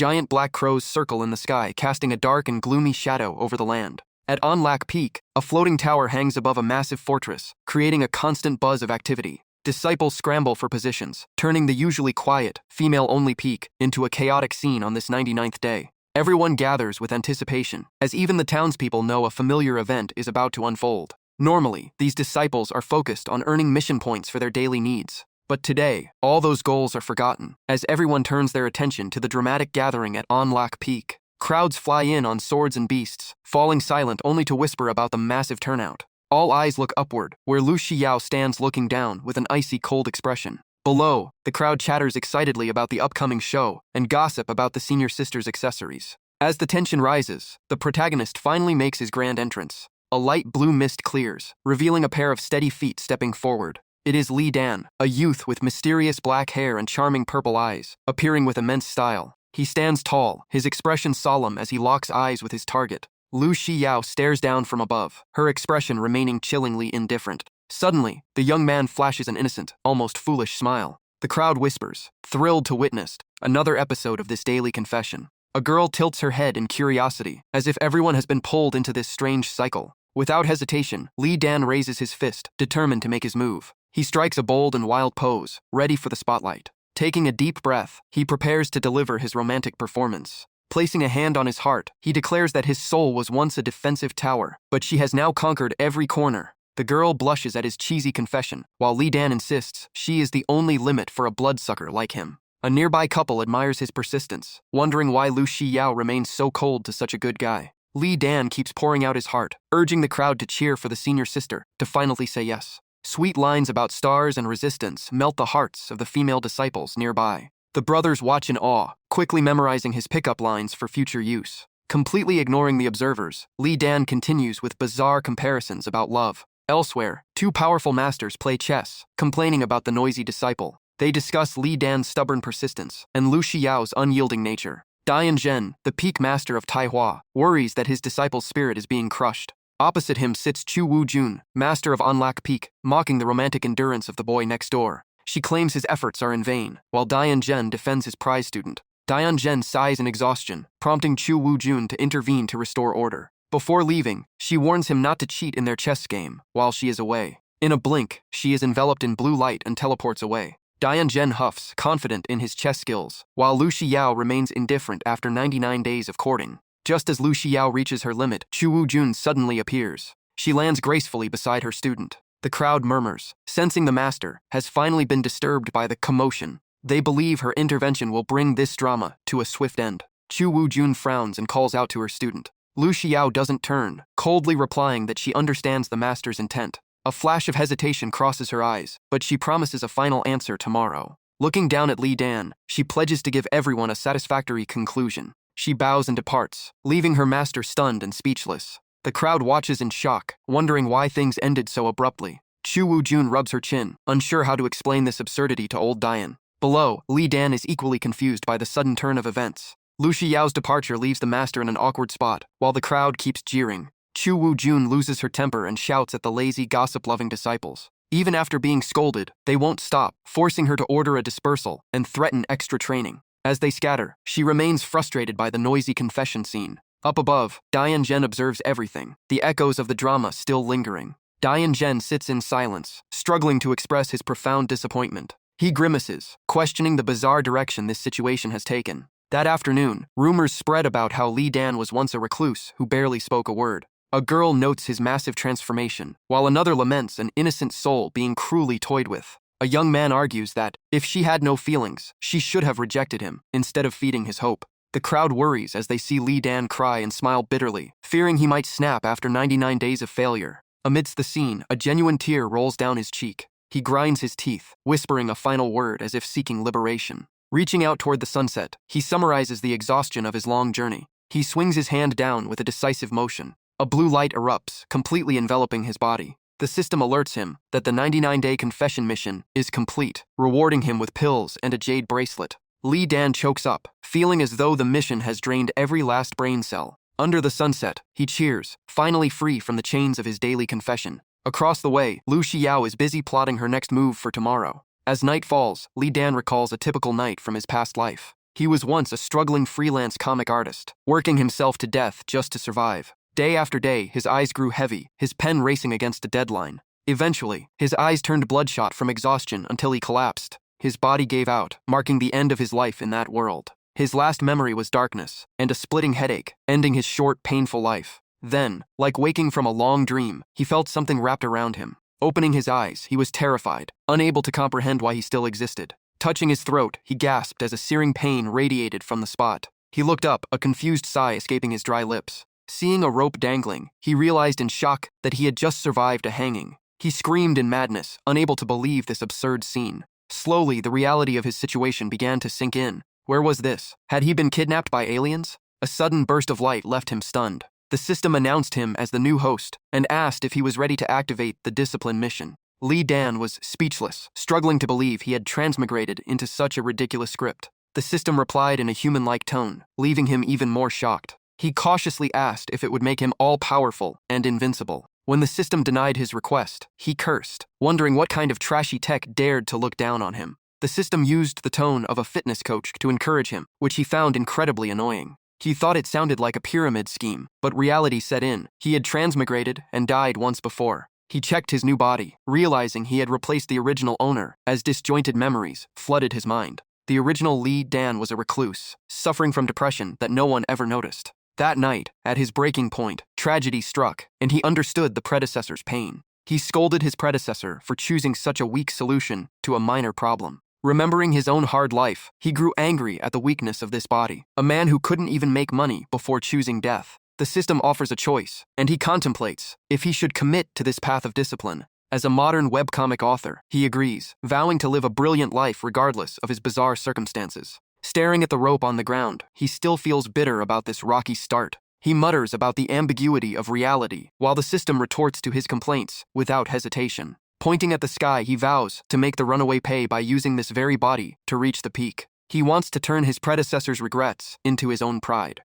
Giant black crows circle in the sky, casting a dark and gloomy shadow over the land. At Onlak Peak, a floating tower hangs above a massive fortress, creating a constant buzz of activity. Disciples scramble for positions, turning the usually quiet, female-only peak into a chaotic scene on this 99th day. Everyone gathers with anticipation, as even the townspeople know a familiar event is about to unfold. Normally, these disciples are focused on earning mission points for their daily needs. But today, all those goals are forgotten, as everyone turns their attention to the dramatic gathering at Onlak Peak. Crowds fly in on swords and beasts, falling silent only to whisper about the massive turnout. All eyes look upward, where Lu Shiyao stands looking down with an icy cold expression. Below, the crowd chatters excitedly about the upcoming show and gossip about the senior sister's accessories. As the tension rises, the protagonist finally makes his grand entrance. A light blue mist clears, revealing a pair of steady feet stepping forward. It is Li Dan, a youth with mysterious black hair and charming purple eyes, appearing with immense style. He stands tall, his expression solemn as he locks eyes with his target. Lu Shiyao stares down from above, her expression remaining chillingly indifferent. Suddenly, the young man flashes an innocent, almost foolish smile. The crowd whispers, thrilled to witness another episode of this daily confession. A girl tilts her head in curiosity, as if everyone has been pulled into this strange cycle. Without hesitation, Li Dan raises his fist, determined to make his move. He strikes a bold and wild pose, ready for the spotlight. Taking a deep breath, he prepares to deliver his romantic performance. Placing a hand on his heart, he declares that his soul was once a defensive tower, but she has now conquered every corner. The girl blushes at his cheesy confession, while Li Dan insists she is the only limit for a bloodsucker like him. A nearby couple admires his persistence, wondering why Lu Shiyao remains so cold to such a good guy. Li Dan keeps pouring out his heart, urging the crowd to cheer for the senior sister to finally say yes. Sweet lines about stars and resistance melt the hearts of the female disciples nearby. The brothers watch in awe, quickly memorizing his pickup lines for future use. Completely ignoring the observers, Li Dan continues with bizarre comparisons about love. Elsewhere, two powerful masters play chess, complaining about the noisy disciple. They discuss Li Dan's stubborn persistence and Lu Shiyao's unyielding nature. Dian Zhen, the peak master of Taihua, worries that his disciple's spirit is being crushed. Opposite him sits Chu Wu-jun, master of Onlak Peak, mocking the romantic endurance of the boy next door. She claims his efforts are in vain, while Dian Zhen defends his prize student. Dian Zhen sighs in exhaustion, prompting Chu Wu-jun to intervene to restore order. Before leaving, she warns him not to cheat in their chess game while she is away. In a blink, she is enveloped in blue light and teleports away. Dian Zhen huffs, confident in his chess skills, while Lu Shiyao remains indifferent after 99 days of courting. Just as Lu Shiyao reaches her limit, Chu Wu-jun suddenly appears. She lands gracefully beside her student. The crowd murmurs, sensing the master has finally been disturbed by the commotion. They believe her intervention will bring this drama to a swift end. Chu Wu-jun frowns and calls out to her student. Lu Xiao doesn't turn, coldly replying that she understands the master's intent. A flash of hesitation crosses her eyes, but she promises a final answer tomorrow. Looking down at Li Dan, she pledges to give everyone a satisfactory conclusion. She bows and departs, leaving her master stunned and speechless. The crowd watches in shock, wondering why things ended so abruptly. Chu Wu-jun rubs her chin, unsure how to explain this absurdity to old Dian. Below, Li Dan is equally confused by the sudden turn of events. Lu Xiao's departure leaves the master in an awkward spot, while the crowd keeps jeering. Chu Wu-jun loses her temper and shouts at the lazy, gossip-loving disciples. Even after being scolded, they won't stop, forcing her to order a dispersal and threaten extra training. As they scatter, she remains frustrated by the noisy confession scene. Up above, Dian Zhen observes everything, the echoes of the drama still lingering. Dian Zhen sits in silence, struggling to express his profound disappointment. He grimaces, questioning the bizarre direction this situation has taken. That afternoon, rumors spread about how Li Dan was once a recluse who barely spoke a word. A girl notes his massive transformation, while another laments an innocent soul being cruelly toyed with. A young man argues that, if she had no feelings, she should have rejected him, instead of feeding his hope. The crowd worries as they see Li Dan cry and smile bitterly, fearing he might snap after 99 days of failure. Amidst the scene, a genuine tear rolls down his cheek. He grinds his teeth, whispering a final word as if seeking liberation. Reaching out toward the sunset, he summarizes the exhaustion of his long journey. He swings his hand down with a decisive motion. A blue light erupts, completely enveloping his body. The system alerts him that the 99-day confession mission is complete, rewarding him with pills and a jade bracelet. Li Dan chokes up, feeling as though the mission has drained every last brain cell. Under the sunset, he cheers, finally free from the chains of his daily confession. Across the way, Lu Xiao is busy plotting her next move for tomorrow. As night falls, Li Dan recalls a typical night from his past life. He was once a struggling freelance comic artist, working himself to death just to survive. Day after day, his eyes grew heavy, his pen racing against a deadline. Eventually, his eyes turned bloodshot from exhaustion until he collapsed. His body gave out, marking the end of his life in that world. His last memory was darkness and a splitting headache, ending his short, painful life. Then, like waking from a long dream, he felt something wrapped around him. Opening his eyes, he was terrified, unable to comprehend why he still existed. Touching his throat, he gasped as a searing pain radiated from the spot. He looked up, a confused sigh escaping his dry lips. Seeing a rope dangling, he realized in shock that he had just survived a hanging. He screamed in madness, unable to believe this absurd scene. Slowly, the reality of his situation began to sink in. Where was this? Had he been kidnapped by aliens? A sudden burst of light left him stunned. The system announced him as the new host and asked if he was ready to activate the discipline mission. Lee Dan was speechless, struggling to believe he had transmigrated into such a ridiculous script. The system replied in a human-like tone, leaving him even more shocked. He cautiously asked if it would make him all-powerful and invincible. When the system denied his request, he cursed, wondering what kind of trashy tech dared to look down on him. The system used the tone of a fitness coach to encourage him, which he found incredibly annoying. He thought it sounded like a pyramid scheme, but reality set in. He had transmigrated and died once before. He checked his new body, realizing he had replaced the original owner, as disjointed memories flooded his mind. The original Lee Dan was a recluse, suffering from depression that no one ever noticed. That night, at his breaking point, tragedy struck, and he understood the predecessor's pain. He scolded his predecessor for choosing such a weak solution to a minor problem. Remembering his own hard life, he grew angry at the weakness of this body, a man who couldn't even make money before choosing death. The system offers a choice, and he contemplates if he should commit to this path of discipline. As a modern webcomic author, he agrees, vowing to live a brilliant life regardless of his bizarre circumstances. Staring at the rope on the ground, he still feels bitter about this rocky start. He mutters about the ambiguity of reality, while the system retorts to his complaints without hesitation. Pointing at the sky, he vows to make the runaway pay by using this very body to reach the peak. He wants to turn his predecessor's regrets into his own pride.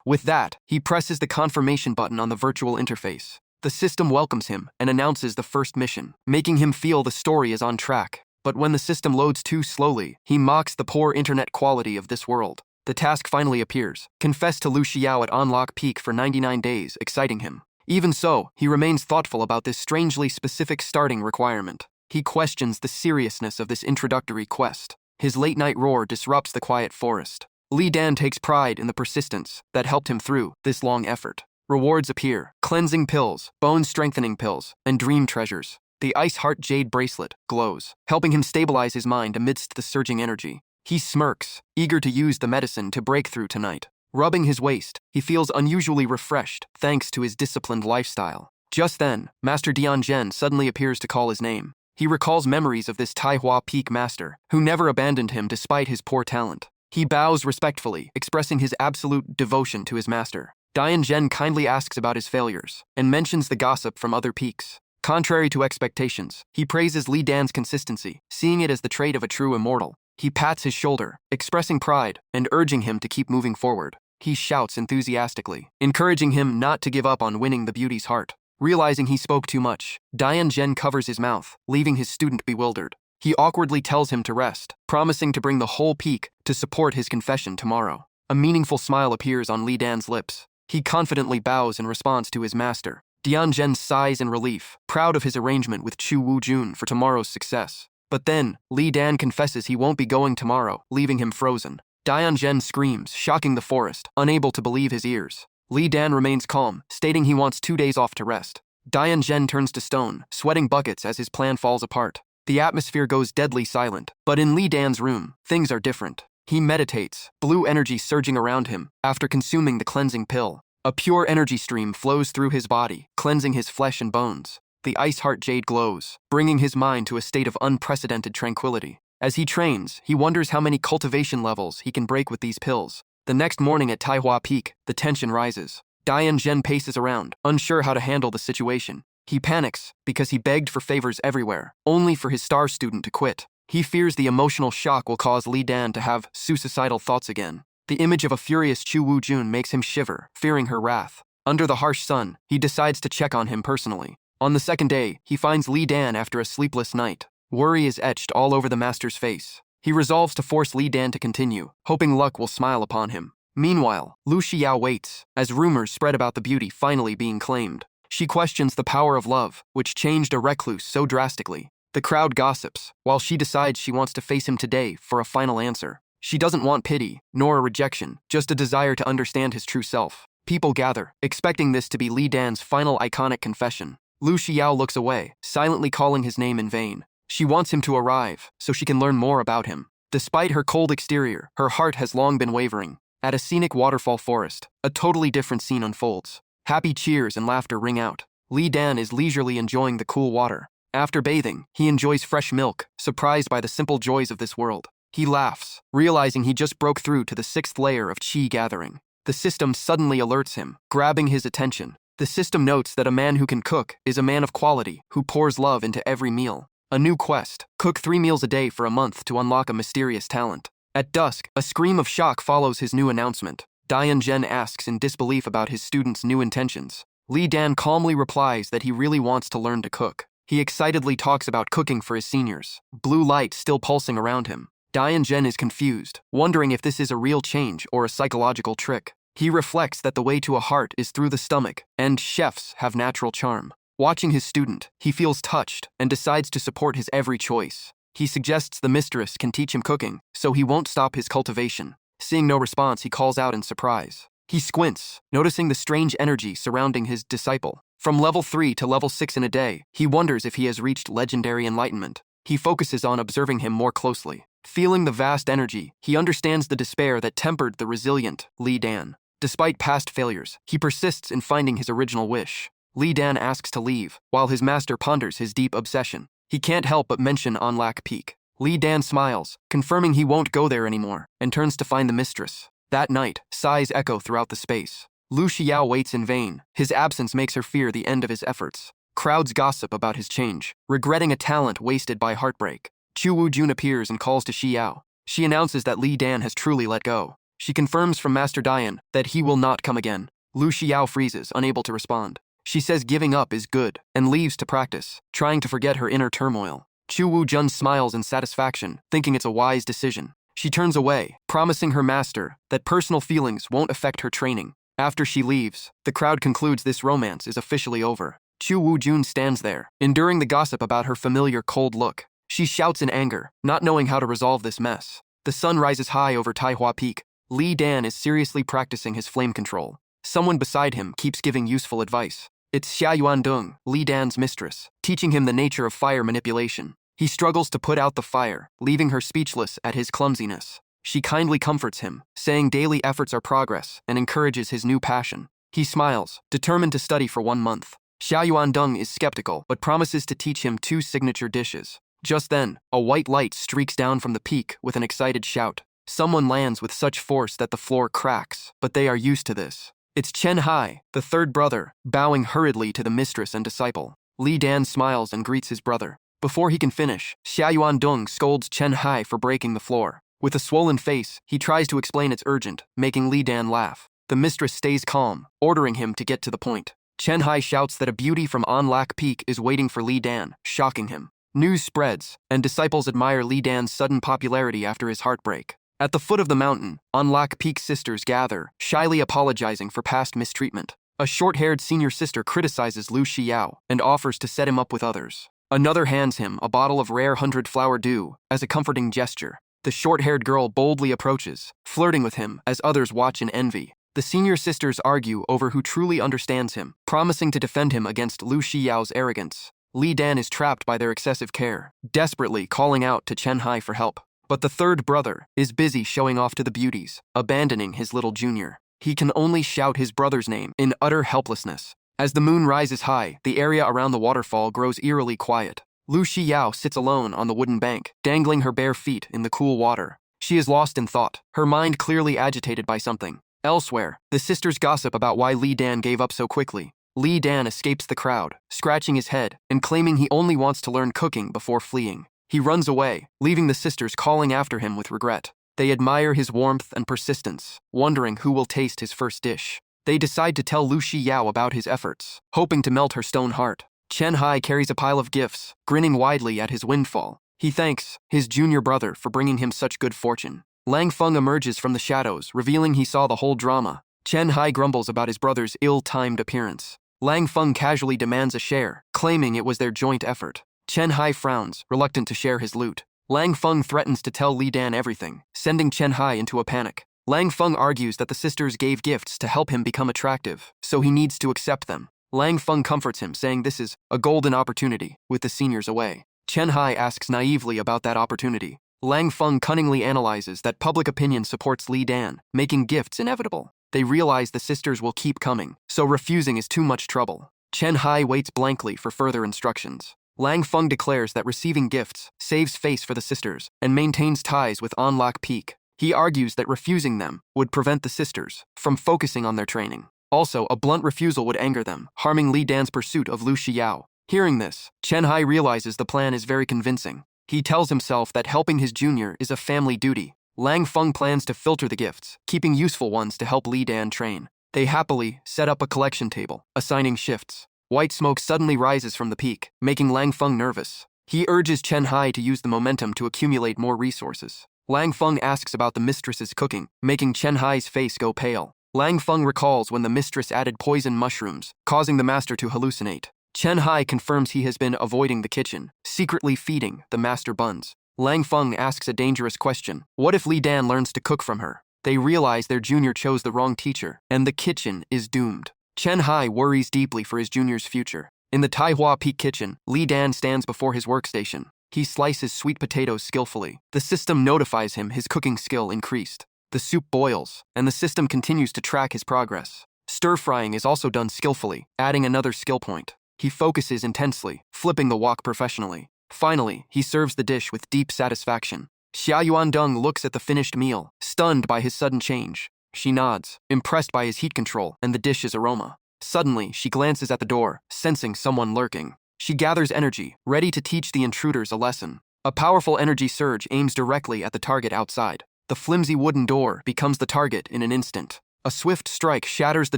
With that, he presses the confirmation button on the virtual interface. The system welcomes him and announces the first mission, making him feel the story is on track. But when the system loads too slowly, he mocks the poor internet quality of this world. The task finally appears. Confess to Lu Xiao at Unlock Peak for 99 days, exciting him. Even so, he remains thoughtful about this strangely specific starting requirement. He questions the seriousness of this introductory quest. His late-night roar disrupts the quiet forest. Lee Dan takes pride in the persistence that helped him through this long effort. Rewards appear: cleansing pills, bone-strengthening pills, and dream treasures. The Ice Heart Jade bracelet glows, helping him stabilize his mind amidst the surging energy. He smirks, eager to use the medicine to break through tonight. Rubbing his waist, he feels unusually refreshed thanks to his disciplined lifestyle. Just then, Master Dian Zhen suddenly appears to call his name. He recalls memories of this Taihua Peak master, who never abandoned him despite his poor talent. He bows respectfully, expressing his absolute devotion to his master. Dian Zhen kindly asks about his failures, and mentions the gossip from other peaks. Contrary to expectations, he praises Li Dan's consistency, seeing it as the trait of a true immortal. He pats his shoulder, expressing pride and urging him to keep moving forward. He shouts enthusiastically, encouraging him not to give up on winning the beauty's heart. Realizing he spoke too much, Dian Zhen covers his mouth, leaving his student bewildered. He awkwardly tells him to rest, promising to bring the whole peak to support his confession tomorrow. A meaningful smile appears on Li Dan's lips. He confidently bows in response to his master. Dian Zhen sighs in relief, proud of his arrangement with Chu Wujun for tomorrow's success. But then, Li Dan confesses he won't be going tomorrow, leaving him frozen. Dian Zhen screams, shocking the forest, unable to believe his ears. Li Dan remains calm, stating he wants 2 days off to rest. Dian Zhen turns to stone, sweating buckets as his plan falls apart. The atmosphere goes deadly silent, but in Li Dan's room, things are different. He meditates, blue energy surging around him, after consuming the cleansing pill. A pure energy stream flows through his body, cleansing his flesh and bones. The Ice Heart Jade glows, bringing his mind to a state of unprecedented tranquility. As he trains, he wonders how many cultivation levels he can break with these pills. The next morning at Taihua Peak, the tension rises. Dian Zhen paces around, unsure how to handle the situation. He panics because he begged for favors everywhere, only for his star student to quit. He fears the emotional shock will cause Li Dan to have suicidal thoughts again. The image of a furious Chu Wujun makes him shiver, fearing her wrath. Under the harsh sun, he decides to check on him personally. On the second day, he finds Li Dan after a sleepless night. Worry is etched all over the master's face. He resolves to force Li Dan to continue, hoping luck will smile upon him. Meanwhile, Lu Xiao waits, as rumors spread about the beauty finally being claimed. She questions the power of love, which changed a recluse so drastically. The crowd gossips, while she decides she wants to face him today for a final answer. She doesn't want pity, nor a rejection, just a desire to understand his true self. People gather, expecting this to be Li Dan's final iconic confession. Lu Xiao looks away, silently calling his name in vain. She wants him to arrive, so she can learn more about him. Despite her cold exterior, her heart has long been wavering. At a scenic waterfall forest, a totally different scene unfolds. Happy cheers and laughter ring out. Li Dan is leisurely enjoying the cool water. After bathing, he enjoys fresh milk, surprised by the simple joys of this world. He laughs, realizing he just broke through to the 6th layer of qi gathering. The system suddenly alerts him, grabbing his attention. The system notes that a man who can cook is a man of quality, who pours love into every meal. A new quest: cook 3 meals a day for a month to unlock a mysterious talent. At dusk, a scream of shock follows his new announcement. Dian Zhen asks in disbelief about his student's new intentions. Li Dan calmly replies that he really wants to learn to cook. He excitedly talks about cooking for his seniors, blue light still pulsing around him. Dian Zhen is confused, wondering if this is a real change or a psychological trick. He reflects that the way to a heart is through the stomach, and chefs have natural charm. Watching his student, he feels touched and decides to support his every choice. He suggests the mistress can teach him cooking, so he won't stop his cultivation. Seeing no response, he calls out in surprise. He squints, noticing the strange energy surrounding his disciple. From level 3 to level 6 in a day, he wonders if he has reached legendary enlightenment. He focuses on observing him more closely. Feeling the vast energy, he understands the despair that tempered the resilient Li Dan. Despite past failures, he persists in finding his original wish. Li Dan asks to leave, while his master ponders his deep obsession. He can't help but mention Anlac Peak. Li Dan smiles, confirming he won't go there anymore, and turns to find the mistress. That night, sighs echo throughout the space. Lu Xiao waits in vain. His absence makes her fear the end of his efforts. Crowds gossip about his change, regretting a talent wasted by heartbreak. Chu Wujun appears and calls to Xiao. She announces that Li Dan has truly let go. She confirms from Master Dian that he will not come again. Lu Xiao freezes, unable to respond. She says giving up is good, and leaves to practice, trying to forget her inner turmoil. Chu Wujun smiles in satisfaction, thinking it's a wise decision. She turns away, promising her master that personal feelings won't affect her training. After she leaves, the crowd concludes this romance is officially over. Chu Wujun stands there, enduring the gossip about her familiar cold look. She shouts in anger, not knowing how to resolve this mess. The sun rises high over Taihua Peak. Li Dan is seriously practicing his flame control. Someone beside him keeps giving useful advice. It's Xia Yuandong, Li Dan's mistress, teaching him the nature of fire manipulation. He struggles to put out the fire, leaving her speechless at his clumsiness. She kindly comforts him, saying daily efforts are progress, and encourages his new passion. He smiles, determined to study for 1 month. Xia Yuandong is skeptical, but promises to teach him 2 signature dishes. Just then, a white light streaks down from the peak with an excited shout. Someone lands with such force that the floor cracks, but they are used to this. It's Chen Hai, the 3rd brother, bowing hurriedly to the mistress and disciple. Li Dan smiles and greets his brother. Before he can finish, Xia Yuandong scolds Chen Hai for breaking the floor. With a swollen face, he tries to explain it's urgent, making Li Dan laugh. The mistress stays calm, ordering him to get to the point. Chen Hai shouts that a beauty from Anlac Peak is waiting for Li Dan, shocking him. News spreads, and disciples admire Li Dan's sudden popularity after his heartbreak. At the foot of the mountain, Anlac Peak sisters gather, shyly apologizing for past mistreatment. A short-haired senior sister criticizes Lu Xiao and offers to set him up with others. Another hands him a bottle of rare 100-flower dew as a comforting gesture. The short-haired girl boldly approaches, flirting with him as others watch in envy. The senior sisters argue over who truly understands him, promising to defend him against Lu Xiao's arrogance. Li Dan is trapped by their excessive care, desperately calling out to Chen Hai for help. But the 3rd brother is busy showing off to the beauties, abandoning his little junior. He can only shout his brother's name in utter helplessness. As the moon rises high, the area around the waterfall grows eerily quiet. Lu Xiao sits alone on the wooden bank, dangling her bare feet in the cool water. She is lost in thought, her mind clearly agitated by something. Elsewhere, the sisters gossip about why Li Dan gave up so quickly. Li Dan escapes the crowd, scratching his head and claiming he only wants to learn cooking before fleeing. He runs away, leaving the sisters calling after him with regret. They admire his warmth and persistence, wondering who will taste his first dish. They decide to tell Lu Xiao about his efforts, hoping to melt her stone heart. Chen Hai carries a pile of gifts, grinning widely at his windfall. He thanks his junior brother for bringing him such good fortune. Lang Feng emerges from the shadows, revealing he saw the whole drama. Chen Hai grumbles about his brother's ill-timed appearance. Lang Feng casually demands a share, claiming it was their joint effort. Chen Hai frowns, reluctant to share his loot. Lang Feng threatens to tell Li Dan everything, sending Chen Hai into a panic. Lang Feng argues that the sisters gave gifts to help him become attractive, so he needs to accept them. Lang Feng comforts him, saying this is a golden opportunity, with the seniors away. Chen Hai asks naively about that opportunity. Lang Feng cunningly analyzes that public opinion supports Li Dan, making gifts inevitable. They realize the sisters will keep coming, so refusing is too much trouble. Chen Hai waits blankly for further instructions. Lang Feng declares that receiving gifts saves face for the sisters and maintains ties with Anlak Peak. He argues that refusing them would prevent the sisters from focusing on their training. Also, a blunt refusal would anger them, harming Li Dan's pursuit of Lu Xiao. Hearing this, Chen Hai realizes the plan is very convincing. He tells himself that helping his junior is a family duty. Lang Feng plans to filter the gifts, keeping useful ones to help Li Dan train. They happily set up a collection table, assigning shifts. White smoke suddenly rises from the peak, making Lang Feng nervous. He urges Chen Hai to use the momentum to accumulate more resources. Lang Feng asks about the mistress's cooking, making Chen Hai's face go pale. Lang Feng recalls when the mistress added poison mushrooms, causing the master to hallucinate. Chen Hai confirms he has been avoiding the kitchen, secretly feeding the master buns. Lang Feng asks a dangerous question. What if Li Dan learns to cook from her? They realize their junior chose the wrong teacher, and the kitchen is doomed. Chen Hai worries deeply for his junior's future. In the Taihua Peak kitchen, Li Dan stands before his workstation. He slices sweet potatoes skillfully. The system notifies him his cooking skill increased. The soup boils, and the system continues to track his progress. Stir-frying is also done skillfully, adding another skill point. He focuses intensely, flipping the wok professionally. Finally, he serves the dish with deep satisfaction. Xia Yuandong looks at the finished meal, stunned by his sudden change. She nods, impressed by his heat control and the dish's aroma. Suddenly, she glances at the door, sensing someone lurking. She gathers energy, ready to teach the intruders a lesson. A powerful energy surge aims directly at the target outside. The flimsy wooden door becomes the target in an instant. A swift strike shatters the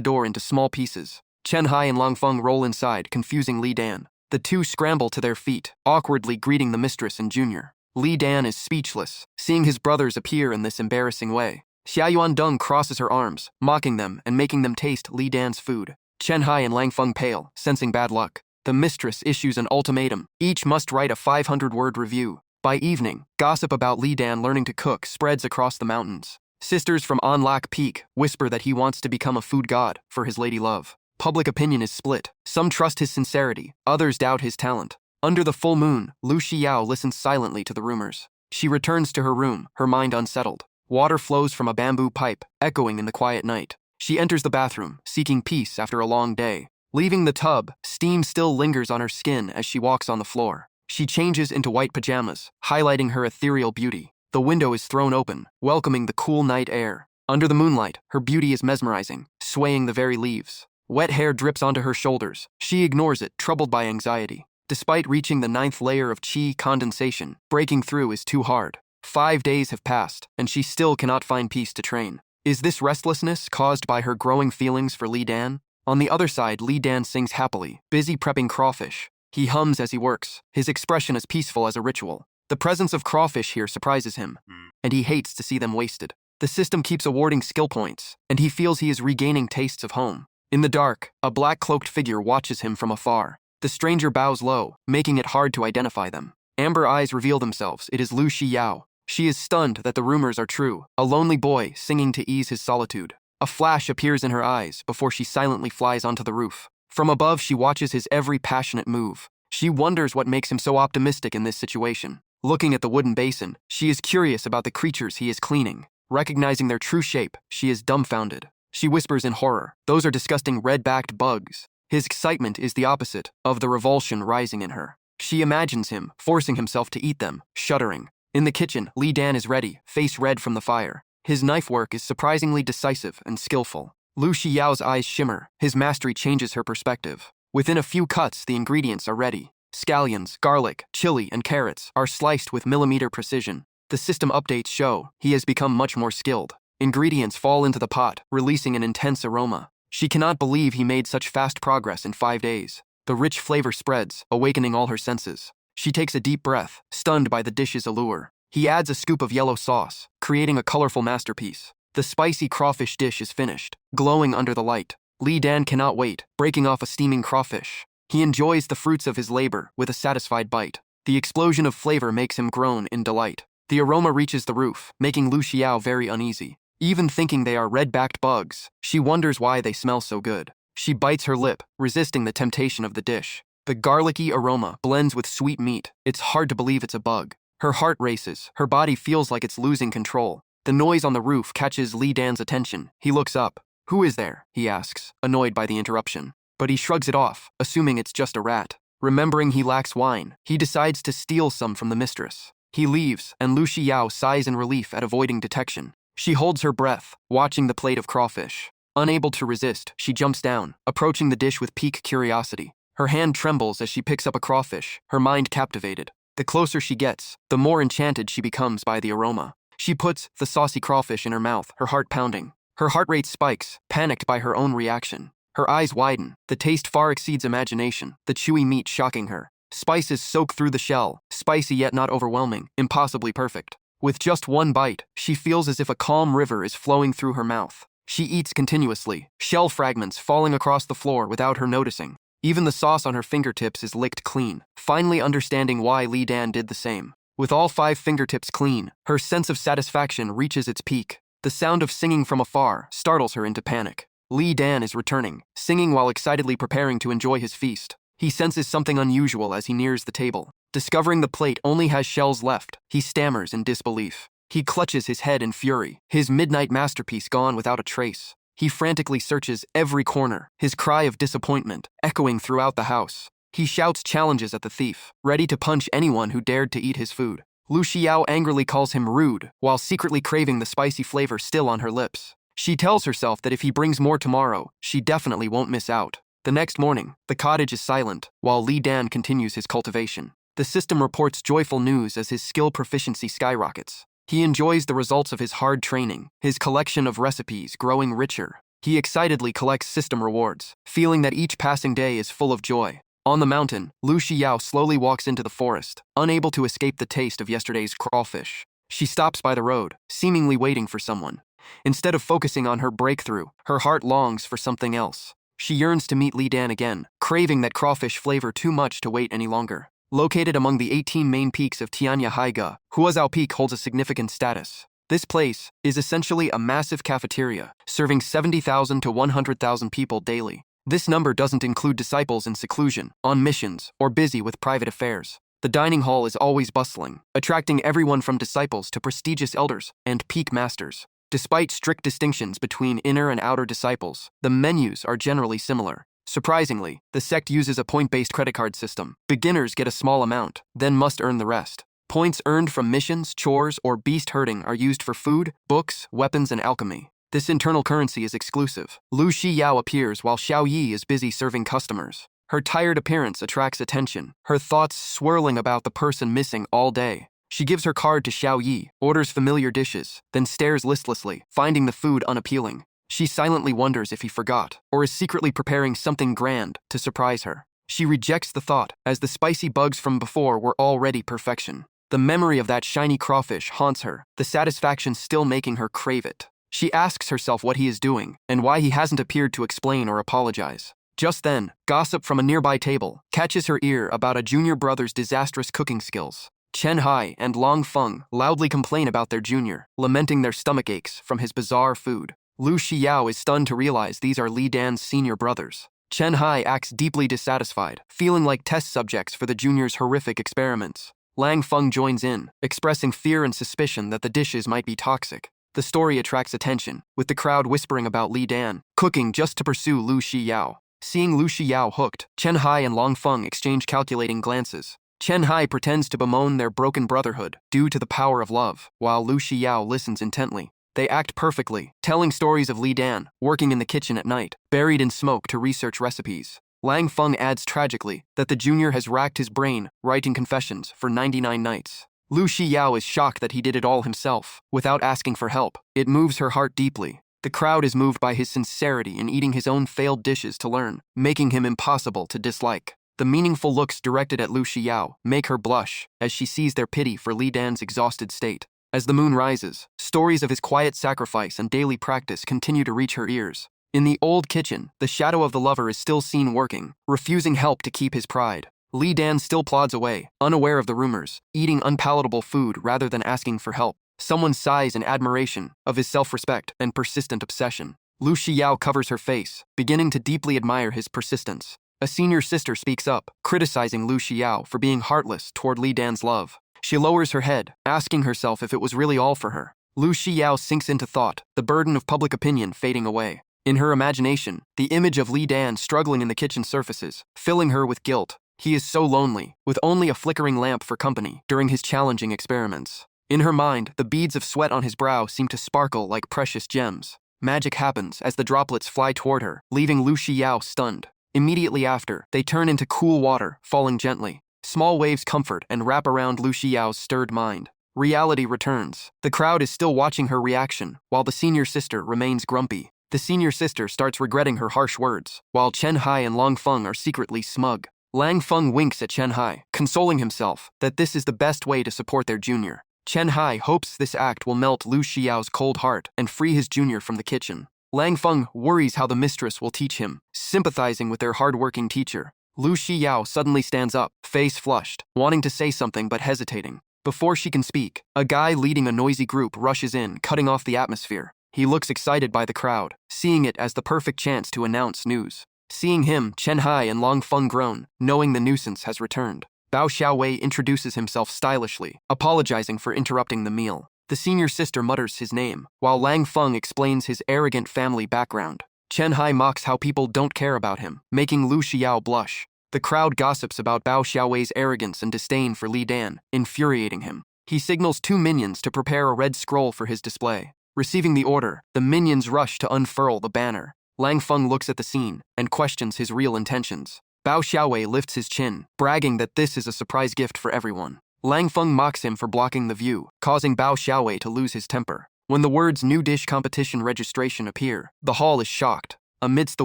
door into small pieces. Chen Hai and Lang Feng roll inside, confusing Li Dan. The two scramble to their feet, awkwardly greeting the mistress and junior. Li Dan is speechless, seeing his brothers appear in this embarrassing way. Xia Yuandong crosses her arms, mocking them and making them taste Li Dan's food. Chen Hai and Lang Feng pale, sensing bad luck. The mistress issues an ultimatum. Each must write a 500-word review. By evening, gossip about Li Dan learning to cook spreads across the mountains. Sisters from Anlak Peak whisper that he wants to become a food god for his lady love. Public opinion is split. Some trust his sincerity, others doubt his talent. Under the full moon, Lu Xiao listens silently to the rumors. She returns to her room, her mind unsettled. Water flows from a bamboo pipe, echoing in the quiet night. She enters the bathroom, seeking peace after a long day. Leaving the tub, steam still lingers on her skin as she walks on the floor. She changes into white pajamas, highlighting her ethereal beauty. The window is thrown open, welcoming the cool night air. Under the moonlight, her beauty is mesmerizing, swaying the very leaves. Wet hair drips onto her shoulders. She ignores it, troubled by anxiety. Despite reaching the 9th layer of qi condensation, breaking through is too hard. 5 days have passed, and she still cannot find peace to train. Is this restlessness caused by her growing feelings for Li Dan? On the other side, Li Dan sings happily, busy prepping crawfish. He hums as he works, his expression as peaceful as a ritual. The presence of crawfish here surprises him, and he hates to see them wasted. The system keeps awarding skill points, and he feels he is regaining tastes of home. In the dark, a black-cloaked figure watches him from afar. The stranger bows low, making it hard to identify them. Amber eyes reveal themselves. It is Lu Xiao. She is stunned that the rumors are true, a lonely boy singing to ease his solitude. A flash appears in her eyes before she silently flies onto the roof. From above, she watches his every passionate move. She wonders what makes him so optimistic in this situation. Looking at the wooden basin, she is curious about the creatures he is cleaning. Recognizing their true shape, she is dumbfounded. She whispers in horror, "Those are disgusting red-backed bugs." His excitement is the opposite of the revulsion rising in her. She imagines him, forcing himself to eat them, shuddering. In the kitchen, Li Dan is ready, face red from the fire. His knife work is surprisingly decisive and skillful. Lu Xiao's eyes shimmer. His mastery changes her perspective. Within a few cuts, the ingredients are ready. Scallions, garlic, chili, and carrots are sliced with millimeter precision. The system updates show he has become much more skilled. Ingredients fall into the pot, releasing an intense aroma. She cannot believe he made such fast progress in 5 days. The rich flavor spreads, awakening all her senses. She takes a deep breath, stunned by the dish's allure. He adds a scoop of yellow sauce, creating a colorful masterpiece. The spicy crawfish dish is finished, glowing under the light. Li Dan cannot wait, breaking off a steaming crawfish. He enjoys the fruits of his labor with a satisfied bite. The explosion of flavor makes him groan in delight. The aroma reaches the roof, making Lu Xiao very uneasy. Even thinking they are red-backed bugs, she wonders why they smell so good. She bites her lip, resisting the temptation of the dish. The garlicky aroma blends with sweet meat. It's hard to believe it's a bug. Her heart races. Her body feels like it's losing control. The noise on the roof catches Li Dan's attention. He looks up. "Who is there?" he asks, annoyed by the interruption. But he shrugs it off, assuming it's just a rat. Remembering he lacks wine, he decides to steal some from the mistress. He leaves, and Lu Xiao sighs in relief at avoiding detection. She holds her breath, watching the plate of crawfish. Unable to resist, she jumps down, approaching the dish with piqued curiosity. Her hand trembles as she picks up a crawfish, her mind captivated. The closer she gets, the more enchanted she becomes by the aroma. She puts the saucy crawfish in her mouth, her heart pounding. Her heart rate spikes, panicked by her own reaction. Her eyes widen. The taste far exceeds imagination, the chewy meat shocking her. Spices soak through the shell, spicy yet not overwhelming, impossibly perfect. With just one bite, she feels as if a calm river is flowing through her mouth. She eats continuously, shell fragments falling across the floor without her noticing. Even the sauce on her fingertips is licked clean, finally understanding why Li Dan did the same. With all 5 fingertips clean, her sense of satisfaction reaches its peak. The sound of singing from afar startles her into panic. Li Dan is returning, singing while excitedly preparing to enjoy his feast. He senses something unusual as he nears the table. Discovering the plate only has shells left, he stammers in disbelief. He clutches his head in fury, his midnight masterpiece gone without a trace. He frantically searches every corner, his cry of disappointment echoing throughout the house. He shouts challenges at the thief, ready to punch anyone who dared to eat his food. Lu Xiao angrily calls him rude, while secretly craving the spicy flavor still on her lips. She tells herself that if he brings more tomorrow, she definitely won't miss out. The next morning, the cottage is silent, while Li Dan continues his cultivation. The system reports joyful news as his skill proficiency skyrockets. He enjoys the results of his hard training, his collection of recipes growing richer. He excitedly collects system rewards, feeling that each passing day is full of joy. On the mountain, Lu Xiao slowly walks into the forest, unable to escape the taste of yesterday's crawfish. She stops by the road, seemingly waiting for someone. Instead of focusing on her breakthrough, her heart longs for something else. She yearns to meet Li Dan again, craving that crawfish flavor too much to wait any longer. Located among the 18 main peaks of Tianyahaiga, Huazhao Peak holds a significant status. This place is essentially a massive cafeteria, serving 70,000 to 100,000 people daily. This number doesn't include disciples in seclusion, on missions, or busy with private affairs. The dining hall is always bustling, attracting everyone from disciples to prestigious elders and peak masters. Despite strict distinctions between inner and outer disciples, the menus are generally similar. Surprisingly, the sect uses a point-based credit card system. Beginners get a small amount, then must earn the rest. Points earned from missions, chores, or beast herding are used for food, books, weapons, and alchemy. This internal currency is exclusive. Lu Xiao appears while Xiao Yi is busy serving customers. Her tired appearance attracts attention, her thoughts swirling about the person missing all day. She gives her card to Xiao Yi, orders familiar dishes, then stares listlessly, finding the food unappealing. She silently wonders if he forgot, or is secretly preparing something grand to surprise her. She rejects the thought, as the spicy bugs from before were already perfection. The memory of that shiny crawfish haunts her, the satisfaction still making her crave it. She asks herself what he is doing, and why he hasn't appeared to explain or apologize. Just then, gossip from a nearby table catches her ear about a junior brother's disastrous cooking skills. Chen Hai and Long Feng loudly complain about their junior, lamenting their stomach aches from his bizarre food. Lu Xiao is stunned to realize these are Li Dan's senior brothers. Chen Hai acts deeply dissatisfied, feeling like test subjects for the junior's horrific experiments. Lang Feng joins in, expressing fear and suspicion that the dishes might be toxic. The story attracts attention, with the crowd whispering about Li Dan, cooking just to pursue Lu Xiao. Seeing Lu Xiao hooked, Chen Hai and Long Feng exchange calculating glances. Chen Hai pretends to bemoan their broken brotherhood due to the power of love, while Lu Xiao listens intently. They act perfectly, telling stories of Li Dan, working in the kitchen at night, buried in smoke to research recipes. Lang Feng adds tragically that the junior has racked his brain, writing confessions for 99 nights. Lu Xiao is shocked that he did it all himself, without asking for help. It moves her heart deeply. The crowd is moved by his sincerity in eating his own failed dishes to learn, making him impossible to dislike. The meaningful looks directed at Lu Xiao make her blush as she sees their pity for Li Dan's exhausted state. As the moon rises, stories of his quiet sacrifice and daily practice continue to reach her ears. In the old kitchen, the shadow of the lover is still seen working, refusing help to keep his pride. Li Dan still plods away, unaware of the rumors, eating unpalatable food rather than asking for help. Someone sighs in admiration of his self-respect and persistent obsession. Lu Xiao covers her face, beginning to deeply admire his persistence. A senior sister speaks up, criticizing Lu Xiao for being heartless toward Li Dan's love. She lowers her head, asking herself if it was really all for her. Lu Xiao sinks into thought, the burden of public opinion fading away. In her imagination, the image of Li Dan struggling in the kitchen surfaces, filling her with guilt. He is so lonely, with only a flickering lamp for company during his challenging experiments. In her mind, the beads of sweat on his brow seem to sparkle like precious gems. Magic happens as the droplets fly toward her, leaving Lu Xiao stunned. Immediately after, they turn into cool water, falling gently. Small waves comfort and wrap around Lu Xiao's stirred mind. Reality returns. The crowd is still watching her reaction, while the senior sister remains grumpy. The senior sister starts regretting her harsh words, while Chen Hai and Long Feng are secretly smug. Lang Feng winks at Chen Hai, consoling himself that this is the best way to support their junior. Chen Hai hopes this act will melt Lu Xiao's cold heart and free his junior from the kitchen. Lang Feng worries how the mistress will teach him, sympathizing with their hard-working teacher. Lu Xiao suddenly stands up, face flushed, wanting to say something but hesitating. Before she can speak, a guy leading a noisy group rushes in, cutting off the atmosphere. He looks excited by the crowd, seeing it as the perfect chance to announce news. Seeing him, Chen Hai and Long Feng groan, knowing the nuisance has returned. Bao Xiaowei introduces himself stylishly, apologizing for interrupting the meal. The senior sister mutters his name, while Lang Feng explains his arrogant family background. Chen Hai mocks how people don't care about him, making Lu Xiao blush. The crowd gossips about Bao Xiaowei's arrogance and disdain for Li Dan, infuriating him. He signals 2 minions to prepare a red scroll for his display. Receiving the order, the minions rush to unfurl the banner. Lang Feng looks at the scene and questions his real intentions. Bao Xiaowei lifts his chin, bragging that this is a surprise gift for everyone. Lang Feng mocks him for blocking the view, causing Bao Xiaowei to lose his temper. When the words "New Dish Competition Registration" appear, the hall is shocked. Amidst the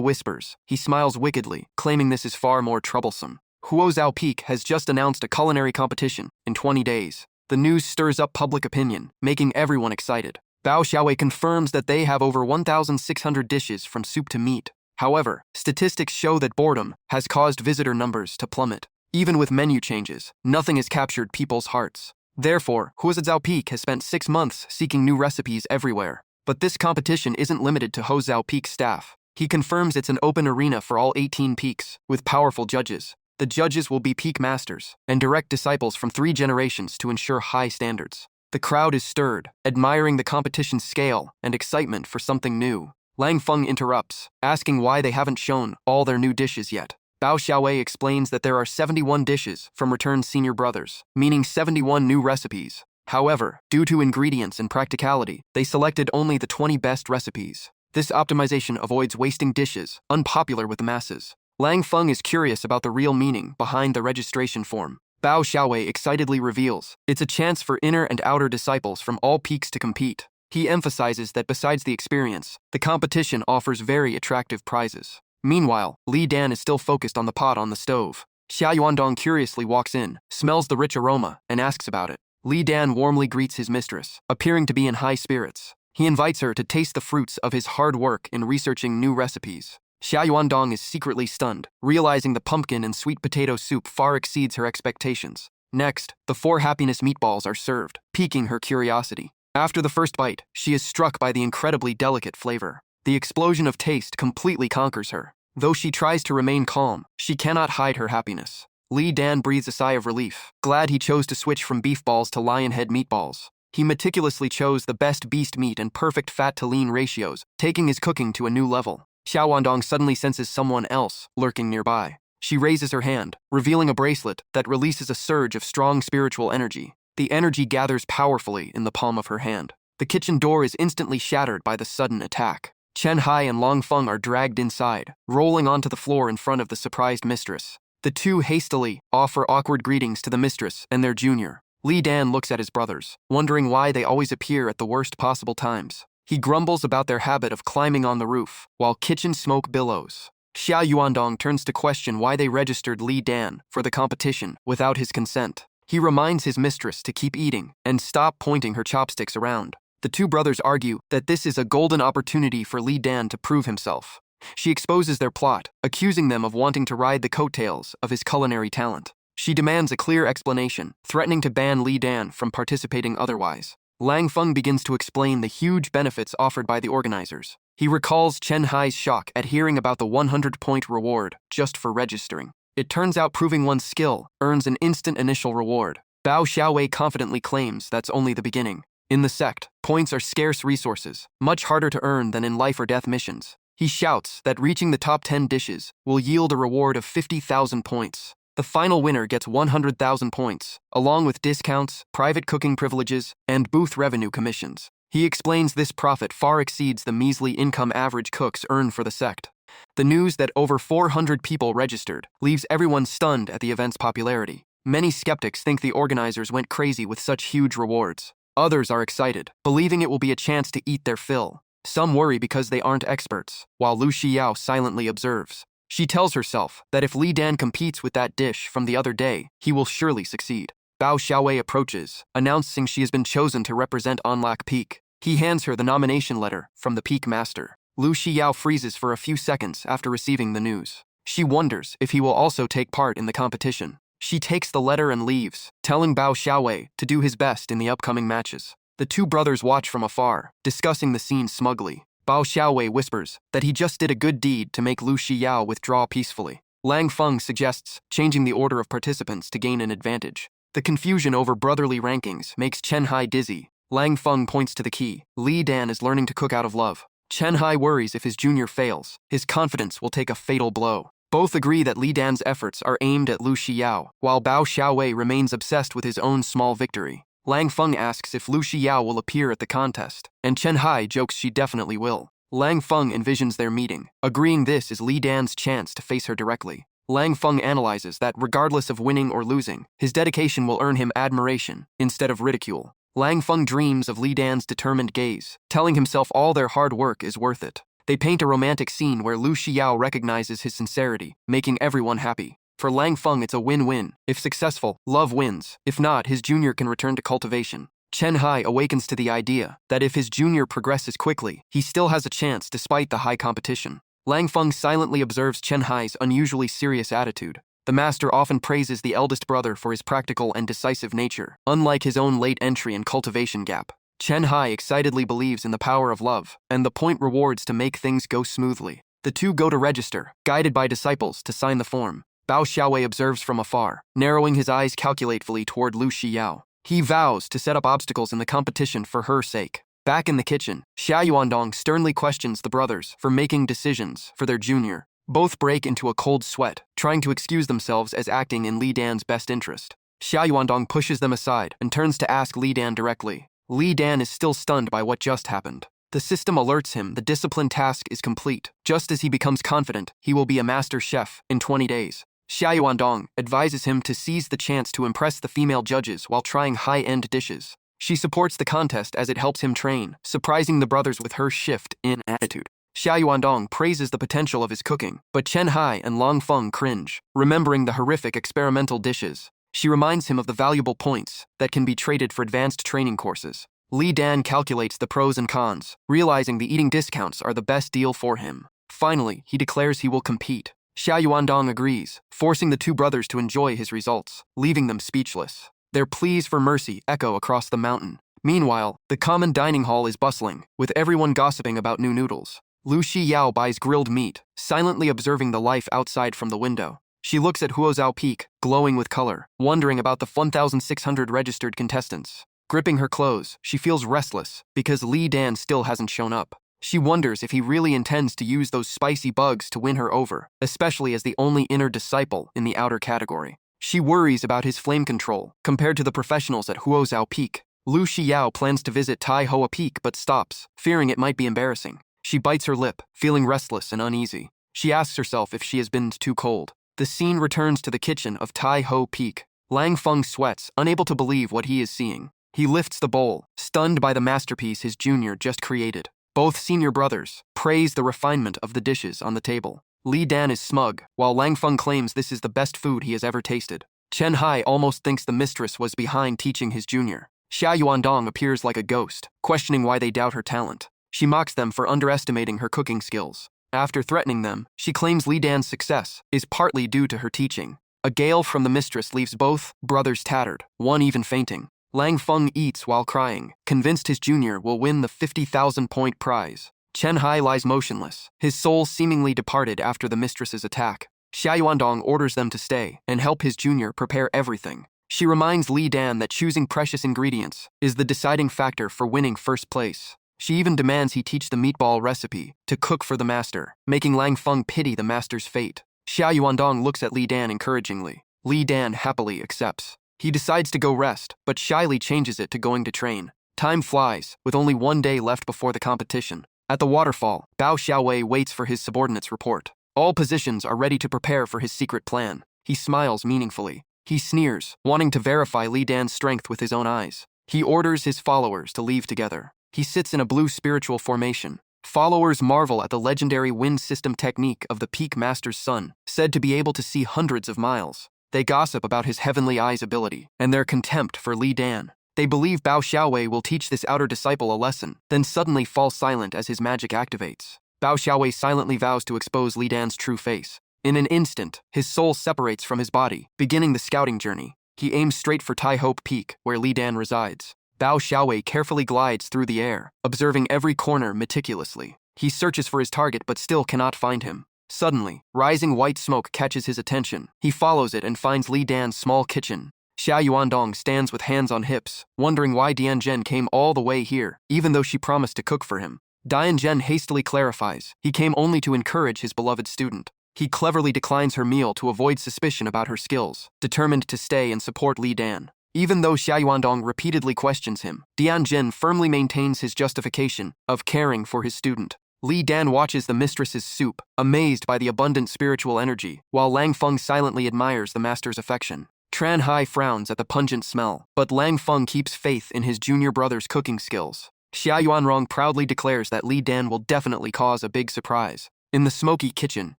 whispers, he smiles wickedly, claiming this is far more troublesome. Huo Zhao Peak has just announced a culinary competition in 20 days. The news stirs up public opinion, making everyone excited. Bao Xiaowei confirms that they have over 1,600 dishes from soup to meat. However, statistics show that boredom has caused visitor numbers to plummet. Even with menu changes, nothing has captured people's hearts. Therefore, Huo Zhao Peak has spent 6 months seeking new recipes everywhere. But this competition isn't limited to Huo Zhao Peak's staff. He confirms it's an open arena for all 18 peaks, with powerful judges. The judges will be peak masters and direct disciples from 3 generations to ensure high standards. The crowd is stirred, admiring the competition's scale and excitement for something new. Lang Feng interrupts, asking why they haven't shown all their new dishes yet. Bao Xiaowei explains that there are 71 dishes from returned senior brothers, meaning 71 new recipes. However, due to ingredients and practicality, they selected only the 20 best recipes. This optimization avoids wasting dishes, unpopular with the masses. Lang Feng is curious about the real meaning behind the registration form. Bao Xiaowei excitedly reveals it's a chance for inner and outer disciples from all peaks to compete. He emphasizes that besides the experience, the competition offers very attractive prizes. Meanwhile, Li Dan is still focused on the pot on the stove. Xia Yuandong curiously walks in, smells the rich aroma, and asks about it. Li Dan warmly greets his mistress, appearing to be in high spirits. He invites her to taste the fruits of his hard work in researching new recipes. Xia Yuandong is secretly stunned, realizing the pumpkin and sweet potato soup far exceeds her expectations. Next, the 4 happiness meatballs are served, piquing her curiosity. After the first bite, she is struck by the incredibly delicate flavor. The explosion of taste completely conquers her. Though she tries to remain calm, she cannot hide her happiness. Li Dan breathes a sigh of relief, glad he chose to switch from beef balls to lion head meatballs. He meticulously chose the best beast meat and perfect fat-to-lean ratios, taking his cooking to a new level. Xia Wandong suddenly senses someone else lurking nearby. She raises her hand, revealing a bracelet that releases a surge of strong spiritual energy. The energy gathers powerfully in the palm of her hand. The kitchen door is instantly shattered by the sudden attack. Chen Hai and Long Feng are dragged inside, rolling onto the floor in front of the surprised mistress. The 2 hastily offer awkward greetings to the mistress and their junior. Li Dan looks at his brothers, wondering why they always appear at the worst possible times. He grumbles about their habit of climbing on the roof, while kitchen smoke billows. Xia Yuandong turns to question why they registered Li Dan for the competition without his consent. He reminds his mistress to keep eating and stop pointing her chopsticks around. The two brothers argue that this is a golden opportunity for Li Dan to prove himself. She exposes their plot, accusing them of wanting to ride the coattails of his culinary talent. She demands a clear explanation, threatening to ban Li Dan from participating otherwise. Lang Feng begins to explain the huge benefits offered by the organizers. He recalls Chen Hai's shock at hearing about the 100-point reward just for registering. It turns out proving one's skill earns an instant initial reward. Bao Xiaowei confidently claims that's only the beginning. In the sect, points are scarce resources, much harder to earn than in life-or-death missions. He shouts that reaching the top 10 dishes will yield a reward of 50,000 points. The final winner gets 100,000 points, along with discounts, private cooking privileges, and booth revenue commissions. He explains this profit far exceeds the measly income average cooks earn for the sect. The news that over 400 people registered leaves everyone stunned at the event's popularity. Many skeptics think the organizers went crazy with such huge rewards. Others are excited, believing it will be a chance to eat their fill. Some worry because they aren't experts, while Lu Xiao silently observes. She tells herself that if Li Dan competes with that dish from the other day, he will surely succeed. Bao Xiaowei approaches, announcing she has been chosen to represent Onlak Peak. He hands her the nomination letter from the Peak Master. Lu Xiao freezes for a few seconds after receiving the news. She wonders if he will also take part in the competition. She takes the letter and leaves, telling Bao Xiaowei to do his best in the upcoming matches. The two brothers watch from afar, discussing the scene smugly. Bao Xiaowei whispers that he just did a good deed to make Lu Xiao withdraw peacefully. Lang Feng suggests changing the order of participants to gain an advantage. The confusion over brotherly rankings makes Chen Hai dizzy. Lang Feng points to the key. Li Dan is learning to cook out of love. Chen Hai worries if his junior fails, his confidence will take a fatal blow. Both agree that Li Dan's efforts are aimed at Lu Xiao, while Bao Xiaowei remains obsessed with his own small victory. Lang Feng asks if Lu Xiao will appear at the contest, and Chen Hai jokes she definitely will. Lang Feng envisions their meeting, agreeing this is Li Dan's chance to face her directly. Lang Feng analyzes that regardless of winning or losing, his dedication will earn him admiration instead of ridicule. Lang Feng dreams of Li Dan's determined gaze, telling himself all their hard work is worth it. They paint a romantic scene where Lu Xiao recognizes his sincerity, making everyone happy. For Lang Feng, it's a win-win. If successful, love wins. If not, his junior can return to cultivation. Chen Hai awakens to the idea that if his junior progresses quickly, he still has a chance despite the high competition. Lang Feng silently observes Chen Hai's unusually serious attitude. The master often praises the eldest brother for his practical and decisive nature, unlike his own late entry and cultivation gap. Chen Hai excitedly believes in the power of love, and the point rewards to make things go smoothly. The two go to register, guided by disciples to sign the form. Bao Xiaowei observes from afar, narrowing his eyes calculatefully toward Lu Xiao. He vows to set up obstacles in the competition for her sake. Back in the kitchen, Xia Yuandong sternly questions the brothers for making decisions for their junior. Both break into a cold sweat, trying to excuse themselves as acting in Li Dan's best interest. Xia Yuandong pushes them aside and turns to ask Li Dan directly. Li Dan is still stunned by what just happened. The system alerts him the discipline task is complete. Just as he becomes confident, he will be a master chef in 20 days. Xia Yuandong advises him to seize the chance to impress the female judges while trying high-end dishes. She supports the contest as it helps him train, surprising the brothers with her shift in attitude. Xia Yuandong praises the potential of his cooking, but Chen Hai and Lang Feng cringe, remembering the horrific experimental dishes. She reminds him of the valuable points that can be traded for advanced training courses. Li Dan calculates the pros and cons, realizing the eating discounts are the best deal for him. Finally, he declares he will compete. Xia Yuandong agrees, forcing the two brothers to enjoy his results, leaving them speechless. Their pleas for mercy echo across the mountain. Meanwhile, the common dining hall is bustling, with everyone gossiping about new noodles. Lu Xiao buys grilled meat, silently observing the life outside from the window. She looks at Huozhao Peak, glowing with color, wondering about the 1,600 registered contestants. Gripping her clothes, she feels restless because Li Dan still hasn't shown up. She wonders if he really intends to use those spicy bugs to win her over, especially as the only inner disciple in the outer category. She worries about his flame control, compared to the professionals at Huozhao Peak. Lu Xiao plans to visit Tai Hoa Peak but stops, fearing it might be embarrassing. She bites her lip, feeling restless and uneasy. She asks herself if she has been too cold. The scene returns to the kitchen of Tai Ho Peak. Lang Feng sweats, unable to believe what he is seeing. He lifts the bowl, stunned by the masterpiece his junior just created. Both senior brothers praise the refinement of the dishes on the table. Li Dan is smug, while Lang Feng claims this is the best food he has ever tasted. Chen Hai almost thinks the mistress was behind teaching his junior. Xia Yuandong appears like a ghost, questioning why they doubt her talent. She mocks them for underestimating her cooking skills. After threatening them, she claims Li Dan's success is partly due to her teaching. A gale from the mistress leaves both brothers tattered, one even fainting. Lang Feng eats while crying, convinced his junior will win the 50,000-point prize. Chen Hai lies motionless, his soul seemingly departed after the mistress's attack. Xia Yuandong orders them to stay and help his junior prepare everything. She reminds Li Dan that choosing precious ingredients is the deciding factor for winning first place. She even demands he teach the meatball recipe to cook for the master, making Lang Feng pity the master's fate. Xia Yuandong looks at Li Dan encouragingly. Li Dan happily accepts. He decides to go rest, but shyly changes it to going to train. Time flies, with only 1 day left before the competition. At the waterfall, Bao Xiaowei waits for his subordinate's report. All positions are ready to prepare for his secret plan. He smiles meaningfully. He sneers, wanting to verify Li Dan's strength with his own eyes. He orders his followers to leave together. He sits in a blue spiritual formation. Followers marvel at the legendary wind system technique of the Peak Master's son, said to be able to see hundreds of miles. They gossip about his heavenly eyes ability and their contempt for Li Dan. They believe Bao Xiaowei will teach this outer disciple a lesson, then suddenly fall silent as his magic activates. Bao Xiaowei silently vows to expose Li Dan's true face. In an instant, his soul separates from his body, beginning the scouting journey. He aims straight for Tai Hope Peak, where Li Dan resides. Bao Xiaowei carefully glides through the air, observing every corner meticulously. He searches for his target but still cannot find him. Suddenly, rising white smoke catches his attention. He follows it and finds Li Dan's small kitchen. Xia Yuandong stands with hands on hips, wondering why Dianzhen came all the way here, even though she promised to cook for him. Dianzhen hastily clarifies he came only to encourage his beloved student. He cleverly declines her meal to avoid suspicion about her skills, determined to stay and support Li Dan. Even though Xia Yuandong repeatedly questions him, Dianzhen firmly maintains his justification of caring for his student. Li Dan watches the mistress's soup, amazed by the abundant spiritual energy, while Lang Feng silently admires the master's affection. Tran Hai frowns at the pungent smell, but Lang Feng keeps faith in his junior brother's cooking skills. Xia Yuanrong proudly declares that Li Dan will definitely cause a big surprise. In the smoky kitchen,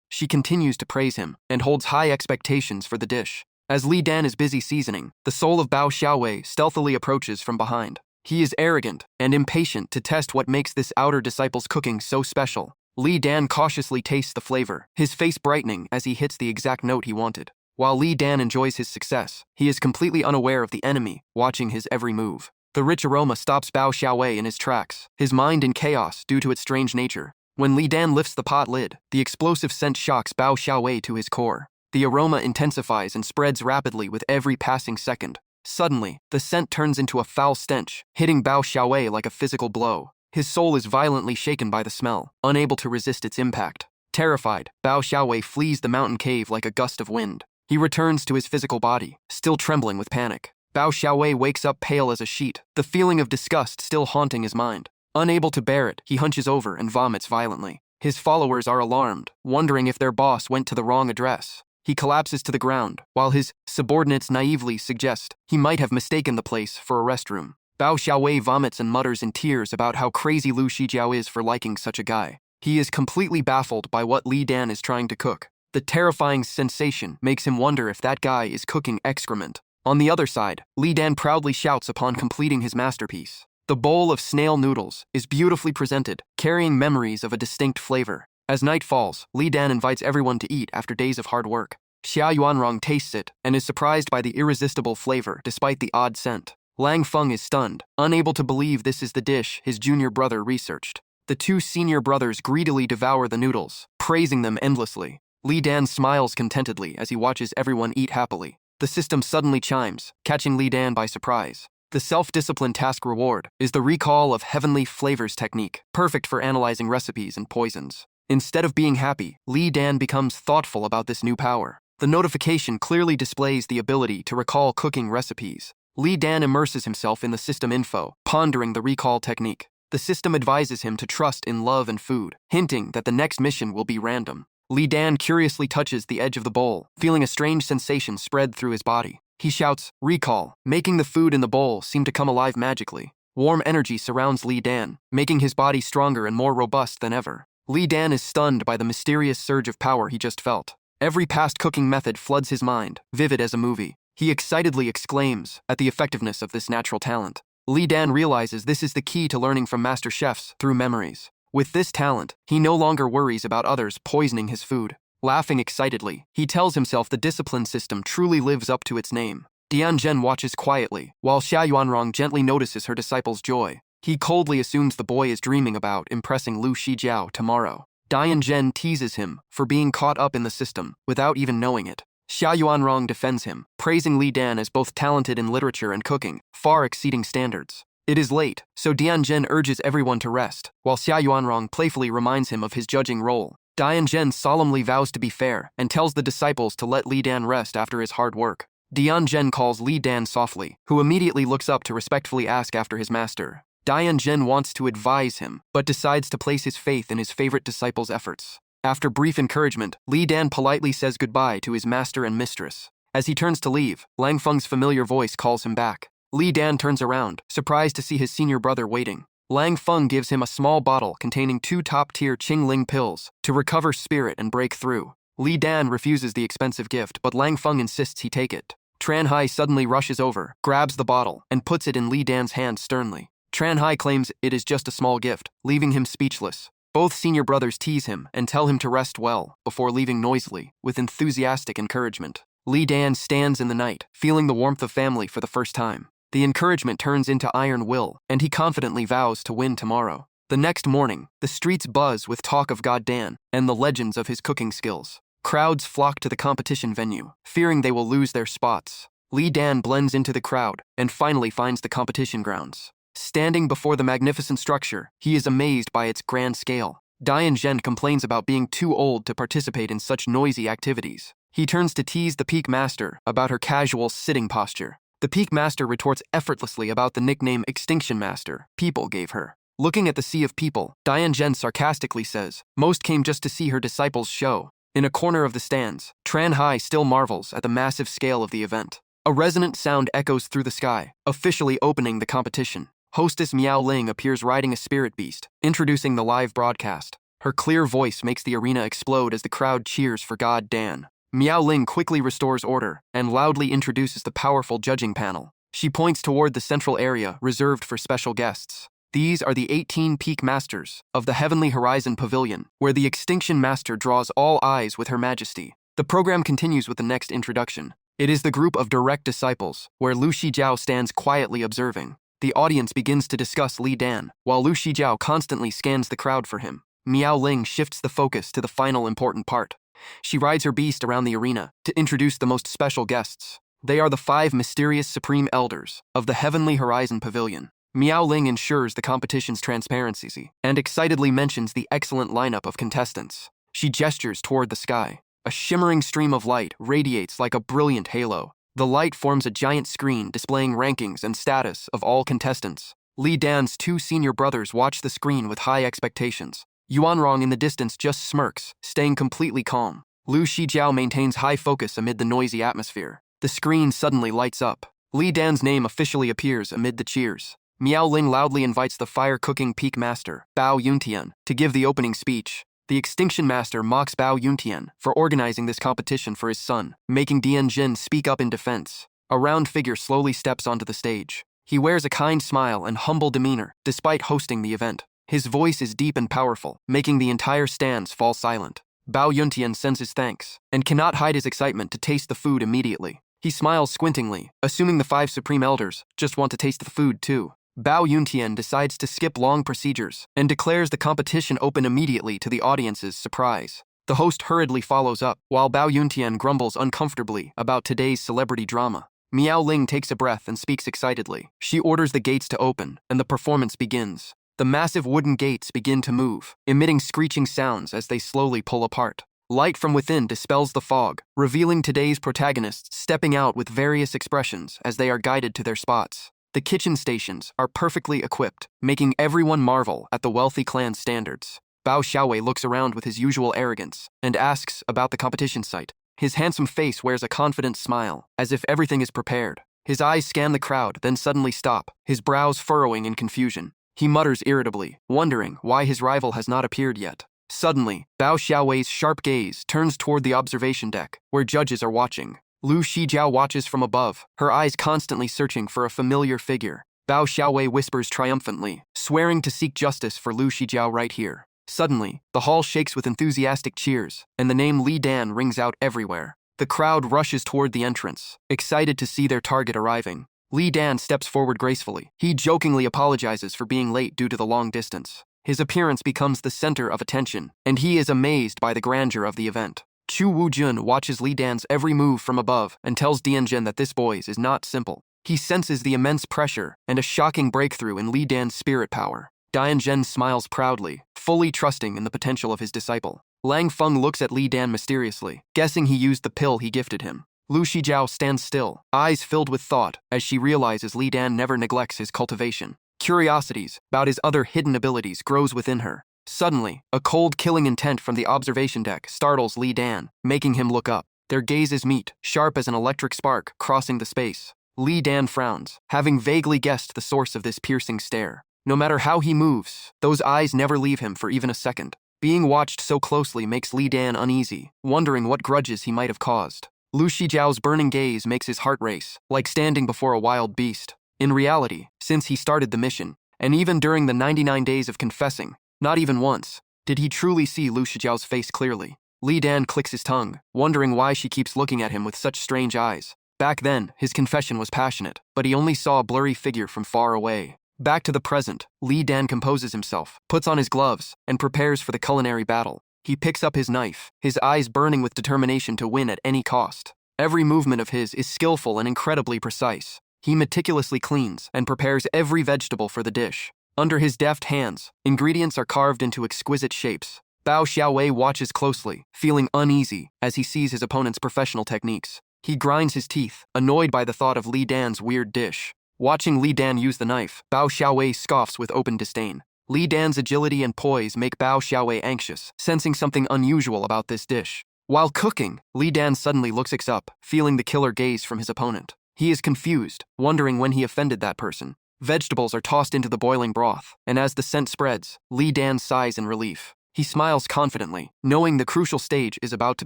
she continues to praise him and holds high expectations for the dish. As Li Dan is busy seasoning, the soul of Bao Xiaowei stealthily approaches from behind. He is arrogant and impatient to test what makes this outer disciple's cooking so special. Li Dan cautiously tastes the flavor, his face brightening as he hits the exact note he wanted. While Li Dan enjoys his success, he is completely unaware of the enemy, watching his every move. The rich aroma stops Bao Xiaowei in his tracks, his mind in chaos due to its strange nature. When Li Dan lifts the pot lid, the explosive scent shocks Bao Xiaowei to his core. The aroma intensifies and spreads rapidly with every passing second. Suddenly, the scent turns into a foul stench, hitting Bao Xiaowei like a physical blow. His soul is violently shaken by the smell, unable to resist its impact. Terrified, Bao Xiaowei flees the mountain cave like a gust of wind. He returns to his physical body, still trembling with panic. Bao Xiaowei wakes up pale as a sheet, the feeling of disgust still haunting his mind. Unable to bear it, he hunches over and vomits violently. His followers are alarmed, wondering if their boss went to the wrong address. He collapses to the ground, while his subordinates naively suggest he might have mistaken the place for a restroom. Bao Xiaowei vomits and mutters in tears about how crazy Lu Shijiao is for liking such a guy. He is completely baffled by what Li Dan is trying to cook. The terrifying sensation makes him wonder if that guy is cooking excrement. On the other side, Li Dan proudly shouts upon completing his masterpiece. The bowl of snail noodles is beautifully presented, carrying memories of a distinct flavor. As night falls, Li Dan invites everyone to eat after days of hard work. Xia Yuanrong tastes it and is surprised by the irresistible flavor despite the odd scent. Lang Feng is stunned, unable to believe this is the dish his junior brother researched. The two senior brothers greedily devour the noodles, praising them endlessly. Li Dan smiles contentedly as he watches everyone eat happily. The system suddenly chimes, catching Li Dan by surprise. The self-discipline task reward is the recall of heavenly flavors technique, perfect for analyzing recipes and poisons. Instead of being happy, Li Dan becomes thoughtful about this new power. The notification clearly displays the ability to recall cooking recipes. Li Dan immerses himself in the system info, pondering the recall technique. The system advises him to trust in love and food, hinting that the next mission will be random. Li Dan curiously touches the edge of the bowl, feeling a strange sensation spread through his body. He shouts, "Recall," making the food in the bowl seem to come alive magically. Warm energy surrounds Li Dan, making his body stronger and more robust than ever. Li Dan is stunned by the mysterious surge of power he just felt. Every past cooking method floods his mind, vivid as a movie. He excitedly exclaims at the effectiveness of this natural talent. Li Dan realizes this is the key to learning from master chefs through memories. With this talent, he no longer worries about others poisoning his food. Laughing excitedly, he tells himself the discipline system truly lives up to its name. Dian Zhen watches quietly, while Xia Yuanrong gently notices her disciple's joy. He coldly assumes the boy is dreaming about impressing Lu Shijiao tomorrow. Dian Zhen teases him for being caught up in the system without even knowing it. Xia Yuanrong defends him, praising Li Dan as both talented in literature and cooking, far exceeding standards. It is late, so Dian Zhen urges everyone to rest, while Xia Yuanrong playfully reminds him of his judging role. Dian Zhen solemnly vows to be fair and tells the disciples to let Li Dan rest after his hard work. Dian Zhen calls Li Dan softly, who immediately looks up to respectfully ask after his master. Dian Zhen wants to advise him, but decides to place his faith in his favorite disciple's efforts. After brief encouragement, Li Dan politely says goodbye to his master and mistress. As he turns to leave, Lang Feng's familiar voice calls him back. Li Dan turns around, surprised to see his senior brother waiting. Lang Feng gives him a small bottle containing 2 top-tier Qingling pills to recover spirit and break through. Li Dan refuses the expensive gift, but Lang Feng insists he take it. Tran Hai suddenly rushes over, grabs the bottle, and puts it in Li Dan's hand sternly. Tran Hai claims it is just a small gift, leaving him speechless. Both senior brothers tease him and tell him to rest well before leaving noisily, with enthusiastic encouragement. Li Dan stands in the night, feeling the warmth of family for the first time. The encouragement turns into iron will, and he confidently vows to win tomorrow. The next morning, the streets buzz with talk of God Dan and the legends of his cooking skills. Crowds flock to the competition venue, fearing they will lose their spots. Li Dan blends into the crowd and finally finds the competition grounds. Standing before the magnificent structure, he is amazed by its grand scale. Dian Zhen complains about being too old to participate in such noisy activities. He turns to tease the Peak Master about her casual sitting posture. The Peak Master retorts effortlessly about the nickname Extinction Master people gave her. Looking at the sea of people, Dian Zhen sarcastically says, most came just to see her disciples show. In a corner of the stands, Tran Hai still marvels at the massive scale of the event. A resonant sound echoes through the sky, officially opening the competition. Hostess Miao Ling appears riding a spirit beast, introducing the live broadcast. Her clear voice makes the arena explode as the crowd cheers for God Dan. Miao Ling quickly restores order and loudly introduces the powerful judging panel. She points toward the central area reserved for special guests. These are the 18 Peak Masters of the Heavenly Horizon Pavilion, where the Extinction Master draws all eyes with Her Majesty. The program continues with the next introduction. It is the group of direct disciples, where Lu Shijiao stands quietly observing. The audience begins to discuss Li Dan, while Lu Shijiao constantly scans the crowd for him. Miao Ling shifts the focus to the final important part. She rides her beast around the arena to introduce the most special guests. They are the 5 mysterious Supreme Elders of the Heavenly Horizon Pavilion. Miao Ling ensures the competition's transparency and excitedly mentions the excellent lineup of contestants. She gestures toward the sky. A shimmering stream of light radiates like a brilliant halo. The light forms a giant screen displaying rankings and status of all contestants. Li Dan's 2 senior brothers watch the screen with high expectations. Yuanrong in the distance just smirks, staying completely calm. Lu Shijiao maintains high focus amid the noisy atmosphere. The screen suddenly lights up. Li Dan's name officially appears amid the cheers. Miao Ling loudly invites the fire-cooking Peak Master, Bao Yuntian, to give the opening speech. The Extinction Master mocks Bao Yuntian for organizing this competition for his son, making Dian Zhen speak up in defense. A round figure slowly steps onto the stage. He wears a kind smile and humble demeanor, despite hosting the event. His voice is deep and powerful, making the entire stands fall silent. Bao Yuntian sends his thanks, and cannot hide his excitement to taste the food immediately. He smiles squintingly, assuming the 5 Supreme Elders just want to taste the food too. Bao Yuntian decides to skip long procedures and declares the competition open immediately to the audience's surprise. The host hurriedly follows up, while Bao Yuntian grumbles uncomfortably about today's celebrity drama. Miao Ling takes a breath and speaks excitedly. She orders the gates to open, and the performance begins. The massive wooden gates begin to move, emitting screeching sounds as they slowly pull apart. Light from within dispels the fog, revealing today's protagonists stepping out with various expressions as they are guided to their spots. The kitchen stations are perfectly equipped, making everyone marvel at the wealthy clan's standards. Bao Xiaowei looks around with his usual arrogance and asks about the competition site. His handsome face wears a confident smile, as if everything is prepared. His eyes scan the crowd, then suddenly stop, his brows furrowing in confusion. He mutters irritably, wondering why his rival has not appeared yet. Suddenly, Bao Xiaowei's sharp gaze turns toward the observation deck, where judges are watching. Lu Shijiao watches from above, her eyes constantly searching for a familiar figure. Bao Xiaowei whispers triumphantly, swearing to seek justice for Lu Shijiao right here. Suddenly, the hall shakes with enthusiastic cheers, and the name Li Dan rings out everywhere. The crowd rushes toward the entrance, excited to see their target arriving. Li Dan steps forward gracefully. He jokingly apologizes for being late due to the long distance. His appearance becomes the center of attention, and he is amazed by the grandeur of the event. Chu Wujun watches Li Dan's every move from above and tells Dianjun that this boy's is not simple. He senses the immense pressure and a shocking breakthrough in Li Dan's spirit power. Dianjun smiles proudly, fully trusting in the potential of his disciple. Lang Feng looks at Li Dan mysteriously, guessing he used the pill he gifted him. Lu Shijiao stands still, eyes filled with thought, as she realizes Li Dan never neglects his cultivation. Curiosities about his other hidden abilities grows within her. Suddenly, a cold killing intent from the observation deck startles Li Dan, making him look up. Their gazes meet, sharp as an electric spark crossing the space. Li Dan frowns, having vaguely guessed the source of this piercing stare. No matter how he moves, those eyes never leave him for even a second. Being watched so closely makes Li Dan uneasy, wondering what grudges he might have caused. Lu Shijiao's burning gaze makes his heart race, like standing before a wild beast. In reality, since he started the mission, and even during the 99 days of confessing, not even once did he truly see Lu Shijiao's face clearly. Li Dan clicks his tongue, wondering why she keeps looking at him with such strange eyes. Back then, his confession was passionate, but he only saw a blurry figure from far away. Back to the present, Li Dan composes himself, puts on his gloves, and prepares for the culinary battle. He picks up his knife, his eyes burning with determination to win at any cost. Every movement of his is skillful and incredibly precise. He meticulously cleans and prepares every vegetable for the dish. Under his deft hands, ingredients are carved into exquisite shapes. Bao Xiaowei watches closely, feeling uneasy as he sees his opponent's professional techniques. He grinds his teeth, annoyed by the thought of Li Dan's weird dish. Watching Li Dan use the knife, Bao Xiaowei scoffs with open disdain. Li Dan's agility and poise make Bao Xiaowei anxious, sensing something unusual about this dish. While cooking, Li Dan suddenly looks up, feeling the killer gaze from his opponent. He is confused, wondering when he offended that person. Vegetables are tossed into the boiling broth, and as the scent spreads, Li Dan sighs in relief. He smiles confidently, knowing the crucial stage is about to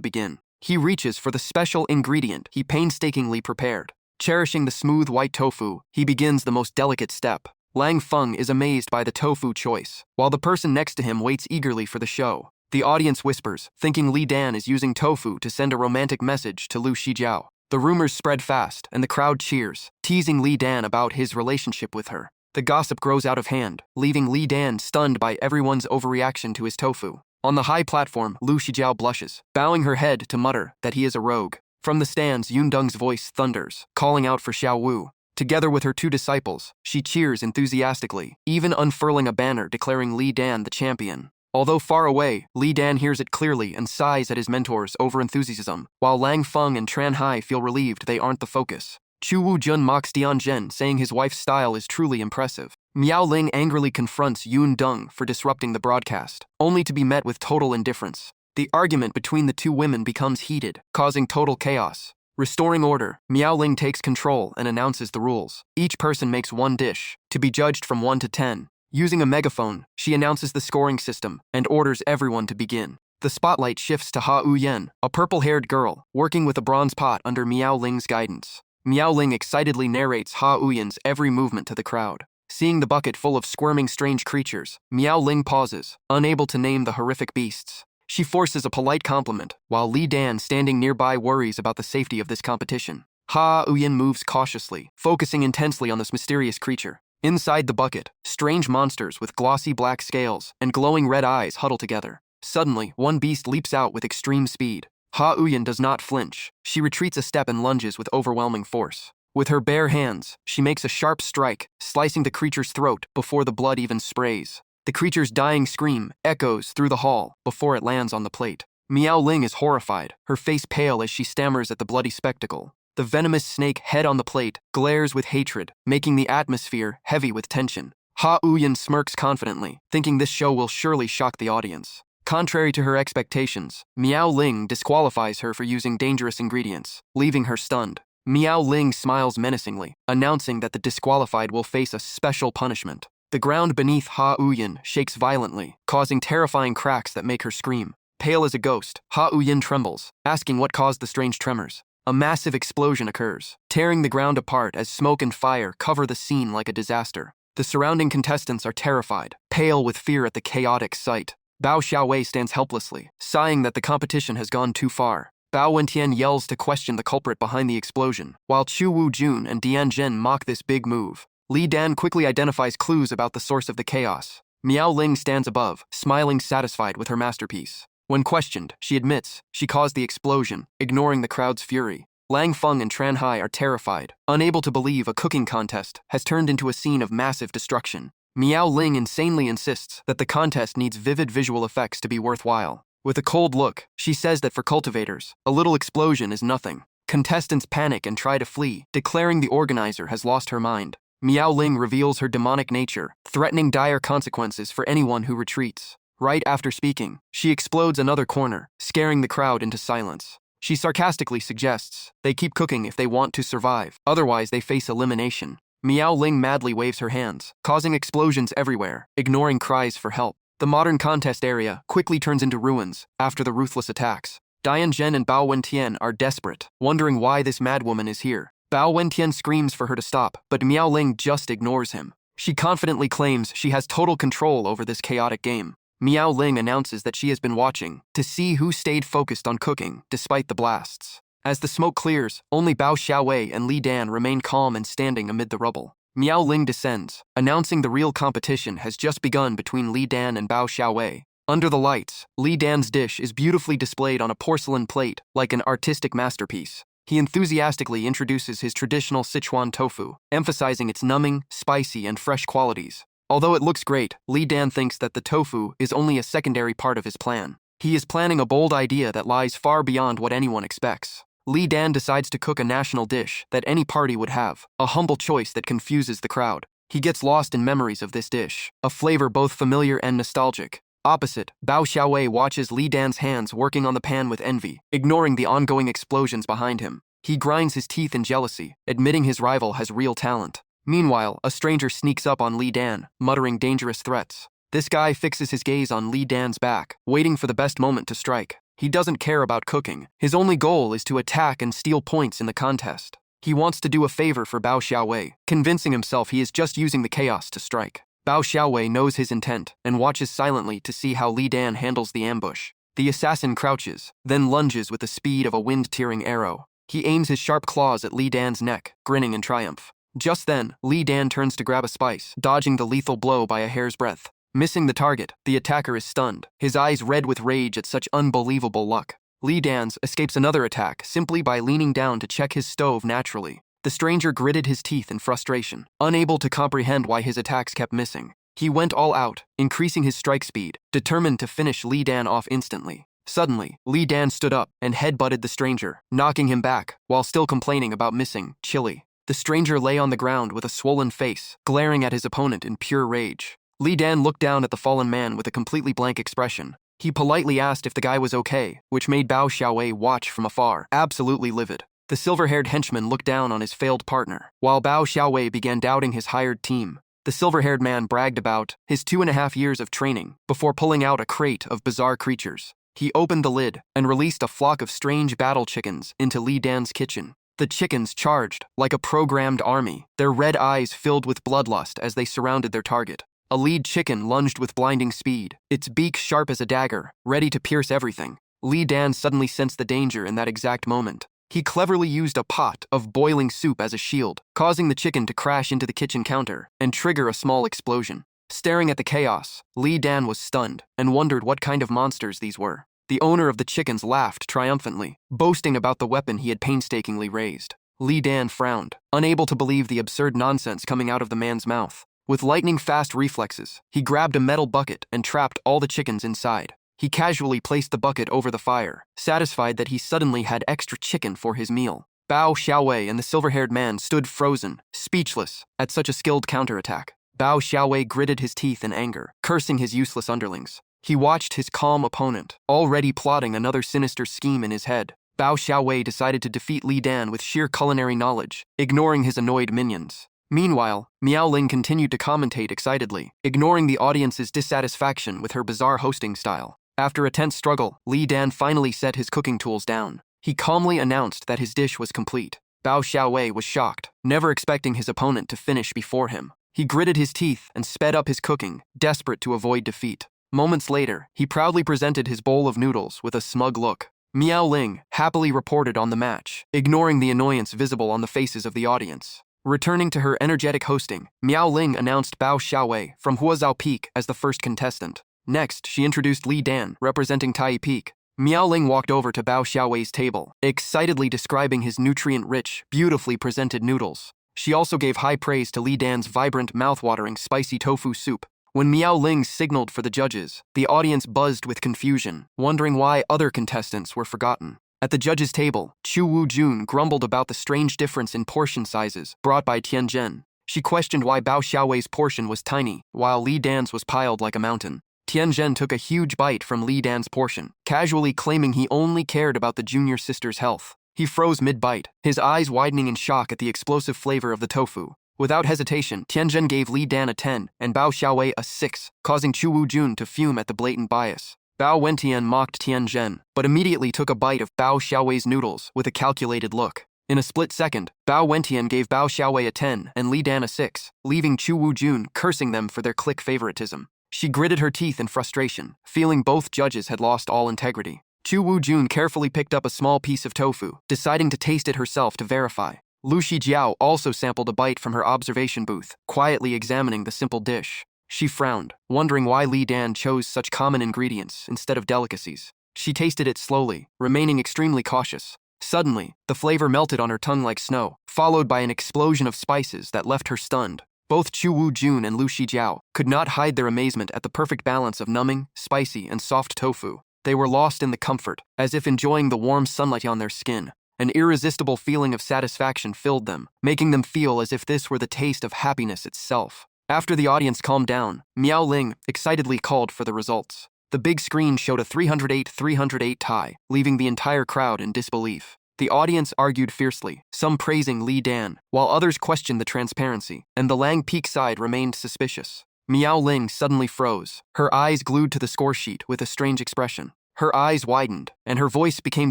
begin. He reaches for the special ingredient he painstakingly prepared. Cherishing the smooth white tofu, he begins the most delicate step. Lang Feng is amazed by the tofu choice, while the person next to him waits eagerly for the show. The audience whispers, thinking Li Dan is using tofu to send a romantic message to Lu Shijiao. The rumors spread fast, and the crowd cheers, teasing Li Dan about his relationship with her. The gossip grows out of hand, leaving Li Dan stunned by everyone's overreaction to his tofu. On the high platform, Lu Shijiao blushes, bowing her head to mutter that he is a rogue. From the stands, Yundeng's voice thunders, calling out for Xiao Wu. Together with her two disciples, she cheers enthusiastically, even unfurling a banner declaring Li Dan the champion. Although far away, Li Dan hears it clearly and sighs at his mentor's over-enthusiasm, while Lang Feng and Tran Hai feel relieved they aren't the focus. Chu Wujun mocks Dianjun, saying his wife's style is truly impressive. Miao Ling angrily confronts Yun Deng for disrupting the broadcast, only to be met with total indifference. The argument between the two women becomes heated, causing total chaos. Restoring order, Miao Ling takes control and announces the rules. Each person makes one dish, to be judged from 1 to 10. Using a megaphone, she announces the scoring system and orders everyone to begin. The spotlight shifts to Ha Uyen, a purple-haired girl, working with a bronze pot under Miao Ling's guidance. Miao Ling excitedly narrates Ha Uyen's every movement to the crowd. Seeing the bucket full of squirming strange creatures, Miao Ling pauses, unable to name the horrific beasts. She forces a polite compliment, while Li Dan standing nearby worries about the safety of this competition. Ha Uyen moves cautiously, focusing intensely on this mysterious creature. Inside the bucket, strange monsters with glossy black scales and glowing red eyes huddle together. Suddenly, one beast leaps out with extreme speed. Ha Uyen does not flinch. She retreats a step and lunges with overwhelming force. With her bare hands, she makes a sharp strike, slicing the creature's throat before the blood even sprays. The creature's dying scream echoes through the hall before it lands on the plate. Miao Ling is horrified, her face pale as she stammers at the bloody spectacle. The venomous snake head on the plate glares with hatred, making the atmosphere heavy with tension. Ha Uyen smirks confidently, thinking this show will surely shock the audience. Contrary to her expectations, Miao Ling disqualifies her for using dangerous ingredients, leaving her stunned. Miao Ling smiles menacingly, announcing that the disqualified will face a special punishment. The ground beneath Ha Uyin shakes violently, causing terrifying cracks that make her scream. Pale as a ghost, Ha Uyin trembles, asking what caused the strange tremors. A massive explosion occurs, tearing the ground apart as smoke and fire cover the scene like a disaster. The surrounding contestants are terrified, pale with fear at the chaotic sight. Bao Xiaowei stands helplessly, sighing that the competition has gone too far. Bao Wentian yells to question the culprit behind the explosion, while Chu Wu-jun and Dian Zhen mock this big move. Li Dan quickly identifies clues about the source of the chaos. Miao Ling stands above, smiling satisfied with her masterpiece. When questioned, she admits she caused the explosion, ignoring the crowd's fury. Lang Feng and Tran Hai are terrified, unable to believe a cooking contest has turned into a scene of massive destruction. Miao Ling insanely insists that the contest needs vivid visual effects to be worthwhile. With a cold look, she says that for cultivators, a little explosion is nothing. Contestants panic and try to flee, declaring the organizer has lost her mind. Miao Ling reveals her demonic nature, threatening dire consequences for anyone who retreats. Right after speaking, she explodes another corner, scaring the crowd into silence. She sarcastically suggests they keep cooking if they want to survive, otherwise they face elimination. Miao Ling madly waves her hands, causing explosions everywhere, ignoring cries for help. The modern contest area quickly turns into ruins after the ruthless attacks. Dian Zhen and Bao Wentian are desperate, wondering why this madwoman is here. Bao Wentian screams for her to stop, but Miao Ling just ignores him. She confidently claims she has total control over this chaotic game. Miao Ling announces that she has been watching to see who stayed focused on cooking despite the blasts. As the smoke clears, only Bao Xiaowei and Li Dan remain calm and standing amid the rubble. Miao Ling descends, announcing the real competition has just begun between Li Dan and Bao Xiaowei. Under the lights, Li Dan's dish is beautifully displayed on a porcelain plate, like an artistic masterpiece. He enthusiastically introduces his traditional Sichuan tofu, emphasizing its numbing, spicy, and fresh qualities. Although it looks great, Li Dan thinks that the tofu is only a secondary part of his plan. He is planning a bold idea that lies far beyond what anyone expects. Li Dan decides to cook a national dish that any party would have, a humble choice that confuses the crowd. He gets lost in memories of this dish, a flavor both familiar and nostalgic. Opposite, Bao Xiaowei watches Li Dan's hands working on the pan with envy, ignoring the ongoing explosions behind him. He grinds his teeth in jealousy, admitting his rival has real talent. Meanwhile, a stranger sneaks up on Li Dan, muttering dangerous threats. This guy fixes his gaze on Li Dan's back, waiting for the best moment to strike. He doesn't care about cooking. His only goal is to attack and steal points in the contest. He wants to do a favor for Bao Xiaowei, convincing himself he is just using the chaos to strike. Bao Xiaowei knows his intent and watches silently to see how Li Dan handles the ambush. The assassin crouches, then lunges with the speed of a wind-tearing arrow. He aims his sharp claws at Li Dan's neck, grinning in triumph. Just then, Li Dan turns to grab a spice, dodging the lethal blow by a hair's breadth. Missing the target, the attacker is stunned, his eyes red with rage at such unbelievable luck. Li Dan escapes another attack simply by leaning down to check his stove naturally. The stranger gritted his teeth in frustration, unable to comprehend why his attacks kept missing. He went all out, increasing his strike speed, determined to finish Li Dan off instantly. Suddenly, Li Dan stood up and headbutted the stranger, knocking him back, while still complaining about missing chili. The stranger lay on the ground with a swollen face, glaring at his opponent in pure rage. Li Dan looked down at the fallen man with a completely blank expression. He politely asked if the guy was okay, which made Bao Xiaowei watch from afar, absolutely livid. The silver-haired henchman looked down on his failed partner, while Bao Xiaowei began doubting his hired team. The silver-haired man bragged about his 2.5 years of training before pulling out a crate of bizarre creatures. He opened the lid and released a flock of strange battle chickens into Li Dan's kitchen. The chickens charged like a programmed army, their red eyes filled with bloodlust as they surrounded their target. A lead chicken lunged with blinding speed, its beak sharp as a dagger, ready to pierce everything. Li Dan suddenly sensed the danger in that exact moment. He cleverly used a pot of boiling soup as a shield, causing the chicken to crash into the kitchen counter and trigger a small explosion. Staring at the chaos, Li Dan was stunned and wondered what kind of monsters these were. The owner of the chickens laughed triumphantly, boasting about the weapon he had painstakingly raised. Li Dan frowned, unable to believe the absurd nonsense coming out of the man's mouth. With lightning-fast reflexes, he grabbed a metal bucket and trapped all the chickens inside. He casually placed the bucket over the fire, satisfied that he suddenly had extra chicken for his meal. Bao Xiaowei and the silver-haired man stood frozen, speechless, at such a skilled counterattack. Bao Xiaowei gritted his teeth in anger, cursing his useless underlings. He watched his calm opponent, already plotting another sinister scheme in his head. Bao Xiaowei decided to defeat Li Dan with sheer culinary knowledge, ignoring his annoyed minions. Meanwhile, Miao Ling continued to commentate excitedly, ignoring the audience's dissatisfaction with her bizarre hosting style. After a tense struggle, Li Dan finally set his cooking tools down. He calmly announced that his dish was complete. Bao Xiaowei was shocked, never expecting his opponent to finish before him. He gritted his teeth and sped up his cooking, desperate to avoid defeat. Moments later, he proudly presented his bowl of noodles with a smug look. Miao Ling happily reported on the match, ignoring the annoyance visible on the faces of the audience. Returning to her energetic hosting, Miao Ling announced Bao Xiaowei from Huazhou Peak as the first contestant. Next, she introduced Li Dan, representing Tai Peak. Miao Ling walked over to Bao Xiaowei's table, excitedly describing his nutrient-rich, beautifully presented noodles. She also gave high praise to Li Dan's vibrant, mouth-watering spicy tofu soup. When Miao Ling signaled for the judges, the audience buzzed with confusion, wondering why other contestants were forgotten. At the judges' table, Chu Wu-jun grumbled about the strange difference in portion sizes brought by Tianzhen. She questioned why Bao Xiaowei's portion was tiny, while Li Dan's was piled like a mountain. Tianzhen took a huge bite from Li Dan's portion, casually claiming he only cared about the junior sister's health. He froze mid-bite, his eyes widening in shock at the explosive flavor of the tofu. Without hesitation, Tianzhen gave Li Dan a 10 and Bao Xiaowei a 6, causing Chu Wu-jun to fume at the blatant bias. Bao Wentian mocked Tianzhen, but immediately took a bite of Bao Xiaowei's noodles with a calculated look. In a split second, Bao Wentian gave Bao Xiaowei a 10 and Li Dan a 6, leaving Chu Wu-jun cursing them for their clique favoritism. She gritted her teeth in frustration, feeling both judges had lost all integrity. Chu Wu-jun carefully picked up a small piece of tofu, deciding to taste it herself to verify. Lu Shijiao also sampled a bite from her observation booth, quietly examining the simple dish. She frowned, wondering why Li Dan chose such common ingredients instead of delicacies. She tasted it slowly, remaining extremely cautious. Suddenly, the flavor melted on her tongue like snow, followed by an explosion of spices that left her stunned. Both Chu Wu-jun and Lu Shijiao could not hide their amazement at the perfect balance of numbing, spicy, and soft tofu. They were lost in the comfort, as if enjoying the warm sunlight on their skin. An irresistible feeling of satisfaction filled them, making them feel as if this were the taste of happiness itself. After the audience calmed down, Miao Ling excitedly called for the results. The big screen showed a 308-308 tie, leaving the entire crowd in disbelief. The audience argued fiercely, some praising Li Dan, while others questioned the transparency, and the Lang Peak side remained suspicious. Miao Ling suddenly froze, her eyes glued to the score sheet with a strange expression. Her eyes widened, and her voice became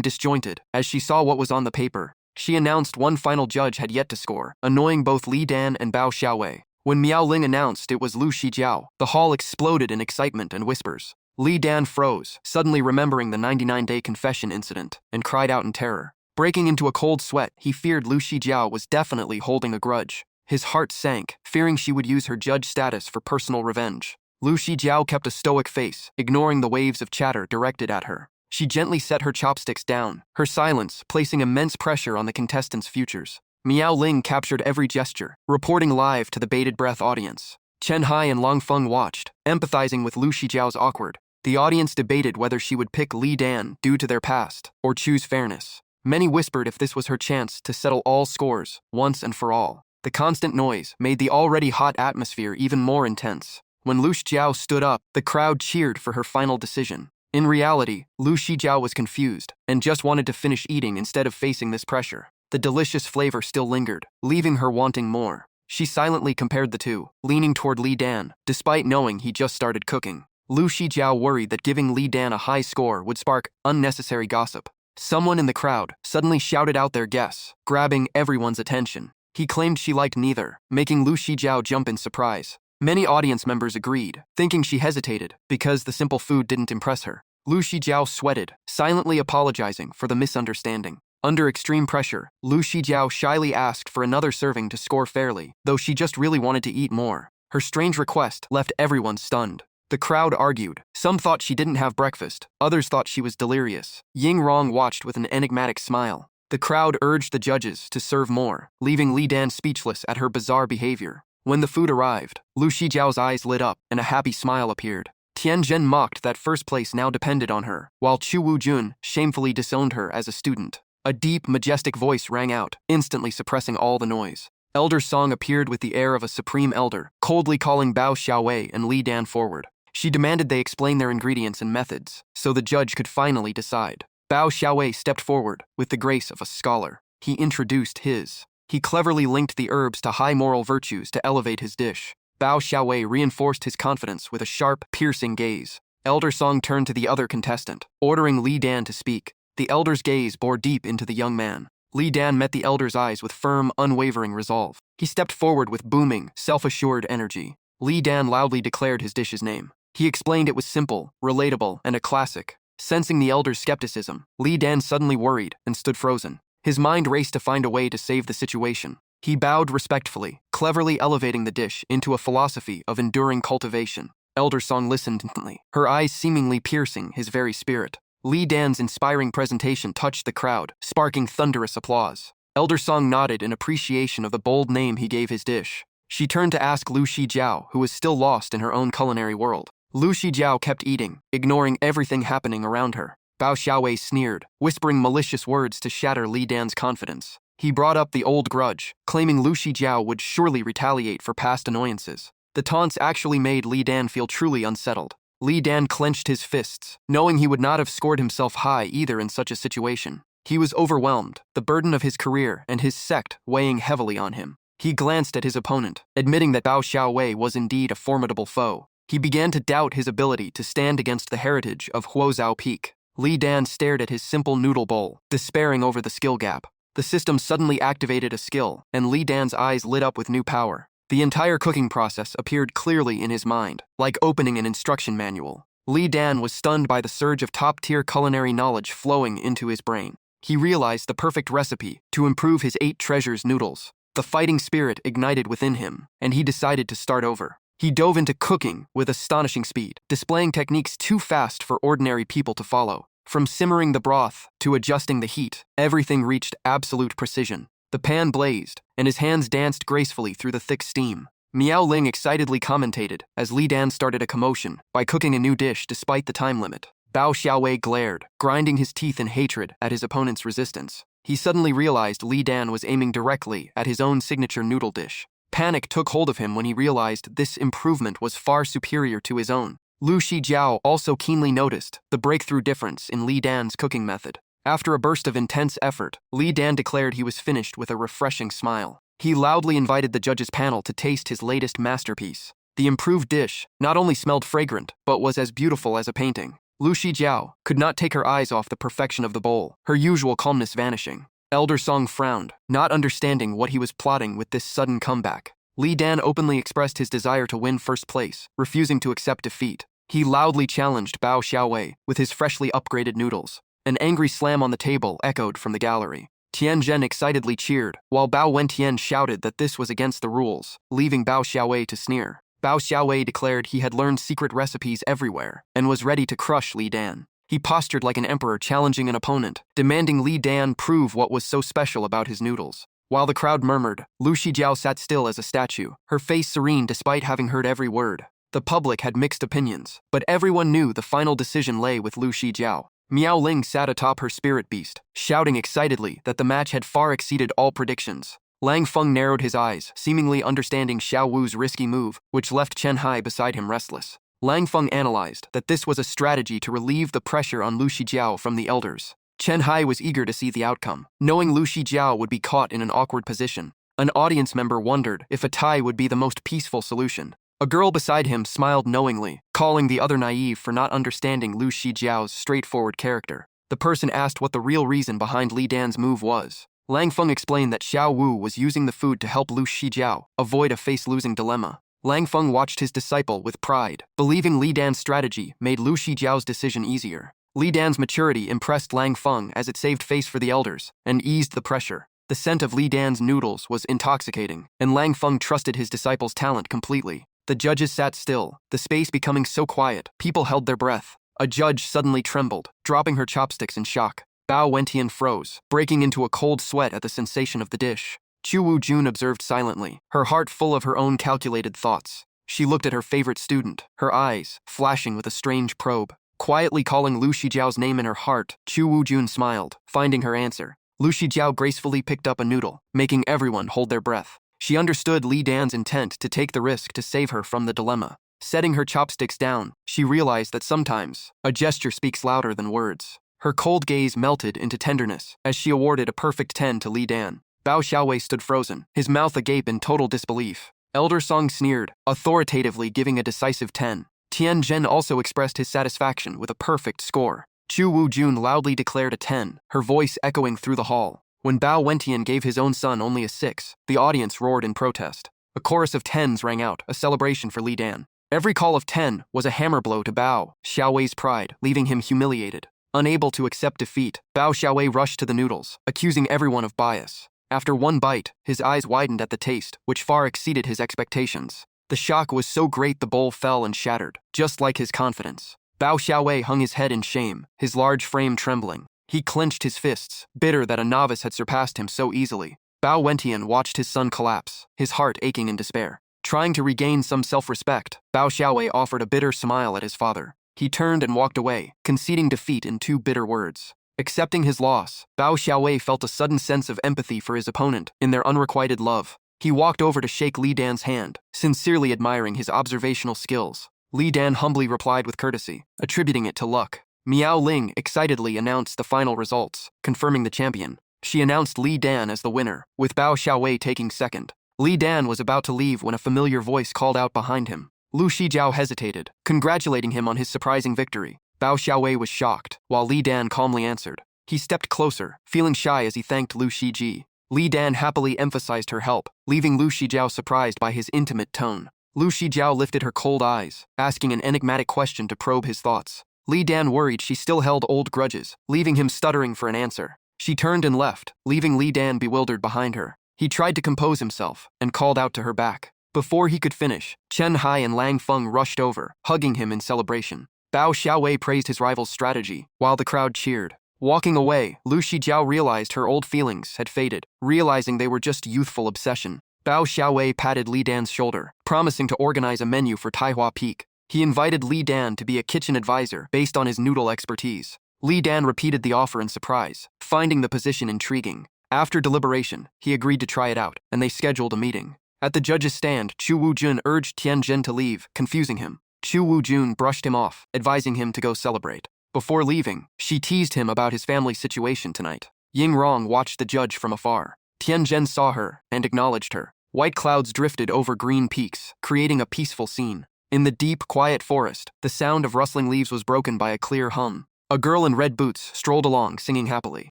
disjointed as she saw what was on the paper. She announced one final judge had yet to score, annoying both Li Dan and Bao Xiaowei. When Miao Ling announced it was Lu Shijiao, the hall exploded in excitement and whispers. Li Dan froze, suddenly remembering the 99-day confession incident, and cried out in terror. Breaking into a cold sweat, he feared Lu Shijiao was definitely holding a grudge. His heart sank, fearing she would use her judge status for personal revenge. Lu Shijiao kept a stoic face, ignoring the waves of chatter directed at her. She gently set her chopsticks down, her silence placing immense pressure on the contestants' futures. Miao Ling captured every gesture, reporting live to the bated breath audience. Chen Hai and Long Feng watched, empathizing with Lu Shijiao's awkward. The audience debated whether she would pick Li Dan due to their past, or choose fairness. Many whispered if this was her chance to settle all scores, once and for all. The constant noise made the already hot atmosphere even more intense. When Lu Shijiao stood up, the crowd cheered for her final decision. In reality, Lu Shijiao was confused, and just wanted to finish eating instead of facing this pressure. The delicious flavor still lingered, leaving her wanting more. She silently compared the two, leaning toward Li Dan, despite knowing he just started cooking. Lu Shijiao worried that giving Li Dan a high score would spark unnecessary gossip. Someone in the crowd suddenly shouted out their guess, grabbing everyone's attention. He claimed she liked neither, making Lu Shijiao jump in surprise. Many audience members agreed, thinking she hesitated because the simple food didn't impress her. Lu Shijiao sweated, silently apologizing for the misunderstanding. Under extreme pressure, Lu Shijiao shyly asked for another serving to score fairly, though she just really wanted to eat more. Her strange request left everyone stunned. The crowd argued. Some thought she didn't have breakfast, others thought she was delirious. Ying Rong watched with an enigmatic smile. The crowd urged the judges to serve more, leaving Li Dan speechless at her bizarre behavior. When the food arrived, Lu Shijiao's eyes lit up and a happy smile appeared. Tianzhen mocked that first place now depended on her, while Chu Wu-jun shamefully disowned her as a student. A deep, majestic voice rang out, instantly suppressing all the noise. Elder Song appeared with the air of a supreme elder, coldly calling Bao Xiaowei and Li Dan forward. She demanded they explain their ingredients and methods, so the judge could finally decide. Bao Xiaowei stepped forward with the grace of a scholar. He introduced his He cleverly linked the herbs to high moral virtues to elevate his dish. Bao Xiaowei reinforced his confidence with a sharp, piercing gaze. Elder Song turned to the other contestant, ordering Li Dan to speak. The elder's gaze bore deep into the young man. Li Dan met the elder's eyes with firm, unwavering resolve. He stepped forward with booming, self-assured energy. Li Dan loudly declared his dish's name. He explained it was simple, relatable, and a classic. Sensing the elder's skepticism, Li Dan suddenly worried and stood frozen. His mind raced to find a way to save the situation. He bowed respectfully, cleverly elevating the dish into a philosophy of enduring cultivation. Elder Song listened intently, her eyes seemingly piercing his very spirit. Li Dan's inspiring presentation touched the crowd, sparking thunderous applause. Elder Song nodded in appreciation of the bold name he gave his dish. She turned to ask Lu Shijiao, who was still lost in her own culinary world. Lu Shijiao kept eating, ignoring everything happening around her. Bao Xiaowei sneered, whispering malicious words to shatter Li Dan's confidence. He brought up the old grudge, claiming Lu Shijiao would surely retaliate for past annoyances. The taunts actually made Li Dan feel truly unsettled. Li Dan clenched his fists, knowing he would not have scored himself high either in such a situation. He was overwhelmed, the burden of his career and his sect weighing heavily on him. He glanced at his opponent, admitting that Bao Xiaowei was indeed a formidable foe. He began to doubt his ability to stand against the heritage of Huozhao Peak. Li Dan stared at his simple noodle bowl, despairing over the skill gap. The system suddenly activated a skill, and Li Dan's eyes lit up with new power. The entire cooking process appeared clearly in his mind, like opening an instruction manual. Li Dan was stunned by the surge of top-tier culinary knowledge flowing into his brain. He realized the perfect recipe to improve his 8 treasures noodles. The fighting spirit ignited within him, and he decided to start over. He dove into cooking with astonishing speed, displaying techniques too fast for ordinary people to follow. From simmering the broth to adjusting the heat, everything reached absolute precision. The pan blazed, and his hands danced gracefully through the thick steam. Miao Ling excitedly commentated as Li Dan started a commotion by cooking a new dish despite the time limit. Bao Xiaowei glared, grinding his teeth in hatred at his opponent's resistance. He suddenly realized Li Dan was aiming directly at his own signature noodle dish. Panic took hold of him when he realized this improvement was far superior to his own. Lu Shijiao also keenly noticed the breakthrough difference in Li Dan's cooking method. After a burst of intense effort, Li Dan declared he was finished with a refreshing smile. He loudly invited the judges' panel to taste his latest masterpiece. The improved dish not only smelled fragrant, but was as beautiful as a painting. Lu Shijiao could not take her eyes off the perfection of the bowl, her usual calmness vanishing. Elder Song frowned, not understanding what he was plotting with this sudden comeback. Li Dan openly expressed his desire to win first place, refusing to accept defeat. He loudly challenged Bao Xiaowei with his freshly upgraded noodles. An angry slam on the table echoed from the gallery. Tian Zhen excitedly cheered, while Bao Wentian shouted that this was against the rules, leaving Bao Xiaowei to sneer. Bao Xiaowei declared he had learned secret recipes everywhere and was ready to crush Li Dan. He postured like an emperor challenging an opponent, demanding Li Dan prove what was so special about his noodles. While the crowd murmured, Lu Shijiao sat still as a statue, her face serene despite having heard every word. The public had mixed opinions, but everyone knew the final decision lay with Lu Shijiao. Miao Ling sat atop her spirit beast, shouting excitedly that the match had far exceeded all predictions. Lang Feng narrowed his eyes, seemingly understanding Xiao Wu's risky move, which left Chen Hai beside him restless. Lang Feng analyzed that this was a strategy to relieve the pressure on Lu Shijiao from the elders. Chen Hai was eager to see the outcome, knowing Lu Shijiao would be caught in an awkward position. An audience member wondered if a tie would be the most peaceful solution. A girl beside him smiled knowingly, calling the other naive for not understanding Lu Shijiao's straightforward character. The person asked what the real reason behind Li Dan's move was. Lang Feng explained that Xiao Wu was using the food to help Lu Shijiao avoid a face-losing dilemma. Lang Feng watched his disciple with pride, believing Li Dan's strategy made Lu Shijiao's decision easier. Li Dan's maturity impressed Lang Feng as it saved face for the elders and eased the pressure. The scent of Li Dan's noodles was intoxicating, and Lang Feng trusted his disciple's talent completely. The judges sat still, the space becoming so quiet, people held their breath. A judge suddenly trembled, dropping her chopsticks in shock. Bao Wentian froze, breaking into a cold sweat at the sensation of the dish. Chu Wu Jun observed silently, her heart full of her own calculated thoughts. She looked at her favorite student, her eyes flashing with a strange probe. Quietly calling Lu Shijiao's name in her heart, Chu Wu Jun smiled, finding her answer. Lu Shijiao gracefully picked up a noodle, making everyone hold their breath. She understood Li Dan's intent to take the risk to save her from the dilemma. Setting her chopsticks down, she realized that sometimes a gesture speaks louder than words. Her cold gaze melted into tenderness as she awarded a perfect 10 to Li Dan. Bao Xiaowei stood frozen, his mouth agape in total disbelief. Elder Song sneered, authoritatively giving a decisive 10. Tian Zhen also expressed his satisfaction with a perfect score. Chu Wujun loudly declared a 10, her voice echoing through the hall. When Bao Wentian gave his own son only a 6, the audience roared in protest. A chorus of 10s rang out, a celebration for Li Dan. Every call of 10 was a hammer blow to Bao Xiaowei's pride, leaving him humiliated. Unable to accept defeat, Bao Xiaowei rushed to the noodles, accusing everyone of bias. After one bite, his eyes widened at the taste, which far exceeded his expectations. The shock was so great the bowl fell and shattered, just like his confidence. Bao Xiaowei hung his head in shame, his large frame trembling. He clenched his fists, bitter that a novice had surpassed him so easily. Bao Wentian watched his son collapse, his heart aching in despair. Trying to regain some self-respect, Bao Xiaowei offered a bitter smile at his father. He turned and walked away, conceding defeat in 2 bitter words. Accepting his loss, Bao Xiaowei felt a sudden sense of empathy for his opponent in their unrequited love. He walked over to shake Li Dan's hand, sincerely admiring his observational skills. Li Dan humbly replied with courtesy, attributing it to luck. Miao Ling excitedly announced the final results, confirming the champion. She announced Li Dan as the winner, with Bao Xiaowei taking second. Li Dan was about to leave when a familiar voice called out behind him. Lu Shijiao hesitated, congratulating him on his surprising victory. Bao Xiaowei was shocked, while Li Dan calmly answered. He stepped closer, feeling shy as he thanked Lu Shiji. Li Dan happily emphasized her help, leaving Lu Shijiao surprised by his intimate tone. Lu Shijiao lifted her cold eyes, asking an enigmatic question to probe his thoughts. Li Dan worried she still held old grudges, leaving him stuttering for an answer. She turned and left, leaving Li Dan bewildered behind her. He tried to compose himself, and called out to her back. Before he could finish, Chen Hai and Lang Feng rushed over, hugging him in celebration. Bao Xiaowei praised his rival's strategy, while the crowd cheered. Walking away, Lu Shijiao realized her old feelings had faded, realizing they were just youthful obsession. Bao Xiaowei patted Li Dan's shoulder, promising to organize a menu for Taihua Peak. He invited Li Dan to be a kitchen advisor based on his noodle expertise. Li Dan repeated the offer in surprise, finding the position intriguing. After deliberation, he agreed to try it out, and they scheduled a meeting. At the judge's stand, Chu Wujun urged Tian Zhen to leave, confusing him. Chu Wujun brushed him off, advising him to go celebrate. Before leaving, she teased him about his family situation tonight. Ying Rong watched the judge from afar. Tian Zhen saw her and acknowledged her. White clouds drifted over green peaks, creating a peaceful scene. In the deep, quiet forest, the sound of rustling leaves was broken by a clear hum. A girl in red boots strolled along, singing happily.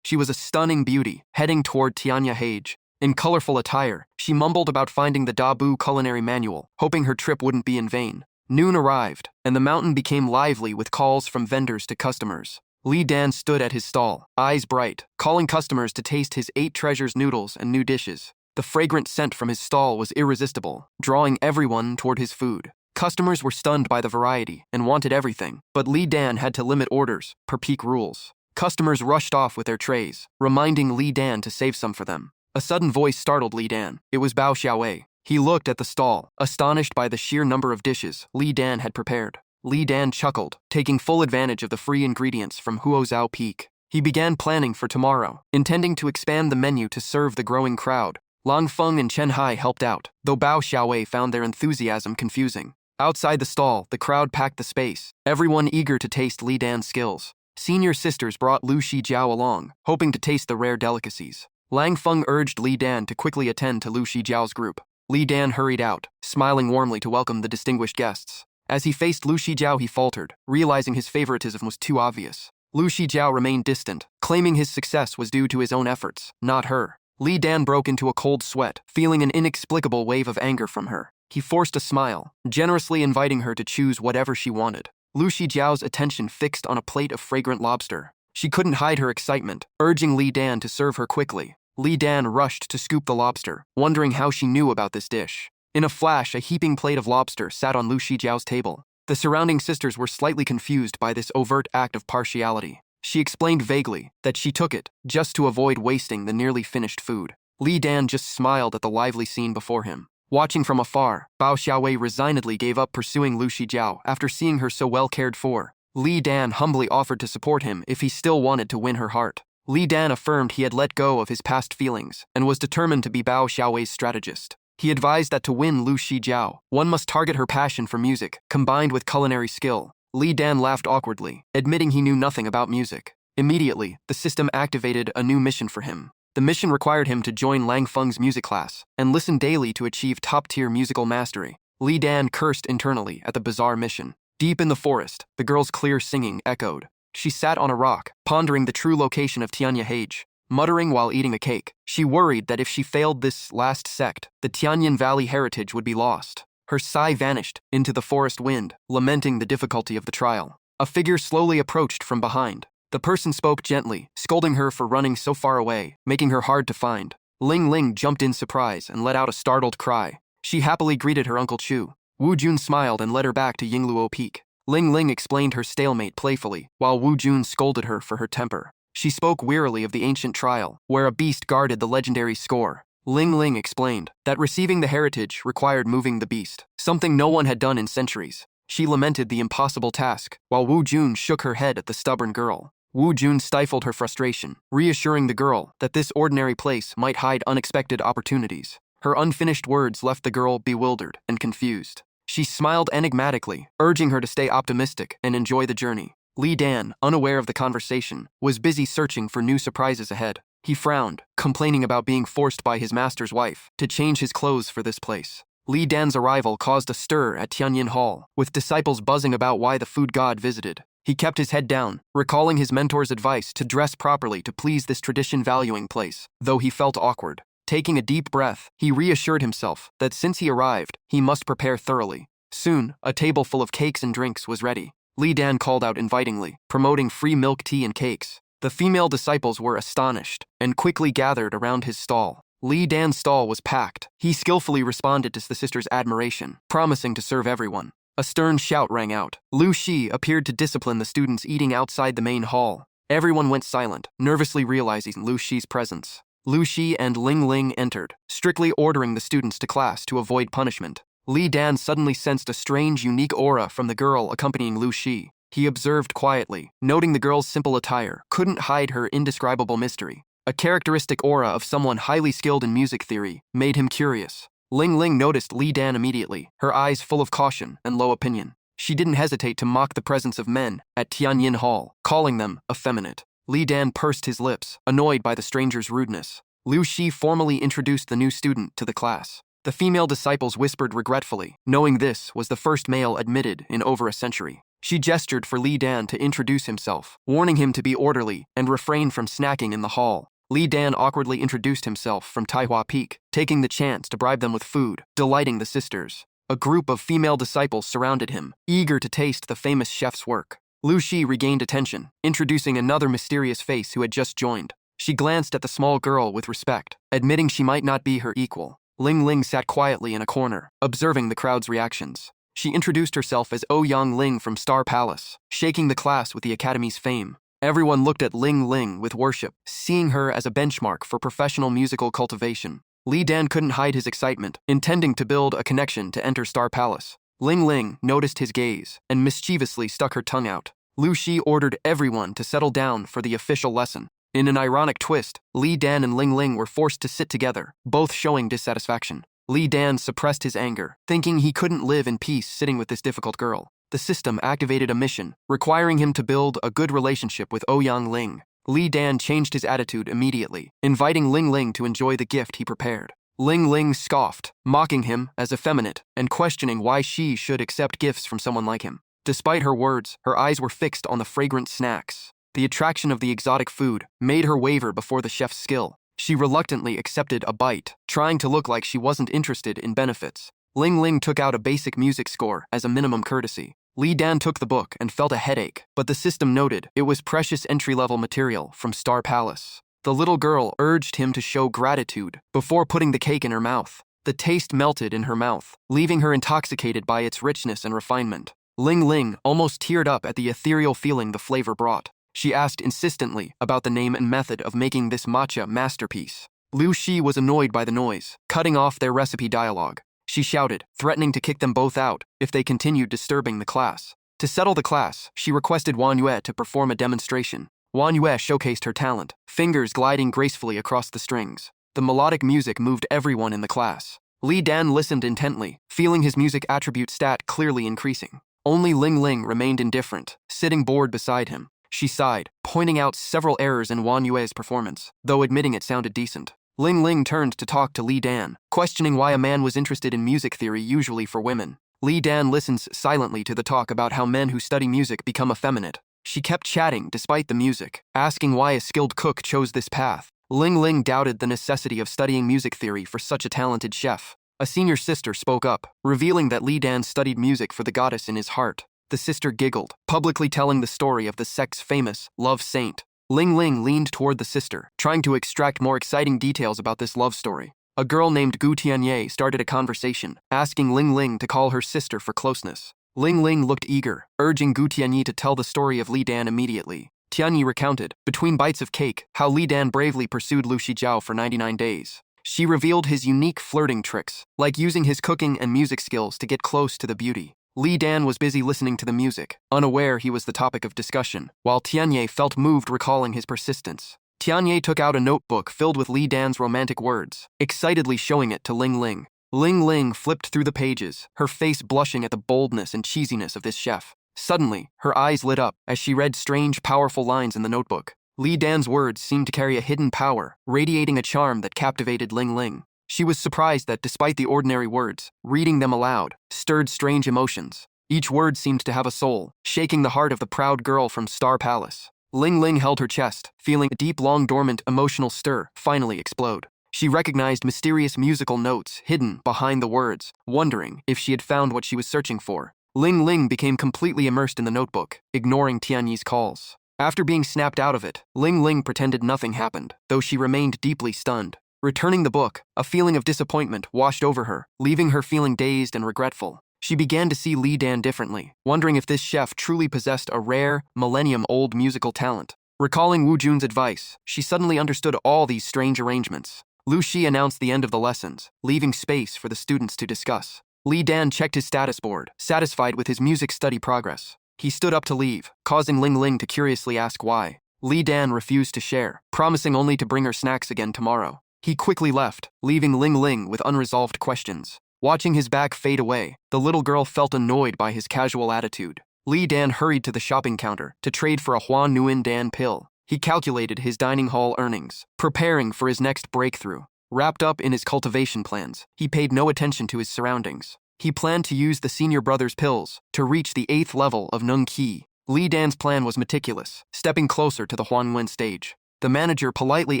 She was a stunning beauty, heading toward Tianya Hage. In colorful attire, she mumbled about finding the Dabu culinary manual, hoping her trip wouldn't be in vain. Noon arrived, and the mountain became lively with calls from vendors to customers. Li Dan stood at his stall, eyes bright, calling customers to taste his 8 treasures noodles and new dishes. The fragrant scent from his stall was irresistible, drawing everyone toward his food. Customers were stunned by the variety and wanted everything, but Li Dan had to limit orders, per peak rules. Customers rushed off with their trays, reminding Li Dan to save some for them. A sudden voice startled Li Dan. It was Bao Xiaowei. He looked at the stall, astonished by the sheer number of dishes Li Dan had prepared. Li Dan chuckled, taking full advantage of the free ingredients from Huozhao Peak. He began planning for tomorrow, intending to expand the menu to serve the growing crowd. Lang Feng and Chen Hai helped out, though Bao Xiaowei found their enthusiasm confusing. Outside the stall, the crowd packed the space, everyone eager to taste Li Dan's skills. Senior sisters brought Lu Shijiao along, hoping to taste the rare delicacies. Lang Feng urged Li Dan to quickly attend to Lu Shijiao's group. Li Dan hurried out, smiling warmly to welcome the distinguished guests. As he faced Lu Shijiao, he faltered, realizing his favoritism was too obvious. Lu Shijiao remained distant, claiming his success was due to his own efforts, not her. Li Dan broke into a cold sweat, feeling an inexplicable wave of anger from her. He forced a smile, generously inviting her to choose whatever she wanted. Lu Shijiao's attention fixed on a plate of fragrant lobster. She couldn't hide her excitement, urging Li Dan to serve her quickly. Li Dan rushed to scoop the lobster, wondering how she knew about this dish. In a flash, a heaping plate of lobster sat on Lu Shijiao's table. The surrounding sisters were slightly confused by this overt act of partiality. She explained vaguely that she took it just to avoid wasting the nearly finished food. Li Dan just smiled at the lively scene before him. Watching from afar, Bao Xiaowei resignedly gave up pursuing Lu Shijiao after seeing her so well cared for. Li Dan humbly offered to support him if he still wanted to win her heart. Li Dan affirmed he had let go of his past feelings and was determined to be Bao Xiaowei's strategist. He advised that to win Lu Shijiao, one must target her passion for music, combined with culinary skill. Li Dan laughed awkwardly, admitting he knew nothing about music. Immediately, the system activated a new mission for him. The mission required him to join Lang Feng's music class and listen daily to achieve top-tier musical mastery. Li Dan cursed internally at the bizarre mission. Deep in the forest, the girl's clear singing echoed. She sat on a rock, pondering the true location of Tianya Hage. Muttering while eating a cake, she worried that if she failed this last sect, the Tianyan Valley heritage would be lost. Her sigh vanished into the forest wind, lamenting the difficulty of the trial. A figure slowly approached from behind. The person spoke gently, scolding her for running so far away, making her hard to find. Ling Ling jumped in surprise and let out a startled cry. She happily greeted her Uncle Chu. Wu Jun smiled and led her back to Yingluo Peak. Ling Ling explained her stalemate playfully, while Wu Jun scolded her for her temper. She spoke wearily of the ancient trial, where a beast guarded the legendary score. Ling Ling explained that receiving the heritage required moving the beast, something no one had done in centuries. She lamented the impossible task, while Wu Jun shook her head at the stubborn girl. Wu Jun stifled her frustration, reassuring the girl that this ordinary place might hide unexpected opportunities. Her unfinished words left the girl bewildered and confused. She smiled enigmatically, urging her to stay optimistic and enjoy the journey. Li Dan, unaware of the conversation, was busy searching for new surprises ahead. He frowned, complaining about being forced by his master's wife to change his clothes for this place. Li Dan's arrival caused a stir at Tianyin Hall, with disciples buzzing about why the food god visited. He kept his head down, recalling his mentor's advice to dress properly to please this tradition-valuing place, though he felt awkward. Taking a deep breath, he reassured himself that since he arrived, he must prepare thoroughly. Soon, a table full of cakes and drinks was ready. Li Dan called out invitingly, promoting free milk tea and cakes. The female disciples were astonished and quickly gathered around his stall. Li Dan's stall was packed. He skillfully responded to the sisters' admiration, promising to serve everyone. A stern shout rang out. Lu Shi appeared to discipline the students eating outside the main hall. Everyone went silent, nervously realizing Lu Shi's presence. Lu Shi and Ling Ling entered, strictly ordering the students to class to avoid punishment. Li Dan suddenly sensed a strange, unique aura from the girl accompanying Lu Shi. He observed quietly, noting the girl's simple attire couldn't hide her indescribable mystery. A characteristic aura of someone highly skilled in music theory made him curious. Ling Ling noticed Li Dan immediately, her eyes full of caution and low opinion. She didn't hesitate to mock the presence of men at Tianyin Hall, calling them effeminate. Li Dan pursed his lips, annoyed by the stranger's rudeness. Lu Shi formally introduced the new student to the class. The female disciples whispered regretfully, knowing this was the first male admitted in over a century. She gestured for Li Dan to introduce himself, warning him to be orderly and refrain from snacking in the hall. Li Dan awkwardly introduced himself from Taihua Peak, taking the chance to bribe them with food, delighting the sisters. A group of female disciples surrounded him, eager to taste the famous chef's work. Lu Shi regained attention, introducing another mysterious face who had just joined. She glanced at the small girl with respect, admitting she might not be her equal. Ling Ling sat quietly in a corner, observing the crowd's reactions. She introduced herself as Ouyang Ling from Star Palace, shaking the class with the Academy's fame. Everyone looked at Ling Ling with worship, seeing her as a benchmark for professional musical cultivation. Li Dan couldn't hide his excitement, intending to build a connection to enter Star Palace. Ling Ling noticed his gaze and mischievously stuck her tongue out. Lu Shi ordered everyone to settle down for the official lesson. In an ironic twist, Li Dan and Ling Ling were forced to sit together, both showing dissatisfaction. Li Dan suppressed his anger, thinking he couldn't live in peace sitting with this difficult girl. The system activated a mission, requiring him to build a good relationship with Ouyang Ling. Li Dan changed his attitude immediately, inviting Ling Ling to enjoy the gift he prepared. Ling Ling scoffed, mocking him as effeminate and questioning why she should accept gifts from someone like him. Despite her words, her eyes were fixed on the fragrant snacks. The attraction of the exotic food made her waver before the chef's skill. She reluctantly accepted a bite, trying to look like she wasn't interested in benefits. Ling Ling took out a basic music score as a minimum courtesy. Li Dan took the book and felt a headache, but the system noted it was precious entry-level material from Star Palace. The little girl urged him to show gratitude before putting the cake in her mouth. The taste melted in her mouth, leaving her intoxicated by its richness and refinement. Ling Ling almost teared up at the ethereal feeling the flavor brought. She asked insistently about the name and method of making this matcha masterpiece. Lu Shi was annoyed by the noise, cutting off their recipe dialogue. She shouted, threatening to kick them both out if they continued disturbing the class. To settle the class, she requested Wan Yue to perform a demonstration. Wan Yue showcased her talent, fingers gliding gracefully across the strings. The melodic music moved everyone in the class. Li Dan listened intently, feeling his music attribute stat clearly increasing. Only Ling Ling remained indifferent, sitting bored beside him. She sighed, pointing out several errors in Wan Yue's performance, though admitting it sounded decent. Ling Ling turned to talk to Li Dan, questioning why a man was interested in music theory usually for women. Li Dan listens silently to the talk about how men who study music become effeminate. She kept chatting despite the music, asking why a skilled cook chose this path. Ling Ling doubted the necessity of studying music theory for such a talented chef. A senior sister spoke up, revealing that Li Dan studied music for the goddess in his heart. The sister giggled, publicly telling the story of the sect's famous love saint. Ling Ling leaned toward the sister, trying to extract more exciting details about this love story. A girl named Gu Tianye started a conversation, asking Ling Ling to call her sister for closeness. Ling Ling looked eager, urging Gu Tianye to tell the story of Li Dan immediately. Tianye recounted, between bites of cake, how Li Dan bravely pursued Lu Shijiao for 99 days. She revealed his unique flirting tricks, like using his cooking and music skills to get close to the beauty. Li Dan was busy listening to the music, unaware he was the topic of discussion, while Tianye felt moved recalling his persistence. Tianye took out a notebook filled with Li Dan's romantic words, excitedly showing it to Ling Ling. Ling Ling flipped through the pages, her face blushing at the boldness and cheesiness of this chef. Suddenly, her eyes lit up as she read strange, powerful lines in the notebook. Li Dan's words seemed to carry a hidden power, radiating a charm that captivated Ling Ling. She was surprised that despite the ordinary words, reading them aloud stirred strange emotions. Each word seemed to have a soul, shaking the heart of the proud girl from Star Palace. Ling Ling held her chest, feeling a deep, long-dormant emotional stir finally explode. She recognized mysterious musical notes hidden behind the words, wondering if she had found what she was searching for. Ling Ling became completely immersed in the notebook, ignoring Tianyi's calls. After being snapped out of it, Ling Ling pretended nothing happened, though she remained deeply stunned. Returning the book, a feeling of disappointment washed over her, leaving her feeling dazed and regretful. She began to see Li Dan differently, wondering if this chef truly possessed a rare, millennium-old musical talent. Recalling Wu Jun's advice, she suddenly understood all these strange arrangements. Lu Shi announced the end of the lessons, leaving space for the students to discuss. Li Dan checked his status board, satisfied with his music study progress. He stood up to leave, causing Ling Ling to curiously ask why. Li Dan refused to share, promising only to bring her snacks again tomorrow. He quickly left, leaving Ling Ling with unresolved questions. Watching his back fade away, the little girl felt annoyed by his casual attitude. Li Dan hurried to the shopping counter to trade for a Huan Nguyen Dan pill. He calculated his dining hall earnings, preparing for his next breakthrough. Wrapped up in his cultivation plans, he paid no attention to his surroundings. He planned to use the senior brother's pills to reach the 8th level of Nung Qi. Li Dan's plan was meticulous, stepping closer to the Huan Nguyen stage. The manager politely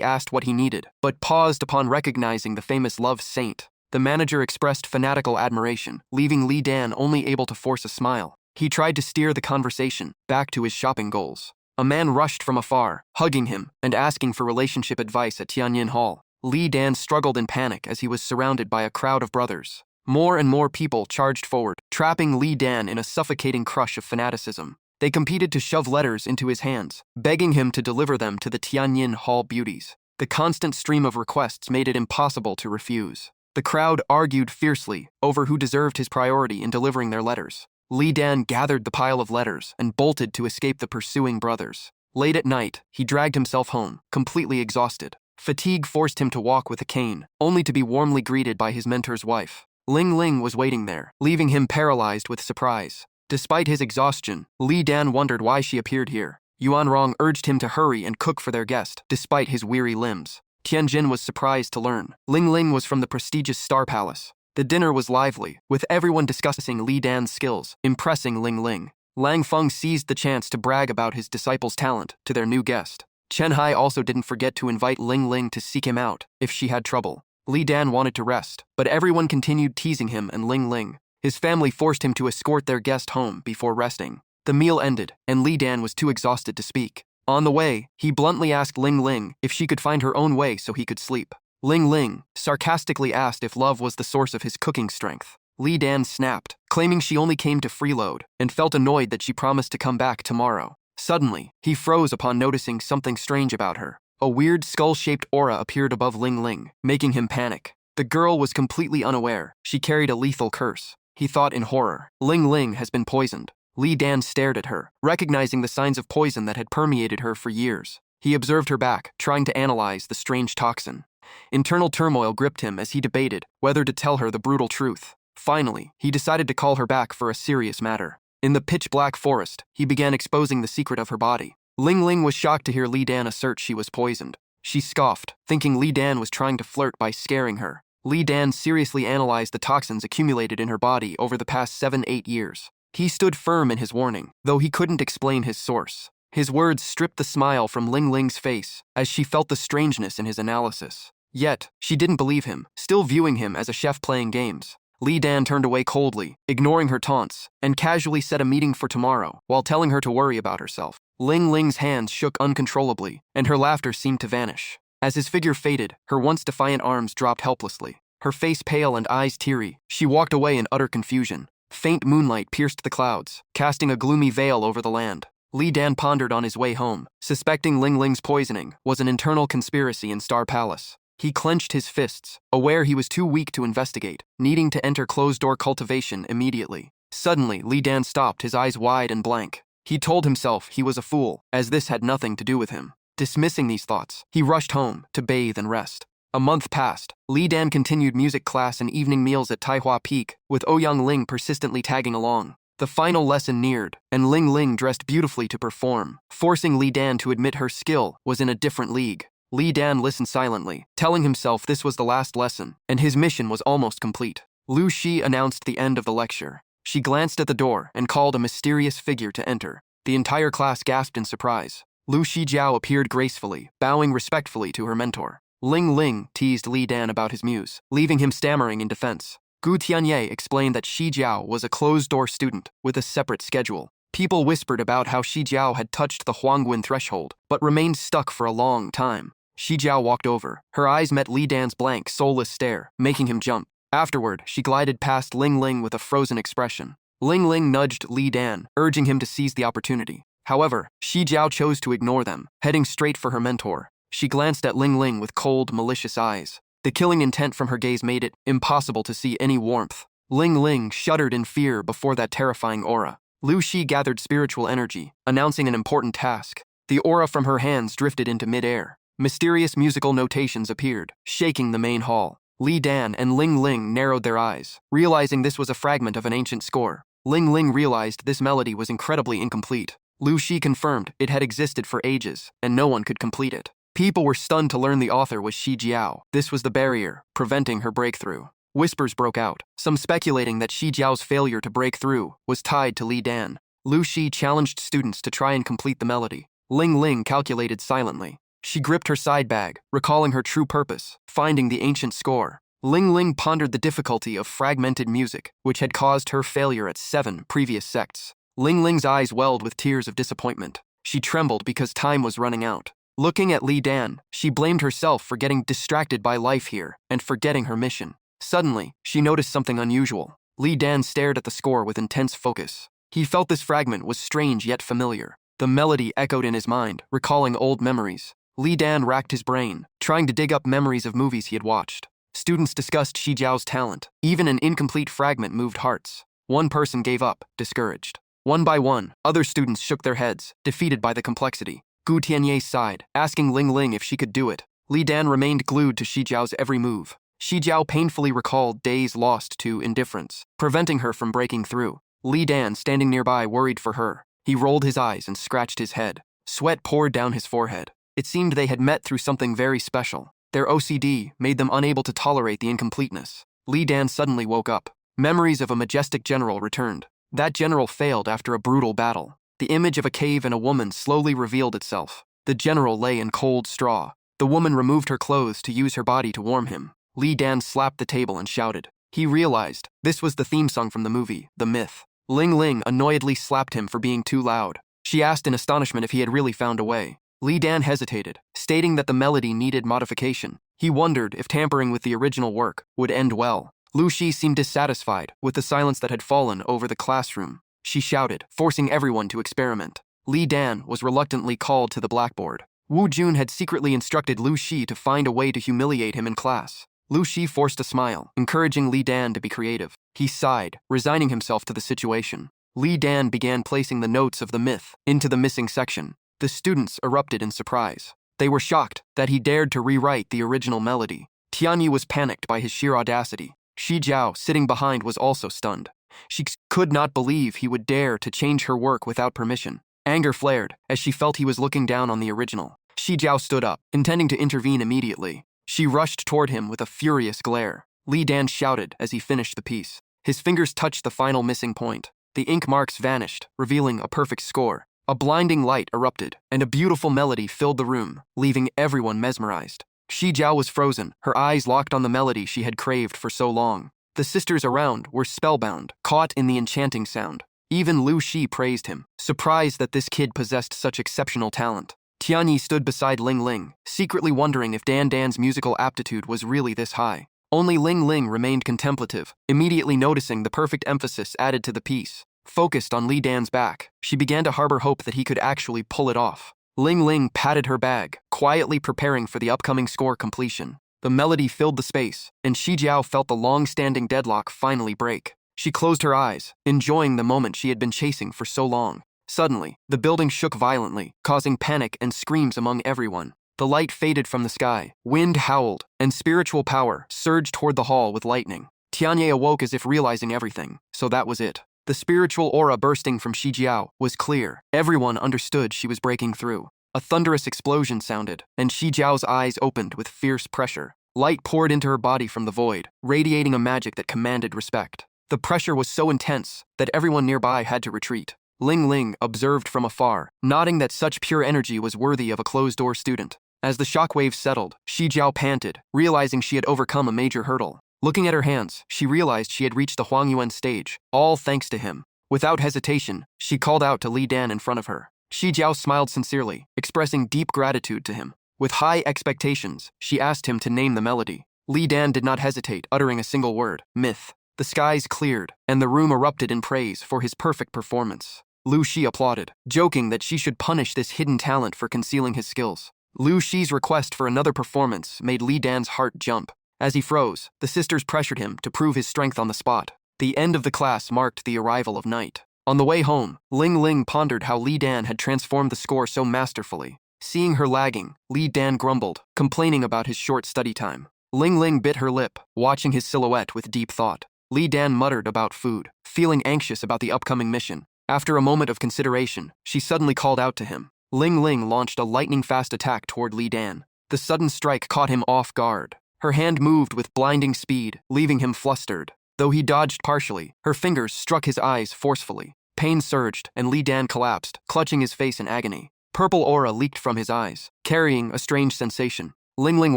asked what he needed, but paused upon recognizing the famous love saint. The manager expressed fanatical admiration, leaving Li Dan only able to force a smile. He tried to steer the conversation back to his shopping goals. A man rushed from afar, hugging him and asking for relationship advice at Tianyin Hall. Li Dan struggled in panic as he was surrounded by a crowd of brothers. More and more people charged forward, trapping Li Dan in a suffocating crush of fanaticism. They competed to shove letters into his hands, begging him to deliver them to the Tianyin Hall beauties. The constant stream of requests made it impossible to refuse. The crowd argued fiercely over who deserved his priority in delivering their letters. Li Dan gathered the pile of letters and bolted to escape the pursuing brothers. Late at night, he dragged himself home, completely exhausted. Fatigue forced him to walk with a cane, only to be warmly greeted by his mentor's wife. Ling Ling was waiting there, leaving him paralyzed with surprise. Despite his exhaustion, Li Dan wondered why she appeared here. Yuan Rong urged him to hurry and cook for their guest, despite his weary limbs. Tianjin was surprised to learn Ling Ling was from the prestigious Star Palace. The dinner was lively, with everyone discussing Li Dan's skills, impressing Ling Ling. Lang Feng seized the chance to brag about his disciple's talent to their new guest. Chen Hai also didn't forget to invite Ling Ling to seek him out if she had trouble. Li Dan wanted to rest, but everyone continued teasing him and Ling Ling. His family forced him to escort their guest home before resting. The meal ended, and Li Dan was too exhausted to speak. On the way, he bluntly asked Ling Ling if she could find her own way so he could sleep. Ling Ling sarcastically asked if love was the source of his cooking strength. Li Dan snapped, claiming she only came to freeload, and felt annoyed that she promised to come back tomorrow. Suddenly, he froze upon noticing something strange about her. A weird skull-shaped aura appeared above Ling Ling, making him panic. The girl was completely unaware. She carried a lethal curse. He thought in horror, Ling Ling has been poisoned. Li Dan stared at her, recognizing the signs of poison that had permeated her for years. He observed her back, trying to analyze the strange toxin. Internal turmoil gripped him as he debated whether to tell her the brutal truth. Finally, he decided to call her back for a serious matter. In the pitch-black forest, he began exposing the secret of her body. Ling Ling was shocked to hear Li Dan assert she was poisoned. She scoffed, thinking Li Dan was trying to flirt by scaring her. Li Dan seriously analyzed the toxins accumulated in her body over the past 7-8 years. He stood firm in his warning, though he couldn't explain his source. His words stripped the smile from Ling Ling's face as she felt the strangeness in his analysis. Yet, she didn't believe him, still viewing him as a chef playing games. Li Dan turned away coldly, ignoring her taunts, and casually set a meeting for tomorrow while telling her to worry about herself. Ling Ling's hands shook uncontrollably, and her laughter seemed to vanish. As his figure faded, her once defiant arms dropped helplessly. Her face pale and eyes teary, she walked away in utter confusion. Faint moonlight pierced the clouds, casting a gloomy veil over the land. Li Dan pondered on his way home, suspecting Ling Ling's poisoning was an internal conspiracy in Star Palace. He clenched his fists, aware he was too weak to investigate, needing to enter closed-door cultivation immediately. Suddenly, Li Dan stopped, his eyes wide and blank. He told himself he was a fool, as this had nothing to do with him. Dismissing these thoughts, he rushed home to bathe and rest. A month passed. Li Dan continued music class and evening meals at Taihua Peak, with Ouyang Ling persistently tagging along. The final lesson neared, and Ling Ling dressed beautifully to perform, forcing Li Dan to admit her skill was in a different league. Li Dan listened silently, telling himself this was the last lesson, and his mission was almost complete. Lu Shi announced the end of the lecture. She glanced at the door and called a mysterious figure to enter. The entire class gasped in surprise. Lu Shijiao appeared gracefully, bowing respectfully to her mentor. Ling Ling teased Li Dan about his muse, leaving him stammering in defense. Gu Tianye explained that Shijiao was a closed-door student with a separate schedule. People whispered about how Shijiao had touched the Huangguin threshold, but remained stuck for a long time. Shijiao walked over. Her eyes met Li Dan's blank, soulless stare, making him jump. Afterward, she glided past Ling Ling with a frozen expression. Ling Ling nudged Li Dan, urging him to seize the opportunity. However, Shijiao chose to ignore them, heading straight for her mentor. She glanced at Ling Ling with cold, malicious eyes. The killing intent from her gaze made it impossible to see any warmth. Ling Ling shuddered in fear before that terrifying aura. Lu Shi gathered spiritual energy, announcing an important task. The aura from her hands drifted into mid-air. Mysterious musical notations appeared, shaking the main hall. Li Dan and Ling Ling narrowed their eyes, realizing this was a fragment of an ancient score. Ling Ling realized this melody was incredibly incomplete. Lu Shi confirmed it had existed for ages, and no one could complete it. People were stunned to learn the author was Shi Jiao. This was the barrier, preventing her breakthrough. Whispers broke out, some speculating that Shi Jiao's failure to break through was tied to Li Dan. Lu Shi challenged students to try and complete the melody. Ling Ling calculated silently. She gripped her side bag, recalling her true purpose, finding the ancient score. Ling Ling pondered the difficulty of fragmented music, which had caused her failure at 7 previous sects. Ling Ling's eyes welled with tears of disappointment. She trembled because time was running out. Looking at Li Dan, she blamed herself for getting distracted by life here and forgetting her mission. Suddenly, she noticed something unusual. Li Dan stared at the score with intense focus. He felt this fragment was strange yet familiar. The melody echoed in his mind, recalling old memories. Li Dan racked his brain, trying to dig up memories of movies he had watched. Students discussed Shi Jiao's talent. Even an incomplete fragment moved hearts. One person gave up, discouraged. One by one, other students shook their heads, defeated by the complexity. Gu Tianye sighed, asking Ling Ling if she could do it. Li Dan remained glued to Shi Jiao's every move. Shi Jiao painfully recalled days lost to indifference, preventing her from breaking through. Li Dan, standing nearby, worried for her. He rolled his eyes and scratched his head. Sweat poured down his forehead. It seemed they had met through something very special. Their OCD made them unable to tolerate the incompleteness. Li Dan suddenly woke up. Memories of a majestic general returned. That general failed after a brutal battle. The image of a cave and a woman slowly revealed itself. The general lay in cold straw. The woman removed her clothes to use her body to warm him. Li Dan slapped the table and shouted. He realized this was the theme song from the movie, The Myth. Ling Ling annoyedly slapped him for being too loud. She asked in astonishment if he had really found a way. Li Dan hesitated, stating that the melody needed modification. He wondered if tampering with the original work would end well. Lu Shi seemed dissatisfied with the silence that had fallen over the classroom. She shouted, forcing everyone to experiment. Li Dan was reluctantly called to the blackboard. Wu Jun had secretly instructed Lu Shi to find a way to humiliate him in class. Lu Shi forced a smile, encouraging Li Dan to be creative. He sighed, resigning himself to the situation. Li Dan began placing the notes of the myth into the missing section. The students erupted in surprise. They were shocked that he dared to rewrite the original melody. Tianyu was panicked by his sheer audacity. Shi Jiao, sitting behind, was also stunned. She could not believe he would dare to change her work without permission. Anger flared as she felt he was looking down on the original. Shi Jiao stood up, intending to intervene immediately. She rushed toward him with a furious glare. Li Dan shouted as he finished the piece. His fingers touched the final missing point. The ink marks vanished, revealing a perfect score. A blinding light erupted, and a beautiful melody filled the room, leaving everyone mesmerized. Shi Jiao was frozen, her eyes locked on the melody she had craved for so long. The sisters around were spellbound, caught in the enchanting sound. Even Lu Shi praised him, surprised that this kid possessed such exceptional talent. Tianyi stood beside Ling Ling, secretly wondering if Dan Dan's musical aptitude was really this high. Only Ling Ling remained contemplative, immediately noticing the perfect emphasis added to the piece. Focused on Li Dan's back, she began to harbor hope that he could actually pull it off. Ling Ling patted her bag, quietly preparing for the upcoming score completion. The melody filled the space, and Shi Jiao felt the long-standing deadlock finally break. She closed her eyes, enjoying the moment she had been chasing for so long. Suddenly, the building shook violently, causing panic and screams among everyone. The light faded from the sky, wind howled, and spiritual power surged toward the hall with lightning. Tianyi awoke as if realizing everything, so that was it. The spiritual aura bursting from Shi Jiao was clear. Everyone understood she was breaking through. A thunderous explosion sounded, and Shi Jiao's eyes opened with fierce pressure. Light poured into her body from the void, radiating a magic that commanded respect. The pressure was so intense that everyone nearby had to retreat. Ling Ling observed from afar, nodding that such pure energy was worthy of a closed-door student. As the shockwaves settled, Shi Jiao panted, realizing she had overcome a major hurdle. Looking at her hands, she realized she had reached the Huangyuan stage, all thanks to him. Without hesitation, she called out to Li Dan in front of her. Shi Jiao smiled sincerely, expressing deep gratitude to him. With high expectations, she asked him to name the melody. Li Dan did not hesitate, uttering a single word, myth. The skies cleared, and the room erupted in praise for his perfect performance. Lu Shi applauded, joking that she should punish this hidden talent for concealing his skills. Lu Shi's request for another performance made Li Dan's heart jump. As he froze, the sisters pressured him to prove his strength on the spot. The end of the class marked the arrival of night. On the way home, Ling Ling pondered how Li Dan had transformed the score so masterfully. Seeing her lagging, Li Dan grumbled, complaining about his short study time. Ling Ling bit her lip, watching his silhouette with deep thought. Li Dan muttered about food, feeling anxious about the upcoming mission. After a moment of consideration, she suddenly called out to him. Ling Ling launched a lightning-fast attack toward Li Dan. The sudden strike caught him off guard. Her hand moved with blinding speed, leaving him flustered. Though he dodged partially, her fingers struck his eyes forcefully. Pain surged, and Li Dan collapsed, clutching his face in agony. Purple aura leaked from his eyes, carrying a strange sensation. Ling Ling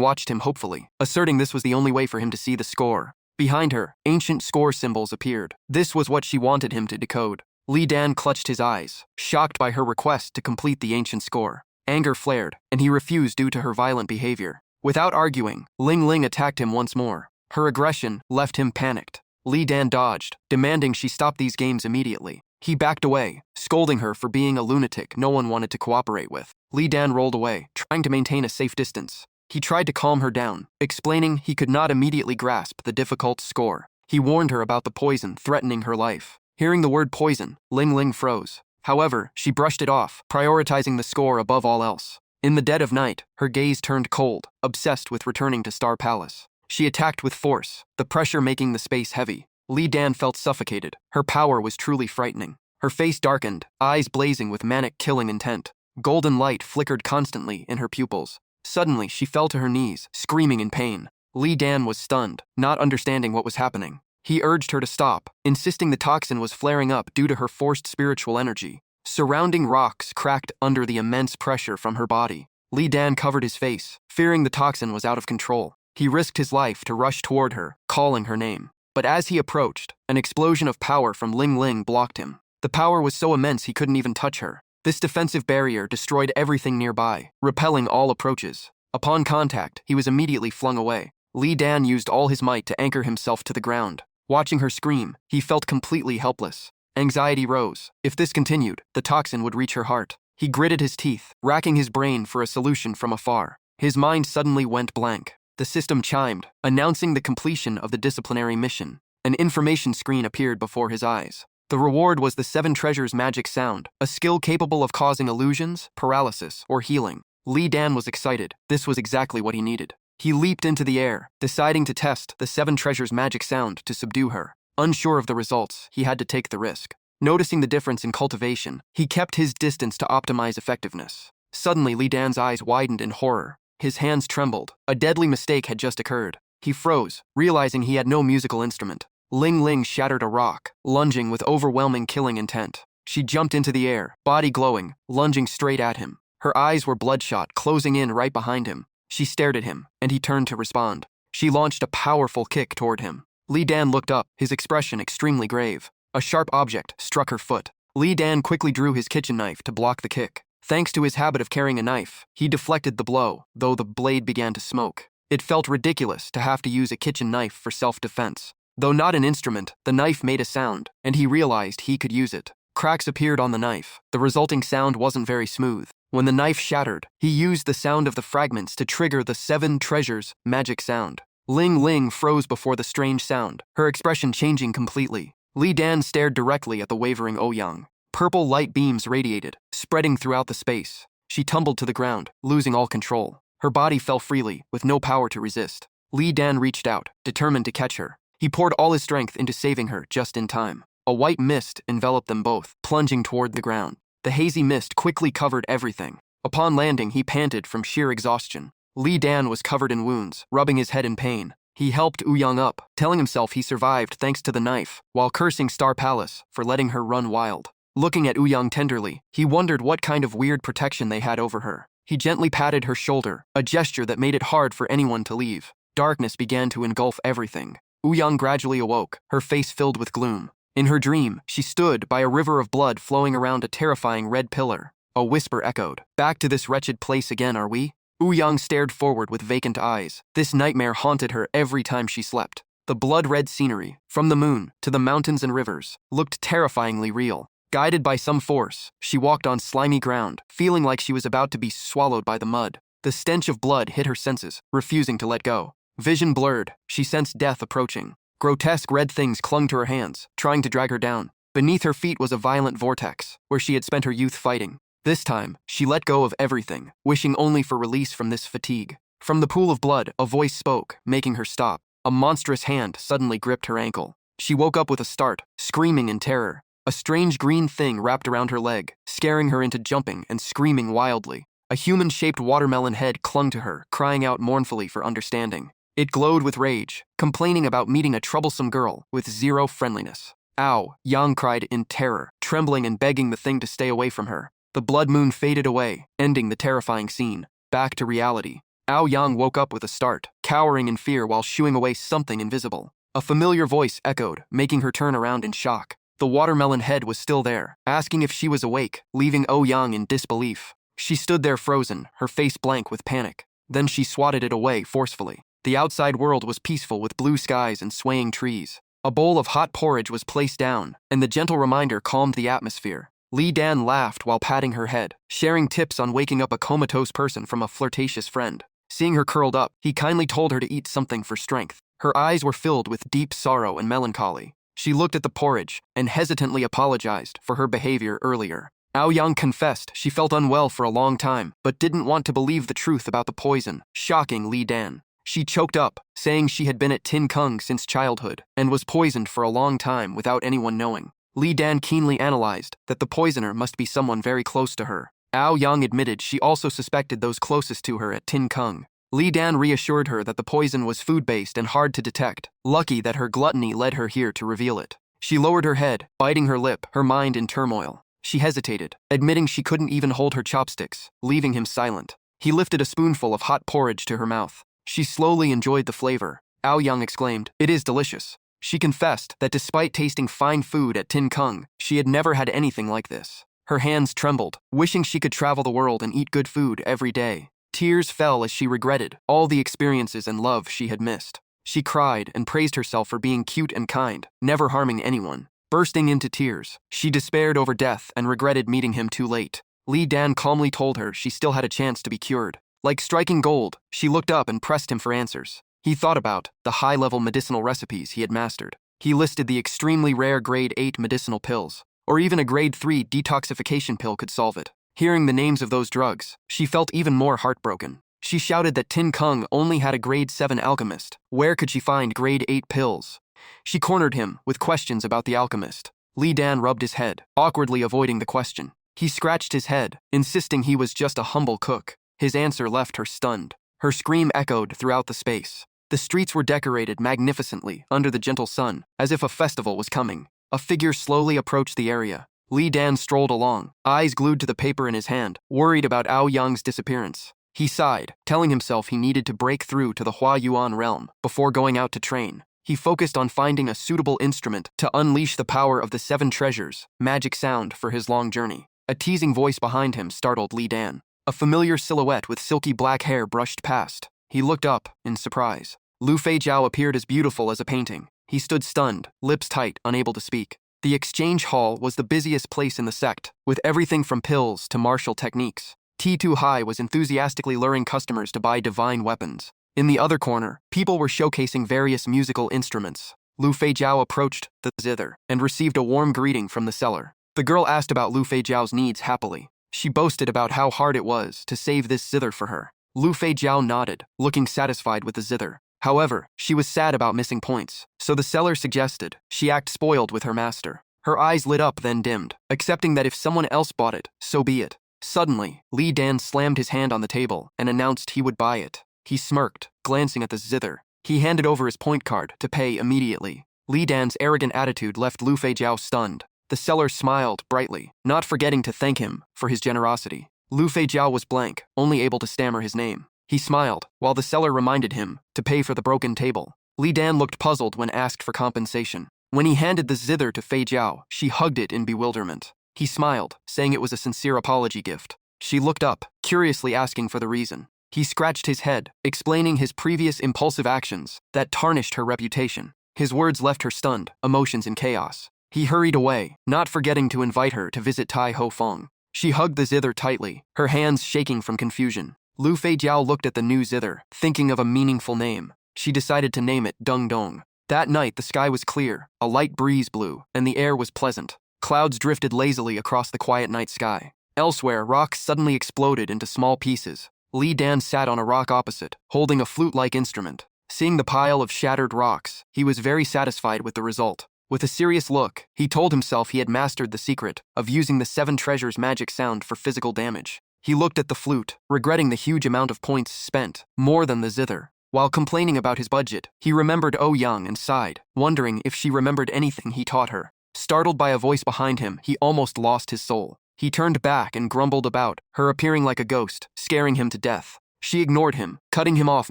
watched him hopefully, asserting this was the only way for him to see the score. Behind her, ancient score symbols appeared. This was what she wanted him to decode. Li Dan clutched his eyes, shocked by her request to complete the ancient score. Anger flared, and he refused due to her violent behavior. Without arguing, Ling Ling attacked him once more. Her aggression left him panicked. Li Dan dodged, demanding she stop these games immediately. He backed away, scolding her for being a lunatic no one wanted to cooperate with. Li Dan rolled away, trying to maintain a safe distance. He tried to calm her down, explaining he could not immediately grasp the difficult score. He warned her about the poison threatening her life. Hearing the word poison, Ling Ling froze. However, she brushed it off, prioritizing the score above all else. In the dead of night, her gaze turned cold, obsessed with returning to Star Palace. She attacked with force, the pressure making the space heavy. Li Dan felt suffocated. Her power was truly frightening. Her face darkened, eyes blazing with manic killing intent. Golden light flickered constantly in her pupils. Suddenly, she fell to her knees, screaming in pain. Li Dan was stunned, not understanding what was happening. He urged her to stop, insisting the toxin was flaring up due to her forced spiritual energy. Surrounding rocks cracked under the immense pressure from her body. Li Dan covered his face, fearing the toxin was out of control. He risked his life to rush toward her, calling her name. But as he approached, an explosion of power from Ling Ling blocked him. The power was so immense he couldn't even touch her. This defensive barrier destroyed everything nearby, repelling all approaches. Upon contact, he was immediately flung away. Li Dan used all his might to anchor himself to the ground. Watching her scream, he felt completely helpless. Anxiety rose. If this continued, the toxin would reach her heart. He gritted his teeth, racking his brain for a solution from afar. His mind suddenly went blank. The system chimed, announcing the completion of the disciplinary mission. An information screen appeared before his eyes. The reward was the 7 Treasures magic sound, a skill capable of causing illusions, paralysis, or healing. Li Dan was excited. This was exactly what he needed. He leaped into the air, deciding to test the 7 Treasures magic sound to subdue her. Unsure of the results, he had to take the risk. Noticing the difference in cultivation, he kept his distance to optimize effectiveness. Suddenly, Li Dan's eyes widened in horror. His hands trembled. A deadly mistake had just occurred. He froze, realizing he had no musical instrument. Ling Ling shattered a rock, lunging with overwhelming killing intent. She jumped into the air, body glowing, lunging straight at him. Her eyes were bloodshot, closing in right behind him. She stared at him, and he turned to respond. She launched a powerful kick toward him. Li Dan looked up, his expression extremely grave. A sharp object struck her foot. Li Dan quickly drew his kitchen knife to block the kick. Thanks to his habit of carrying a knife, he deflected the blow, though the blade began to smoke. It felt ridiculous to have to use a kitchen knife for self-defense. Though not an instrument, the knife made a sound, and he realized he could use it. Cracks appeared on the knife. The resulting sound wasn't very smooth. When the knife shattered, he used the sound of the fragments to trigger the 7 treasures magic sound. Ling Ling froze before the strange sound, her expression changing completely. Li Dan stared directly at the wavering Ouyang. Purple light beams radiated, spreading throughout the space. She tumbled to the ground, losing all control. Her body fell freely, with no power to resist. Li Dan reached out, determined to catch her. He poured all his strength into saving her just in time. A white mist enveloped them both, plunging toward the ground. The hazy mist quickly covered everything. Upon landing, he panted from sheer exhaustion. Li Dan was covered in wounds, rubbing his head in pain. He helped Ouyang up, telling himself he survived thanks to the knife, while cursing Star Palace for letting her run wild. Looking at Ouyang tenderly, he wondered what kind of weird protection they had over her. He gently patted her shoulder, a gesture that made it hard for anyone to leave. Darkness began to engulf everything. Ouyang gradually awoke, her face filled with gloom. In her dream, she stood by a river of blood flowing around a terrifying red pillar. A whisper echoed, "Back to this wretched place again, are we?" Ouyang stared forward with vacant eyes. This nightmare haunted her every time she slept. The blood-red scenery, from the moon to the mountains and rivers, looked terrifyingly real. Guided by some force, she walked on slimy ground, feeling like she was about to be swallowed by the mud. The stench of blood hit her senses, refusing to let go. Vision blurred, she sensed death approaching. Grotesque red things clung to her hands, trying to drag her down. Beneath her feet was a violent vortex, where she had spent her youth fighting. This time, she let go of everything, wishing only for release from this fatigue. From the pool of blood, a voice spoke, making her stop. A monstrous hand suddenly gripped her ankle. She woke up with a start, screaming in terror. A strange green thing wrapped around her leg, scaring her into jumping and screaming wildly. A human-shaped watermelon head clung to her, crying out mournfully for understanding. It glowed with rage, complaining about meeting a troublesome girl with zero friendliness. "Ow!" Yang cried in terror, trembling and begging the thing to stay away from her. The blood moon faded away, ending the terrifying scene. Back to reality. Yang woke up with a start, cowering in fear while shooing away something invisible. A familiar voice echoed, making her turn around in shock. The watermelon head was still there, asking if she was awake, leaving Ouyang in disbelief. She stood there frozen, her face blank with panic. Then she swatted it away forcefully. The outside world was peaceful with blue skies and swaying trees. A bowl of hot porridge was placed down, and the gentle reminder calmed the atmosphere. Li Dan laughed while patting her head, sharing tips on waking up a comatose person from a flirtatious friend. Seeing her curled up, he kindly told her to eat something for strength. Her eyes were filled with deep sorrow and melancholy. She looked at the porridge and hesitantly apologized for her behavior earlier. Ouyang confessed she felt unwell for a long time, but didn't want to believe the truth about the poison, shocking Li Dan. She choked up, saying she had been at Tin Kung since childhood and was poisoned for a long time without anyone knowing. Li Dan keenly analyzed that the poisoner must be someone very close to her. Ouyang admitted she also suspected those closest to her at Tin Kung. Li Dan reassured her that the poison was food-based and hard to detect, lucky that her gluttony led her here to reveal it. She lowered her head, biting her lip, her mind in turmoil. She hesitated, admitting she couldn't even hold her chopsticks, leaving him silent. He lifted a spoonful of hot porridge to her mouth. She slowly enjoyed the flavor. Ouyang exclaimed, "It is delicious." She confessed that despite tasting fine food at Tin Kung, she had never had anything like this. Her hands trembled, wishing she could travel the world and eat good food every day. Tears fell as she regretted all the experiences and love she had missed. She cried and praised herself for being cute and kind, never harming anyone. Bursting into tears, she despaired over death and regretted meeting him too late. Li Dan calmly told her she still had a chance to be cured. Like striking gold, she looked up and pressed him for answers. He thought about the high-level medicinal recipes he had mastered. He listed the extremely rare grade 8 medicinal pills, or even a grade 3 detoxification pill could solve it. Hearing the names of those drugs, she felt even more heartbroken. She shouted that Tin Kung only had a grade 7 alchemist. Where could she find grade 8 pills? She cornered him with questions about the alchemist. Li Dan rubbed his head, awkwardly avoiding the question. He scratched his head, insisting he was just a humble cook. His answer left her stunned. Her scream echoed throughout the space. The streets were decorated magnificently under the gentle sun, as if a festival was coming. A figure slowly approached the area. Li Dan strolled along, eyes glued to the paper in his hand, worried about Aoyang's disappearance. He sighed, telling himself he needed to break through to the Hua Yuan realm before going out to train. He focused on finding a suitable instrument to unleash the power of the 7 treasures, magic sound, for his long journey. A teasing voice behind him startled Li Dan. A familiar silhouette with silky black hair brushed past. He looked up in surprise. Lu Feijiao appeared as beautiful as a painting. He stood stunned, lips tight, unable to speak. The exchange hall was the busiest place in the sect, with everything from pills to martial techniques. T2 High was enthusiastically luring customers to buy divine weapons. In the other corner, people were showcasing various musical instruments. Lu Feijiao approached the zither and received a warm greeting from the seller. The girl asked about Lu Feijiao's needs happily. She boasted about how hard it was to save this zither for her. Lu Feijiao nodded, looking satisfied with the zither. However, she was sad about missing points, so the seller suggested she act spoiled with her master. Her eyes lit up then dimmed, accepting that if someone else bought it, so be it. Suddenly, Li Dan slammed his hand on the table and announced he would buy it. He smirked, glancing at the zither. He handed over his point card to pay immediately. Li Dan's arrogant attitude left Lu Feijiao stunned. The seller smiled brightly, not forgetting to thank him for his generosity. Lu Feijiao was blank, only able to stammer his name. He smiled, while the seller reminded him to pay for the broken table. Li Dan looked puzzled when asked for compensation. When he handed the zither to Feijiao, she hugged it in bewilderment. He smiled, saying it was a sincere apology gift. She looked up, curiously asking for the reason. He scratched his head, explaining his previous impulsive actions that tarnished her reputation. His words left her stunned, emotions in chaos. He hurried away, not forgetting to invite her to visit Tai Ho Feng. She hugged the zither tightly, her hands shaking from confusion. Lu Feijiao looked at the new zither, thinking of a meaningful name. She decided to name it Dung Dong. That night, the sky was clear, a light breeze blew, and the air was pleasant. Clouds drifted lazily across the quiet night sky. Elsewhere, rocks suddenly exploded into small pieces. Li Dan sat on a rock opposite, holding a flute-like instrument. Seeing the pile of shattered rocks, he was very satisfied with the result. With a serious look, he told himself he had mastered the secret of using the 7 treasures' magic sound for physical damage. He looked at the flute, regretting the huge amount of points spent, more than the zither. While complaining about his budget, he remembered Ouyang and sighed, wondering if she remembered anything he taught her. Startled by a voice behind him, he almost lost his soul. He turned back and grumbled about her appearing like a ghost, scaring him to death. She ignored him, cutting him off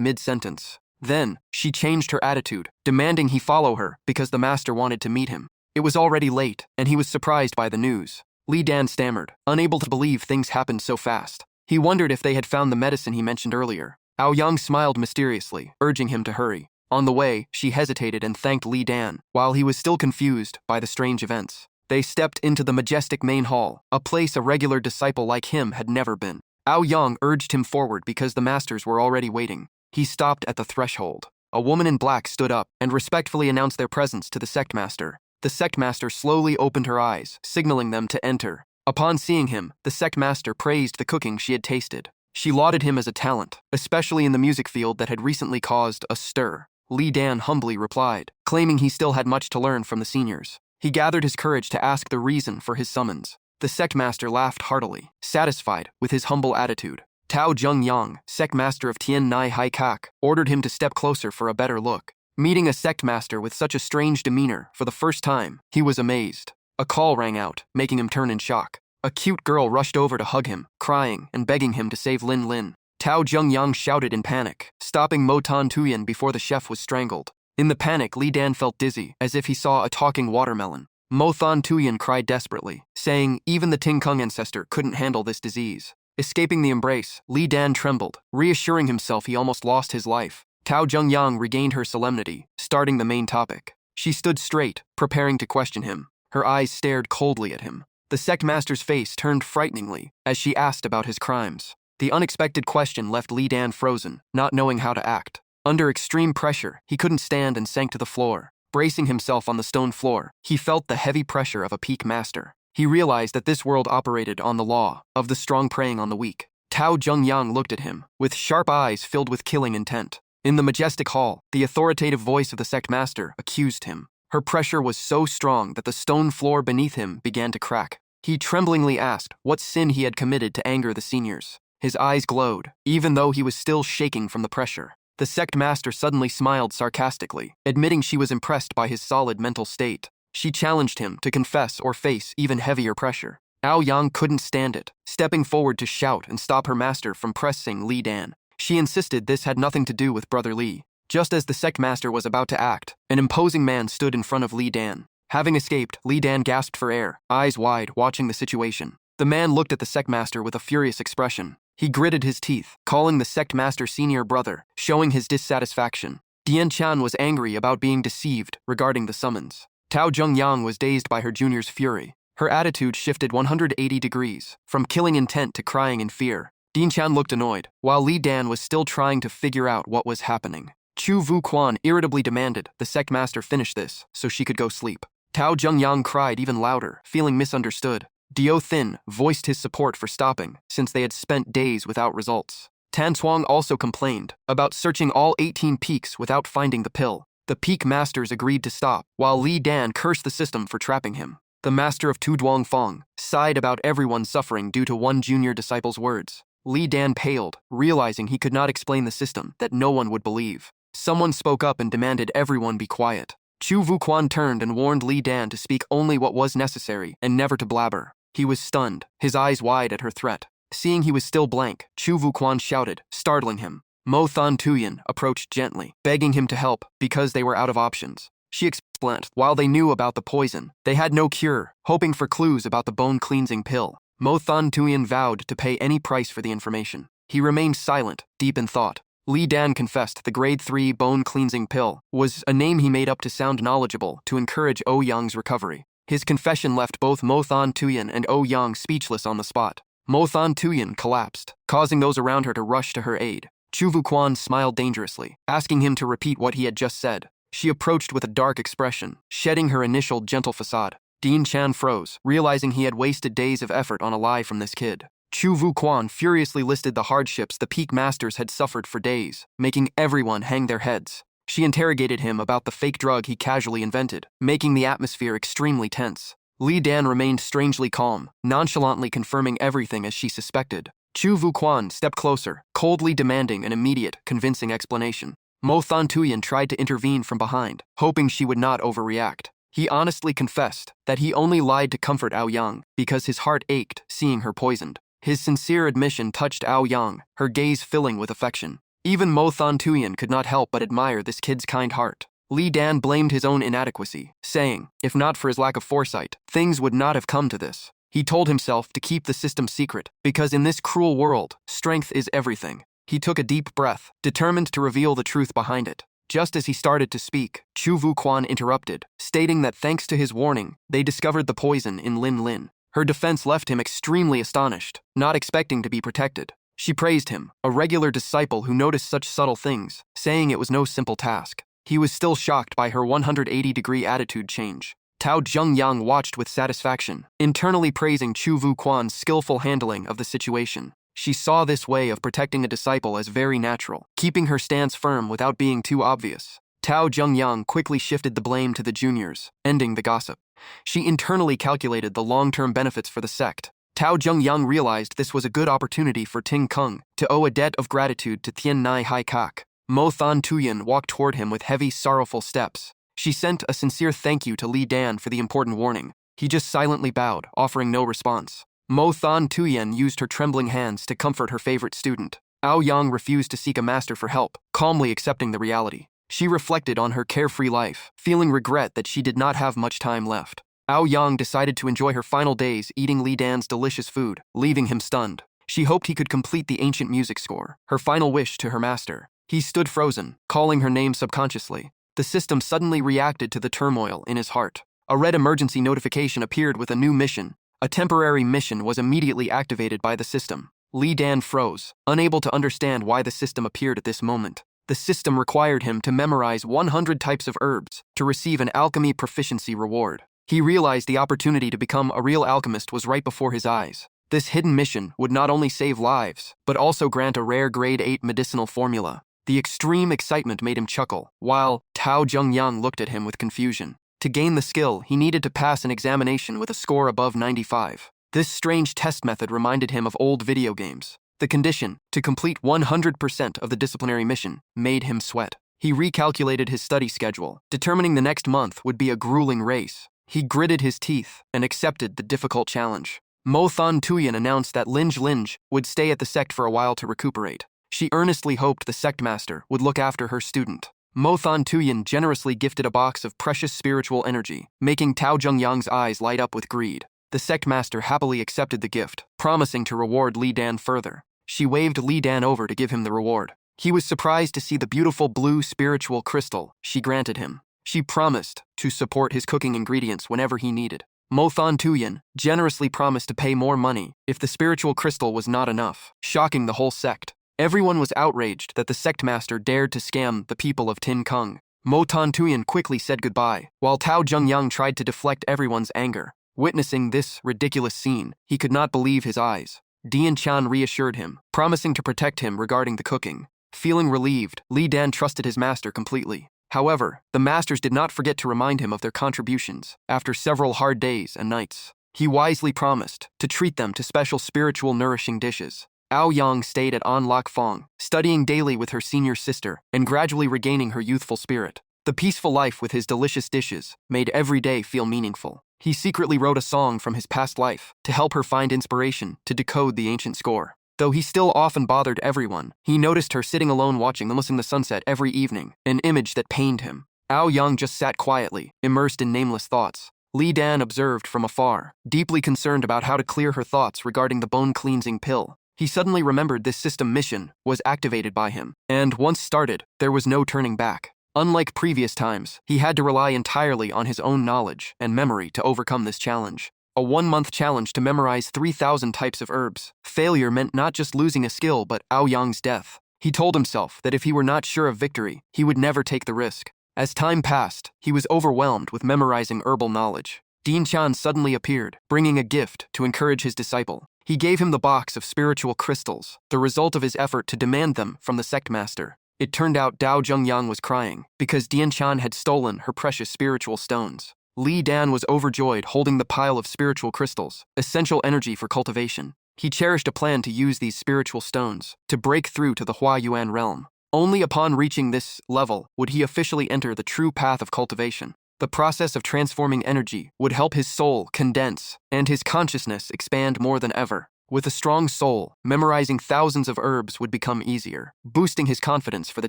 mid-sentence. Then, she changed her attitude, demanding he follow her because the master wanted to meet him. It was already late, and he was surprised by the news. Li Dan stammered, unable to believe things happened so fast. He wondered if they had found the medicine he mentioned earlier. Aoyang smiled mysteriously, urging him to hurry. On the way, she hesitated and thanked Li Dan, while he was still confused by the strange events. They stepped into the majestic main hall, a place a regular disciple like him had never been. Aoyang urged him forward because the masters were already waiting. He stopped at the threshold. A woman in black stood up and respectfully announced their presence to the sect master. The sect master slowly opened her eyes, signaling them to enter. Upon seeing him, the sect master praised the cooking she had tasted. She lauded him as a talent, especially in the music field that had recently caused a stir. Li Dan humbly replied, claiming he still had much to learn from the seniors. He gathered his courage to ask the reason for his summons. The sect master laughed heartily, satisfied with his humble attitude. Tao Zhengyang, sect master of Tian Nai Hai Kak, ordered him to step closer for a better look. Meeting a sect master with such a strange demeanor for the first time, he was amazed. A call rang out, making him turn in shock. A cute girl rushed over to hug him, crying and begging him to save Lin Lin. Tao Zhengyang shouted in panic, stopping Mo Tan Tuyen before the chef was strangled. In the panic, Li Dan felt dizzy, as if he saw a talking watermelon. Mo Tan Tuyen cried desperately, saying even the Ting Kung ancestor couldn't handle this disease. Escaping the embrace, Li Dan trembled, reassuring himself he almost lost his life. Tao Zhengyang regained her solemnity, starting the main topic. She stood straight, preparing to question him. Her eyes stared coldly at him. The sect master's face turned frighteningly as she asked about his crimes. The unexpected question left Li Dan frozen, not knowing how to act. Under extreme pressure, he couldn't stand and sank to the floor. Bracing himself on the stone floor, he felt the heavy pressure of a peak master. He realized that this world operated on the law of the strong preying on the weak. Tao Zhengyang looked at him, with sharp eyes filled with killing intent. In the majestic hall, the authoritative voice of the sect master accused him. Her pressure was so strong that the stone floor beneath him began to crack. He tremblingly asked what sin he had committed to anger the seniors. His eyes glowed, even though he was still shaking from the pressure. The sect master suddenly smiled sarcastically, admitting she was impressed by his solid mental state. She challenged him to confess or face even heavier pressure. Aoyang couldn't stand it, stepping forward to shout and stop her master from pressing Li Dan. She insisted this had nothing to do with Brother Li. Just as the sect master was about to act, an imposing man stood in front of Li Dan. Having escaped, Li Dan gasped for air, eyes wide, watching the situation. The man looked at the sect master with a furious expression. He gritted his teeth, calling the sect master senior brother, showing his dissatisfaction. Dian Chan was angry about being deceived regarding the summons. Tao Zhengyang was dazed by her junior's fury. Her attitude shifted 180 degrees, from killing intent to crying in fear. Dian Chan looked annoyed, while Li Dan was still trying to figure out what was happening. Chu Vu Quan irritably demanded the sect master finish this so she could go sleep. Tao Zhengyang cried even louder, feeling misunderstood. Dio Thin voiced his support for stopping, since they had spent days without results. Tan Chuang also complained about searching all 18 peaks without finding the pill. The peak masters agreed to stop, while Li Dan cursed the system for trapping him. The master of Tuduang Fong sighed about everyone suffering due to one junior disciple's words. Li Dan paled, realizing he could not explain the system that no one would believe. Someone spoke up and demanded everyone be quiet. Chu Vuquan turned and warned Li Dan to speak only what was necessary and never to blabber. He was stunned, his eyes wide at her threat. Seeing he was still blank, Chu Vuquan shouted, startling him. Mo Thon Tuyen approached gently, begging him to help because they were out of options. She explained, while they knew about the poison, they had no cure, hoping for clues about the bone-cleansing pill. Mo Thon Tuyen vowed to pay any price for the information. He remained silent, deep in thought. Li Dan confessed the grade 3 bone-cleansing pill was a name he made up to sound knowledgeable to encourage Ouyang's recovery. His confession left both Mo Thon Tuyen and Ouyang speechless on the spot. Mo Thon Tuyen collapsed, causing those around her to rush to her aid. Chu Vuquan smiled dangerously, asking him to repeat what he had just said. She approached with a dark expression, shedding her initial gentle facade. Dean Chan froze, realizing he had wasted days of effort on a lie from this kid. Chu Vuquan furiously listed the hardships the peak masters had suffered for days, making everyone hang their heads. She interrogated him about the fake drug he casually invented, making the atmosphere extremely tense. Li Dan remained strangely calm, nonchalantly confirming everything as she suspected. Chu Vuquan stepped closer, coldly demanding an immediate, convincing explanation. Mo Thon Tuyen tried to intervene from behind, hoping she would not overreact. He honestly confessed that he only lied to comfort Aoyang because his heart ached seeing her poisoned. His sincere admission touched Aoyang, her gaze filling with affection. Even Mo Thon Tuyen could not help but admire this kid's kind heart. Li Dan blamed his own inadequacy, saying, if not for his lack of foresight, things would not have come to this. He told himself to keep the system secret, because in this cruel world, strength is everything. He took a deep breath, determined to reveal the truth behind it. Just as he started to speak, Chu Vuquan interrupted, stating that thanks to his warning, they discovered the poison in Lin Lin. Her defense left him extremely astonished, not expecting to be protected. She praised him, a regular disciple who noticed such subtle things, saying it was no simple task. He was still shocked by her 180-degree attitude change. Tao Zhengyang watched with satisfaction, internally praising Chu Vuquan's skillful handling of the situation. She saw this way of protecting a disciple as very natural, keeping her stance firm without being too obvious. Tao Zhengyang quickly shifted the blame to the juniors, ending the gossip. She internally calculated the long-term benefits for the sect. Tao Zhengyang realized this was a good opportunity for Ting Kung to owe a debt of gratitude to Tian Nai Hai Kak. Mo Thon Tuyen walked toward him with heavy, sorrowful steps. She sent a sincere thank you to Li Dan for the important warning. He just silently bowed, offering no response. Mo Thon Tuyen used her trembling hands to comfort her favorite student. Aoyang refused to seek a master for help, calmly accepting the reality. She reflected on her carefree life, feeling regret that she did not have much time left. Aoyang decided to enjoy her final days eating Li Dan's delicious food, leaving him stunned. She hoped he could complete the ancient music score, her final wish to her master. He stood frozen, calling her name subconsciously. The system suddenly reacted to the turmoil in his heart. A red emergency notification appeared with a new mission. A temporary mission was immediately activated by the system. Li Dan froze, unable to understand why the system appeared at this moment. The system required him to memorize 100 types of herbs to receive an alchemy proficiency reward. He realized the opportunity to become a real alchemist was right before his eyes. This hidden mission would not only save lives, but also grant a rare grade 8 medicinal formula. The extreme excitement made him chuckle, while Tao Zhengyang looked at him with confusion. To gain the skill, he needed to pass an examination with a score above 95. This strange test method reminded him of old video games. The condition, to complete 100% of the disciplinary mission, made him sweat. He recalculated his study schedule, determining the next month would be a grueling race. He gritted his teeth and accepted the difficult challenge. Mo Thon Tuyen announced that Linj would stay at the sect for a while to recuperate. She earnestly hoped the sect master would look after her student. Mo Thon Tuyen generously gifted a box of precious spiritual energy, making Tao Zhengyang's eyes light up with greed. The sect master happily accepted the gift, promising to reward Li Dan further. She waved Li Dan over to give him the reward. He was surprised to see the beautiful blue spiritual crystal she granted him. She promised to support his cooking ingredients whenever he needed. Mo Thon Tuyen generously promised to pay more money if the spiritual crystal was not enough, shocking the whole sect. Everyone was outraged that the sect master dared to scam the people of Tin Kung. Mo Thon Tuyen quickly said goodbye, while Tao Zhengyang tried to deflect everyone's anger. Witnessing this ridiculous scene, he could not believe his eyes. Dian Chan reassured him, promising to protect him regarding the cooking. Feeling relieved, Li Dan trusted his master completely. However, the masters did not forget to remind him of their contributions after several hard days and nights. He wisely promised to treat them to special spiritual nourishing dishes. Ao Yang stayed at An Lak Fong, studying daily with her senior sister and gradually regaining her youthful spirit. The peaceful life with his delicious dishes made every day feel meaningful. He secretly wrote a song from his past life to help her find inspiration to decode the ancient score. Though he still often bothered everyone, he noticed her sitting alone watching the sunset every evening, an image that pained him. Ao Yang just sat quietly, immersed in nameless thoughts. Li Dan observed from afar, deeply concerned about how to clear her thoughts regarding the bone-cleansing pill. He suddenly remembered this system mission was activated by him, and once started, there was no turning back. Unlike previous times, he had to rely entirely on his own knowledge and memory to overcome this challenge. A 1-month challenge to memorize 3,000 types of herbs. Failure meant not just losing a skill, but Ao Yang's death. He told himself that if he were not sure of victory, he would never take the risk. As time passed, he was overwhelmed with memorizing herbal knowledge. Dian Chan suddenly appeared, bringing a gift to encourage his disciple. He gave him the box of spiritual crystals, the result of his effort to demand them from the sect master. It turned out Tao Zhengyang was crying because Dian Chan had stolen her precious spiritual stones. Li Dan was overjoyed holding the pile of spiritual crystals, essential energy for cultivation. He cherished a plan to use these spiritual stones to break through to the Hua Yuan realm. Only upon reaching this level would he officially enter the true path of cultivation. The process of transforming energy would help his soul condense and his consciousness expand more than ever. With a strong soul, memorizing thousands of herbs would become easier, boosting his confidence for the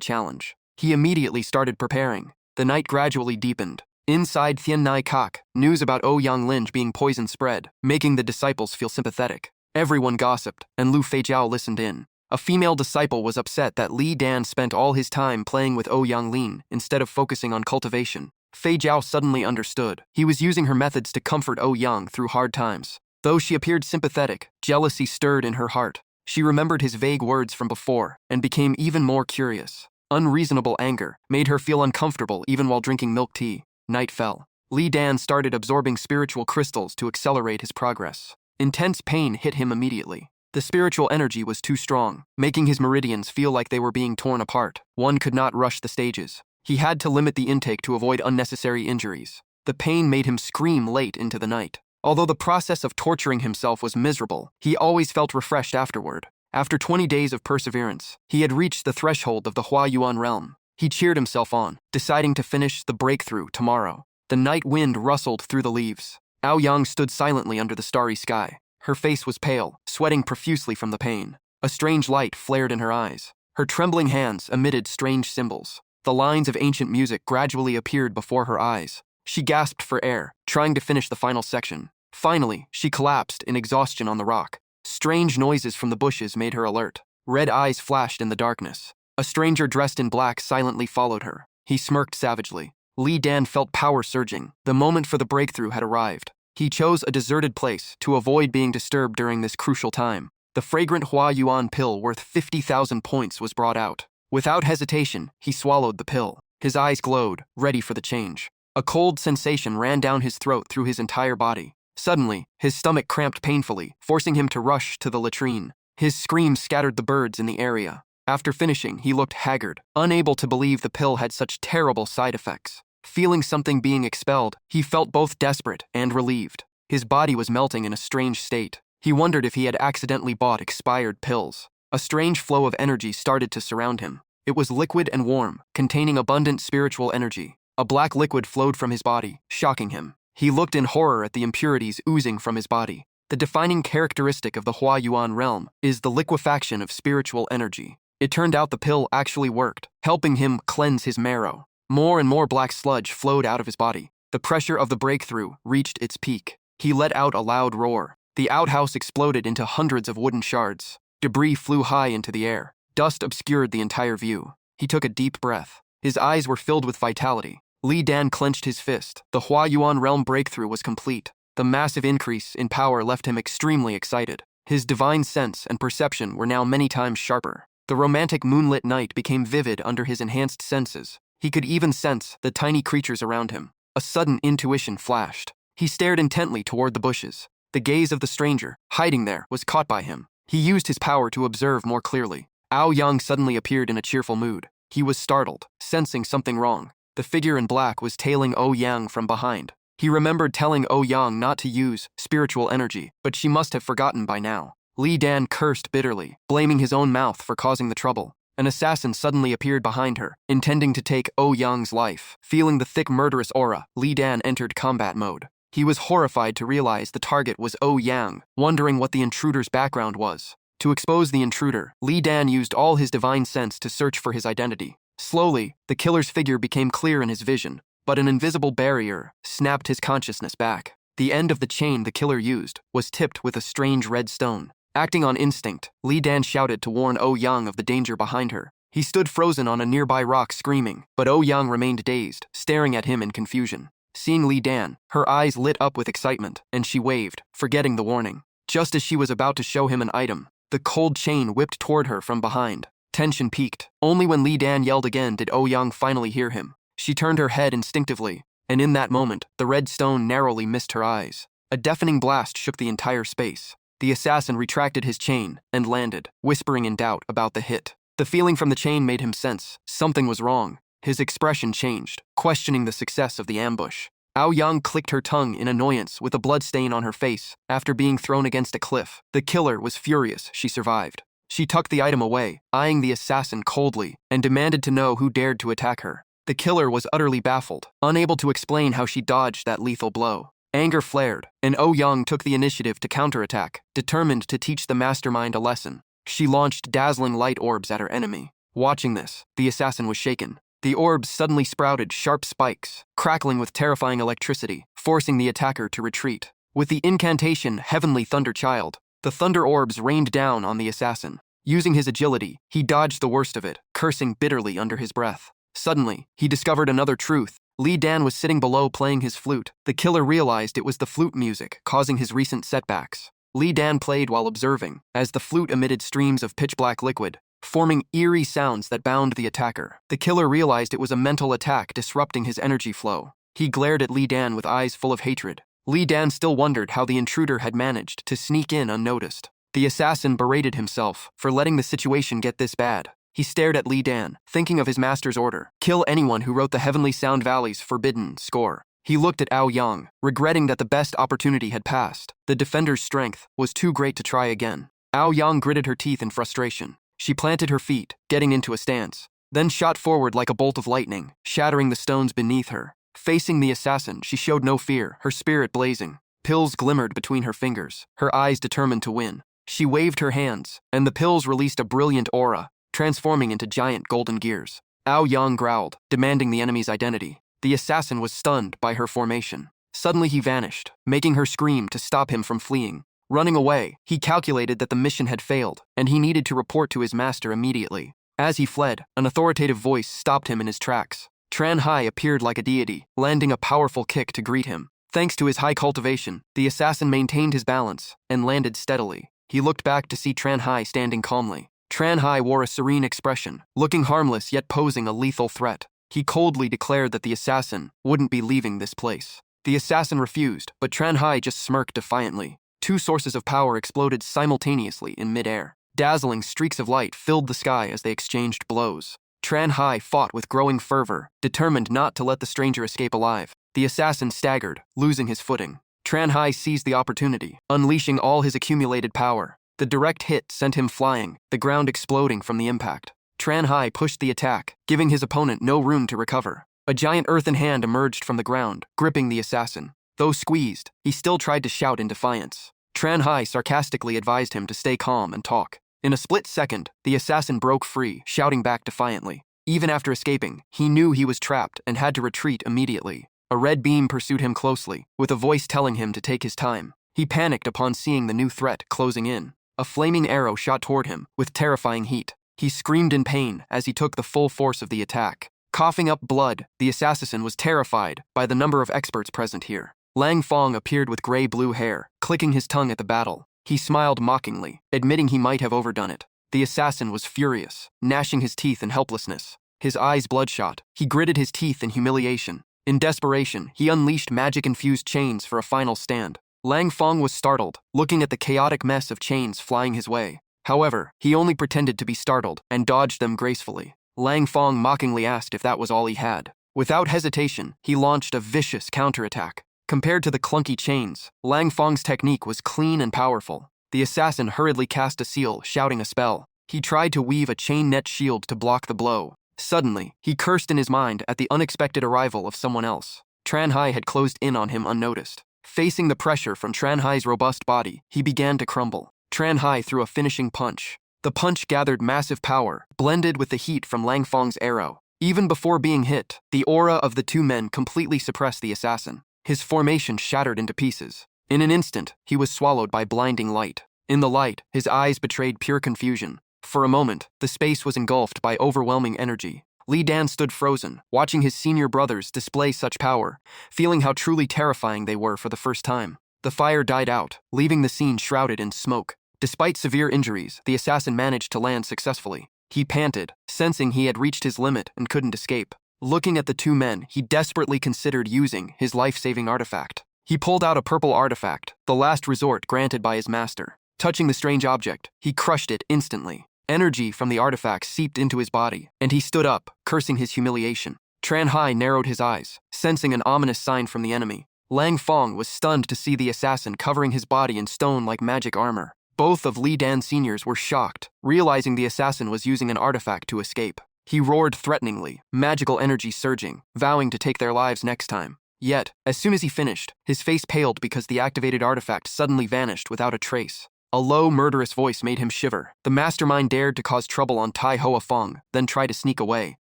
challenge. He immediately started preparing. The night gradually deepened. Inside Thien Nai Kak, news about Ouyang Linj being poisoned spread, making the disciples feel sympathetic. Everyone gossiped, and Lu Feijiao listened in. A female disciple was upset that Li Dan spent all his time playing with Ouyang Lin instead of focusing on cultivation. Feijiao suddenly understood. He was using her methods to comfort Ouyang through hard times. Though she appeared sympathetic, jealousy stirred in her heart. She remembered his vague words from before and became even more curious. Unreasonable anger made her feel uncomfortable even while drinking milk tea. Night fell. Li Dan started absorbing spiritual crystals to accelerate his progress. Intense pain hit him immediately. The spiritual energy was too strong, making his meridians feel like they were being torn apart. One could not rush the stages. He had to limit the intake to avoid unnecessary injuries. The pain made him scream late into the night. Although the process of torturing himself was miserable, he always felt refreshed afterward. After 20 days of perseverance, he had reached the threshold of the Hua Yuan realm. He cheered himself on, deciding to finish the breakthrough tomorrow. The night wind rustled through the leaves. Ao Yang stood silently under the starry sky. Her face was pale, sweating profusely from the pain. A strange light flared in her eyes. Her trembling hands emitted strange symbols. The lines of ancient music gradually appeared before her eyes. She gasped for air, trying to finish the final section. Finally, she collapsed in exhaustion on the rock. Strange noises from the bushes made her alert. Red eyes flashed in the darkness. A stranger dressed in black silently followed her. He smirked savagely. Li Dan felt power surging. The moment for the breakthrough had arrived. He chose a deserted place to avoid being disturbed during this crucial time. The fragrant Hua Yuan pill worth 50,000 points was brought out. Without hesitation, he swallowed the pill. His eyes glowed, ready for the change. A cold sensation ran down his throat through his entire body. Suddenly, his stomach cramped painfully, forcing him to rush to the latrine. His screams scattered the birds in the area. After finishing, he looked haggard, unable to believe the pill had such terrible side effects. Feeling something being expelled, he felt both desperate and relieved. His body was melting in a strange state. He wondered if he had accidentally bought expired pills. A strange flow of energy started to surround him. It was liquid and warm, containing abundant spiritual energy. A black liquid flowed from his body, shocking him. He looked in horror at the impurities oozing from his body. The defining characteristic of the Hua Yuan realm is the liquefaction of spiritual energy. It turned out the pill actually worked, helping him cleanse his marrow. More and more black sludge flowed out of his body. The pressure of the breakthrough reached its peak. He let out a loud roar. The outhouse exploded into hundreds of wooden shards. Debris flew high into the air. Dust obscured the entire view. He took a deep breath. His eyes were filled with vitality. Li Dan clenched his fist. The Hua Yuan realm breakthrough was complete. The massive increase in power left him extremely excited. His divine sense and perception were now many times sharper. The romantic moonlit night became vivid under his enhanced senses. He could even sense the tiny creatures around him. A sudden intuition flashed. He stared intently toward the bushes. The gaze of the stranger, hiding there, was caught by him. He used his power to observe more clearly. Ao Yang suddenly appeared in a cheerful mood. He was startled, sensing something wrong. The figure in black was tailing O Yang from behind. He remembered telling O Yang not to use spiritual energy, but she must have forgotten by now. Li Dan cursed bitterly, blaming his own mouth for causing the trouble. An assassin suddenly appeared behind her, intending to take O Yang's life. Feeling the thick murderous aura, Li Dan entered combat mode. He was horrified to realize the target was O Yang, wondering what the intruder's background was. To expose the intruder, Li Dan used all his divine sense to search for his identity. Slowly, the killer's figure became clear in his vision, but an invisible barrier snapped his consciousness back. The end of the chain the killer used was tipped with a strange red stone. Acting on instinct, Li Dan shouted to warn O Yang of the danger behind her. He stood frozen on a nearby rock screaming, but O Yang remained dazed, staring at him in confusion. Seeing Li Dan, her eyes lit up with excitement, and she waved, forgetting the warning. Just as she was about to show him an item, the cold chain whipped toward her from behind. Tension peaked. Only when Li Dan yelled again did O Yang finally hear him. She turned her head instinctively, and in that moment, the red stone narrowly missed her eyes. A deafening blast shook the entire space. The assassin retracted his chain and landed, whispering in doubt about the hit. The feeling from the chain made him sense something was wrong. His expression changed, questioning the success of the ambush. Ao Yang clicked her tongue in annoyance with a blood stain on her face after being thrown against a cliff. The killer was furious she survived. She tucked the item away, eyeing the assassin coldly, and demanded to know who dared to attack her. The killer was utterly baffled, unable to explain how she dodged that lethal blow. Anger flared, and O Yang took the initiative to counterattack, determined to teach the mastermind a lesson. She launched dazzling light orbs at her enemy. Watching this, the assassin was shaken. The orbs suddenly sprouted sharp spikes, crackling with terrifying electricity, forcing the attacker to retreat. With the incantation Heavenly Thunder Child, the thunder orbs rained down on the assassin. Using his agility, he dodged the worst of it, cursing bitterly under his breath. Suddenly, he discovered another truth. Li Dan was sitting below playing his flute. The killer realized it was the flute music causing his recent setbacks. Li Dan played while observing, as the flute emitted streams of pitch-black liquid, forming eerie sounds that bound the attacker. The killer realized it was a mental attack disrupting his energy flow. He glared at Li Dan with eyes full of hatred. Li Dan still wondered how the intruder had managed to sneak in unnoticed. The assassin berated himself for letting the situation get this bad. He stared at Li Dan, thinking of his master's order: kill anyone who wrote the Heavenly Sound Valley's forbidden score. He looked at Ao Yang, regretting that the best opportunity had passed. The defender's strength was too great to try again. Ao Yang gritted her teeth in frustration. She planted her feet, getting into a stance, then shot forward like a bolt of lightning, shattering the stones beneath her. Facing the assassin, she showed no fear, her spirit blazing. Pills glimmered between her fingers, her eyes determined to win. She waved her hands, and the pills released a brilliant aura, transforming into giant golden gears. Ao Yang growled, demanding the enemy's identity. The assassin was stunned by her formation. Suddenly he vanished, making her scream to stop him from fleeing. Running away, he calculated that the mission had failed, and he needed to report to his master immediately. As he fled, an authoritative voice stopped him in his tracks. Tran Hai appeared like a deity, landing a powerful kick to greet him. Thanks to his high cultivation, the assassin maintained his balance and landed steadily. He looked back to see Tran Hai standing calmly. Tran Hai wore a serene expression, looking harmless yet posing a lethal threat. He coldly declared that the assassin wouldn't be leaving this place. The assassin refused, but Tran Hai just smirked defiantly. Two sources of power exploded simultaneously in midair. Dazzling streaks of light filled the sky as they exchanged blows. Tran Hai fought with growing fervor, determined not to let the stranger escape alive. The assassin staggered, losing his footing. Tran Hai seized the opportunity, unleashing all his accumulated power. The direct hit sent him flying, the ground exploding from the impact. Tran Hai pushed the attack, giving his opponent no room to recover. A giant earthen hand emerged from the ground, gripping the assassin. Though squeezed, he still tried to shout in defiance. Tran Hai sarcastically advised him to stay calm and talk. In a split second, the assassin broke free, shouting back defiantly. Even after escaping, he knew he was trapped and had to retreat immediately. A red beam pursued him closely, with a voice telling him to take his time. He panicked upon seeing the new threat closing in. A flaming arrow shot toward him, with terrifying heat. He screamed in pain as he took the full force of the attack. Coughing up blood, the assassin was terrified by the number of experts present here. Lang Fong appeared with gray-blue hair, clicking his tongue at the battle. He smiled mockingly, admitting he might have overdone it. The assassin was furious, gnashing his teeth in helplessness. His eyes bloodshot, he gritted his teeth in humiliation. In desperation, he unleashed magic-infused chains for a final stand. Lang Fong was startled, looking at the chaotic mess of chains flying his way. However, he only pretended to be startled and dodged them gracefully. Lang Fong mockingly asked if that was all he had. Without hesitation, he launched a vicious counterattack. Compared to the clunky chains, Lang Fong's technique was clean and powerful. The assassin hurriedly cast a seal, shouting a spell. He tried to weave a chain net shield to block the blow. Suddenly, he cursed in his mind at the unexpected arrival of someone else. Tran Hai had closed in on him unnoticed. Facing the pressure from Tran Hai's robust body, he began to crumble. Tran Hai threw a finishing punch. The punch gathered massive power, blended with the heat from Lang Fong's arrow. Even before being hit, the aura of the two men completely suppressed the assassin. His formation shattered into pieces. In an instant, he was swallowed by blinding light. In the light, his eyes betrayed pure confusion. For a moment, the space was engulfed by overwhelming energy. Li Dan stood frozen, watching his senior brothers display such power, feeling how truly terrifying they were for the first time. The fire died out, leaving the scene shrouded in smoke. Despite severe injuries, the assassin managed to land successfully. He panted, sensing he had reached his limit and couldn't escape. Looking at the two men, he desperately considered using his life-saving artifact. He pulled out a purple artifact, the last resort granted by his master. Touching the strange object, he crushed it instantly. Energy from the artifact seeped into his body, and he stood up, cursing his humiliation. Tran Hai narrowed his eyes, sensing an ominous sign from the enemy. Lang Fong was stunned to see the assassin covering his body in stone like magic armor. Both of Li Dan seniors were shocked, realizing the assassin was using an artifact to escape. He roared threateningly, magical energy surging, vowing to take their lives next time. Yet, as soon as he finished, his face paled because the activated artifact suddenly vanished without a trace. A low, murderous voice made him shiver. The mastermind dared to cause trouble on Tai Hoa Fong, then try to sneak away.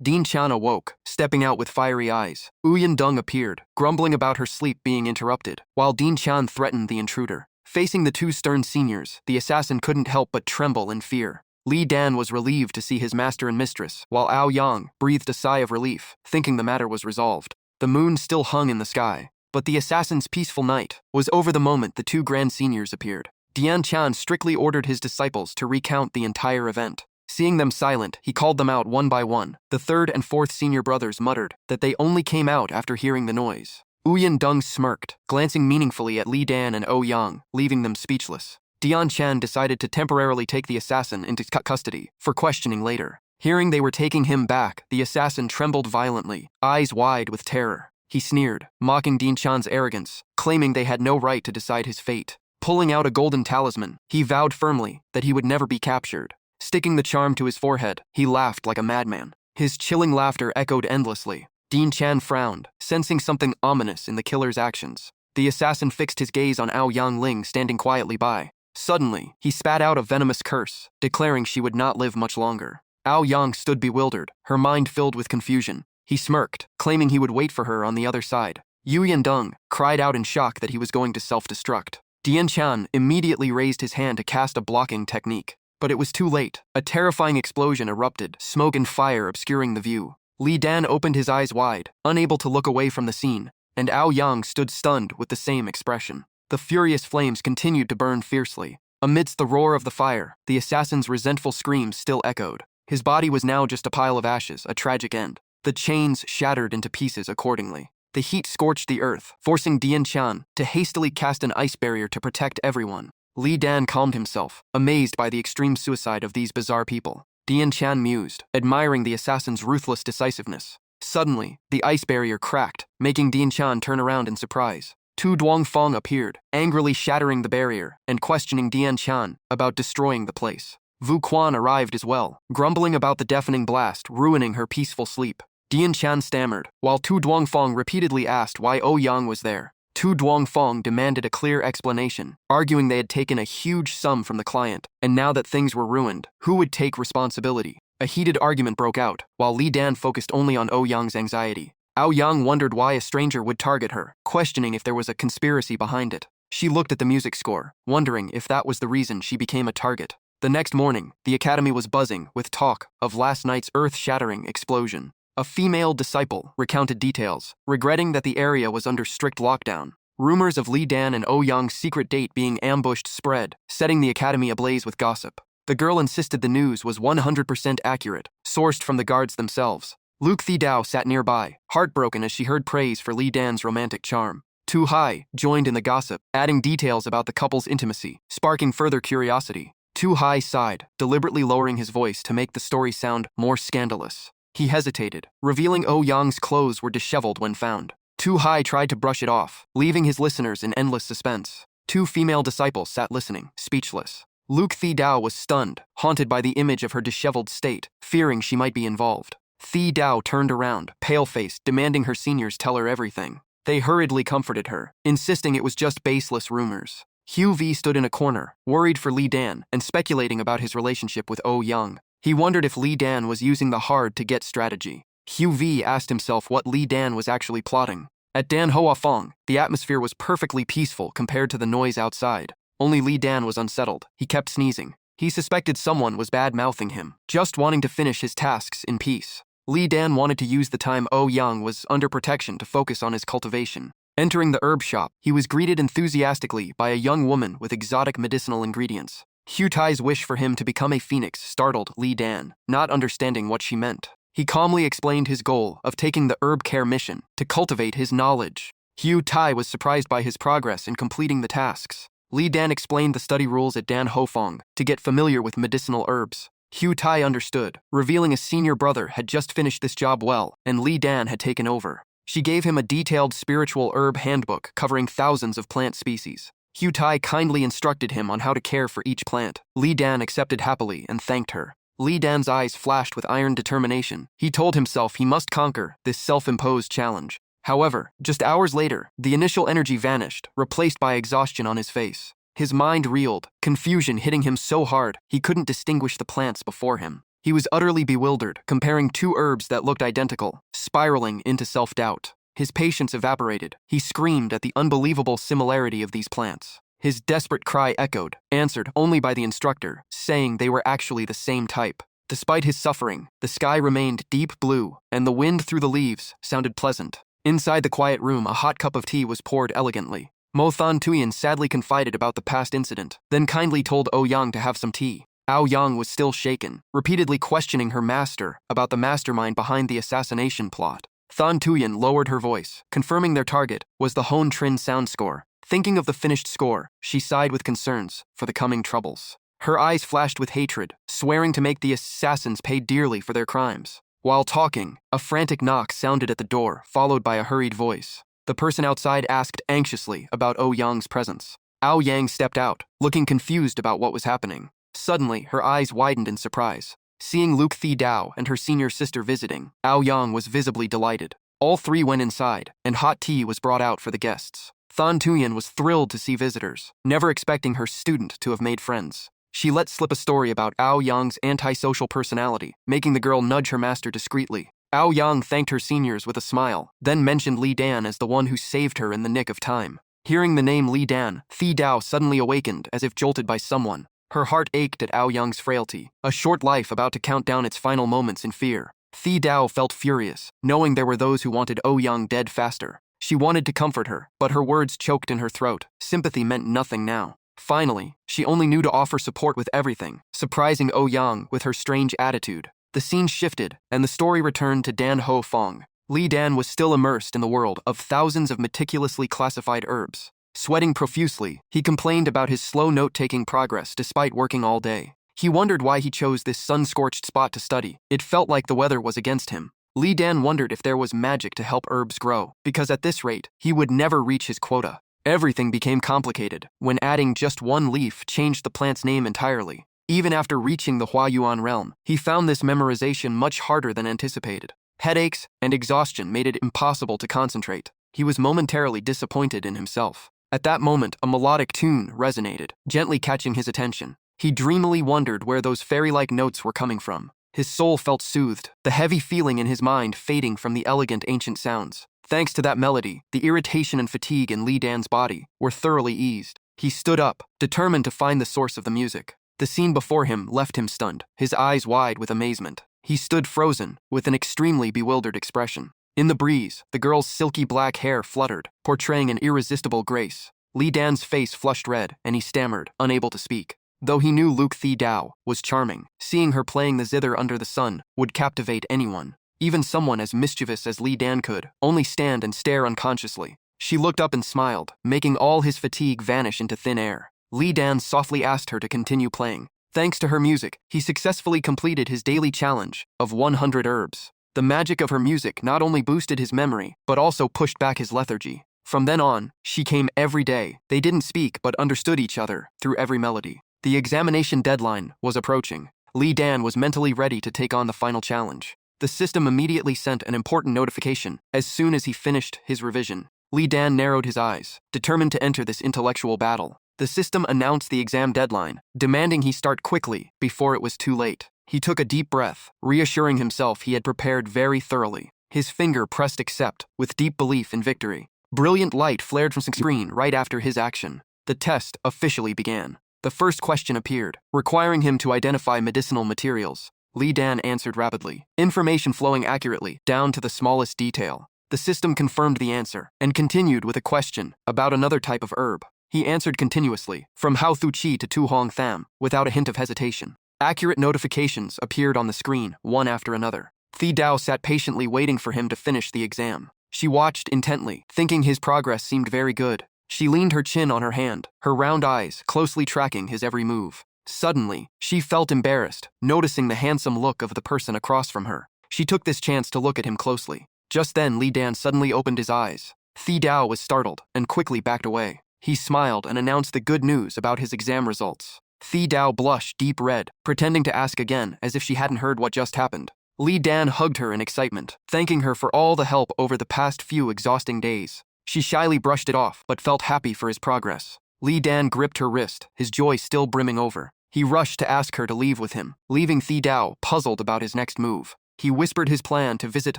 Dean Chan awoke, stepping out with fiery eyes. Uyan Dung appeared, grumbling about her sleep being interrupted, while Dean Chan threatened the intruder. Facing the two stern seniors, the assassin couldn't help but tremble in fear. Li Dan was relieved to see his master and mistress, while Ao Yang breathed a sigh of relief, thinking the matter was resolved. The moon still hung in the sky, but the assassin's peaceful night was over the moment the two grand seniors appeared. Dian Chan strictly ordered his disciples to recount the entire event. Seeing them silent, he called them out one by one. The third and fourth senior brothers muttered that they only came out after hearing the noise. Uyan Dung smirked, glancing meaningfully at Li Dan and O Yang, leaving them speechless. Dian Chan decided to temporarily take the assassin into custody for questioning later. Hearing they were taking him back, the assassin trembled violently, eyes wide with terror. He sneered, mocking Dean Chan's arrogance, claiming they had no right to decide his fate. Pulling out a golden talisman, he vowed firmly that he would never be captured. Sticking the charm to his forehead, he laughed like a madman. His chilling laughter echoed endlessly. Dean Chan frowned, sensing something ominous in the killer's actions. The assassin fixed his gaze on Ao Yang Ling standing quietly by. Suddenly, he spat out a venomous curse, declaring she would not live much longer. Ao Yang stood bewildered, her mind filled with confusion. He smirked, claiming he would wait for her on the other side. Yu Yandong cried out in shock that he was going to self-destruct. Dian Chan immediately raised his hand to cast a blocking technique. But it was too late. A terrifying explosion erupted, smoke and fire obscuring the view. Li Dan opened his eyes wide, unable to look away from the scene, and Ao Yang stood stunned with the same expression. The furious flames continued to burn fiercely. Amidst the roar of the fire, the assassin's resentful screams still echoed. His body was now just a pile of ashes, a tragic end. The chains shattered into pieces accordingly. The heat scorched the earth, forcing Dian Chan to hastily cast an ice barrier to protect everyone. Li Dan calmed himself, amazed by the extreme suicide of these bizarre people. Dian Chan mused, admiring the assassin's ruthless decisiveness. Suddenly, the ice barrier cracked, making Dian Chan turn around in surprise. Tu Duongfang appeared, angrily shattering the barrier and questioning Dian Chan about destroying the place. Vu Quan arrived as well, grumbling about the deafening blast ruining her peaceful sleep. Dian Chan stammered, while Tu Duongfang repeatedly asked why Yang was there. Tu Duongfang demanded a clear explanation, arguing they had taken a huge sum from the client, and now that things were ruined, who would take responsibility? A heated argument broke out, while Li Dan focused only on Yang's anxiety. Yang wondered why a stranger would target her, questioning if there was a conspiracy behind it. She looked at the music score, wondering if that was the reason she became a target. The next morning, the academy was buzzing with talk of last night's earth-shattering explosion. A female disciple recounted details, regretting that the area was under strict lockdown. Rumors of Li Dan and Yang's secret date being ambushed spread, setting the academy ablaze with gossip. The girl insisted the news was 100% accurate, sourced from the guards themselves. Luke Thidao sat nearby, heartbroken as she heard praise for Li Dan's romantic charm. Tu Hai joined in the gossip, adding details about the couple's intimacy, sparking further curiosity. Tu Hai sighed, deliberately lowering his voice to make the story sound more scandalous. He hesitated, revealing Yang's clothes were disheveled when found. Tu Hai tried to brush it off, leaving his listeners in endless suspense. Two female disciples sat listening, speechless. Luke Thidao was stunned, haunted by the image of her disheveled state, fearing she might be involved. Thidao turned around, pale-faced, demanding her seniors tell her everything. They hurriedly comforted her, insisting it was just baseless rumors. Hugh V stood in a corner, worried for Li Dan and speculating about his relationship with Yang. He wondered if Li Dan was using the hard-to-get strategy. Hugh V asked himself what Li Dan was actually plotting. At Dan Hoa Fong, the atmosphere was perfectly peaceful compared to the noise outside. Only Li Dan was unsettled. He kept sneezing. He suspected someone was bad-mouthing him, just wanting to finish his tasks in peace. Li Dan wanted to use the time Yang was under protection to focus on his cultivation. Entering the herb shop, he was greeted enthusiastically by a young woman with exotic medicinal ingredients. Hu Tai's wish for him to become a phoenix startled Li Dan, not understanding what she meant. He calmly explained his goal of taking the herb care mission to cultivate his knowledge. Hu Tai was surprised by his progress in completing the tasks. Li Dan explained the study rules at Dan Hofong to get familiar with medicinal herbs. Hu Tai understood, revealing a senior brother had just finished this job well, and Li Dan had taken over. She gave him a detailed spiritual herb handbook covering thousands of plant species. Hu Tai kindly instructed him on how to care for each plant. Li Dan accepted happily and thanked her. Li Dan's eyes flashed with iron determination. He told himself he must conquer this self-imposed challenge. However, just hours later, the initial energy vanished, replaced by exhaustion on his face. His mind reeled, confusion hitting him so hard he couldn't distinguish the plants before him. He was utterly bewildered, comparing two herbs that looked identical, spiraling into self-doubt. His patience evaporated. He screamed at the unbelievable similarity of these plants. His desperate cry echoed, answered only by the instructor, saying they were actually the same type. Despite his suffering, the sky remained deep blue, and the wind through the leaves sounded pleasant. Inside the quiet room, a hot cup of tea was poured elegantly. Mo Than Tuyen sadly confided about the past incident, then kindly told Yang to have some tea. Yang was still shaken, repeatedly questioning her master about the mastermind behind the assassination plot. Than Tuyen lowered her voice, confirming their target was the Hon Trin sound score. Thinking of the finished score, she sighed with concerns for the coming troubles. Her eyes flashed with hatred, swearing to make the assassins pay dearly for their crimes. While talking, a frantic knock sounded at the door, followed by a hurried voice. The person outside asked anxiously about Yang's presence. Yang stepped out, looking confused about what was happening. Suddenly, her eyes widened in surprise. Seeing Luke Thidao and her senior sister visiting, Yang was visibly delighted. All three went inside, and hot tea was brought out for the guests. Than Tuyen was thrilled to see visitors, never expecting her student to have made friends. She let slip a story about Yang's antisocial personality, making the girl nudge her master discreetly. Yang thanked her seniors with a smile, then mentioned Li Dan as the one who saved her in the nick of time. Hearing the name Li Dan, Thidao suddenly awakened as if jolted by someone. Her heart ached at Yang's frailty, a short life about to count down its final moments in fear. Thidao felt furious, knowing there were those who wanted Yang dead faster. She wanted to comfort her, but her words choked in her throat. Sympathy meant nothing now. Finally, she only knew to offer support with everything, surprising Yang with her strange attitude. The scene shifted, and the story returned to Dan Ho Fong. Li Dan was still immersed in the world of thousands of meticulously classified herbs. Sweating profusely, he complained about his slow note-taking progress despite working all day. He wondered why he chose this sun-scorched spot to study. It felt like the weather was against him. Li Dan wondered if there was magic to help herbs grow, because at this rate, he would never reach his quota. Everything became complicated when adding just one leaf changed the plant's name entirely. Even after reaching the Huayuan realm, he found this memorization much harder than anticipated. Headaches and exhaustion made it impossible to concentrate. He was momentarily disappointed in himself. At that moment, a melodic tune resonated, gently catching his attention. He dreamily wondered where those fairy-like notes were coming from. His soul felt soothed, the heavy feeling in his mind fading from the elegant ancient sounds. Thanks to that melody, the irritation and fatigue in Li Dan's body were thoroughly eased. He stood up, determined to find the source of the music. The scene before him left him stunned, his eyes wide with amazement. He stood frozen, with an extremely bewildered expression. In the breeze, the girl's silky black hair fluttered, portraying an irresistible grace. Li Dan's face flushed red, and he stammered, unable to speak. Though he knew Luke Thi Dao was charming, seeing her playing the zither under the sun would captivate anyone. Even someone as mischievous as Li Dan could only stand and stare unconsciously. She looked up and smiled, making all his fatigue vanish into thin air. Li Dan softly asked her to continue playing. Thanks to her music, he successfully completed his daily challenge of 100 herbs. The magic of her music not only boosted his memory, but also pushed back his lethargy. From then on, she came every day. They didn't speak but understood each other through every melody. The examination deadline was approaching. Li Dan was mentally ready to take on the final challenge. The system immediately sent an important notification as soon as he finished his revision. Li Dan narrowed his eyes, determined to enter this intellectual battle. The system announced the exam deadline, demanding he start quickly before it was too late. He took a deep breath, reassuring himself he had prepared very thoroughly. His finger pressed accept with deep belief in victory. Brilliant light flared from the screen right after his action. The test officially began. The first question appeared, requiring him to identify medicinal materials. Li Dan answered rapidly, information flowing accurately, down to the smallest detail. The system confirmed the answer, and continued with a question about another type of herb. He answered continuously, from Hao Thu Chi to Tu Hong Tham, without a hint of hesitation. Accurate notifications appeared on the screen, one after another. Thi Dao sat patiently waiting for him to finish the exam. She watched intently, thinking his progress seemed very good. She leaned her chin on her hand, her round eyes closely tracking his every move. Suddenly, she felt embarrassed, noticing the handsome look of the person across from her. She took this chance to look at him closely. Just then, Li Dan suddenly opened his eyes. Thi Dao was startled and quickly backed away. He smiled and announced the good news about his exam results. Thi Dao blushed deep red, pretending to ask again as if she hadn't heard what just happened. Li Dan hugged her in excitement, thanking her for all the help over the past few exhausting days. She shyly brushed it off, but felt happy for his progress. Li Dan gripped her wrist, his joy still brimming over. He rushed to ask her to leave with him, leaving Thi Dao puzzled about his next move. He whispered his plan to visit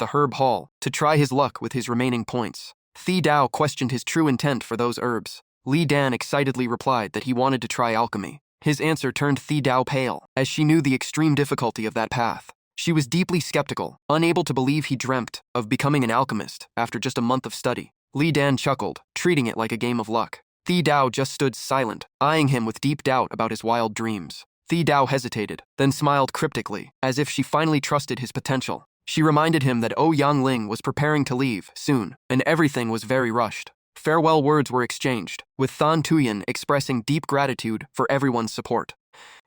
the herb hall, to try his luck with his remaining points. Thi Dao questioned his true intent for those herbs. Li Dan excitedly replied that he wanted to try alchemy. His answer turned Thi Dao pale, as she knew the extreme difficulty of that path. She was deeply skeptical, unable to believe he dreamt of becoming an alchemist after just a month of study. Li Dan chuckled, treating it like a game of luck. Thi Dao just stood silent, eyeing him with deep doubt about his wild dreams. Thi Dao hesitated, then smiled cryptically, as if she finally trusted his potential. She reminded him that Yang Ling was preparing to leave soon, and everything was very rushed. Farewell words were exchanged, with Thon Tuyen expressing deep gratitude for everyone's support.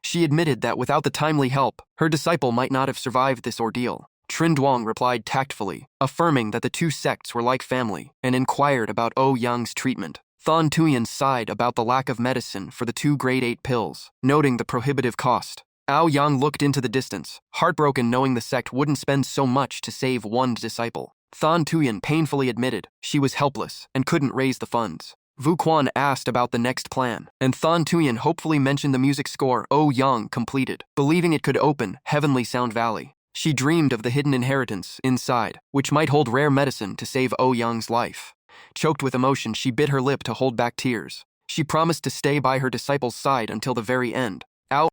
She admitted that without the timely help, her disciple might not have survived this ordeal. Trin Duong replied tactfully, affirming that the two sects were like family, and inquired about Yang's treatment. Thon Tuyen sighed about the lack of medicine for the 2 grade 8 pills, noting the prohibitive cost. Yang looked into the distance, heartbroken knowing the sect wouldn't spend so much to save one disciple. Thon Tuyen painfully admitted she was helpless and couldn't raise the funds. Vu Quan asked about the next plan, and Thon Tuyen hopefully mentioned the music score Yang completed, believing it could open Heavenly Sound Valley. She dreamed of the hidden inheritance inside, which might hold rare medicine to save Yang's life. Choked with emotion, she bit her lip to hold back tears. She promised to stay by her disciple's side until the very end.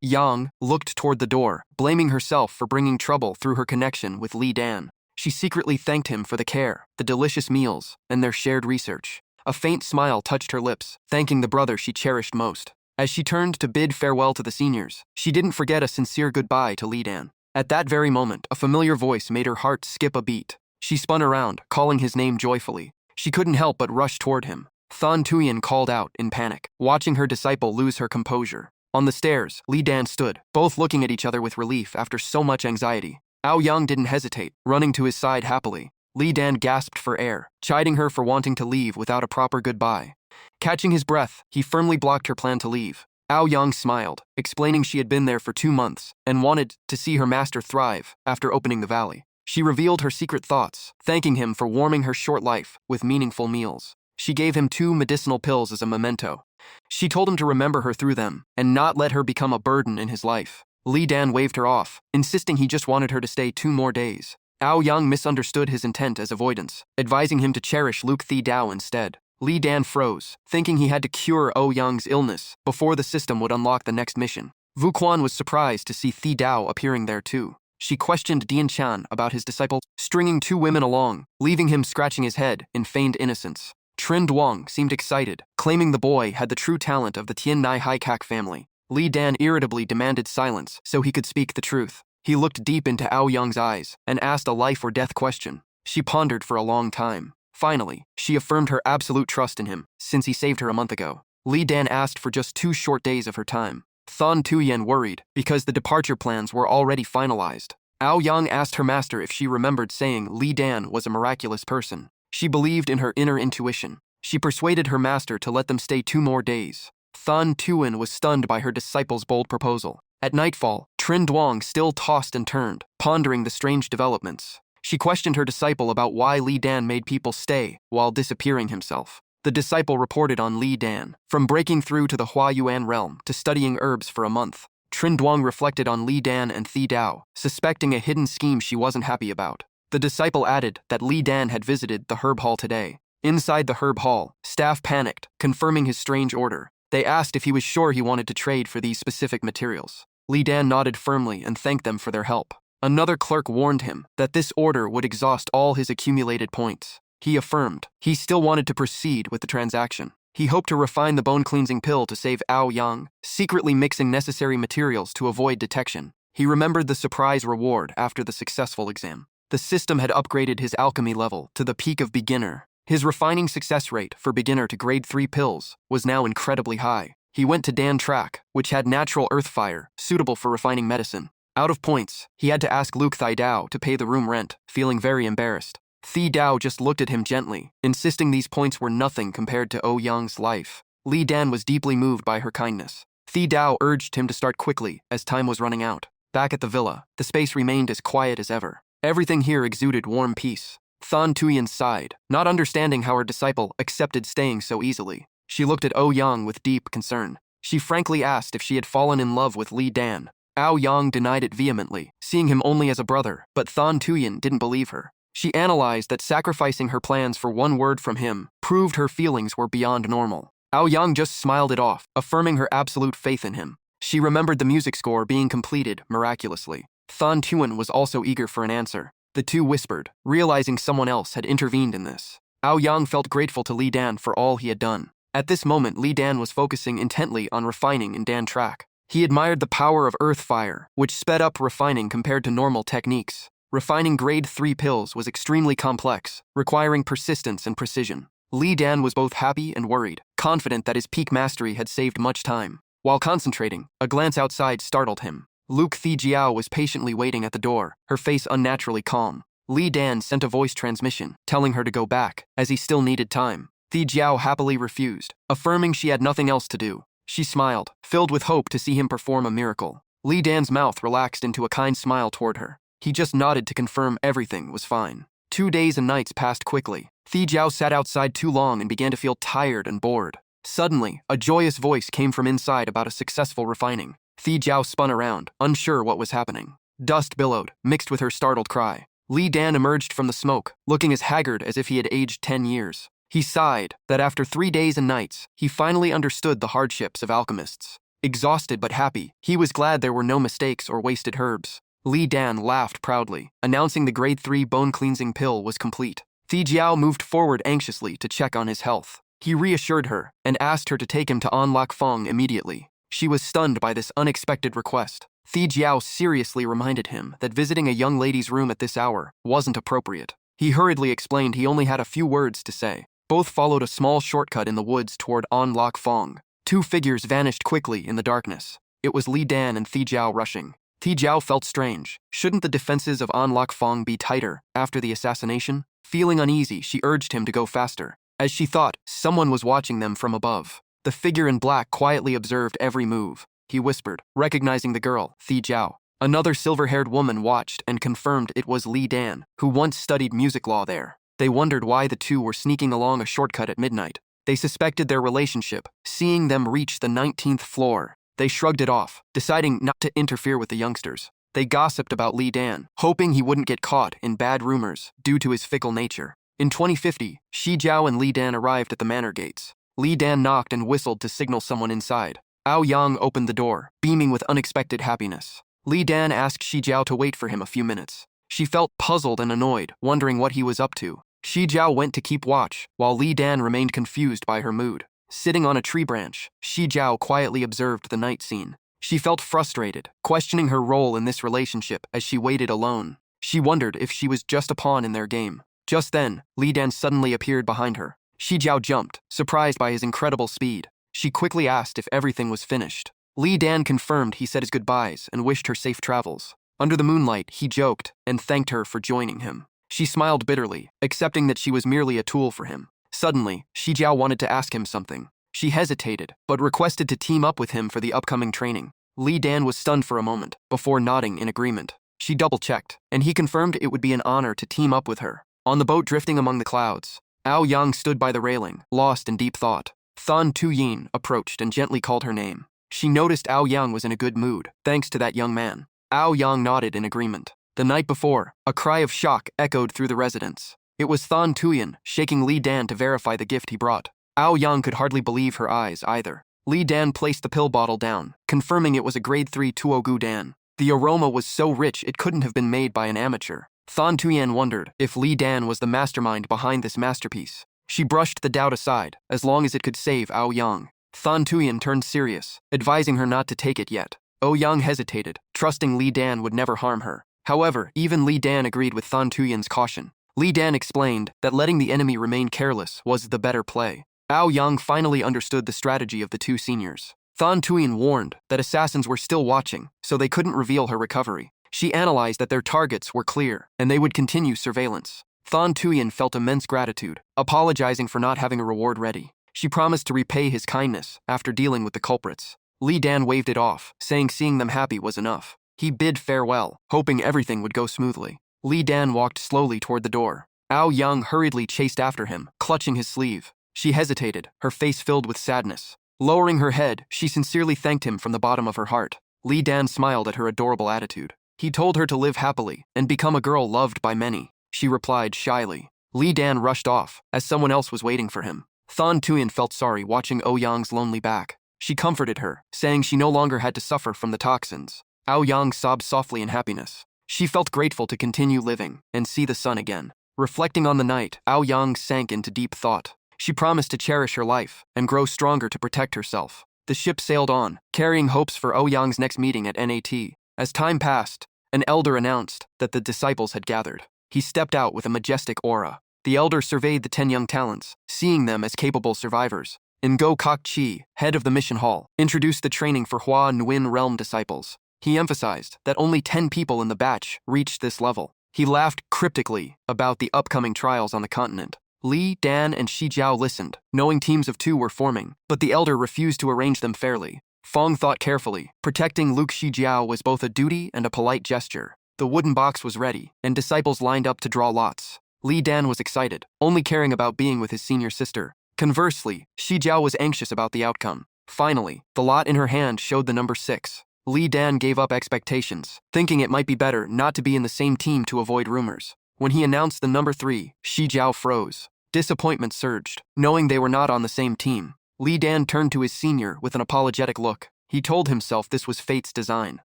Yang looked toward the door, blaming herself for bringing trouble through her connection with Li Dan. She secretly thanked him for the care, the delicious meals, and their shared research. A faint smile touched her lips, thanking the brother she cherished most. As she turned to bid farewell to the seniors, she didn't forget a sincere goodbye to Li Dan. At that very moment, a familiar voice made her heart skip a beat. She spun around, calling his name joyfully. She couldn't help but rush toward him. Thon Tuyen called out in panic, watching her disciple lose her composure. On the stairs, Li Dan stood, both looking at each other with relief after so much anxiety. Aoyang didn't hesitate, running to his side happily. Li Dan gasped for air, chiding her for wanting to leave without a proper goodbye. Catching his breath, he firmly blocked her plan to leave. Aoyang smiled, explaining she had been there for 2 months and wanted to see her master thrive after opening the valley. She revealed her secret thoughts, thanking him for warming her short life with meaningful meals. She gave him 2 medicinal pills as a memento. She told him to remember her through them and not let her become a burden in his life. Li Dan waved her off, insisting he just wanted her to stay 2 more days. Aoyang misunderstood his intent as avoidance, advising him to cherish Luke Thi Dao instead. Li Dan froze, thinking he had to cure Aoyang's illness before the system would unlock the next mission. Vu Quan was surprised to see Thi Dao appearing there too. She questioned Dian Chan about his disciple, stringing 2 women along, leaving him scratching his head in feigned innocence. Trin Duang seemed excited, claiming the boy had the true talent of the Tian Nai Haikak family. Li Dan irritably demanded silence so he could speak the truth. He looked deep into Aoyang's eyes and asked a life-or-death question. She pondered for a long time. Finally, she affirmed her absolute trust in him, since he saved her a month ago. Li Dan asked for just 2 short days of her time. Thon Tuyen worried, because the departure plans were already finalized. Aoyang asked her master if she remembered saying Li Dan was a miraculous person. She believed in her inner intuition. She persuaded her master to let them stay 2 more days. Thon Tuyen was stunned by her disciple's bold proposal. At nightfall, Trin Duang still tossed and turned, pondering the strange developments. She questioned her disciple about why Li Dan made people stay while disappearing himself. The disciple reported on Li Dan, from breaking through to the Huayuan realm to studying herbs for a month. Trin Duang reflected on Li Dan and Thi Dao, suspecting a hidden scheme she wasn't happy about. The disciple added that Li Dan had visited the herb hall today. Inside the herb hall, staff panicked, confirming his strange order. They asked if he was sure he wanted to trade for these specific materials. Li Dan nodded firmly and thanked them for their help. Another clerk warned him that this order would exhaust all his accumulated points. He affirmed he still wanted to proceed with the transaction. He hoped to refine the bone-cleansing pill to save Aoyang, secretly mixing necessary materials to avoid detection. He remembered the surprise reward after the successful exam. The system had upgraded his alchemy level to the peak of beginner. His refining success rate for beginner to grade 3 pills was now incredibly high. He went to Dan Track, which had natural earth fire, suitable for refining medicine. Out of points, he had to ask Luke Thi Dao to pay the room rent, feeling very embarrassed. Thi Dao just looked at him gently, insisting these points were nothing compared to Aoyang's life. Li Dan was deeply moved by her kindness. Thi Dao urged him to start quickly, as time was running out. Back at the villa, the space remained as quiet as ever. Everything here exuded warm peace. Thon Tuyen sighed, not understanding how her disciple accepted staying so easily. She looked at Aoyang with deep concern. She frankly asked if she had fallen in love with Li Dan. Aoyang denied it vehemently, seeing him only as a brother, but Thon Tuyen didn't believe her. She analyzed that sacrificing her plans for 1 word from him proved her feelings were beyond normal. Aoyang just smiled it off, affirming her absolute faith in him. She remembered the music score being completed miraculously. Thon Tuyen was also eager for an answer. The two whispered, realizing someone else had intervened in this. Aoyang felt grateful to Li Dan for all he had done. At this moment, Li Dan was focusing intently on refining in Dan Track. He admired the power of earth fire, which sped up refining compared to normal techniques. Refining grade 3 pills was extremely complex, requiring persistence and precision. Li Dan was both happy and worried, confident that his peak mastery had saved much time. While concentrating, a glance outside startled him. Luke Thi Jiao was patiently waiting at the door, her face unnaturally calm. Li Dan sent a voice transmission, telling her to go back, as he still needed time. Thi Jiao happily refused, affirming she had nothing else to do. She smiled, filled with hope to see him perform a miracle. Li Dan's mouth relaxed into a kind smile toward her. He just nodded to confirm everything was fine. 2 days and nights passed quickly. Thi Jiao sat outside too long and began to feel tired and bored. Suddenly, a joyous voice came from inside about a successful refining. Thi Jiao spun around, unsure what was happening. Dust billowed, mixed with her startled cry. Li Dan emerged from the smoke, looking as haggard as if he had aged 10 years. He sighed that after 3 days and nights, he finally understood the hardships of alchemists. Exhausted but happy, he was glad there were no mistakes or wasted herbs. Li Dan laughed proudly, announcing the grade 3 bone-cleansing pill was complete. Thi Jiao moved forward anxiously to check on his health. He reassured her and asked her to take him to An Lak Fong immediately. She was stunned by this unexpected request. Thi Jiao seriously reminded him that visiting a young lady's room at this hour wasn't appropriate. He hurriedly explained he only had a few words to say. Both followed a small shortcut in the woods toward An Lak Fong. Two figures vanished quickly in the darkness. It was Li Dan and Thi Jiao rushing. Thi Jiao felt strange. Shouldn't the defenses of An Lak Fong be tighter after the assassination? Feeling uneasy, she urged him to go faster. As she thought, someone was watching them from above. The figure in black quietly observed every move. He whispered, recognizing the girl, Thi Jiao. Another silver-haired woman watched and confirmed it was Li Dan, who once studied music law there. They wondered why the two were sneaking along a shortcut at midnight. They suspected their relationship. Seeing them reach the 19th floor, they shrugged it off, deciding not to interfere with the youngsters. They gossiped about Li Dan, hoping he wouldn't get caught in bad rumors due to his fickle nature. In 2050, Shi Jiao and Li Dan arrived at the manor gates. Li Dan knocked and whistled to signal someone inside. Ao Yang opened the door, beaming with unexpected happiness. Li Dan asked Shi Jiao to wait for him a few minutes. She felt puzzled and annoyed, wondering what he was up to. Shi Jiao went to keep watch, while Li Dan remained confused by her mood. Sitting on a tree branch, Shi Jiao quietly observed the night scene. She felt frustrated, questioning her role in this relationship as she waited alone. She wondered if she was just a pawn in their game. Just then, Li Dan suddenly appeared behind her. Shi Jiao jumped, surprised by his incredible speed. She quickly asked if everything was finished. Li Dan confirmed he said his goodbyes and wished her safe travels. Under the moonlight, he joked and thanked her for joining him. She smiled bitterly, accepting that she was merely a tool for him. Suddenly, Shi Jiao wanted to ask him something. She hesitated, but requested to team up with him for the upcoming training. Li Dan was stunned for a moment, before nodding in agreement. She double-checked, and he confirmed it would be an honor to team up with her. On the boat drifting among the clouds, Ao Yang stood by the railing, lost in deep thought. Thon Tu Yin approached and gently called her name. She noticed Ao Yang was in a good mood, thanks to that young man. Ao Yang nodded in agreement. The night before, a cry of shock echoed through the residence. It was Thon Tuyen, shaking Li Dan to verify the gift he brought. Ao Yang could hardly believe her eyes either. Li Dan placed the pill bottle down, confirming it was a grade 3 Tuogu Dan. The aroma was so rich it couldn't have been made by an amateur. Thon Tuyen wondered if Li Dan was the mastermind behind this masterpiece. She brushed the doubt aside, as long as it could save Ao Yang. Thon Tuyen turned serious, advising her not to take it yet. Ao Yang hesitated, trusting Li Dan would never harm her. However, even Li Dan agreed with Thon Tuyen's caution. Li Dan explained that letting the enemy remain careless was the better play. Ao Yang finally understood the strategy of the two seniors. Thon Tuyen warned that assassins were still watching, so they couldn't reveal her recovery. She analyzed that their targets were clear, and they would continue surveillance. Thon Tuyen felt immense gratitude, apologizing for not having a reward ready. She promised to repay his kindness after dealing with the culprits. Li Dan waved it off, saying seeing them happy was enough. He bid farewell, hoping everything would go smoothly. Li Dan walked slowly toward the door. Ao Yang hurriedly chased after him, clutching his sleeve. She hesitated, her face filled with sadness. Lowering her head, she sincerely thanked him from the bottom of her heart. Li Dan smiled at her adorable attitude. He told her to live happily and become a girl loved by many. She replied shyly. Li Dan rushed off, as someone else was waiting for him. Thon Tuyen felt sorry watching Ao Yang's lonely back. She comforted her, saying she no longer had to suffer from the toxins. Ao Yang sobbed softly in happiness. She felt grateful to continue living and see the sun again. Reflecting on the night, Ao Yang sank into deep thought. She promised to cherish her life and grow stronger to protect herself. The ship sailed on, carrying hopes for Ao Yang's next meeting at NAT. As time passed, an elder announced that the disciples had gathered. He stepped out with a majestic aura. The elder surveyed the 10 young talents, seeing them as capable survivors. Ngo Kok Chi, head of the mission hall, introduced the training for Hua Nguyen realm disciples. He emphasized that only 10 people in the batch reached this level. He laughed cryptically about the upcoming trials on the continent. Li, Dan, and Shi Jiao listened, knowing teams of 2 were forming, but the elder refused to arrange them fairly. Fong thought carefully. Protecting Luke Shi Jiao was both a duty and a polite gesture. The wooden box was ready, and disciples lined up to draw lots. Li Dan was excited, only caring about being with his senior sister. Conversely, Shi Jiao was anxious about the outcome. Finally, the lot in her hand showed the number 6. Li Dan gave up expectations, thinking it might be better not to be in the same team to avoid rumors. When he announced the number 3, Shi Jiao froze. Disappointment surged, knowing they were not on the same team. Li Dan turned to his senior with an apologetic look. He told himself this was fate's design.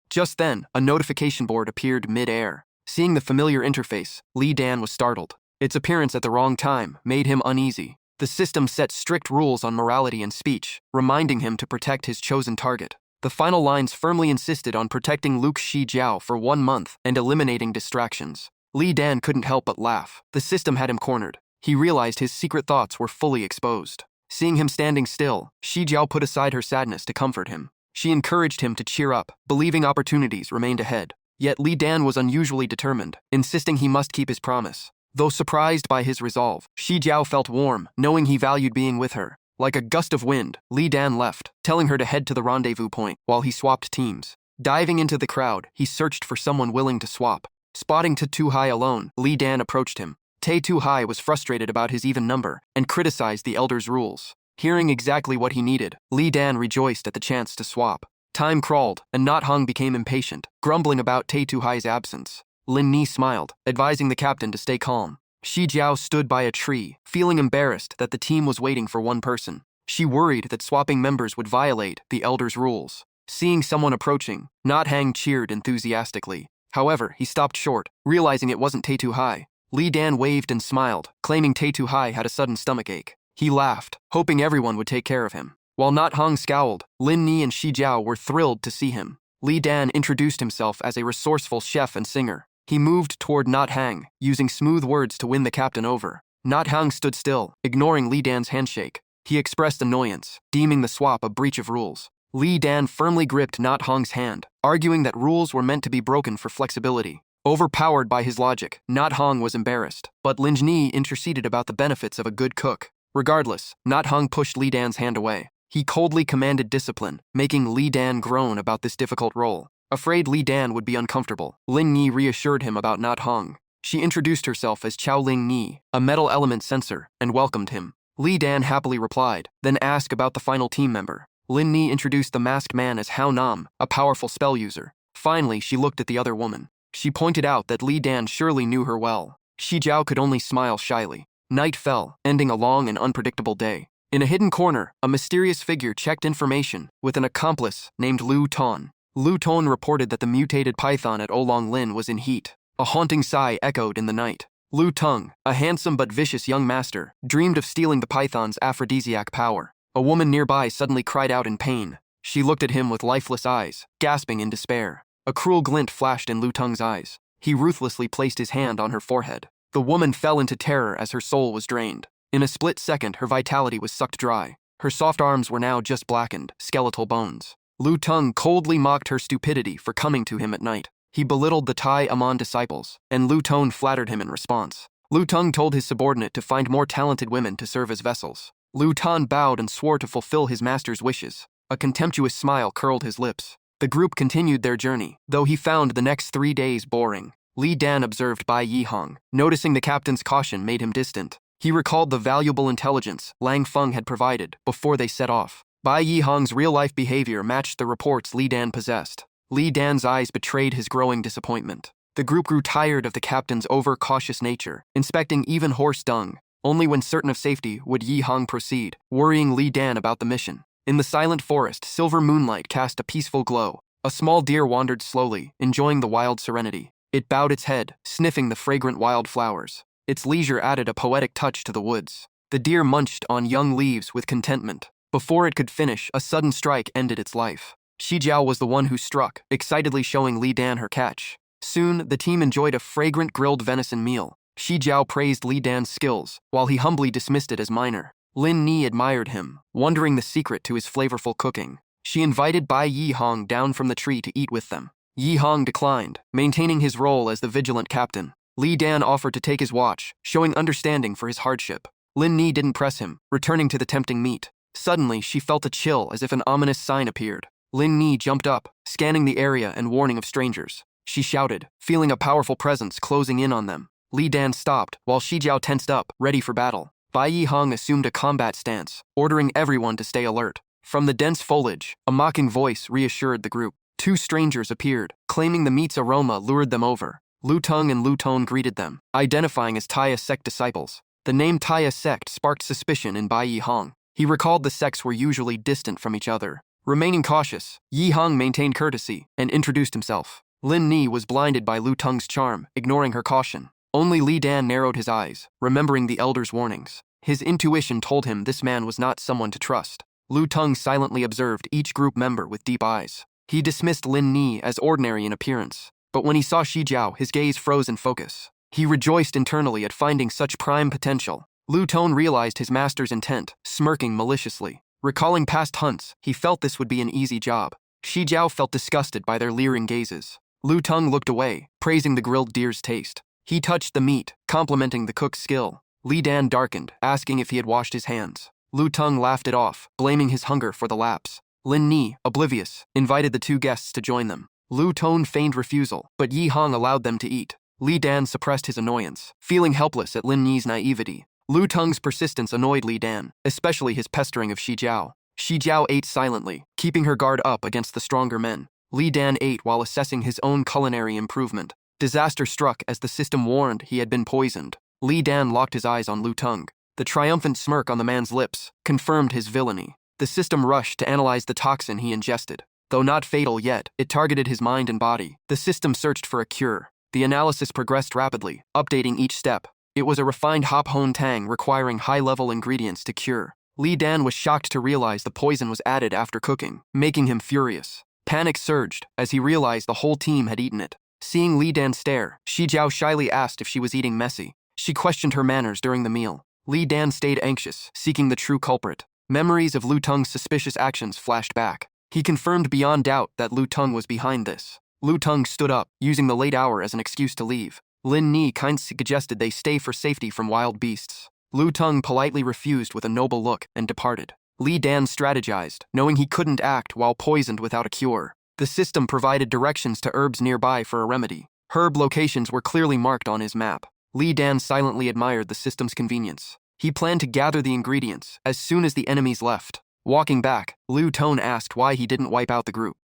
Just then, a notification board appeared mid-air. Seeing the familiar interface, Li Dan was startled. Its appearance at the wrong time made him uneasy. The system set strict rules on morality and speech, reminding him to protect his chosen target. The final lines firmly insisted on protecting Luke Shi Jiao for 1 month and eliminating distractions. Li Dan couldn't help but laugh. The system had him cornered. He realized his secret thoughts were fully exposed. Seeing him standing still, Shi Jiao put aside her sadness to comfort him. She encouraged him to cheer up, believing opportunities remained ahead. Yet Li Dan was unusually determined, insisting he must keep his promise. Though surprised by his resolve, Shi Jiao felt warm, knowing he valued being with her. Like a gust of wind, Li Dan left, telling her to head to the rendezvous point while he swapped teams. Diving into the crowd, he searched for someone willing to swap. Spotting Te Tu Hai alone, Li Dan approached him. Te Tu Hai was frustrated about his even number and criticized the elder's rules. Hearing exactly what he needed, Li Dan rejoiced at the chance to swap. Time crawled, and Not Hung became impatient, grumbling about Te Tu Hai's absence. Lin Ni smiled, advising the captain to stay calm. Shi Jiao stood by a tree, feeling embarrassed that the team was waiting for one person. She worried that swapping members would violate the elder's rules. Seeing someone approaching, Not Hang cheered enthusiastically. However, he stopped short, realizing it wasn't Te Tu Hai. Li Dan waved and smiled, claiming Te Tu Hai had a sudden stomachache. He laughed, hoping everyone would take care of him. While Not Hung scowled, Lin Ni and Shi Jiao were thrilled to see him. Li Dan introduced himself as a resourceful chef and singer. He moved toward Not Hang, using smooth words to win the captain over. Not Hang stood still, ignoring Li Dan's handshake. He expressed annoyance, deeming the swap a breach of rules. Li Dan firmly gripped Not Hang's hand, arguing that rules were meant to be broken for flexibility. Overpowered by his logic, Not Hang was embarrassed, but Lin Ni interceded about the benefits of a good cook. Regardless, Not Hang pushed Li Dan's hand away. He coldly commanded discipline, making Li Dan groan about this difficult role. Afraid Li Dan would be uncomfortable, Lin Ni reassured him about Not Hung. She introduced herself as Chao Ling Ni, a metal element sensor, and welcomed him. Li Dan happily replied, then asked about the final team member. Lin Ni introduced the masked man as Hao Nam, a powerful spell user. Finally, she looked at the other woman. She pointed out that Li Dan surely knew her well. Shi Jiao could only smile shyly. Night fell, ending a long and unpredictable day. In a hidden corner, a mysterious figure checked information with an accomplice named Lu Ton. Lu Ton reported that the mutated python at Oolong Lin was in heat. A haunting sigh echoed in the night. Lu Tung, a handsome but vicious young master, dreamed of stealing the python's aphrodisiac power. A woman nearby suddenly cried out in pain. She looked at him with lifeless eyes, gasping in despair. A cruel glint flashed in Lu Tung's eyes. He ruthlessly placed his hand on her forehead. The woman fell into terror as her soul was drained. In a split second, her vitality was sucked dry. Her soft arms were now just blackened, skeletal bones. Lu Tung coldly mocked her stupidity for coming to him at night. He belittled the Tai Amon disciples, and Lu Ton flattered him in response. Lu Tung told his subordinate to find more talented women to serve as vessels. Lu Ton bowed and swore to fulfill his master's wishes. A contemptuous smile curled his lips. The group continued their journey, though he found the next 3 days boring. Li Dan observed Bai Yi Hong. Noticing the captain's caution made him distant. He recalled the valuable intelligence Lang Feng had provided before they set off. Bai Yi Hong's real-life behavior matched the reports Li Dan possessed. Li Dan's eyes betrayed his growing disappointment. The group grew tired of the captain's over-cautious nature, inspecting even horse dung. Only when certain of safety would Yi Hong proceed, worrying Li Dan about the mission. In the silent forest, silver moonlight cast a peaceful glow. A small deer wandered slowly, enjoying the wild serenity. It bowed its head, sniffing the fragrant wildflowers. Its leisure added a poetic touch to the woods. The deer munched on young leaves with contentment. Before it could finish, a sudden strike ended its life. Shi Jiao was the one who struck, excitedly showing Li Dan her catch. Soon, the team enjoyed a fragrant grilled venison meal. Shi Jiao praised Li Dan's skills, while he humbly dismissed it as minor. Lin Ni admired him, wondering the secret to his flavorful cooking. She invited Bai Yi Hong down from the tree to eat with them. Yi Hong declined, maintaining his role as the vigilant captain. Li Dan offered to take his watch, showing understanding for his hardship. Lin Ni didn't press him, returning to the tempting meat. Suddenly, she felt a chill as if an ominous sign appeared. Lin Ni jumped up, scanning the area and warning of strangers. She shouted, feeling a powerful presence closing in on them. Li Dan stopped, while Shi Jiao tensed up, ready for battle. Bai Yi Hong assumed a combat stance, ordering everyone to stay alert. From the dense foliage, a mocking voice reassured the group. 2 strangers appeared, claiming the meat's aroma lured them over. Lu Tung and Lu Ton greeted them, identifying as Taya sect disciples. The name Taya sect sparked suspicion in Bai Yi Hong. He recalled the sects were usually distant from each other. Remaining cautious, Yi Hong maintained courtesy and introduced himself. Lin Ni was blinded by Lu Tung's charm, ignoring her caution. Only Li Dan narrowed his eyes, remembering the elder's warnings. His intuition told him this man was not someone to trust. Lu Tung silently observed each group member with deep eyes. He dismissed Lin Ni as ordinary in appearance, but when he saw Shi Jiao, his gaze froze in focus. He rejoiced internally at finding such prime potential. Lu Tong realized his master's intent, smirking maliciously. Recalling past hunts, he felt this would be an easy job. Shi Jiao felt disgusted by their leering gazes. Lu Tong looked away, praising the grilled deer's taste. He touched the meat, complimenting the cook's skill. Li Dan darkened, asking if he had washed his hands. Lu Tong laughed it off, blaming his hunger for the lapse. Lin Ni, oblivious, invited the two guests to join them. Lu Tong feigned refusal, but Yi Hong allowed them to eat. Li Dan suppressed his annoyance, feeling helpless at Lin Ni's naivety. Lu Tong's persistence annoyed Li Dan, especially his pestering of Shi Jiao. Shi Jiao ate silently, keeping her guard up against the stronger men. Li Dan ate while assessing his own culinary improvement. Disaster struck as the system warned he had been poisoned. Li Dan locked his eyes on Lu Tong. The triumphant smirk on the man's lips confirmed his villainy. The system rushed to analyze the toxin he ingested. Though not fatal yet, it targeted his mind and body. The system searched for a cure. The analysis progressed rapidly, updating each step. It was a refined hop hon tang requiring high-level ingredients to cure. Li Dan was shocked to realize the poison was added after cooking, making him furious. Panic surged as he realized the whole team had eaten it. Seeing Li Dan stare, Shi Jiao shyly asked if she was eating messy. She questioned her manners during the meal. Li Dan stayed anxious, seeking the true culprit. Memories of Lu Tong's suspicious actions flashed back. He confirmed beyond doubt that Lu Tong was behind this. Lu Tong stood up, using the late hour as an excuse to leave. Lin Ni kindly suggested they stay for safety from wild beasts. Lu Tong politely refused with a noble look and departed. Li Dan strategized, knowing he couldn't act while poisoned without a cure. The system provided directions to herbs nearby for a remedy. Herb locations were clearly marked on his map. Li Dan silently admired the system's convenience. He planned to gather the ingredients as soon as the enemies left. Walking back, Lu Tong asked why he didn't wipe out the group.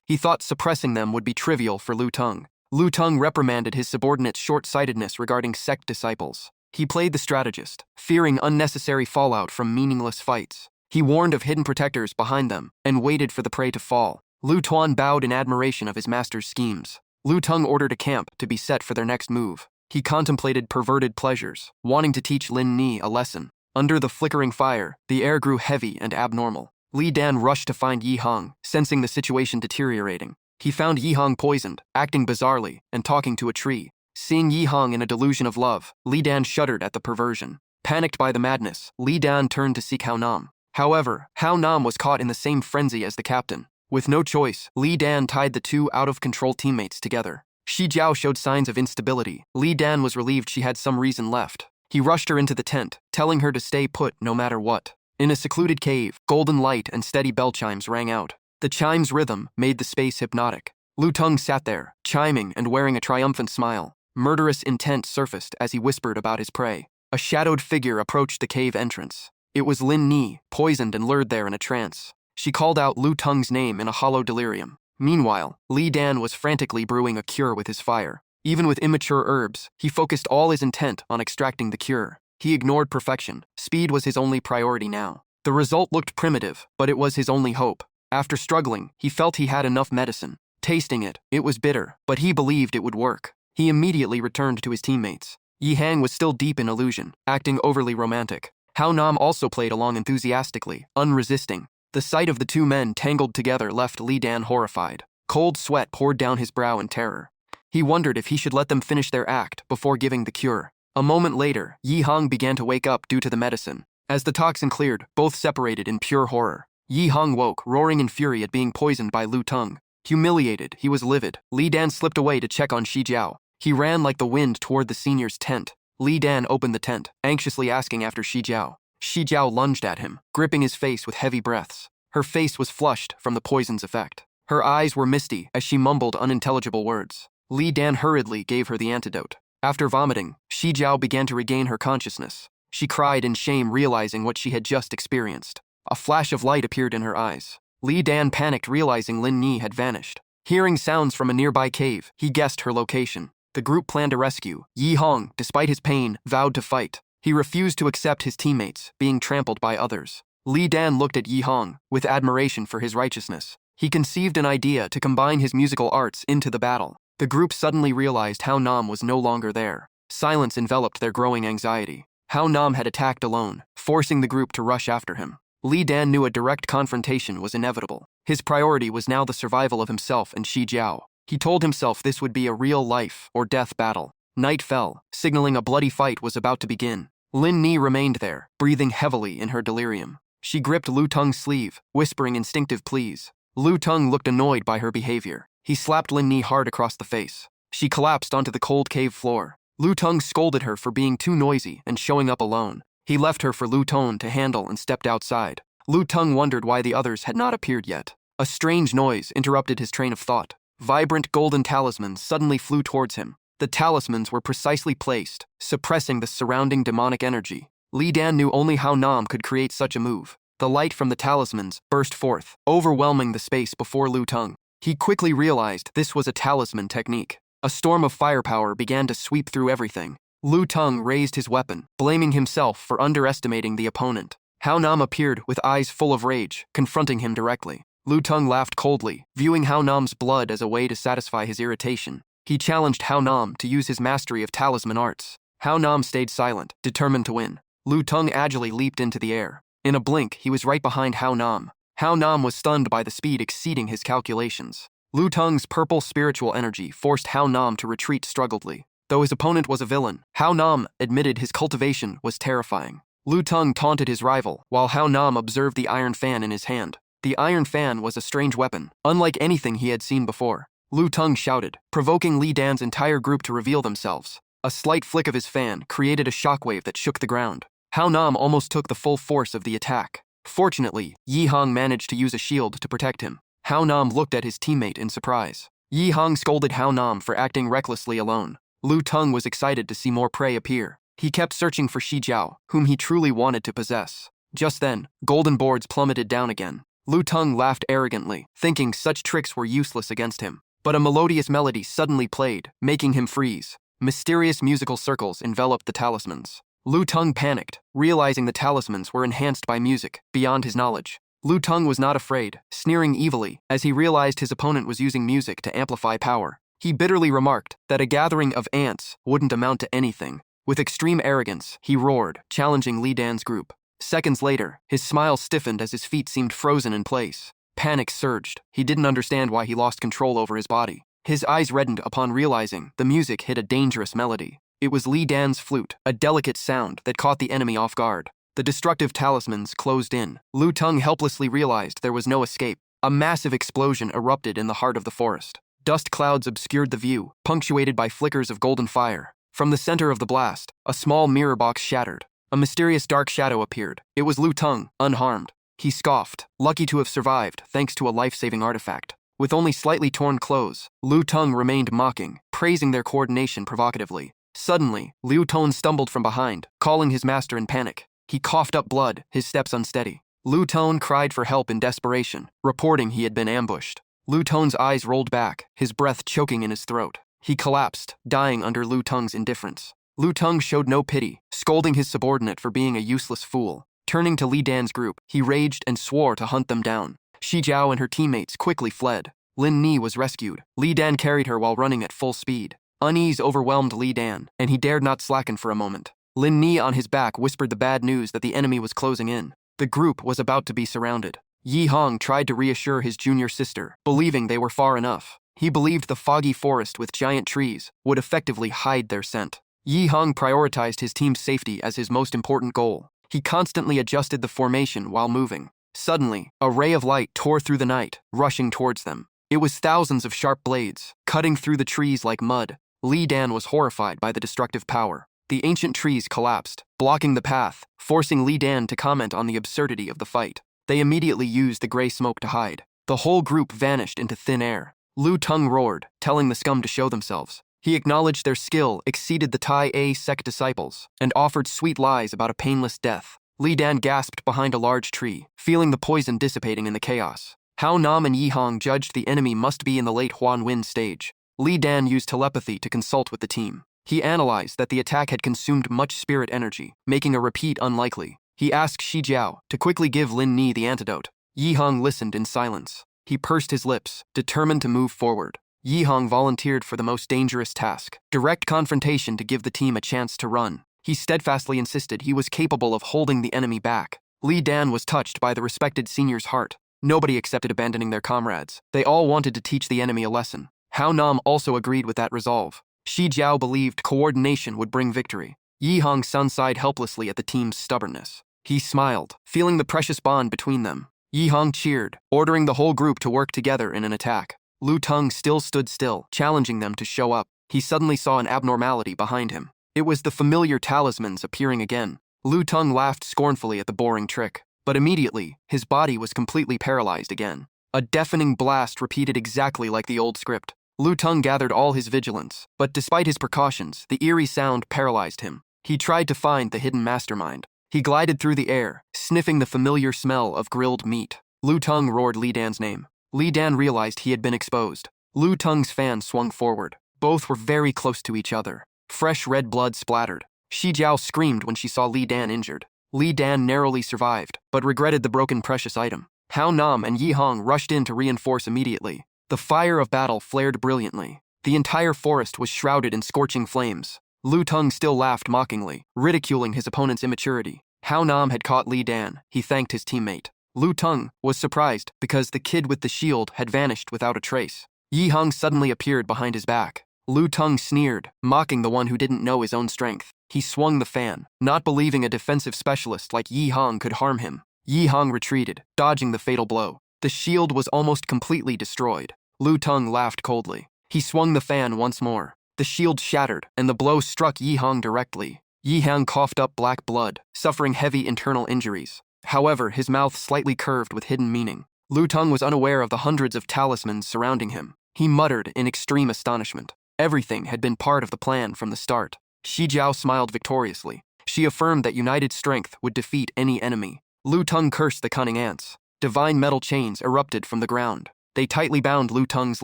He thought suppressing them would be trivial for Lu Tong. Lu Tong reprimanded his subordinate's short-sightedness regarding sect disciples. He played the strategist, fearing unnecessary fallout from meaningless fights. He warned of hidden protectors behind them and waited for the prey to fall. Lu Tuan bowed in admiration of his master's schemes. Lu Tong ordered a camp to be set for their next move. He contemplated perverted pleasures, wanting to teach Lin Ni a lesson. Under the flickering fire, the air grew heavy and abnormal. Li Dan rushed to find Yi Hong, sensing the situation deteriorating. He found Yi Hong poisoned, acting bizarrely, and talking to a tree. Seeing Yi Hong in a delusion of love, Li Dan shuddered at the perversion. Panicked by the madness, Li Dan turned to seek Hao Nam. However, Hao Nam was caught in the same frenzy as the captain. With no choice, Li Dan tied the two out-of-control teammates together. Shi Jiao showed signs of instability. Li Dan was relieved she had some reason left. He rushed her into the tent, telling her to stay put no matter what. In a secluded cave, golden light and steady bell chimes rang out. The chime's rhythm made the space hypnotic. Lu Tong sat there, chiming and wearing a triumphant smile. Murderous intent surfaced as he whispered about his prey. A shadowed figure approached the cave entrance. It was Lin Ni, poisoned and lured there in a trance. She called out Lu Tong's name in a hollow delirium. Meanwhile, Li Dan was frantically brewing a cure with his fire. Even with immature herbs, he focused all his intent on extracting the cure. He ignored perfection. Speed was his only priority now. The result looked primitive, but it was his only hope. After struggling, he felt he had enough medicine. Tasting it, it was bitter, but he believed it would work. He immediately returned to his teammates. Yi Hang was still deep in illusion, acting overly romantic. Hao Nam also played along enthusiastically, unresisting. The sight of the two men tangled together left Li Dan horrified. Cold sweat poured down his brow in terror. He wondered if he should let them finish their act before giving the cure. A moment later, Yi Hong began to wake up due to the medicine. As the toxin cleared, both separated in pure horror. Yi Hong woke, roaring in fury at being poisoned by Lu Tong. Humiliated, he was livid. Li Dan slipped away to check on Shi Jiao. He ran like the wind toward the senior's tent. Li Dan opened the tent, anxiously asking after Shi Jiao. Shi Jiao lunged at him, gripping his face with heavy breaths. Her face was flushed from the poison's effect. Her eyes were misty as she mumbled unintelligible words. Li Dan hurriedly gave her the antidote. After vomiting, Shi Jiao began to regain her consciousness. She cried in shame, realizing what she had just experienced. A flash of light appeared in her eyes. Li Dan panicked, realizing Lin Ni had vanished. Hearing sounds from a nearby cave, he guessed her location. The group planned a rescue. Yi Hong, despite his pain, vowed to fight. He refused to accept his teammates, being trampled by others. Li Dan looked at Yi Hong with admiration for his righteousness. He conceived an idea to combine his musical arts into the battle. The group suddenly realized Hao Nam was no longer there. Silence enveloped their growing anxiety. Hao Nam had attacked alone, forcing the group to rush after him. Li Dan knew a direct confrontation was inevitable. His priority was now the survival of himself and Shi Jiao. He told himself this would be a real life or death battle. Night fell, signaling a bloody fight was about to begin. Lin Ni remained there, breathing heavily in her delirium. She gripped Lu Tung's sleeve, whispering instinctive pleas. Lu Tung looked annoyed by her behavior. He slapped Lin Ni hard across the face. She collapsed onto the cold cave floor. Lu Tung scolded her for being too noisy and showing up alone. He left her for Lu Tong to handle and stepped outside. Lu Tung wondered why the others had not appeared yet. A strange noise interrupted his train of thought. Vibrant golden talismans suddenly flew towards him. The talismans were precisely placed, suppressing the surrounding demonic energy. Li Dan knew only how Nam could create such a move. The light from the talismans burst forth, overwhelming the space before Lu Tung. He quickly realized this was a talisman technique. A storm of firepower began to sweep through everything. Lu Tung raised his weapon, blaming himself for underestimating the opponent. Hao Nam appeared with eyes full of rage, confronting him directly. Lu Tung laughed coldly, viewing Hao Nam's blood as a way to satisfy his irritation. He challenged Hao Nam to use his mastery of talisman arts. Hao Nam stayed silent, determined to win. Lu Tung agilely leaped into the air. In a blink, he was right behind Hao Nam. Hao Nam was stunned by the speed exceeding his calculations. Lu Tung's purple spiritual energy forced Hao Nam to retreat struggledly. Though his opponent was a villain, Hao Nam admitted his cultivation was terrifying. Lu Tung taunted his rival, while Hao Nam observed the iron fan in his hand. The iron fan was a strange weapon, unlike anything he had seen before. Lu Tung shouted, provoking Li Dan's entire group to reveal themselves. A slight flick of his fan created a shockwave that shook the ground. Hao Nam almost took the full force of the attack. Fortunately, Yi Hong managed to use a shield to protect him. Hao Nam looked at his teammate in surprise. Yi Hong scolded Hao Nam for acting recklessly alone. Lu Tung was excited to see more prey appear. He kept searching for Shi Jiao, whom he truly wanted to possess. Just then, golden boards plummeted down again. Lu Tung laughed arrogantly, thinking such tricks were useless against him. But a melodious melody suddenly played, making him freeze. Mysterious musical circles enveloped the talismans. Lu Tung panicked, realizing the talismans were enhanced by music, beyond his knowledge. Lu Tung was not afraid, sneering evilly, as he realized his opponent was using music to amplify power. He bitterly remarked that a gathering of ants wouldn't amount to anything. With extreme arrogance, he roared, challenging Li Dan's group. Seconds later, his smile stiffened as his feet seemed frozen in place. Panic surged. He didn't understand why he lost control over his body. His eyes reddened upon realizing the music hit a dangerous melody. It was Li Dan's flute, a delicate sound that caught the enemy off guard. The destructive talismans closed in. Lu Tung helplessly realized there was no escape. A massive explosion erupted in the heart of the forest. Dust clouds obscured the view, punctuated by flickers of golden fire. From the center of the blast, a small mirror box shattered. A mysterious dark shadow appeared. It was Lu Tung, unharmed. He scoffed, lucky to have survived thanks to a life-saving artifact. With only slightly torn clothes, Lu Tung remained mocking, praising their coordination provocatively. Suddenly, Liu Tong stumbled from behind, calling his master in panic. He coughed up blood, his steps unsteady. Liu Tong cried for help in desperation, reporting he had been ambushed. Liu Tong's eyes rolled back, his breath choking in his throat. He collapsed, dying under Liu Tong's indifference. Liu Tong showed no pity, scolding his subordinate for being a useless fool. Turning to Li Dan's group, he raged and swore to hunt them down. Shi Jiao and her teammates quickly fled. Lin Ni was rescued. Li Dan carried her while running at full speed. Unease overwhelmed Li Dan, and he dared not slacken for a moment. Lin Ni on his back whispered the bad news that the enemy was closing in. The group was about to be surrounded. Yi Hong tried to reassure his junior sister, believing they were far enough. He believed the foggy forest with giant trees would effectively hide their scent. Yi Hong prioritized his team's safety as his most important goal. He constantly adjusted the formation while moving. Suddenly, a ray of light tore through the night, rushing towards them. It was thousands of sharp blades, cutting through the trees like mud. Li Dan was horrified by the destructive power. The ancient trees collapsed, blocking the path, forcing Li Dan to comment on the absurdity of the fight. They immediately used the gray smoke to hide. The whole group vanished into thin air. Liu Tung roared, telling the scum to show themselves. He acknowledged their skill exceeded the Tai A sect disciples, and offered sweet lies about a painless death. Li Dan gasped behind a large tree, feeling the poison dissipating in the chaos. Hao Nam and Yi Hong judged the enemy must be in the late Huan Wen stage. Li Dan used telepathy to consult with the team. He analyzed that the attack had consumed much spirit energy, making a repeat unlikely. He asked Shi Jiao to quickly give Lin Ni the antidote. Yi Hong listened in silence. He pursed his lips, determined to move forward. Yi Hong volunteered for the most dangerous task, direct confrontation to give the team a chance to run. He steadfastly insisted he was capable of holding the enemy back. Li Dan was touched by the respected senior's heart. Nobody accepted abandoning their comrades. They all wanted to teach the enemy a lesson. Hao Nam also agreed with that resolve. Shi Jiao believed coordination would bring victory. Yi Hong-sun sighed helplessly at the team's stubbornness. He smiled, feeling the precious bond between them. Yi Hong cheered, ordering the whole group to work together in an attack. Lu Tung still stood still, challenging them to show up. He suddenly saw an abnormality behind him. It was the familiar talismans appearing again. Lu Tung laughed scornfully at the boring trick, but immediately, his body was completely paralyzed again. A deafening blast repeated exactly like the old script. Lu Tung gathered all his vigilance, but despite his precautions, the eerie sound paralyzed him. He tried to find the hidden mastermind. He glided through the air, sniffing the familiar smell of grilled meat. Lu Tung roared Li Dan's name. Li Dan realized he had been exposed. Lu Tung's fan swung forward. Both were very close to each other. Fresh red blood splattered. Shi Jiao screamed when she saw Li Dan injured. Li Dan narrowly survived, but regretted the broken precious item. Hao Nam and Yi Hong rushed in to reinforce immediately. The fire of battle flared brilliantly. The entire forest was shrouded in scorching flames. Lu Tung still laughed mockingly, ridiculing his opponent's immaturity. Hao Nam had caught Li Dan. He thanked his teammate. Lu Tung was surprised because the kid with the shield had vanished without a trace. Yi Hong suddenly appeared behind his back. Lu Tung sneered, mocking the one who didn't know his own strength. He swung the fan, not believing a defensive specialist like Yi Hong could harm him. Yi Hong retreated, dodging the fatal blow. The shield was almost completely destroyed. Lu Tung laughed coldly. He swung the fan once more. The shield shattered, and the blow struck Yi Hong directly. Yi Hong coughed up black blood, suffering heavy internal injuries. However, his mouth slightly curved with hidden meaning. Lu Tung was unaware of the hundreds of talismans surrounding him. He muttered in extreme astonishment. Everything had been part of the plan from the start. Shi Jiao smiled victoriously. She affirmed that united strength would defeat any enemy. Lu Tung cursed the cunning ants. Divine metal chains erupted from the ground. They tightly bound Lu Tung's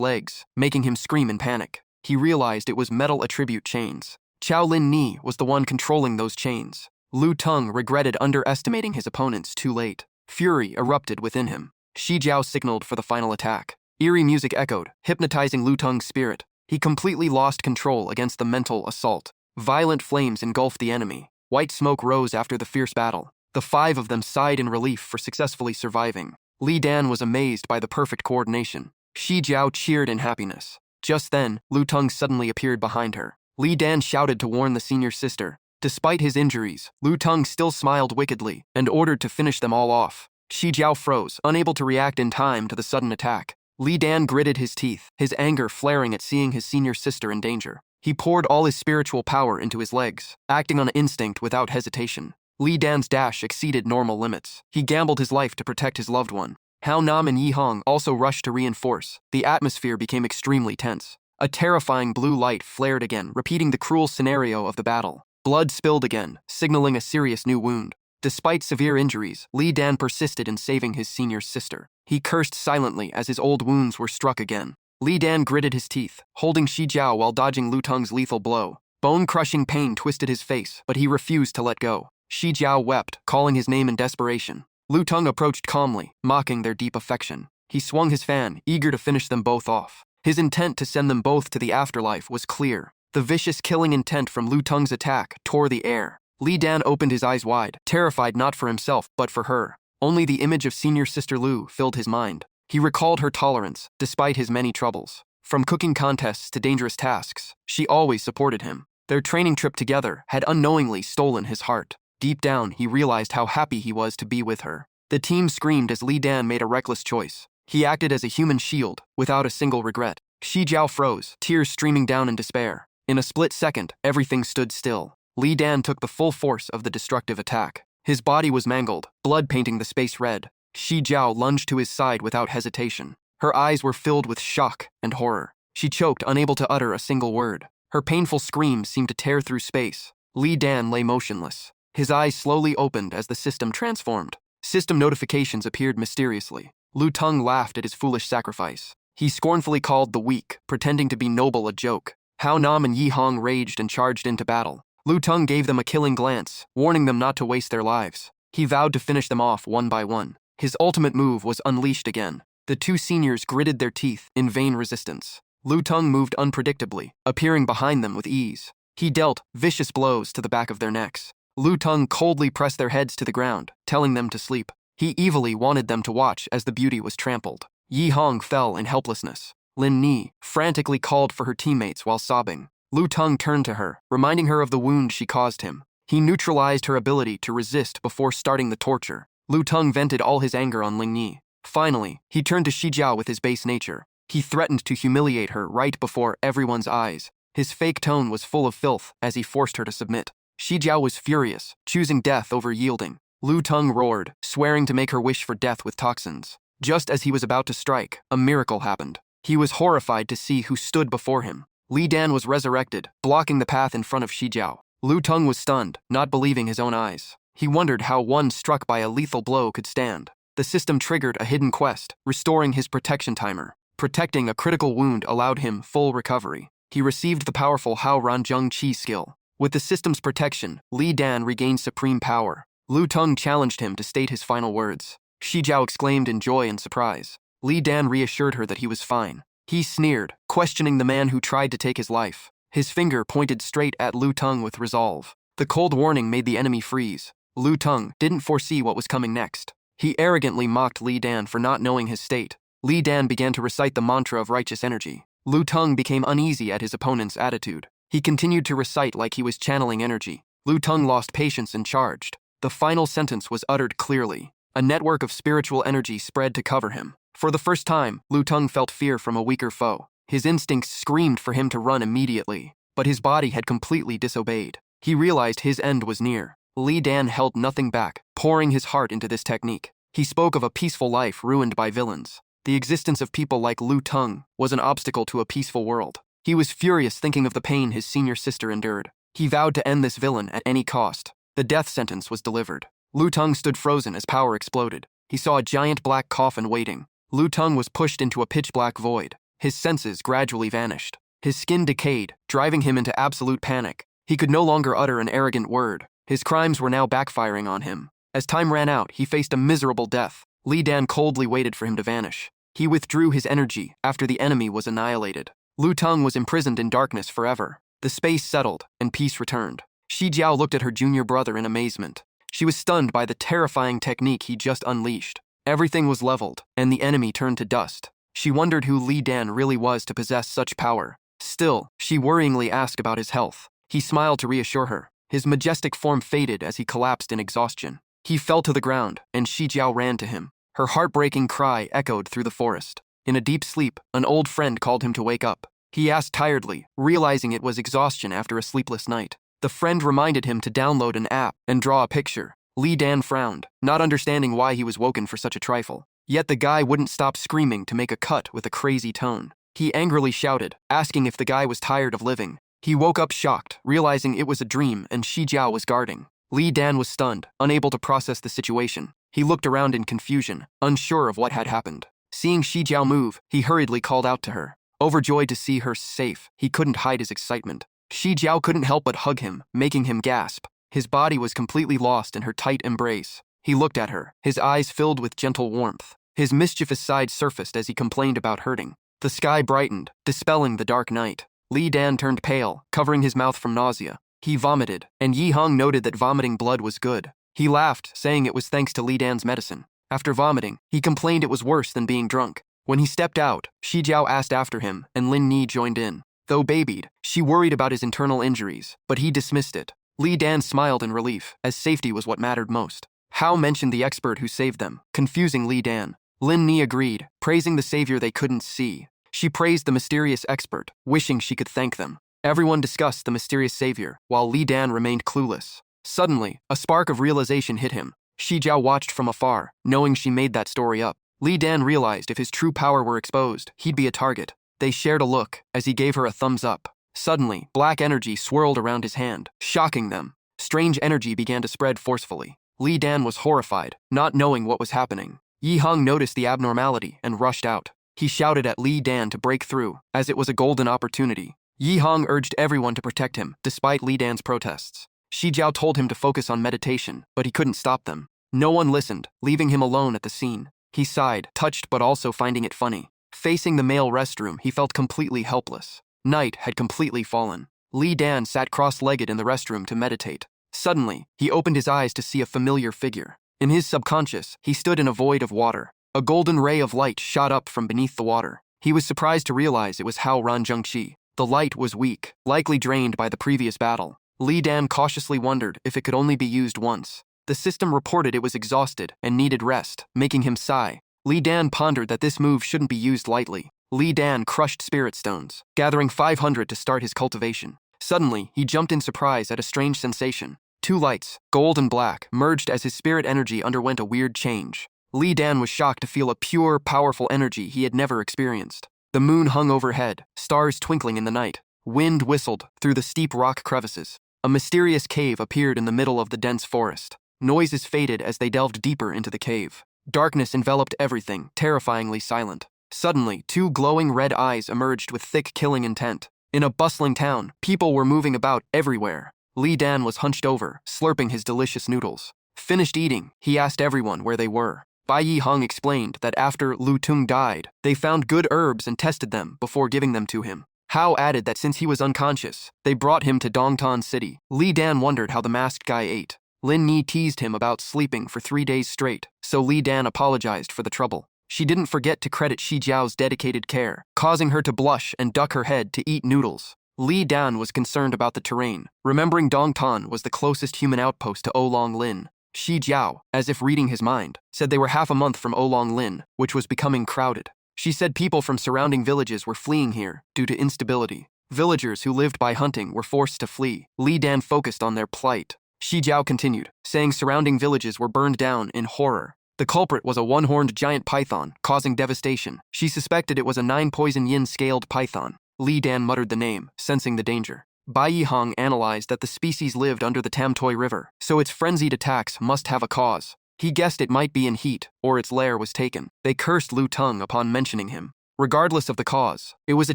legs, making him scream in panic. He realized it was metal attribute chains. Chao Lin Ni was the one controlling those chains. Lu Tung regretted underestimating his opponents too late. Fury erupted within him. Shi Jiao signaled for the final attack. Eerie music echoed, hypnotizing Lu Tung's spirit. He completely lost control against the mental assault. Violent flames engulfed the enemy. White smoke rose after the fierce battle. The five of them sighed in relief for successfully surviving. Li Dan was amazed by the perfect coordination. Shi Jiao cheered in happiness. Just then, Lu Tung suddenly appeared behind her. Li Dan shouted to warn the senior sister. Despite his injuries, Lu Tung still smiled wickedly and ordered to finish them all off. Shi Jiao froze, unable to react in time to the sudden attack. Li Dan gritted his teeth, his anger flaring at seeing his senior sister in danger. He poured all his spiritual power into his legs, acting on instinct without hesitation. Li Dan's dash exceeded normal limits. He gambled his life to protect his loved one. Hao Nam and Yi Hong also rushed to reinforce. The atmosphere became extremely tense. A terrifying blue light flared again, repeating the cruel scenario of the battle. Blood spilled again, signaling a serious new wound. Despite severe injuries, Li Dan persisted in saving his senior sister. He cursed silently as his old wounds were struck again. Li Dan gritted his teeth, holding Shi Jiao while dodging Lu Tung's lethal blow. Bone-crushing pain twisted his face, but he refused to let go. Shi Jiao wept, calling his name in desperation. Lu Tung approached calmly, mocking their deep affection. He swung his fan, eager to finish them both off. His intent to send them both to the afterlife was clear. The vicious killing intent from Lu Tung's attack tore the air. Li Dan opened his eyes wide, terrified not for himself, but for her. Only the image of senior sister Lu filled his mind. He recalled her tolerance, despite his many troubles. From cooking contests to dangerous tasks, she always supported him. Their training trip together had unknowingly stolen his heart. Deep down, he realized how happy he was to be with her. The team screamed as Li Dan made a reckless choice. He acted as a human shield, without a single regret. Shi Jiao froze, tears streaming down in despair. In a split second, everything stood still. Li Dan took the full force of the destructive attack. His body was mangled, blood painting the space red. Shi Jiao lunged to his side without hesitation. Her eyes were filled with shock and horror. She choked, unable to utter a single word. Her painful screams seemed to tear through space. Li Dan lay motionless. His eyes slowly opened as the system transformed. System notifications appeared mysteriously. Lu Tung laughed at his foolish sacrifice. He scornfully called the weak, pretending to be noble, a joke. Hao Nam and Yi Hong raged and charged into battle. Lu Tung gave them a killing glance, warning them not to waste their lives. He vowed to finish them off one by one. His ultimate move was unleashed again. The two seniors gritted their teeth in vain resistance. Lu Tung moved unpredictably, appearing behind them with ease. He dealt vicious blows to the back of their necks. Lu Tung coldly pressed their heads to the ground, telling them to sleep. He evilly wanted them to watch as the beauty was trampled. Yi Hong fell in helplessness. Lin Ni frantically called for her teammates while sobbing. Lu Tung turned to her, reminding her of the wound she caused him. He neutralized her ability to resist before starting the torture. Lu Teng vented all his anger on Ling Yi. Finally, he turned to Shi Jiao with his base nature. He threatened to humiliate her right before everyone's eyes. His fake tone was full of filth as he forced her to submit. Shi Jiao was furious, choosing death over yielding. Lu Teng roared, swearing to make her wish for death with toxins. Just as he was about to strike, a miracle happened. He was horrified to see who stood before him. Li Dan was resurrected, blocking the path in front of Shi Jiao. Lu Teng was stunned, not believing his own eyes. He wondered how one struck by a lethal blow could stand. The system triggered a hidden quest, restoring his protection timer. Protecting a critical wound allowed him full recovery. He received the powerful Hao Ranzheng Qi skill. With the system's protection, Li Dan regained supreme power. Lu Teng challenged him to state his final words. Shi Jiao exclaimed in joy and surprise. Li Dan reassured her that he was fine. He sneered, questioning the man who tried to take his life. His finger pointed straight at Lu Teng with resolve. The cold warning made the enemy freeze. Lu Teng didn't foresee what was coming next. He arrogantly mocked Li Dan for not knowing his state. Li Dan began to recite the mantra of righteous energy. Lu Teng became uneasy at his opponent's attitude. He continued to recite like he was channeling energy. Lu Teng lost patience and charged. The final sentence was uttered clearly. A network of spiritual energy spread to cover him. For the first time, Lu Teng felt fear from a weaker foe. His instincts screamed for him to run immediately, but his body had completely disobeyed. He realized his end was near. Li Dan held nothing back, pouring his heart into this technique. He spoke of a peaceful life ruined by villains. The existence of people like Lu Teng was an obstacle to a peaceful world. He was furious thinking of the pain his senior sister endured. He vowed to end this villain at any cost. The death sentence was delivered. Lu Teng stood frozen as power exploded. He saw a giant black coffin waiting. Lu Teng was pushed into a pitch-black void. His senses gradually vanished. His skin decayed, driving him into absolute panic. He could no longer utter an arrogant word. His crimes were now backfiring on him. As time ran out, he faced a miserable death. Li Dan coldly waited for him to vanish. He withdrew his energy after the enemy was annihilated. Lu Teng was imprisoned in darkness forever. The space settled, and peace returned. Shi Jiao looked at her junior brother in amazement. She was stunned by the terrifying technique he just unleashed. Everything was leveled, and the enemy turned to dust. She wondered who Li Dan really was to possess such power. Still, she worryingly asked about his health. He smiled to reassure her. His majestic form faded as he collapsed in exhaustion. He fell to the ground, and Shi Jiao ran to him. Her heartbreaking cry echoed through the forest. In a deep sleep, an old friend called him to wake up. He asked tiredly, realizing it was exhaustion after a sleepless night. The friend reminded him to download an app and draw a picture. Li Dan frowned, not understanding why he was woken for such a trifle. Yet the guy wouldn't stop screaming to make a cut with a crazy tone. He angrily shouted, asking if the guy was tired of living. He woke up shocked, realizing it was a dream and Shi Jiao was guarding. Li Dan was stunned, unable to process the situation. He looked around in confusion, unsure of what had happened. Seeing Shi Jiao move, he hurriedly called out to her. Overjoyed to see her safe, he couldn't hide his excitement. Shi Jiao couldn't help but hug him, making him gasp. His body was completely lost in her tight embrace. He looked at her, his eyes filled with gentle warmth. His mischievous side surfaced as he complained about hurting. The sky brightened, dispelling the dark night. Li Dan turned pale, covering his mouth from nausea. He vomited, and Yi Hong noted that vomiting blood was good. He laughed, saying it was thanks to Li Dan's medicine. After vomiting, he complained it was worse than being drunk. When he stepped out, Shi Jiao asked after him, and Lin Ni joined in. Though babied, she worried about his internal injuries, but he dismissed it. Li Dan smiled in relief, as safety was what mattered most. Hao mentioned the expert who saved them, confusing Li Dan. Lin Ni agreed, praising the savior they couldn't see. She praised the mysterious expert, wishing she could thank them. Everyone discussed the mysterious savior, while Li Dan remained clueless. Suddenly, a spark of realization hit him. Shi Jiao watched from afar, knowing she made that story up. Li Dan realized if his true power were exposed, he'd be a target. They shared a look, as he gave her a thumbs up. Suddenly, black energy swirled around his hand, shocking them. Strange energy began to spread forcefully. Li Dan was horrified, not knowing what was happening. Yi Hong noticed the abnormality and rushed out. He shouted at Li Dan to break through, as it was a golden opportunity. Yi Hong urged everyone to protect him, despite Li Dan's protests. Shi Jiao told him to focus on meditation, but he couldn't stop them. No one listened, leaving him alone at the scene. He sighed, touched but also finding it funny. Facing the male restroom, he felt completely helpless. Night had completely fallen. Li Dan sat cross-legged in the restroom to meditate. Suddenly, he opened his eyes to see a familiar figure. In his subconscious, he stood in a void of water. A golden ray of light shot up from beneath the water. He was surprised to realize it was Hao Ranzheng Qi. The light was weak, likely drained by the previous battle. Li Dan cautiously wondered if it could only be used once. The system reported it was exhausted and needed rest, making him sigh. Li Dan pondered that this move shouldn't be used lightly. Li Dan crushed spirit stones, gathering 500 to start his cultivation. Suddenly, he jumped in surprise at a strange sensation. Two lights, gold and black, merged as his spirit energy underwent a weird change. Li Dan was shocked to feel a pure, powerful energy he had never experienced. The moon hung overhead, stars twinkling in the night. Wind whistled through the steep rock crevices. A mysterious cave appeared in the middle of the dense forest. Noises faded as they delved deeper into the cave. Darkness enveloped everything, terrifyingly silent. Suddenly, two glowing red eyes emerged with thick killing intent. In a bustling town, people were moving about everywhere. Li Dan was hunched over, slurping his delicious noodles. Finished eating, he asked everyone where they were. Bai Yihang explained that after Lu Tung died, they found good herbs and tested them before giving them to him. Hao added that since he was unconscious, they brought him to Dongtan City. Li Dan wondered how the masked guy ate. Lin Ni teased him about sleeping for 3 days straight, so Li Dan apologized for the trouble. She didn't forget to credit Shi Jiao's dedicated care, causing her to blush and duck her head to eat noodles. Li Dan was concerned about the terrain, remembering Dongtan was the closest human outpost to Oolong Lin. Shi Jiao, as if reading his mind, said they were half a month from Oolong Lin, which was becoming crowded. She said people from surrounding villages were fleeing here due to instability. Villagers who lived by hunting were forced to flee. Li Dan focused on their plight. Shi Jiao continued, saying surrounding villages were burned down in horror. The culprit was a one-horned giant python, causing devastation. She suspected it was a 9-poison yin scaled python. Li Dan muttered the name, sensing the danger. Bai Yihang analyzed that the species lived under the Tamtoy River, so its frenzied attacks must have a cause. He guessed it might be in heat, or its lair was taken. They cursed Lu Tung upon mentioning him. Regardless of the cause, it was a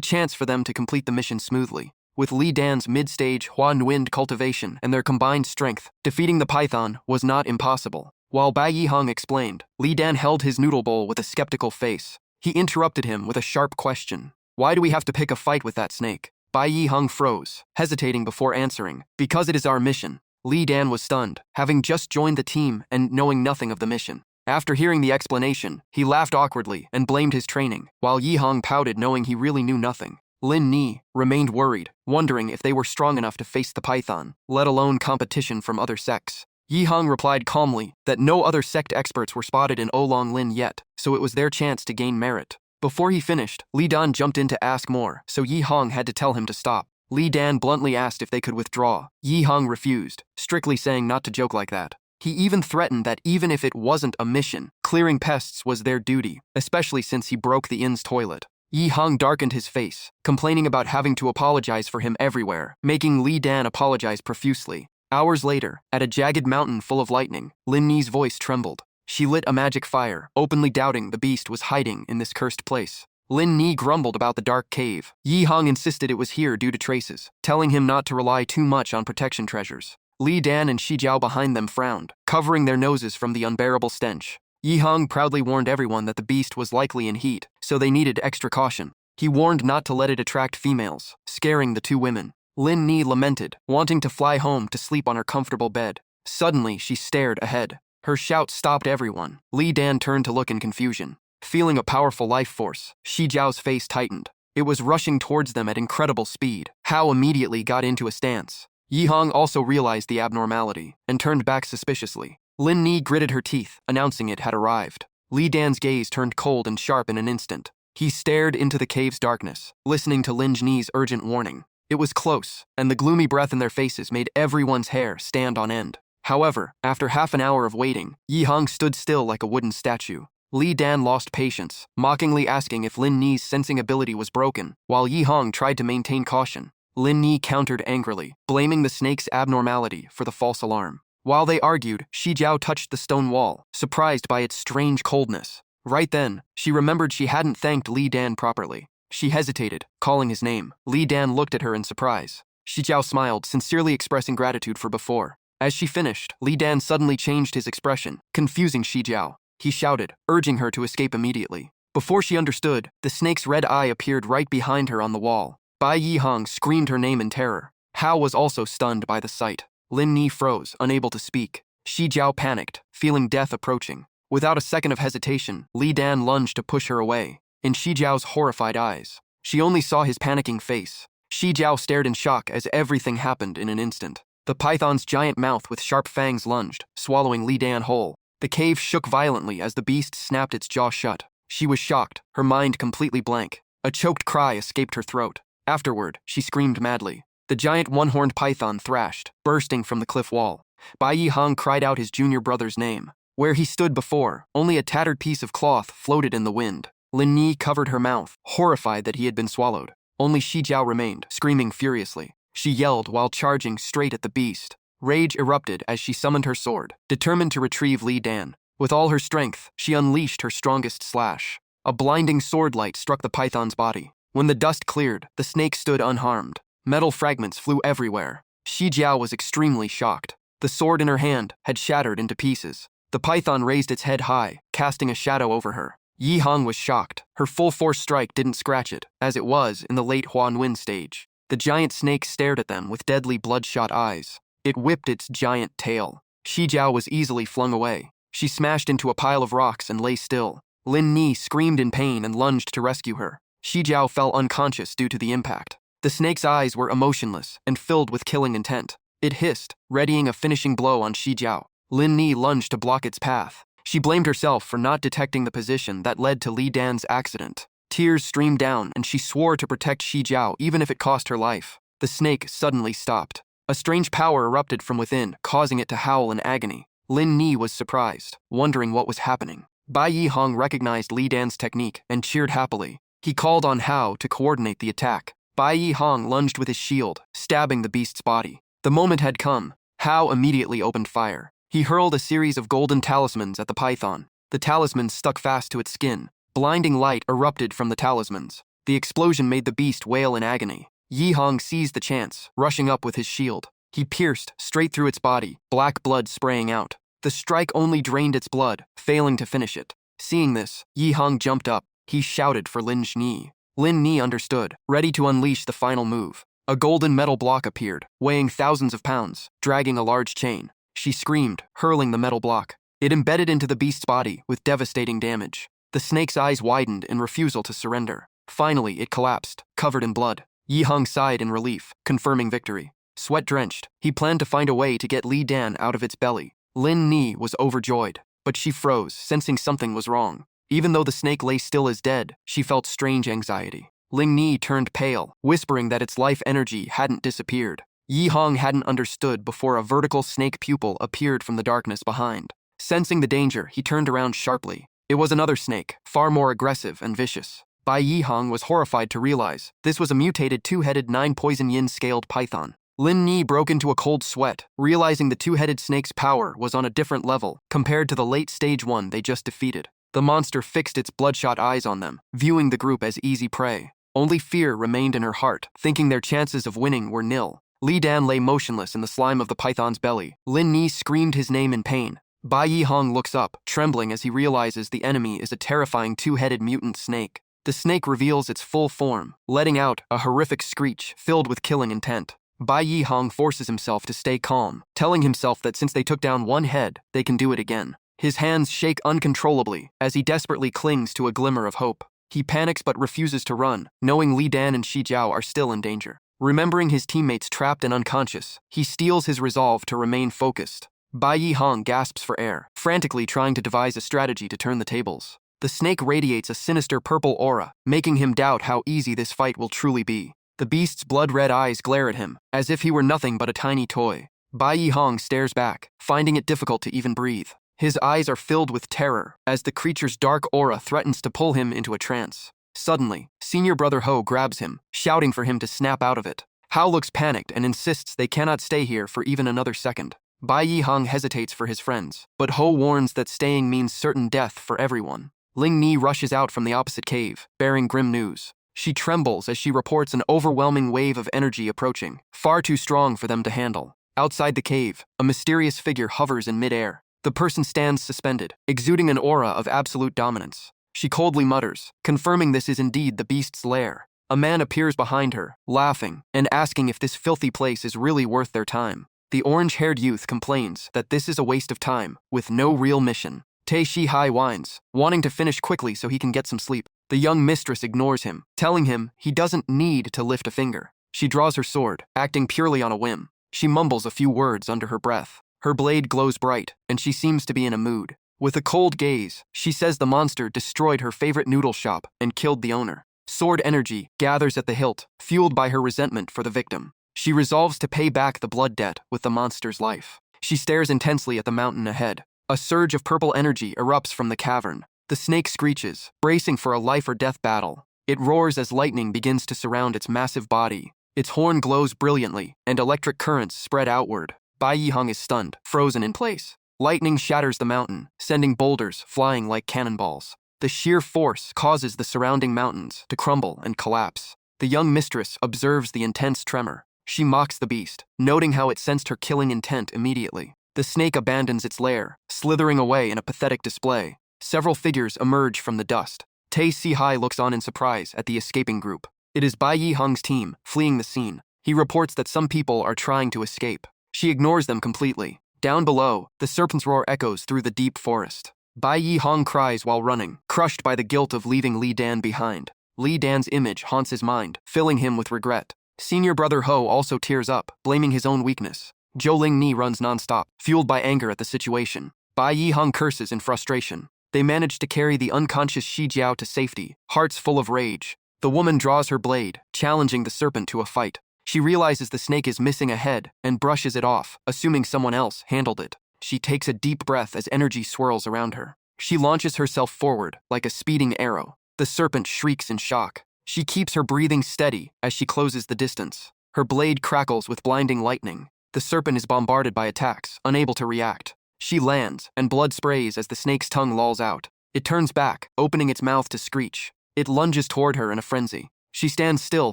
chance for them to complete the mission smoothly. With Li Dan's mid-stage Hua Nguyen cultivation and their combined strength, defeating the python was not impossible. While Bai Yihang explained, Li Dan held his noodle bowl with a skeptical face. He interrupted him with a sharp question. Why do we have to pick a fight with that snake? Bai Yihang froze, hesitating before answering. Because it is our mission. Li Dan was stunned, having just joined the team and knowing nothing of the mission. After hearing the explanation, he laughed awkwardly and blamed his training, while Yihang pouted knowing he really knew nothing. Lin Ni remained worried, wondering if they were strong enough to face the python, let alone competition from other sects. Yihang replied calmly that no other sect experts were spotted in Oolong Lin yet, so it was their chance to gain merit. Before he finished, Li Dan jumped in to ask more, so Yihang had to tell him to stop. Li Dan bluntly asked if they could withdraw. Yihang refused, strictly saying not to joke like that. He even threatened that even if it wasn't a mission, clearing pests was their duty, especially since he broke the inn's toilet. Yihang darkened his face, complaining about having to apologize for him everywhere, making Li Dan apologize profusely. Hours later, at a jagged mountain full of lightning, Lin Ni's voice trembled. She lit a magic fire, openly doubting the beast was hiding in this cursed place. Lin Ni grumbled about the dark cave. Yihang insisted it was here due to traces, telling him not to rely too much on protection treasures. Li Dan and Shi Jiao behind them frowned, covering their noses from the unbearable stench. Yihang proudly warned everyone that the beast was likely in heat, so they needed extra caution. He warned not to let it attract females, scaring the two women. Lin Ni lamented, wanting to fly home to sleep on her comfortable bed. Suddenly, she stared ahead. Her shout stopped everyone. Li Dan turned to look in confusion. Feeling a powerful life force, Shi Jiao's face tightened. It was rushing towards them at incredible speed. Hao immediately got into a stance. Yihang also realized the abnormality and turned back suspiciously. Lin Ni gritted her teeth, announcing it had arrived. Li Dan's gaze turned cold and sharp in an instant. He stared into the cave's darkness, listening to Lin Ni's urgent warning. It was close, and the gloomy breath in their faces made everyone's hair stand on end. However, after half an hour of waiting, Yihang stood still like a wooden statue. Li Dan lost patience, mockingly asking if Lin Ni's sensing ability was broken, while Yihang tried to maintain caution. Lin Ni countered angrily, blaming the snake's abnormality for the false alarm. While they argued, Shi Jiao touched the stone wall, surprised by its strange coldness. Right then, she remembered she hadn't thanked Li Dan properly. She hesitated, calling his name. Li Dan looked at her in surprise. Shi Jiao smiled, sincerely expressing gratitude for before. As she finished, Li Dan suddenly changed his expression, confusing Shi Jiao. He shouted, urging her to escape immediately. Before she understood, the snake's red eye appeared right behind her on the wall. Bai Yihang screamed her name in terror. Hao was also stunned by the sight. Lin Ni froze, unable to speak. Shi Jiao panicked, feeling death approaching. Without a second of hesitation, Li Dan lunged to push her away. In Shi Jiao's horrified eyes, she only saw his panicking face. Shi Jiao stared in shock as everything happened in an instant. The python's giant mouth with sharp fangs lunged, swallowing Li Dan whole. The cave shook violently as the beast snapped its jaw shut. She was shocked, her mind completely blank. A choked cry escaped her throat. Afterward, she screamed madly. The giant one-horned python thrashed, bursting from the cliff wall. Bai Yihang cried out his junior brother's name. Where he stood before, only a tattered piece of cloth floated in the wind. Lin Yi covered her mouth, horrified that he had been swallowed. Only Shi Jiao remained, screaming furiously. She yelled while charging straight at the beast. Rage erupted as she summoned her sword, determined to retrieve Li Dan. With all her strength, she unleashed her strongest slash. A blinding sword light struck the python's body. When the dust cleared, the snake stood unharmed. Metal fragments flew everywhere. Shi Jiao was extremely shocked. The sword in her hand had shattered into pieces. The python raised its head high, casting a shadow over her. Yi Hong was shocked. Her full-force strike didn't scratch it, as it was in the late Huanwen stage. The giant snake stared at them with deadly bloodshot eyes. It whipped its giant tail. Shi Jiao was easily flung away. She smashed into a pile of rocks and lay still. Lin Ni screamed in pain and lunged to rescue her. Shi Jiao fell unconscious due to the impact. The snake's eyes were emotionless and filled with killing intent. It hissed, readying a finishing blow on Shi Jiao. Lin Ni lunged to block its path. She blamed herself for not detecting the position that led to Li Dan's accident. Tears streamed down, and she swore to protect Shi Jiao even if it cost her life. The snake suddenly stopped. A strange power erupted from within, causing it to howl in agony. Lin Ni was surprised, wondering what was happening. Bai Yihang recognized Li Dan's technique and cheered happily. He called on Hao to coordinate the attack. Bai Yihang lunged with his shield, stabbing the beast's body. The moment had come. Hao immediately opened fire. He hurled a series of golden talismans at the python. The talismans stuck fast to its skin. Blinding light erupted from the talismans. The explosion made the beast wail in agony. Yihang seized the chance, rushing up with his shield. He pierced straight through its body, black blood spraying out. The strike only drained its blood, failing to finish it. Seeing this, Yihang jumped up. He shouted for Lin Ni. Lin Ni understood, ready to unleash the final move. A golden metal block appeared, weighing thousands of pounds, dragging a large chain. She screamed, hurling the metal block. It embedded into the beast's body with devastating damage. The snake's eyes widened in refusal to surrender. Finally, it collapsed, covered in blood. Yihang sighed in relief, confirming victory. Sweat-drenched, he planned to find a way to get Li Dan out of its belly. Lin Ni was overjoyed, but she froze, sensing something was wrong. Even though the snake lay still as dead, she felt strange anxiety. Ling Ni turned pale, whispering that its life energy hadn't disappeared. Yihang hadn't understood before a vertical snake pupil appeared from the darkness behind. Sensing the danger, he turned around sharply. It was another snake, far more aggressive and vicious. Bai Yihang was horrified to realize this was a mutated two-headed 9-poison yin scaled python. Lin Ni broke into a cold sweat, realizing the two-headed snake's power was on a different level compared to the late stage one they just defeated. The monster fixed its bloodshot eyes on them, viewing the group as easy prey. Only fear remained in her heart, thinking their chances of winning were nil. Li Dan lay motionless in the slime of the python's belly. Lin Ni screamed his name in pain. Bai Yihang looks up, trembling as he realizes the enemy is a terrifying two-headed mutant snake. The snake reveals its full form, letting out a horrific screech filled with killing intent. Bai Yihang forces himself to stay calm, telling himself that since they took down one head, they can do it again. His hands shake uncontrollably as he desperately clings to a glimmer of hope. He panics but refuses to run, knowing Li Dan and Shi Jiao are still in danger. Remembering his teammates trapped and unconscious, he steels his resolve to remain focused. Bai Yihang gasps for air, frantically trying to devise a strategy to turn the tables. The snake radiates a sinister purple aura, making him doubt how easy this fight will truly be. The beast's blood-red eyes glare at him, as if he were nothing but a tiny toy. Bai Yihang stares back, finding it difficult to even breathe. His eyes are filled with terror, as the creature's dark aura threatens to pull him into a trance. Suddenly, senior brother Ho grabs him, shouting for him to snap out of it. Hao looks panicked and insists they cannot stay here for even another second. Bai Yihang hesitates for his friends, but Ho warns that staying means certain death for everyone. Ling Ni rushes out from the opposite cave, bearing grim news. She trembles as she reports an overwhelming wave of energy approaching, far too strong for them to handle. Outside the cave, a mysterious figure hovers in midair. The person stands suspended, exuding an aura of absolute dominance. She coldly mutters, confirming this is indeed the beast's lair. A man appears behind her, laughing, and asking if this filthy place is really worth their time. The orange-haired youth complains that this is a waste of time, with no real mission. Tei Shi-hai whines, wanting to finish quickly so he can get some sleep. The young mistress ignores him, telling him he doesn't need to lift a finger. She draws her sword, acting purely on a whim. She mumbles a few words under her breath. Her blade glows bright, and she seems to be in a mood. With a cold gaze, she says the monster destroyed her favorite noodle shop and killed the owner. Sword energy gathers at the hilt, fueled by her resentment for the victim. She resolves to pay back the blood debt with the monster's life. She stares intensely at the mountain ahead. A surge of purple energy erupts from the cavern. The snake screeches, bracing for a life-or-death battle. It roars as lightning begins to surround its massive body. Its horn glows brilliantly, and electric currents spread outward. Bai Yihang is stunned, frozen in place. Lightning shatters the mountain, sending boulders flying like cannonballs. The sheer force causes the surrounding mountains to crumble and collapse. The young mistress observes the intense tremor. She mocks the beast, noting how it sensed her killing intent immediately. The snake abandons its lair, slithering away in a pathetic display. Several figures emerge from the dust. Tae Si-hai looks on in surprise at the escaping group. It is Bai Yihang's team, fleeing the scene. He reports that some people are trying to escape. She ignores them completely. Down below, the serpent's roar echoes through the deep forest. Bai Yihang cries while running, crushed by the guilt of leaving Li Dan behind. Li Dan's image haunts his mind, filling him with regret. Senior brother Ho also tears up, blaming his own weakness. Zhou Lingni runs nonstop, fueled by anger at the situation. Bai Yihang curses in frustration. They manage to carry the unconscious Shi Jiao to safety, hearts full of rage. The woman draws her blade, challenging the serpent to a fight. She realizes the snake is missing a head and brushes it off, assuming someone else handled it. She takes a deep breath as energy swirls around her. She launches herself forward like a speeding arrow. The serpent shrieks in shock. She keeps her breathing steady as she closes the distance. Her blade crackles with blinding lightning. The serpent is bombarded by attacks, unable to react. She lands, and blood sprays as the snake's tongue lolls out. It turns back, opening its mouth to screech. It lunges toward her in a frenzy. She stands still,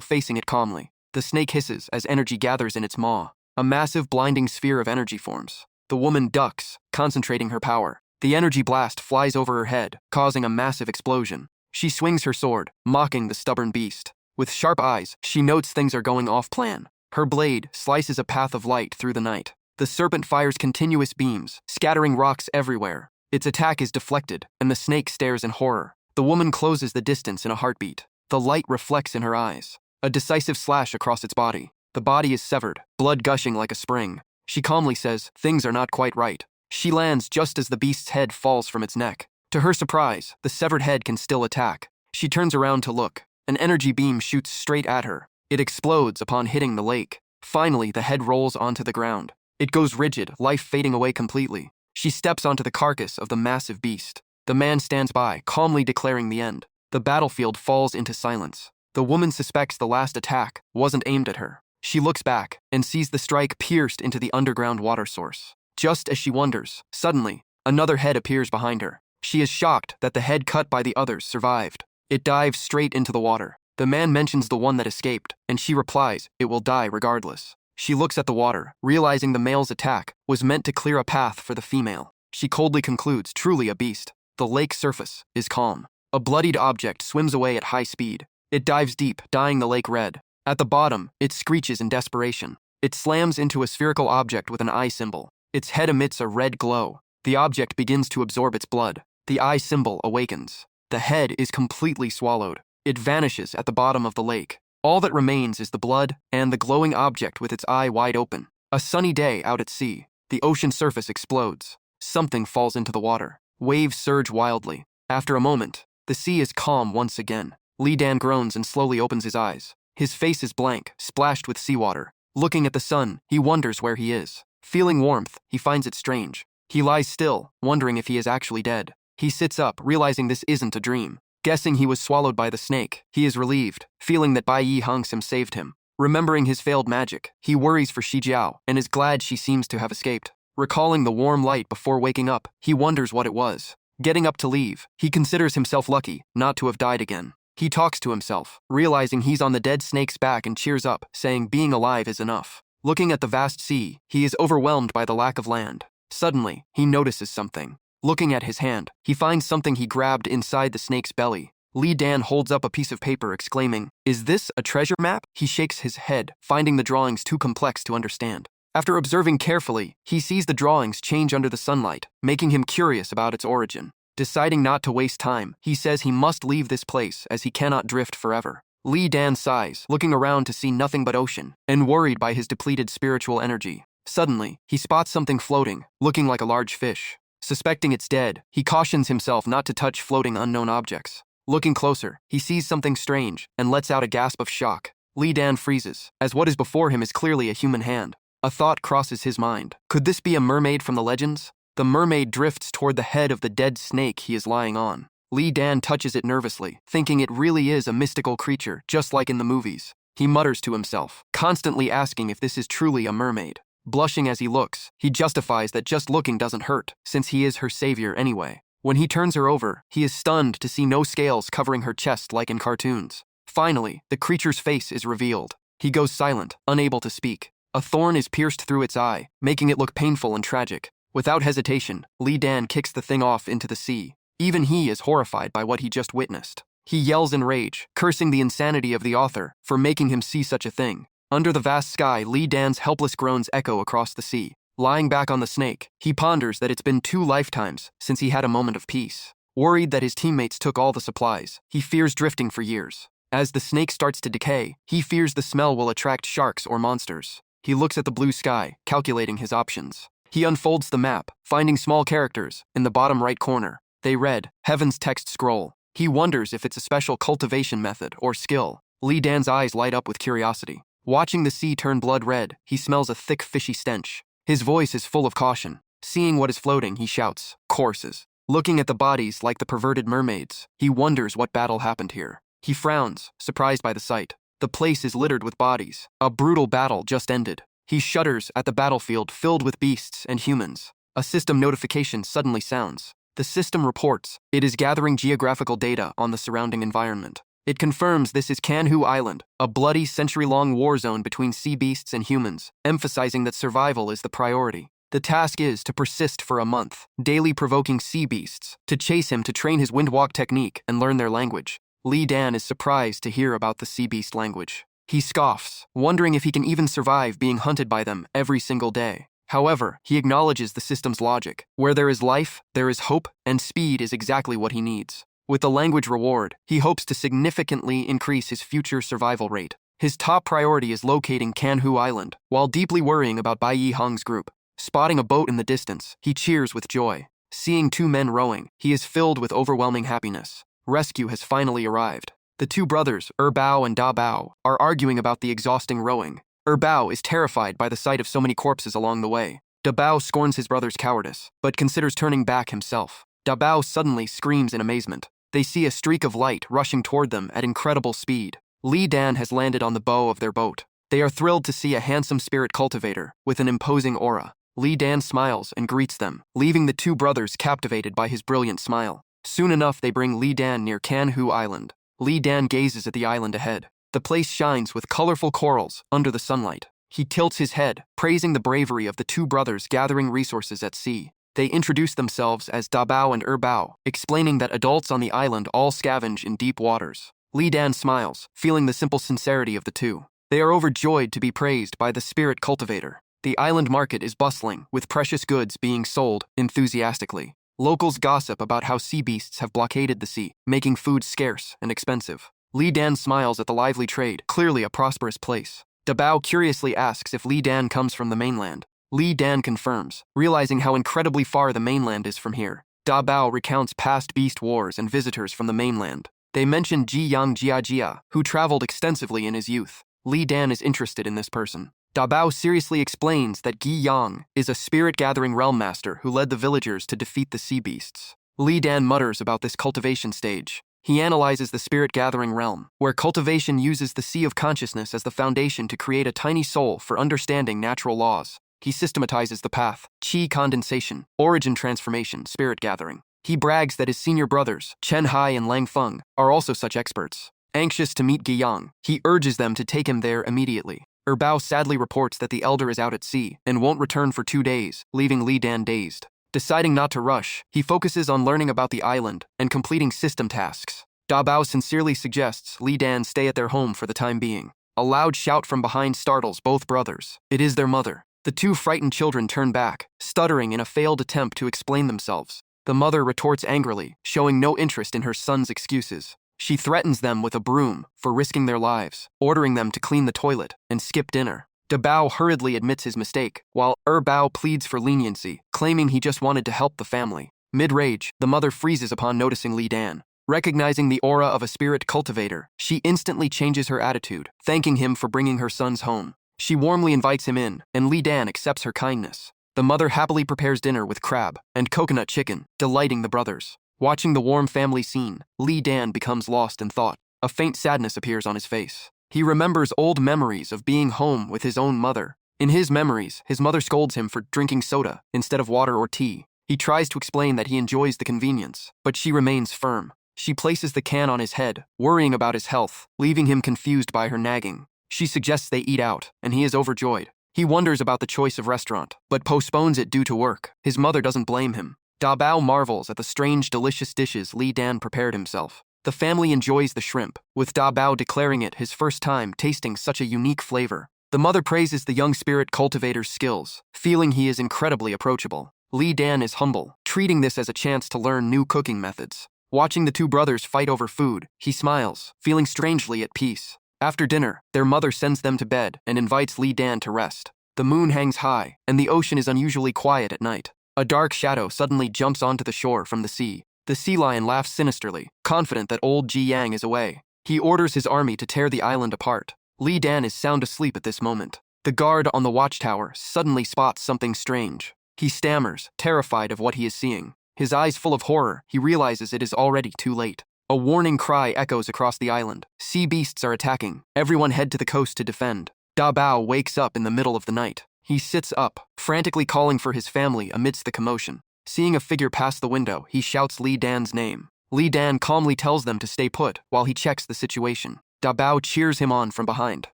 facing it calmly. The snake hisses as energy gathers in its maw. A massive, blinding sphere of energy forms. The woman ducks, concentrating her power. The energy blast flies over her head, causing a massive explosion. She swings her sword, mocking the stubborn beast. With sharp eyes, she notes things are going off-plan. Her blade slices a path of light through the night. The serpent fires continuous beams, scattering rocks everywhere. Its attack is deflected, and the snake stares in horror. The woman closes the distance in a heartbeat. The light reflects in her eyes. A decisive slash across its body. The body is severed, blood gushing like a spring. She calmly says, "Things are not quite right." She lands just as the beast's head falls from its neck. To her surprise, the severed head can still attack. She turns around to look. An energy beam shoots straight at her. It explodes upon hitting the lake. Finally, the head rolls onto the ground. It goes rigid, life fading away completely. She steps onto the carcass of the massive beast. The man stands by, calmly declaring the end. The battlefield falls into silence. The woman suspects the last attack wasn't aimed at her. She looks back and sees the strike pierced into the underground water source. Just as she wonders, suddenly, another head appears behind her. She is shocked that the head cut by the others survived. It dives straight into the water. The man mentions the one that escaped, and she replies, "It will die regardless." She looks at the water, realizing the male's attack was meant to clear a path for the female. She coldly concludes, truly a beast. The lake surface is calm. A bloodied object swims away at high speed. It dives deep, dyeing the lake red. At the bottom, it screeches in desperation. It slams into a spherical object with an eye symbol. Its head emits a red glow. The object begins to absorb its blood. The eye symbol awakens. The head is completely swallowed. It vanishes at the bottom of the lake. All that remains is the blood and the glowing object with its eye wide open. A sunny day out at sea. The ocean surface explodes. Something falls into the water. Waves surge wildly. After a moment, the sea is calm once again. Li Dan groans and slowly opens his eyes. His face is blank, splashed with seawater. Looking at the sun, he wonders where he is. Feeling warmth, he finds it strange. He lies still, wondering if he is actually dead. He sits up, realizing this isn't a dream. Guessing he was swallowed by the snake, he is relieved, feeling that Bai Yihang saved him. Remembering his failed magic, he worries for Shi Jiao and is glad she seems to have escaped. Recalling the warm light before waking up, he wonders what it was. Getting up to leave, he considers himself lucky not to have died again. He talks to himself, realizing he's on the dead snake's back and cheers up, saying being alive is enough. Looking at the vast sea, he is overwhelmed by the lack of land. Suddenly, he notices something. Looking at his hand, he finds something he grabbed inside the snake's belly. Li Dan holds up a piece of paper, exclaiming, "Is this a treasure map?" He shakes his head, finding the drawings too complex to understand. After observing carefully, he sees the drawings change under the sunlight, making him curious about its origin. Deciding not to waste time, he says he must leave this place as he cannot drift forever. Li Dan sighs, looking around to see nothing but ocean, and worried by his depleted spiritual energy. Suddenly, he spots something floating, looking like a large fish. Suspecting it's dead, he cautions himself not to touch floating unknown objects. Looking closer, he sees something strange and lets out a gasp of shock. Li Dan freezes, as what is before him is clearly a human hand. A thought crosses his mind. Could this be a mermaid from the legends? The mermaid drifts toward the head of the dead snake he is lying on. Li Dan touches it nervously, thinking it really is a mystical creature, just like in the movies. He mutters to himself, constantly asking if this is truly a mermaid. Blushing as he looks, he justifies that just looking doesn't hurt, since he is her savior anyway. When he turns her over, he is stunned to see no scales covering her chest like in cartoons. Finally, the creature's face is revealed. He goes silent, unable to speak. A thorn is pierced through its eye, making it look painful and tragic. Without hesitation, Li Dan kicks the thing off into the sea. Even he is horrified by what he just witnessed. He yells in rage, cursing the insanity of the author for making him see such a thing. Under the vast sky, Li Dan's helpless groans echo across the sea. Lying back on the snake, he ponders that it's been 2 lifetimes since he had a moment of peace. Worried that his teammates took all the supplies, he fears drifting for years. As the snake starts to decay, he fears the smell will attract sharks or monsters. He looks at the blue sky, calculating his options. He unfolds the map, finding small characters in the bottom right corner. They read, Heaven's text scroll. He wonders if it's a special cultivation method or skill. Li Dan's eyes light up with curiosity. Watching the sea turn blood red, he smells a thick fishy stench. His voice is full of caution. Seeing what is floating, he shouts, corpses. Looking at the bodies like the perverted mermaids, he wonders what battle happened here. He frowns, surprised by the sight. The place is littered with bodies. A brutal battle just ended. He shudders at the battlefield filled with beasts and humans. A system notification suddenly sounds. The system reports it is gathering geographical data on the surrounding environment. It confirms this is Manhwa Island, a bloody century-long war zone between sea beasts and humans, emphasizing that survival is the priority. The task is to persist for a month, daily provoking sea beasts to chase him to train his windwalk technique and learn their language. Li Dan is surprised to hear about the sea beast language. He scoffs, wondering if he can even survive being hunted by them every single day. However, he acknowledges the system's logic. Where there is life, there is hope, and speed is exactly what he needs. With the language reward, he hopes to significantly increase his future survival rate. His top priority is locating Manhwa Island, while deeply worrying about Bai Yi Hong's group. Spotting a boat in the distance, he cheers with joy. Seeing 2 men rowing, he is filled with overwhelming happiness. Rescue has finally arrived. The 2 brothers, Bao and Da Bao, are arguing about the exhausting rowing. Bao is terrified by the sight of so many corpses along the way. Da Bao scorns his brother's cowardice, but considers turning back himself. Da Bao suddenly screams in amazement. They see a streak of light rushing toward them at incredible speed. Li Dan has landed on the bow of their boat. They are thrilled to see a handsome spirit cultivator with an imposing aura. Li Dan smiles and greets them, leaving the 2 brothers captivated by his brilliant smile. Soon enough, they bring Li Dan near Manhwa Island. Li Dan gazes at the island ahead. The place shines with colorful corals under the sunlight. He tilts his head, praising the bravery of the 2 brothers gathering resources at sea. They introduce themselves as Da Bao and Bao, explaining that adults on the island all scavenge in deep waters. Li Dan smiles, feeling the simple sincerity of the 2. They are overjoyed to be praised by the spirit cultivator. The island market is bustling, with precious goods being sold enthusiastically. Locals gossip about how sea beasts have blockaded the sea, making food scarce and expensive. Li Dan smiles at the lively trade, clearly a prosperous place. Da Bao curiously asks if Li Dan comes from the mainland. Li Dan confirms, realizing how incredibly far the mainland is from here. Da Bao recounts past beast wars and visitors from the mainland. They mention Ji Yang Jiajia, who traveled extensively in his youth. Li Dan is interested in this person. Da Bao seriously explains that Gi Yang is a spirit-gathering realm master who led the villagers to defeat the sea beasts. Li Dan mutters about this cultivation stage. He analyzes the spirit-gathering realm, where cultivation uses the sea of consciousness as the foundation to create a tiny soul for understanding natural laws. He systematizes the path, qi condensation, origin transformation, spirit gathering. He brags that his senior brothers, Chen Hai and Lang Feng, are also such experts. Anxious to meet Guiyang, he urges them to take him there immediately. Bao sadly reports that the elder is out at sea and won't return for 2 days, leaving Li Dan dazed. Deciding not to rush, he focuses on learning about the island and completing system tasks. Da Bao sincerely suggests Li Dan stay at their home for the time being. A loud shout from behind startles both brothers. It is their mother. The 2 frightened children turn back, stuttering in a failed attempt to explain themselves. The mother retorts angrily, showing no interest in her son's excuses. She threatens them with a broom for risking their lives, ordering them to clean the toilet and skip dinner. Da Bao hurriedly admits his mistake, while Bao pleads for leniency, claiming he just wanted to help the family. Mid-rage, the mother freezes upon noticing Li Dan. Recognizing the aura of a spirit cultivator, she instantly changes her attitude, thanking him for bringing her sons home. She warmly invites him in, and Li Dan accepts her kindness. The mother happily prepares dinner with crab and coconut chicken, delighting the brothers. Watching the warm family scene, Li Dan becomes lost in thought. A faint sadness appears on his face. He remembers old memories of being home with his own mother. In his memories, his mother scolds him for drinking soda instead of water or tea. He tries to explain that he enjoys the convenience, but she remains firm. She places the can on his head, worrying about his health, leaving him confused by her nagging. She suggests they eat out, and he is overjoyed. He wonders about the choice of restaurant, but postpones it due to work. His mother doesn't blame him. Da Bao marvels at the strange, delicious dishes Li Dan prepared himself. The family enjoys the shrimp, with Da Bao declaring it his first time tasting such a unique flavor. The mother praises the young spirit cultivator's skills, feeling he is incredibly approachable. Li Dan is humble, treating this as a chance to learn new cooking methods. Watching the two brothers fight over food, he smiles, feeling strangely at peace. After dinner, their mother sends them to bed and invites Li Dan to rest. The moon hangs high, and the ocean is unusually quiet at night. A dark shadow suddenly jumps onto the shore from the sea. The sea lion laughs sinisterly, confident that old Ji Yang is away. He orders his army to tear the island apart. Li Dan is sound asleep at this moment. The guard on the watchtower suddenly spots something strange. He stammers, terrified of what he is seeing. His eyes full of horror, he realizes it is already too late. A warning cry echoes across the island. Sea beasts are attacking. Everyone head to the coast to defend. Da Bao wakes up in the middle of the night. He sits up, frantically calling for his family amidst the commotion. Seeing a figure pass the window, he shouts Li Dan's name. Li Dan calmly tells them to stay put while he checks the situation. Da Bao cheers him on from behind.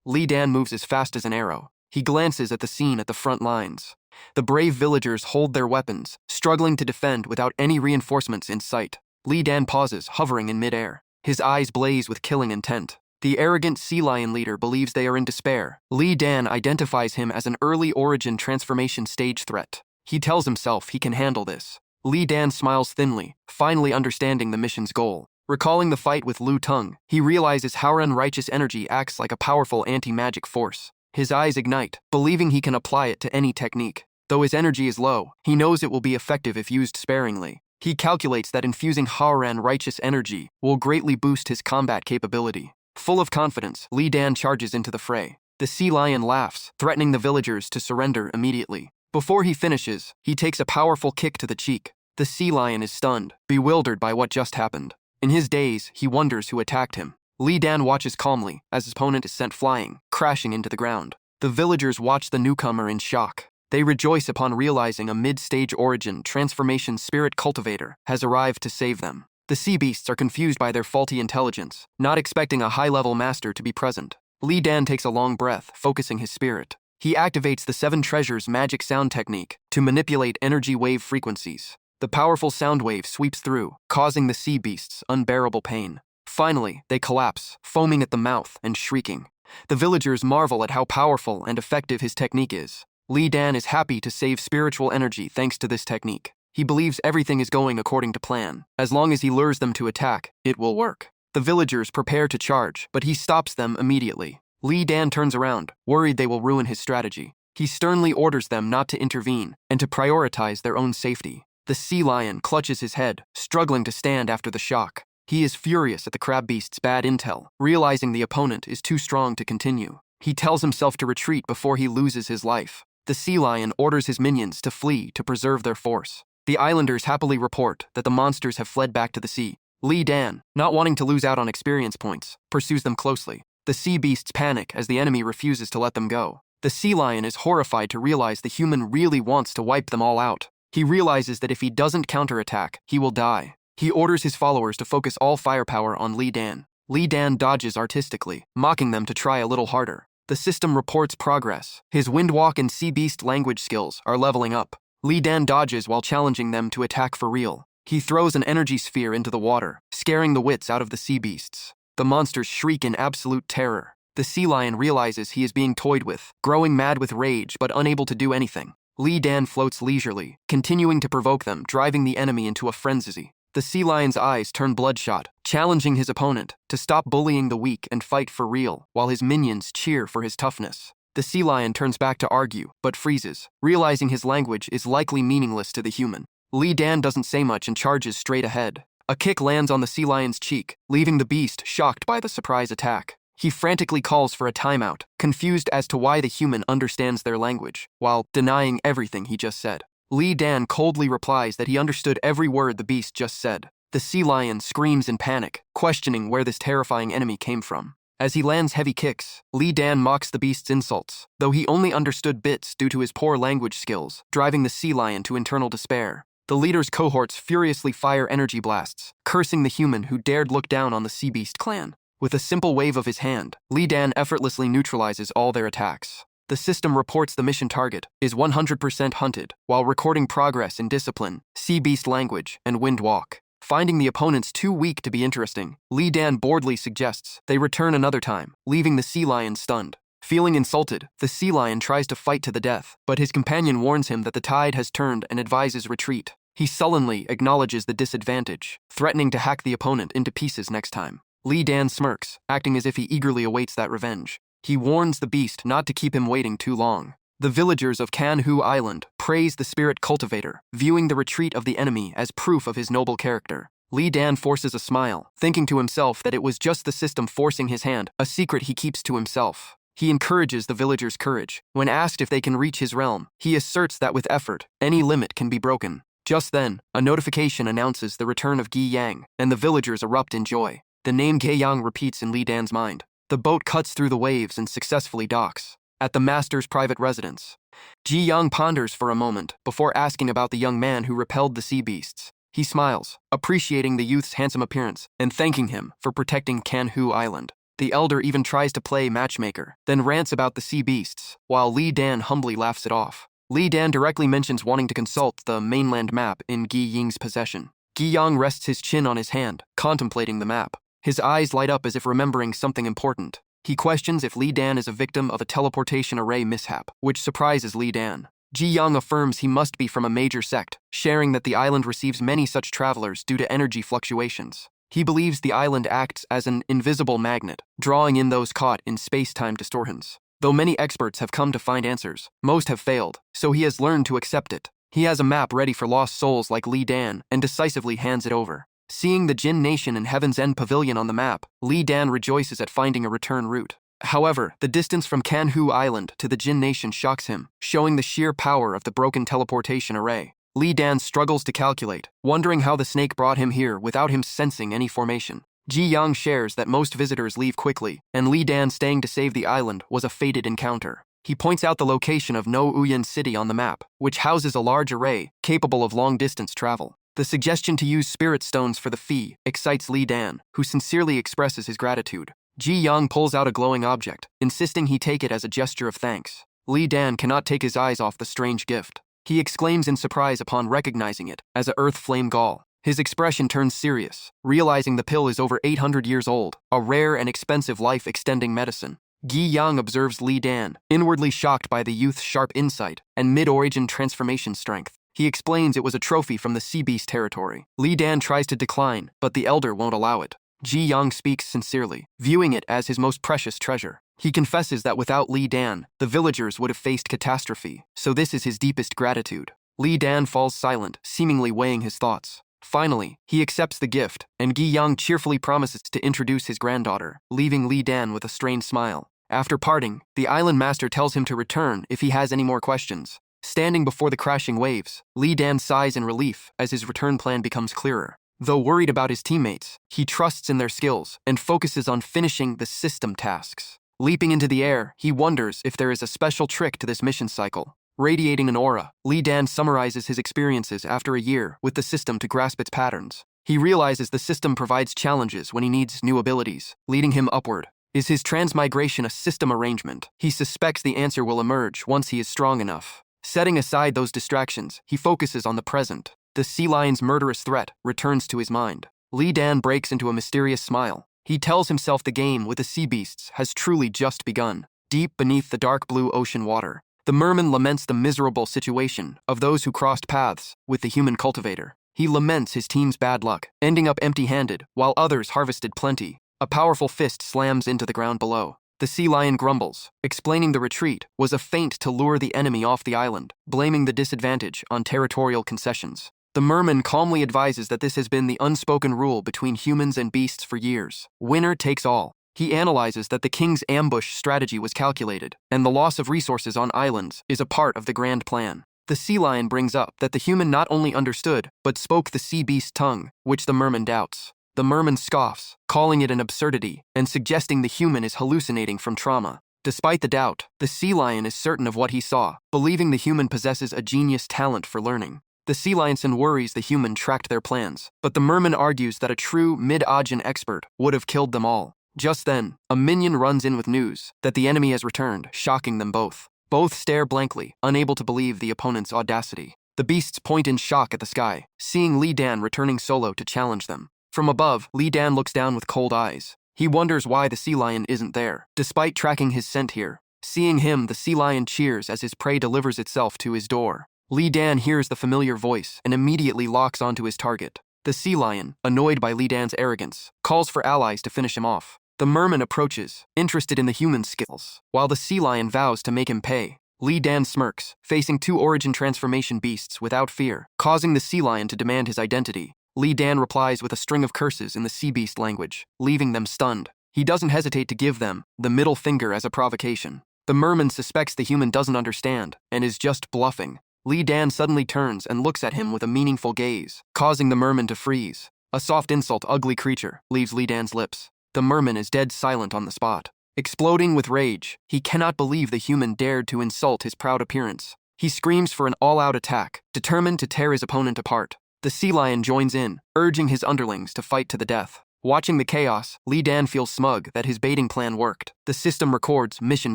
Li Dan moves as fast as an arrow. He glances at the scene at the front lines. The brave villagers hold their weapons, struggling to defend without any reinforcements in sight. Li Dan pauses, hovering in midair. His eyes blaze with killing intent. The arrogant sea lion leader believes they are in despair. Li Dan identifies him as an early origin transformation stage threat. He tells himself he can handle this. Li Dan smiles thinly, finally understanding the mission's goal. Recalling the fight with Lu Tung, he realizes how unrighteous energy acts like a powerful anti-magic force. His eyes ignite, believing he can apply it to any technique. Though his energy is low, he knows it will be effective if used sparingly. He calculates that infusing Haoran righteous energy will greatly boost his combat capability. Full of confidence, Li Dan charges into the fray. The sea lion laughs, threatening the villagers to surrender immediately. Before he finishes, he takes a powerful kick to the cheek. The sea lion is stunned, bewildered by what just happened. In his daze, he wonders who attacked him. Li Dan watches calmly as his opponent is sent flying, crashing into the ground. The villagers watch the newcomer in shock. They rejoice upon realizing a mid-stage origin transformation spirit cultivator has arrived to save them. The sea beasts are confused by their faulty intelligence, not expecting a high-level master to be present. Li Dan takes a long breath, focusing his spirit. He activates the Seven Treasures magic sound technique to manipulate energy wave frequencies. The powerful sound wave sweeps through, causing the sea beasts unbearable pain. Finally, they collapse, foaming at the mouth and shrieking. The villagers marvel at how powerful and effective his technique is. Li Dan is happy to save spiritual energy thanks to this technique. He believes everything is going according to plan. As long as he lures them to attack, it will work. The villagers prepare to charge, but he stops them immediately. Li Dan turns around, worried they will ruin his strategy. He sternly orders them not to intervene and to prioritize their own safety. The sea lion clutches his head, struggling to stand after the shock. He is furious at the crab beast's bad intel, realizing the opponent is too strong to continue. He tells himself to retreat before he loses his life. The sea lion orders his minions to flee to preserve their force. The islanders happily report that the monsters have fled back to the sea. Li Dan, not wanting to lose out on experience points, pursues them closely. The sea beasts panic as the enemy refuses to let them go. The sea lion is horrified to realize the human really wants to wipe them all out. He realizes that if he doesn't counterattack, he will die. He orders his followers to focus all firepower on Li Dan. Li Dan dodges artistically, mocking them to try a little harder. The system reports progress. His windwalk and sea beast language skills are leveling up. Li Dan dodges while challenging them to attack for real. He throws an energy sphere into the water, scaring the wits out of the sea beasts. The monsters shriek in absolute terror. The sea lion realizes he is being toyed with, growing mad with rage but unable to do anything. Li Dan floats leisurely, continuing to provoke them, driving the enemy into a frenzy. The sea lion's eyes turn bloodshot, challenging his opponent to stop bullying the weak and fight for real, while his minions cheer for his toughness. The sea lion turns back to argue, but freezes, realizing his language is likely meaningless to the human. Li Dan doesn't say much and charges straight ahead. A kick lands on the sea lion's cheek, leaving the beast shocked by the surprise attack. He frantically calls for a timeout, confused as to why the human understands their language, while denying everything he just said. Li Dan coldly replies that he understood every word the beast just said. The sea lion screams in panic, questioning where this terrifying enemy came from. As he lands heavy kicks, Li Dan mocks the beast's insults, though he only understood bits due to his poor language skills, driving the sea lion to internal despair. The leader's cohorts furiously fire energy blasts, cursing the human who dared look down on the sea beast clan. With a simple wave of his hand, Li Dan effortlessly neutralizes all their attacks. The system reports the mission target is 100% hunted, while recording progress in discipline, sea beast language, and wind walk. Finding the opponents too weak to be interesting, Li Dan boredly suggests they return another time, leaving the sea lion stunned. Feeling insulted, the sea lion tries to fight to the death, but his companion warns him that the tide has turned and advises retreat. He sullenly acknowledges the disadvantage, threatening to hack the opponent into pieces next time. Li Dan smirks, acting as if he eagerly awaits that revenge. He warns the beast not to keep him waiting too long. The villagers of Manhwa Island praise the spirit cultivator, viewing the retreat of the enemy as proof of his noble character. Li Dan forces a smile, thinking to himself that it was just the system forcing his hand, a secret he keeps to himself. He encourages the villagers' courage. When asked if they can reach his realm, he asserts that with effort, any limit can be broken. Just then, a notification announces the return of Gi Yang, and the villagers erupt in joy. The name Gi Yang repeats in Li Dan's mind. The boat cuts through the waves and successfully docks. At the master's private residence, Ji Yang ponders for a moment before asking about the young man who repelled the sea beasts. He smiles, appreciating the youth's handsome appearance and thanking him for protecting Manhwa Island. The elder even tries to play matchmaker, then rants about the sea beasts, while Li Dan humbly laughs it off. Li Dan directly mentions wanting to consult the mainland map in Gi Ying's possession. Gi Yang rests his chin on his hand, contemplating the map. His eyes light up as if remembering something important. He questions if Li Dan is a victim of a teleportation array mishap, which surprises Li Dan. Ji Yang affirms he must be from a major sect, sharing that the island receives many such travelers due to energy fluctuations. He believes the island acts as an invisible magnet, drawing in those caught in space-time distortions. Though many experts have come to find answers, most have failed, so he has learned to accept it. He has a map ready for lost souls like Li Dan and decisively hands it over. Seeing the Jin Nation and Heaven's End Pavilion on the map, Li Dan rejoices at finding a return route. However, the distance from Manhwa Island to the Jin Nation shocks him, showing the sheer power of the broken teleportation array. Li Dan struggles to calculate, wondering how the snake brought him here without him sensing any formation. Ji Yang shares that most visitors leave quickly, and Li Dan staying to save the island was a fated encounter. He points out the location of No Uyan City on the map, which houses a large array capable of long-distance travel. The suggestion to use spirit stones for the fee excites Li Dan, who sincerely expresses his gratitude. Ji Yang pulls out a glowing object, insisting he take it as a gesture of thanks. Li Dan cannot take his eyes off the strange gift. He exclaims in surprise upon recognizing it as a earth flame gall. His expression turns serious, realizing the pill is over 800 years old, a rare and expensive life-extending medicine. Gi Yang observes Li Dan, inwardly shocked by the youth's sharp insight and mid-origin transformation strength. He explains it was a trophy from the sea beast territory. Li Dan tries to decline, but the elder won't allow it. Ji Yang speaks sincerely, viewing it as his most precious treasure. He confesses that without Li Dan, the villagers would have faced catastrophe, so this is his deepest gratitude. Li Dan falls silent, seemingly weighing his thoughts. Finally, he accepts the gift, and Gi Yang cheerfully promises to introduce his granddaughter, leaving Li Dan with a strained smile. After parting, the island master tells him to return if he has any more questions. Standing before the crashing waves, Li Dan sighs in relief as his return plan becomes clearer. Though worried about his teammates, he trusts in their skills and focuses on finishing the system tasks. Leaping into the air, he wonders if there is a special trick to this mission cycle. Radiating an aura, Li Dan summarizes his experiences after a year with the system to grasp its patterns. He realizes the system provides challenges when he needs new abilities, leading him upward. Is his transmigration a system arrangement? He suspects the answer will emerge once he is strong enough. Setting aside those distractions, he focuses on the present. The sea lion's murderous threat returns to his mind. Li Dan breaks into a mysterious smile. He tells himself the game with the sea beasts has truly just begun. Deep beneath the dark blue ocean water, the merman laments the miserable situation of those who crossed paths with the human cultivator. He laments his team's bad luck, ending up empty-handed, while others harvested plenty. A powerful fist slams into the ground below. The sea lion grumbles, explaining the retreat was a feint to lure the enemy off the island, blaming the disadvantage on territorial concessions. The merman calmly advises that this has been the unspoken rule between humans and beasts for years. Winner takes all. He analyzes that the king's ambush strategy was calculated, and the loss of resources on islands is a part of the grand plan. The sea lion brings up that the human not only understood, but spoke the sea beast's tongue, which the merman doubts. The merman scoffs, calling it an absurdity, and suggesting the human is hallucinating from trauma. Despite the doubt, the sea lion is certain of what he saw, believing the human possesses a genius talent for learning. The sea lion worries the human tracked their plans, but the merman argues that a true mid-Ajin expert would have killed them all. Just then, a minion runs in with news that the enemy has returned, shocking them both. Both stare blankly, unable to believe the opponent's audacity. The beasts point in shock at the sky, seeing Li Dan returning solo to challenge them. From above, Li Dan looks down with cold eyes. He wonders why the sea lion isn't there, despite tracking his scent here. Seeing him, the sea lion cheers as his prey delivers itself to his door. Li Dan hears the familiar voice and immediately locks onto his target. The sea lion, annoyed by Li Dan's arrogance, calls for allies to finish him off. The merman approaches, interested in the human's skills, while the sea lion vows to make him pay. Li Dan smirks, facing two origin transformation beasts without fear, causing the sea lion to demand his identity. Li Dan replies with a string of curses in the sea beast language, leaving them stunned. He doesn't hesitate to give them the middle finger as a provocation. The merman suspects the human doesn't understand and is just bluffing. Li Dan suddenly turns and looks at him with a meaningful gaze, causing the merman to freeze. A soft insult, ugly creature, leaves Li Dan's lips. The merman is dead silent on the spot. Exploding with rage, he cannot believe the human dared to insult his proud appearance. He screams for an all-out attack, determined to tear his opponent apart. The sea lion joins in, urging his underlings to fight to the death. Watching the chaos, Li Dan feels smug that his baiting plan worked. The system records mission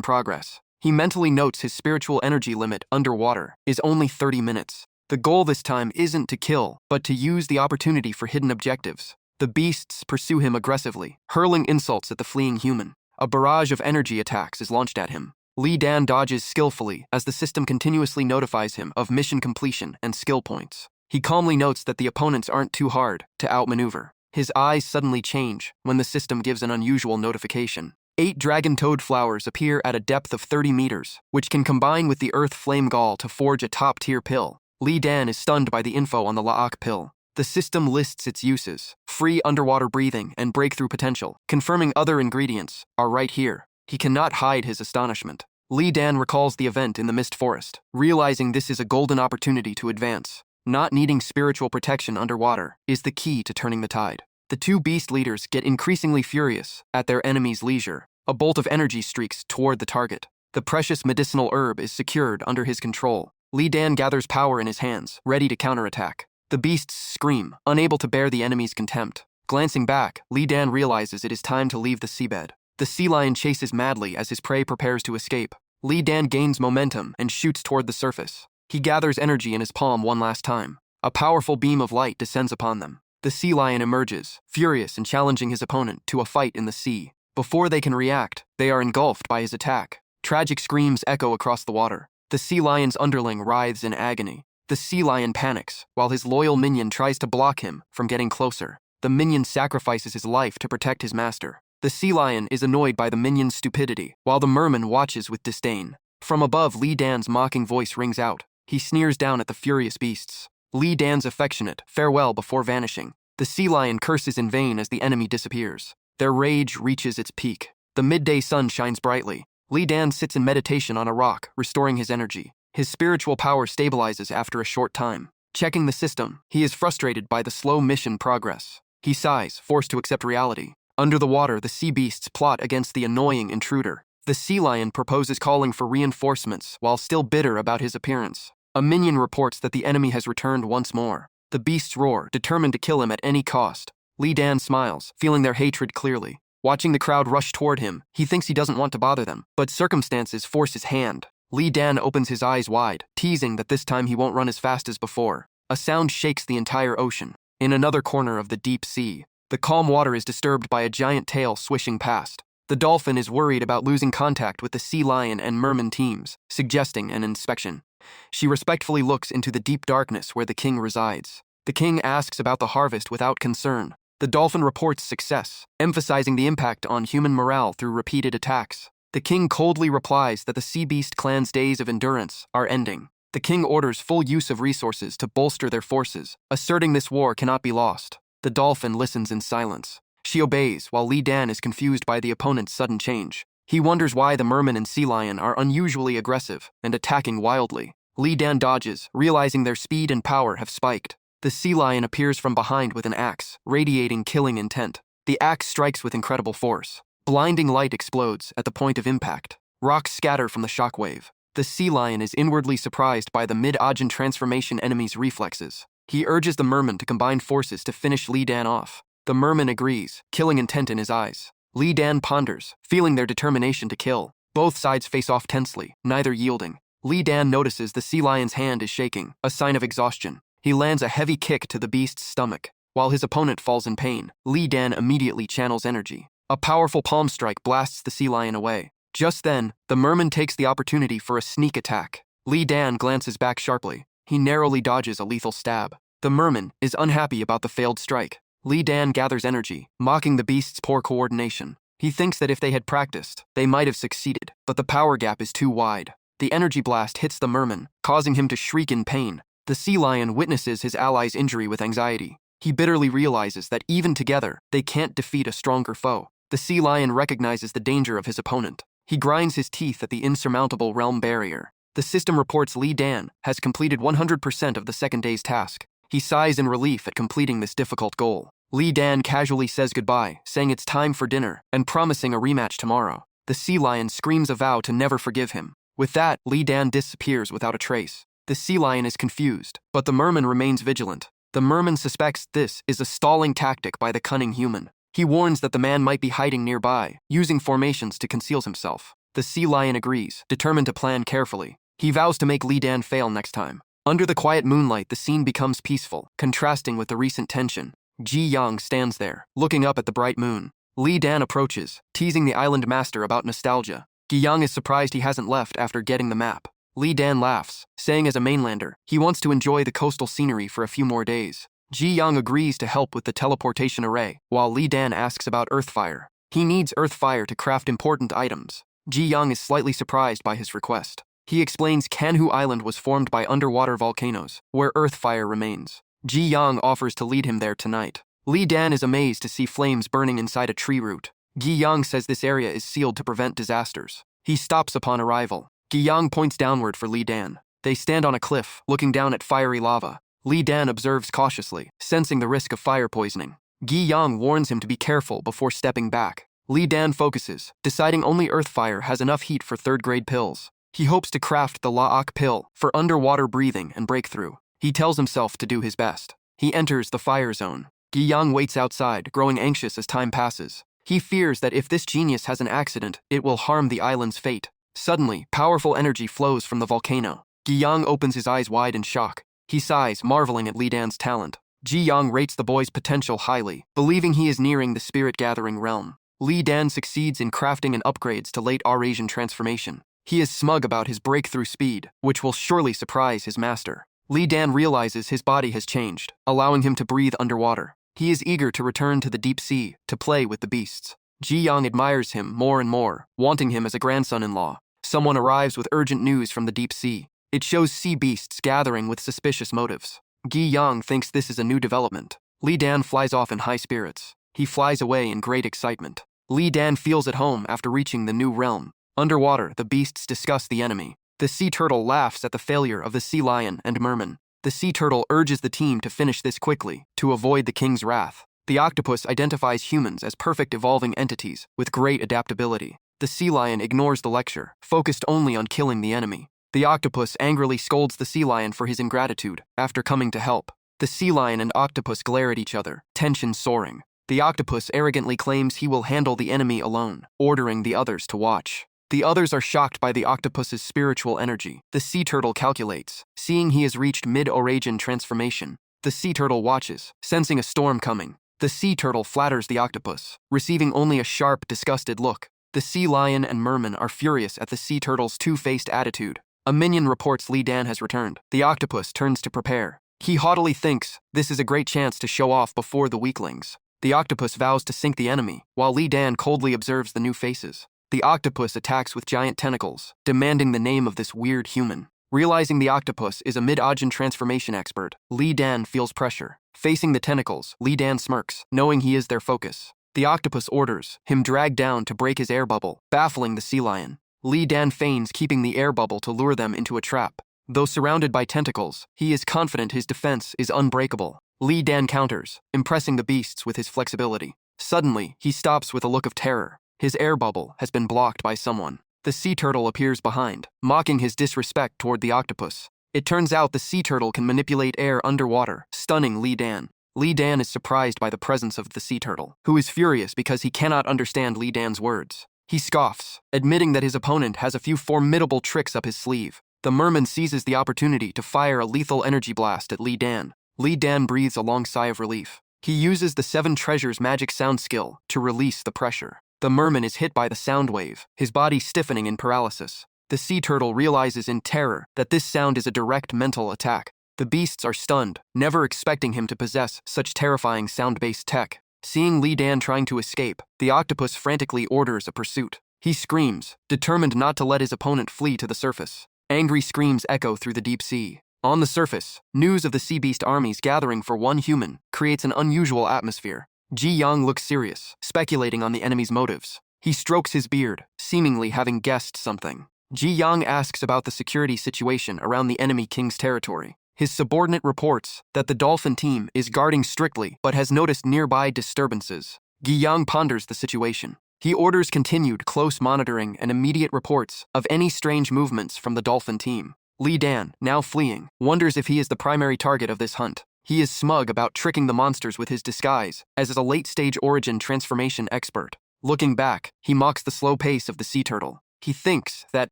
progress. He mentally notes his spiritual energy limit underwater is only 30 minutes. The goal this time isn't to kill, but to use the opportunity for hidden objectives. The beasts pursue him aggressively, hurling insults at the fleeing human. A barrage of energy attacks is launched at him. Li Dan dodges skillfully as the system continuously notifies him of mission completion and skill points. He calmly notes that the opponents aren't too hard to outmaneuver. His eyes suddenly change when the system gives an unusual notification. 8 dragon toad flowers appear at a depth of 30 meters, which can combine with the earth flame gall to forge a top-tier pill. Li Dan is stunned by the info on the La'ak pill. The system lists its uses: free underwater breathing and breakthrough potential, confirming other ingredients are right here. He cannot hide his astonishment. Li Dan recalls the event in the Mist Forest, realizing this is a golden opportunity to advance. Not needing spiritual protection underwater is the key to turning the tide. The two beast leaders get increasingly furious at their enemy's leisure. A bolt of energy streaks toward the target. The precious medicinal herb is secured under his control. Li Dan gathers power in his hands, ready to counterattack. The beasts scream, unable to bear the enemy's contempt. Glancing back, Li Dan realizes it is time to leave the seabed. The sea lion chases madly as his prey prepares to escape. Li Dan gains momentum and shoots toward the surface. He gathers energy in his palm one last time. A powerful beam of light descends upon them. The sea lion emerges, furious and challenging his opponent to a fight in the sea. Before they can react, they are engulfed by his attack. Tragic screams echo across the water. The sea lion's underling writhes in agony. The sea lion panics, while his loyal minion tries to block him from getting closer. The minion sacrifices his life to protect his master. The sea lion is annoyed by the minion's stupidity, while the merman watches with disdain. From above, Li Dan's mocking voice rings out. He sneers down at the furious beasts. Li Dan's affectionate farewell before vanishing. The sea lion curses in vain as the enemy disappears. Their rage reaches its peak. The midday sun shines brightly. Li Dan sits in meditation on a rock, restoring his energy. His spiritual power stabilizes after a short time. Checking the system, he is frustrated by the slow mission progress. He sighs, forced to accept reality. Under the water, the sea beasts plot against the annoying intruder. The sea lion proposes calling for reinforcements while still bitter about his appearance. A minion reports that the enemy has returned once more. The beasts roar, determined to kill him at any cost. Li Dan smiles, feeling their hatred clearly. Watching the crowd rush toward him, he thinks he doesn't want to bother them, but circumstances force his hand. Li Dan opens his eyes wide, teasing that this time he won't run as fast as before. A sound shakes the entire ocean. In another corner of the deep sea, the calm water is disturbed by a giant tail swishing past. The dolphin is worried about losing contact with the sea lion and merman teams, suggesting an inspection. She respectfully looks into the deep darkness where the king resides. The king asks about the harvest without concern. The dolphin reports success, emphasizing the impact on human morale through repeated attacks. The king coldly replies that the sea beast clan's days of endurance are ending. The king orders full use of resources to bolster their forces, asserting this war cannot be lost. The dolphin listens in silence. She obeys, while Li Dan is confused by the opponent's sudden change. He wonders why the merman and sea lion are unusually aggressive and attacking wildly. Li Dan dodges, realizing their speed and power have spiked. The sea lion appears from behind with an axe, radiating killing intent. The axe strikes with incredible force. Blinding light explodes at the point of impact. Rocks scatter from the shockwave. The sea lion is inwardly surprised by the mid-Ajin transformation enemy's reflexes. He urges the merman to combine forces to finish Li Dan off. The merman agrees, killing intent in his eyes. Li Dan ponders, feeling their determination to kill. Both sides face off tensely, neither yielding. Li Dan notices the sea lion's hand is shaking, a sign of exhaustion. He lands a heavy kick to the beast's stomach. While his opponent falls in pain, Li Dan immediately channels energy. A powerful palm strike blasts the sea lion away. Just then, the merman takes the opportunity for a sneak attack. Li Dan glances back sharply. He narrowly dodges a lethal stab. The merman is unhappy about the failed strike. Li Dan gathers energy, mocking the beast's poor coordination. He thinks that if they had practiced, they might have succeeded, but the power gap is too wide. The energy blast hits the merman, causing him to shriek in pain. The sea lion witnesses his ally's injury with anxiety. He bitterly realizes that even together, they can't defeat a stronger foe. The sea lion recognizes the danger of his opponent. He grinds his teeth at the insurmountable realm barrier. The system reports Li Dan has completed 100% of the second day's task. He sighs in relief at completing this difficult goal. Li Dan casually says goodbye, saying it's time for dinner, and promising a rematch tomorrow. The sea lion screams a vow to never forgive him. With that, Li Dan disappears without a trace. The sea lion is confused, but the merman remains vigilant. The merman suspects this is a stalling tactic by the cunning human. He warns that the man might be hiding nearby, using formations to conceal himself. The sea lion agrees, determined to plan carefully. He vows to make Li Dan fail next time. Under the quiet moonlight, the scene becomes peaceful, contrasting with the recent tension. Ji Yang stands there, looking up at the bright moon. Li Dan approaches, teasing the island master about nostalgia. Ji Yang is surprised he hasn't left after getting the map. Li Dan laughs, saying as a mainlander, he wants to enjoy the coastal scenery for a few more days. Ji Yang agrees to help with the teleportation array, while Li Dan asks about Earthfire. He needs Earthfire to craft important items. Ji Yang is slightly surprised by his request. He explains Kanhu Island was formed by underwater volcanoes, where Earthfire remains. Ji Yang offers to lead him there tonight. Li Dan is amazed to see flames burning inside a tree root. Ji Yang says this area is sealed to prevent disasters. He stops upon arrival. Ji Yang points downward for Li Dan. They stand on a cliff, looking down at fiery lava. Li Dan observes cautiously, sensing the risk of fire poisoning. Ji Yang warns him to be careful before stepping back. Li Dan focuses, deciding only Earthfire has enough heat for third-grade pills. He hopes to craft the La'ak pill for underwater breathing and breakthrough. He tells himself to do his best. He enters the fire zone. Ji Yang waits outside, growing anxious as time passes. He fears that if this genius has an accident, it will harm the island's fate. Suddenly, powerful energy flows from the volcano. Ji Yang opens his eyes wide in shock. He sighs, marveling at Li Dan's talent. Ji Yang rates the boy's potential highly, believing he is nearing the spirit-gathering realm. Li Dan succeeds in crafting and upgrades to late Eurasian transformation. He is smug about his breakthrough speed, which will surely surprise his master. Li Dan realizes his body has changed, allowing him to breathe underwater. He is eager to return to the deep sea, to play with the beasts. Ji Yang admires him more and more, wanting him as a grandson-in-law. Someone arrives with urgent news from the deep sea. It shows sea beasts gathering with suspicious motives. Ji Yang thinks this is a new development. Li Dan flies off in high spirits. He flies away in great excitement. Li Dan feels at home after reaching the new realm. Underwater, the beasts discuss the enemy. The sea turtle laughs at the failure of the sea lion and merman. The sea turtle urges the team to finish this quickly, to avoid the king's wrath. The octopus identifies humans as perfect evolving entities, with great adaptability. The sea lion ignores the lecture, focused only on killing the enemy. The octopus angrily scolds the sea lion for his ingratitude, after coming to help. The sea lion and octopus glare at each other, tension soaring. The octopus arrogantly claims he will handle the enemy alone, ordering the others to watch. The others are shocked by the octopus's spiritual energy. The sea turtle calculates, seeing he has reached mid-Eurasian transformation. The sea turtle watches, sensing a storm coming. The sea turtle flatters the octopus, receiving only a sharp, disgusted look. The sea lion and merman are furious at the sea turtle's two-faced attitude. A minion reports Li Dan has returned. The octopus turns to prepare. He haughtily thinks this is a great chance to show off before the weaklings. The octopus vows to sink the enemy, while Li Dan coldly observes the new faces. The octopus attacks with giant tentacles, demanding the name of this weird human. Realizing the octopus is a mid-Ajin transformation expert, Li Dan feels pressure. Facing the tentacles, Li Dan smirks, knowing he is their focus. The octopus orders him dragged down to break his air bubble, baffling the sea lion. Li Dan feigns keeping the air bubble to lure them into a trap. Though surrounded by tentacles, he is confident his defense is unbreakable. Li Dan counters, impressing the beasts with his flexibility. Suddenly, he stops with a look of terror. His air bubble has been blocked by someone. The sea turtle appears behind, mocking his disrespect toward the octopus. It turns out the sea turtle can manipulate air underwater, stunning Li Dan. Li Dan is surprised by the presence of the sea turtle, who is furious because he cannot understand Li Dan's words. He scoffs, admitting that his opponent has a few formidable tricks up his sleeve. The merman seizes the opportunity to fire a lethal energy blast at Li Dan. Li Dan breathes a long sigh of relief. He uses the Seven Treasures magic sound skill to release the pressure. The merman is hit by the sound wave, his body stiffening in paralysis. The sea turtle realizes in terror that this sound is a direct mental attack. The beasts are stunned, never expecting him to possess such terrifying sound-based tech. Seeing Li Dan trying to escape, the octopus frantically orders a pursuit. He screams, determined not to let his opponent flee to the surface. Angry screams echo through the deep sea. On the surface, news of the sea beast armies gathering for one human creates an unusual atmosphere. Ji Yang looks serious, speculating on the enemy's motives. He strokes his beard, seemingly having guessed something. Ji Yang asks about the security situation around the enemy king's territory. His subordinate reports that the dolphin team is guarding strictly but has noticed nearby disturbances. Ji Yang ponders the situation. He orders continued close monitoring and immediate reports of any strange movements from the dolphin team. Li Dan, now fleeing, wonders if he is the primary target of this hunt. He is smug about tricking the monsters with his disguise, as is a late-stage origin transformation expert. Looking back, he mocks the slow pace of the sea turtle. He thinks that,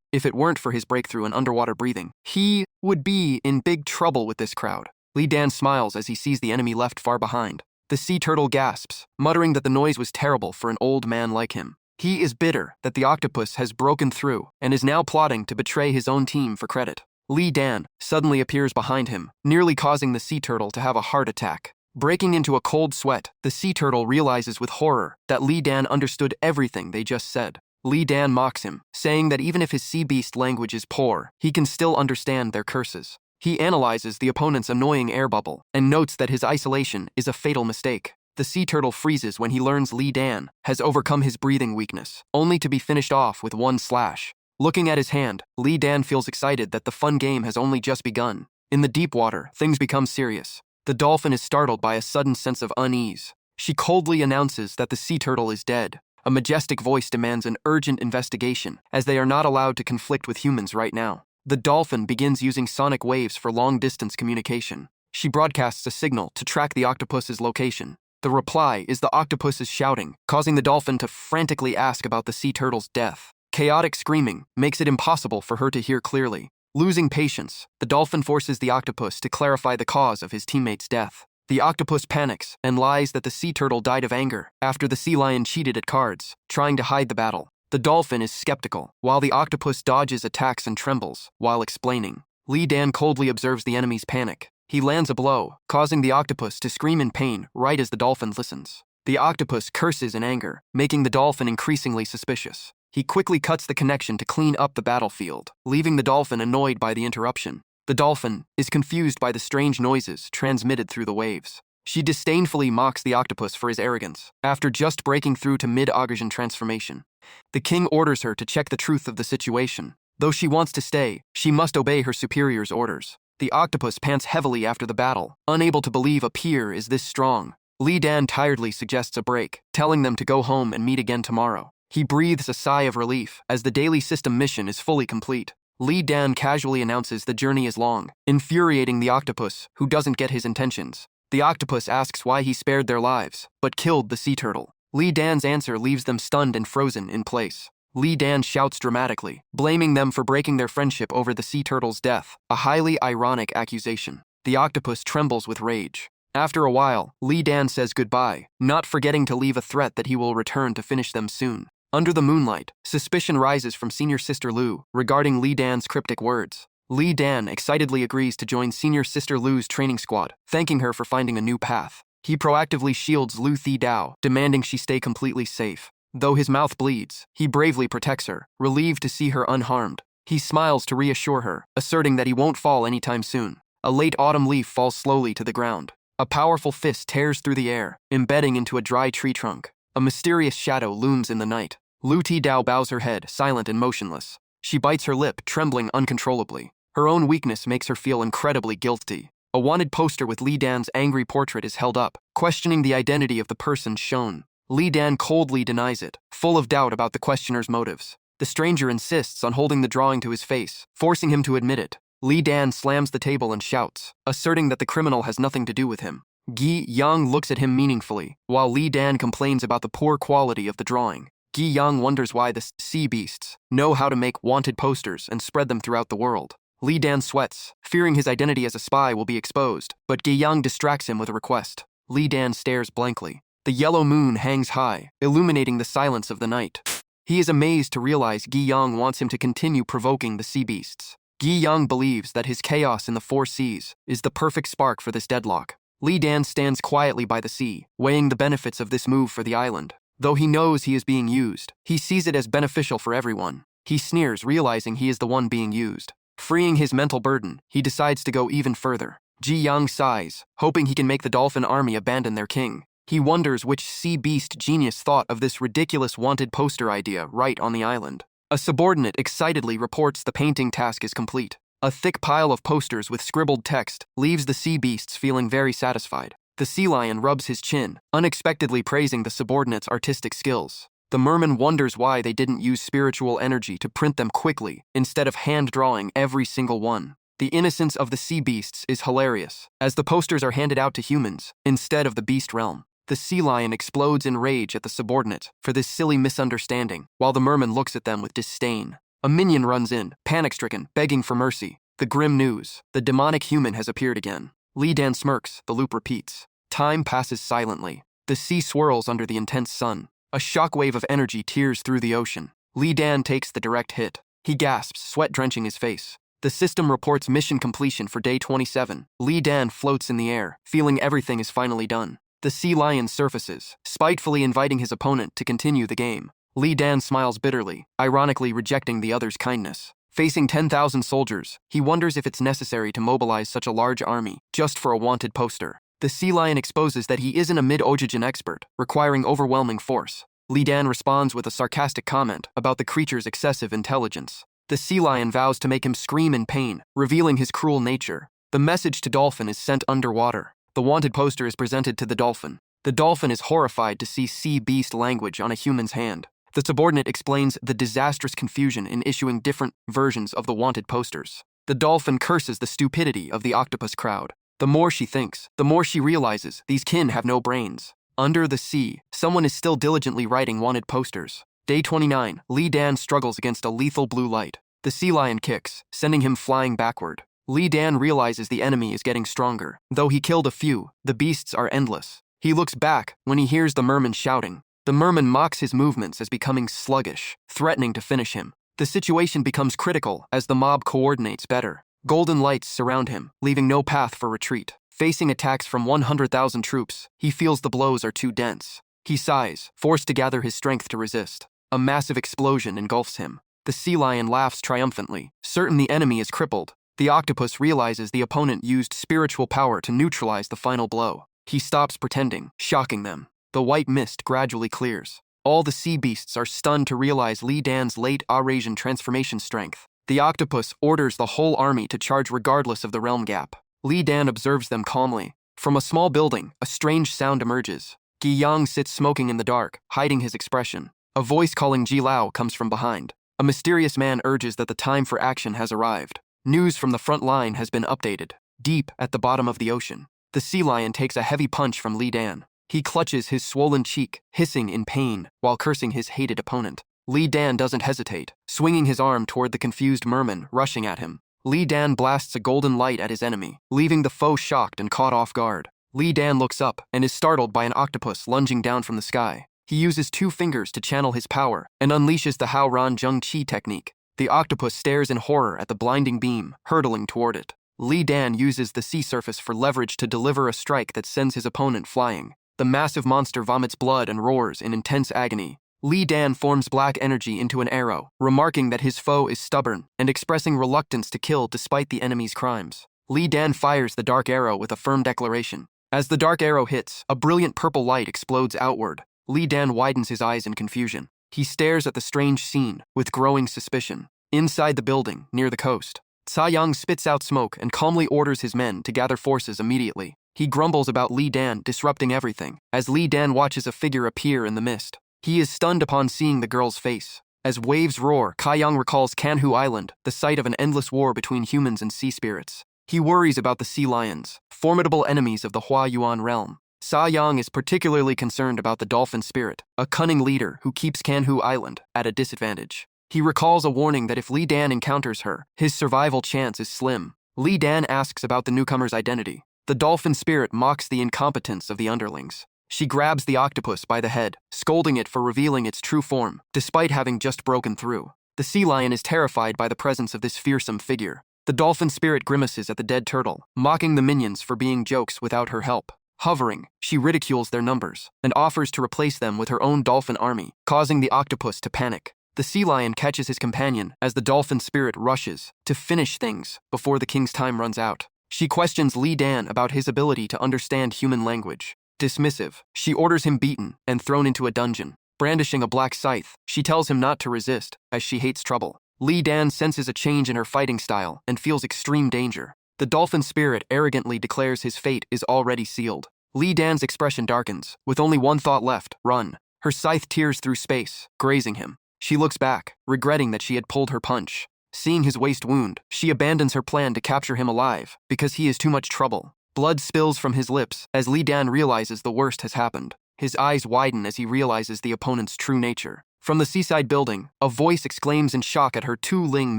if it weren't for his breakthrough in underwater breathing, he would be in big trouble with this crowd. Li Dan smiles as he sees the enemy left far behind. The sea turtle gasps, muttering that the noise was terrible for an old man like him. He is bitter that the octopus has broken through and is now plotting to betray his own team for credit. Li Dan suddenly appears behind him, nearly causing the sea turtle to have a heart attack. Breaking into a cold sweat, the sea turtle realizes with horror that Li Dan understood everything they just said. Li Dan mocks him, saying that even if his sea beast language is poor, he can still understand their curses. He analyzes the opponent's annoying air bubble and notes that his isolation is a fatal mistake. The sea turtle freezes when he learns Li Dan has overcome his breathing weakness, only to be finished off with one slash. Looking at his hand, Li Dan feels excited that the fun game has only just begun. In the deep water, things become serious. The dolphin is startled by a sudden sense of unease. She coldly announces that the sea turtle is dead. A majestic voice demands an urgent investigation, as they are not allowed to conflict with humans right now. The dolphin begins using sonic waves for long-distance communication. She broadcasts a signal to track the octopus's location. The reply is the octopus's shouting, causing the dolphin to frantically ask about the sea turtle's death. Chaotic screaming makes it impossible for her to hear clearly. Losing patience, the dolphin forces the octopus to clarify the cause of his teammate's death. The octopus panics and lies that the sea turtle died of anger after the sea lion cheated at cards, trying to hide the battle. The dolphin is skeptical, while the octopus dodges attacks and trembles while explaining. Li Dan coldly observes the enemy's panic. He lands a blow, causing the octopus to scream in pain right as the dolphin listens. The octopus curses in anger, making the dolphin increasingly suspicious. He quickly cuts the connection to clean up the battlefield, leaving the dolphin annoyed by the interruption. The dolphin is confused by the strange noises transmitted through the waves. She disdainfully mocks the octopus for his arrogance, after just breaking through to mid-Agasian transformation. The king orders her to check the truth of the situation. Though she wants to stay, she must obey her superior's orders. The octopus pants heavily after the battle, unable to believe a peer is this strong. Li Dan tiredly suggests a break, telling them to go home and meet again tomorrow. He breathes a sigh of relief as the daily system mission is fully complete. Li Dan casually announces the journey is long, infuriating the octopus, who doesn't get his intentions. The octopus asks why he spared their lives, but killed the sea turtle. Li Dan's answer leaves them stunned and frozen in place. Li Dan shouts dramatically, blaming them for breaking their friendship over the sea turtle's death, a highly ironic accusation. The octopus trembles with rage. After a while, Li Dan says goodbye, not forgetting to leave a threat that he will return to finish them soon. Under the moonlight, suspicion rises from senior sister Lu regarding Li Dan's cryptic words. Li Dan excitedly agrees to join senior sister Lu's training squad, thanking her for finding a new path. He proactively shields Lu Thi Dao, demanding she stay completely safe. Though his mouth bleeds, he bravely protects her, relieved to see her unharmed. He smiles to reassure her, asserting that he won't fall anytime soon. A late autumn leaf falls slowly to the ground. A powerful fist tears through the air, embedding into a dry tree trunk. A mysterious shadow looms in the night. Lu Ti Dao bows her head, silent and motionless. She bites her lip, trembling uncontrollably. Her own weakness makes her feel incredibly guilty. A wanted poster with Li Dan's angry portrait is held up, questioning the identity of the person shown. Li Dan coldly denies it, full of doubt about the questioner's motives. The stranger insists on holding the drawing to his face, forcing him to admit it. Li Dan slams the table and shouts, asserting that the criminal has nothing to do with him. Gi Yang looks at him meaningfully, while Li Dan complains about the poor quality of the drawing. Gi Yang wonders why the sea beasts know how to make wanted posters and spread them throughout the world. Li Dan sweats, fearing his identity as a spy will be exposed, but Gi Yang distracts him with a request. Li Dan stares blankly. The yellow moon hangs high, illuminating the silence of the night. He is amazed to realize Gi Yang wants him to continue provoking the sea beasts. Gi Yang believes that his chaos in the four seas is the perfect spark for this deadlock. Li Dan stands quietly by the sea, weighing the benefits of this move for the island. Though he knows he is being used, he sees it as beneficial for everyone. He sneers, realizing he is the one being used. Freeing his mental burden, he decides to go even further. Ji Yang sighs, hoping he can make the dolphin army abandon their king. He wonders which sea beast genius thought of this ridiculous wanted poster idea right on the island. A subordinate excitedly reports the painting task is complete. A thick pile of posters with scribbled text leaves the sea beasts feeling very satisfied. The sea lion rubs his chin, unexpectedly praising the subordinate's artistic skills. The merman wonders why they didn't use spiritual energy to print them quickly, instead of hand-drawing every single one. The innocence of the sea beasts is hilarious, as the posters are handed out to humans, instead of the beast realm. The sea lion explodes in rage at the subordinate for this silly misunderstanding, while the merman looks at them with disdain. A minion runs in, panic-stricken, begging for mercy. The grim news: the demonic human has appeared again. Li Dan smirks, the loop repeats. Time passes silently. The sea swirls under the intense sun. A shockwave of energy tears through the ocean. Li Dan takes the direct hit. He gasps, sweat drenching his face. The system reports mission completion for day 27. Li Dan floats in the air, feeling everything is finally done. The sea lion surfaces, spitefully inviting his opponent to continue the game. Li Dan smiles bitterly, ironically rejecting the other's kindness. Facing 10,000 soldiers, he wonders if it's necessary to mobilize such a large army just for a wanted poster. The sea lion exposes that he isn't a mid-Ojijin expert, requiring overwhelming force. Li Dan responds with a sarcastic comment about the creature's excessive intelligence. The sea lion vows to make him scream in pain, revealing his cruel nature. The message to dolphin is sent underwater. The wanted poster is presented to the dolphin. The dolphin is horrified to see sea beast language on a human's hand. The subordinate explains the disastrous confusion in issuing different versions of the wanted posters. The dolphin curses the stupidity of the octopus crowd. The more she thinks, the more she realizes these kin have no brains. Under the sea, someone is still diligently writing wanted posters. Day 29, Li Dan struggles against a lethal blue light. The sea lion kicks, sending him flying backward. Li Dan realizes the enemy is getting stronger. Though he killed a few, the beasts are endless. He looks back when he hears the merman shouting. The merman mocks his movements as becoming sluggish, threatening to finish him. The situation becomes critical as the mob coordinates better. Golden lights surround him, leaving no path for retreat. Facing attacks from 100,000 troops, he feels the blows are too dense. He sighs, forced to gather his strength to resist. A massive explosion engulfs him. The sea lion laughs triumphantly, certain the enemy is crippled. The octopus realizes the opponent used spiritual power to neutralize the final blow. He stops pretending, shocking them. The white mist gradually clears. All the sea beasts are stunned to realize Li Dan's late Eurasian transformation strength. The octopus orders the whole army to charge regardless of the realm gap. Li Dan observes them calmly. From a small building, a strange sound emerges. Gi Yang sits smoking in the dark, hiding his expression. A voice calling Ji Lao comes from behind. A mysterious man urges that the time for action has arrived. News from the front line has been updated. Deep at the bottom of the ocean, the sea lion takes a heavy punch from Li Dan. He clutches his swollen cheek, hissing in pain, while cursing his hated opponent. Li Dan doesn't hesitate, swinging his arm toward the confused merman rushing at him. Li Dan blasts a golden light at his enemy, leaving the foe shocked and caught off guard. Li Dan looks up and is startled by an octopus lunging down from the sky. He uses 2 fingers to channel his power and unleashes the Hao Ran Zheng Qi technique. The octopus stares in horror at the blinding beam, hurtling toward it. Li Dan uses the sea surface for leverage to deliver a strike that sends his opponent flying. The massive monster vomits blood and roars in intense agony. Li Dan forms black energy into an arrow, remarking that his foe is stubborn and expressing reluctance to kill despite the enemy's crimes. Li Dan fires the dark arrow with a firm declaration. As the dark arrow hits, a brilliant purple light explodes outward. Li Dan widens his eyes in confusion. He stares at the strange scene with growing suspicion. Inside the building, near the coast, Caiyang spits out smoke and calmly orders his men to gather forces immediately. He grumbles about Li Dan disrupting everything, as Li Dan watches a figure appear in the mist. He is stunned upon seeing the girl's face. As waves roar, Caiyang recalls Canhu Island, the site of an endless war between humans and sea spirits. He worries about the sea lions, formidable enemies of the Hua Yuan realm. Caiyang is particularly concerned about the dolphin spirit, a cunning leader who keeps Canhu Island at a disadvantage. He recalls a warning that if Li Dan encounters her, his survival chance is slim. Li Dan asks about the newcomer's identity. The dolphin spirit mocks the incompetence of the underlings. She grabs the octopus by the head, scolding it for revealing its true form, despite having just broken through. The sea lion is terrified by the presence of this fearsome figure. The dolphin spirit grimaces at the dead turtle, mocking the minions for being jokes without her help. Hovering, she ridicules their numbers and offers to replace them with her own dolphin army, causing the octopus to panic. The sea lion catches his companion as the dolphin spirit rushes to finish things before the king's time runs out. She questions Li Dan about his ability to understand human language. Dismissive, she orders him beaten and thrown into a dungeon. Brandishing a black scythe, she tells him not to resist, as she hates trouble. Li Dan senses a change in her fighting style and feels extreme danger. The dolphin spirit arrogantly declares his fate is already sealed. Li Dan's expression darkens, with only one thought left: run. Her scythe tears through space, grazing him. She looks back, regretting that she had pulled her punch. Seeing his waist wound, she abandons her plan to capture him alive, because he is too much trouble. Blood spills from his lips as Li Dan realizes the worst has happened. His eyes widen as he realizes the opponent's true nature. From the seaside building, a voice exclaims in shock at her Tu-Ling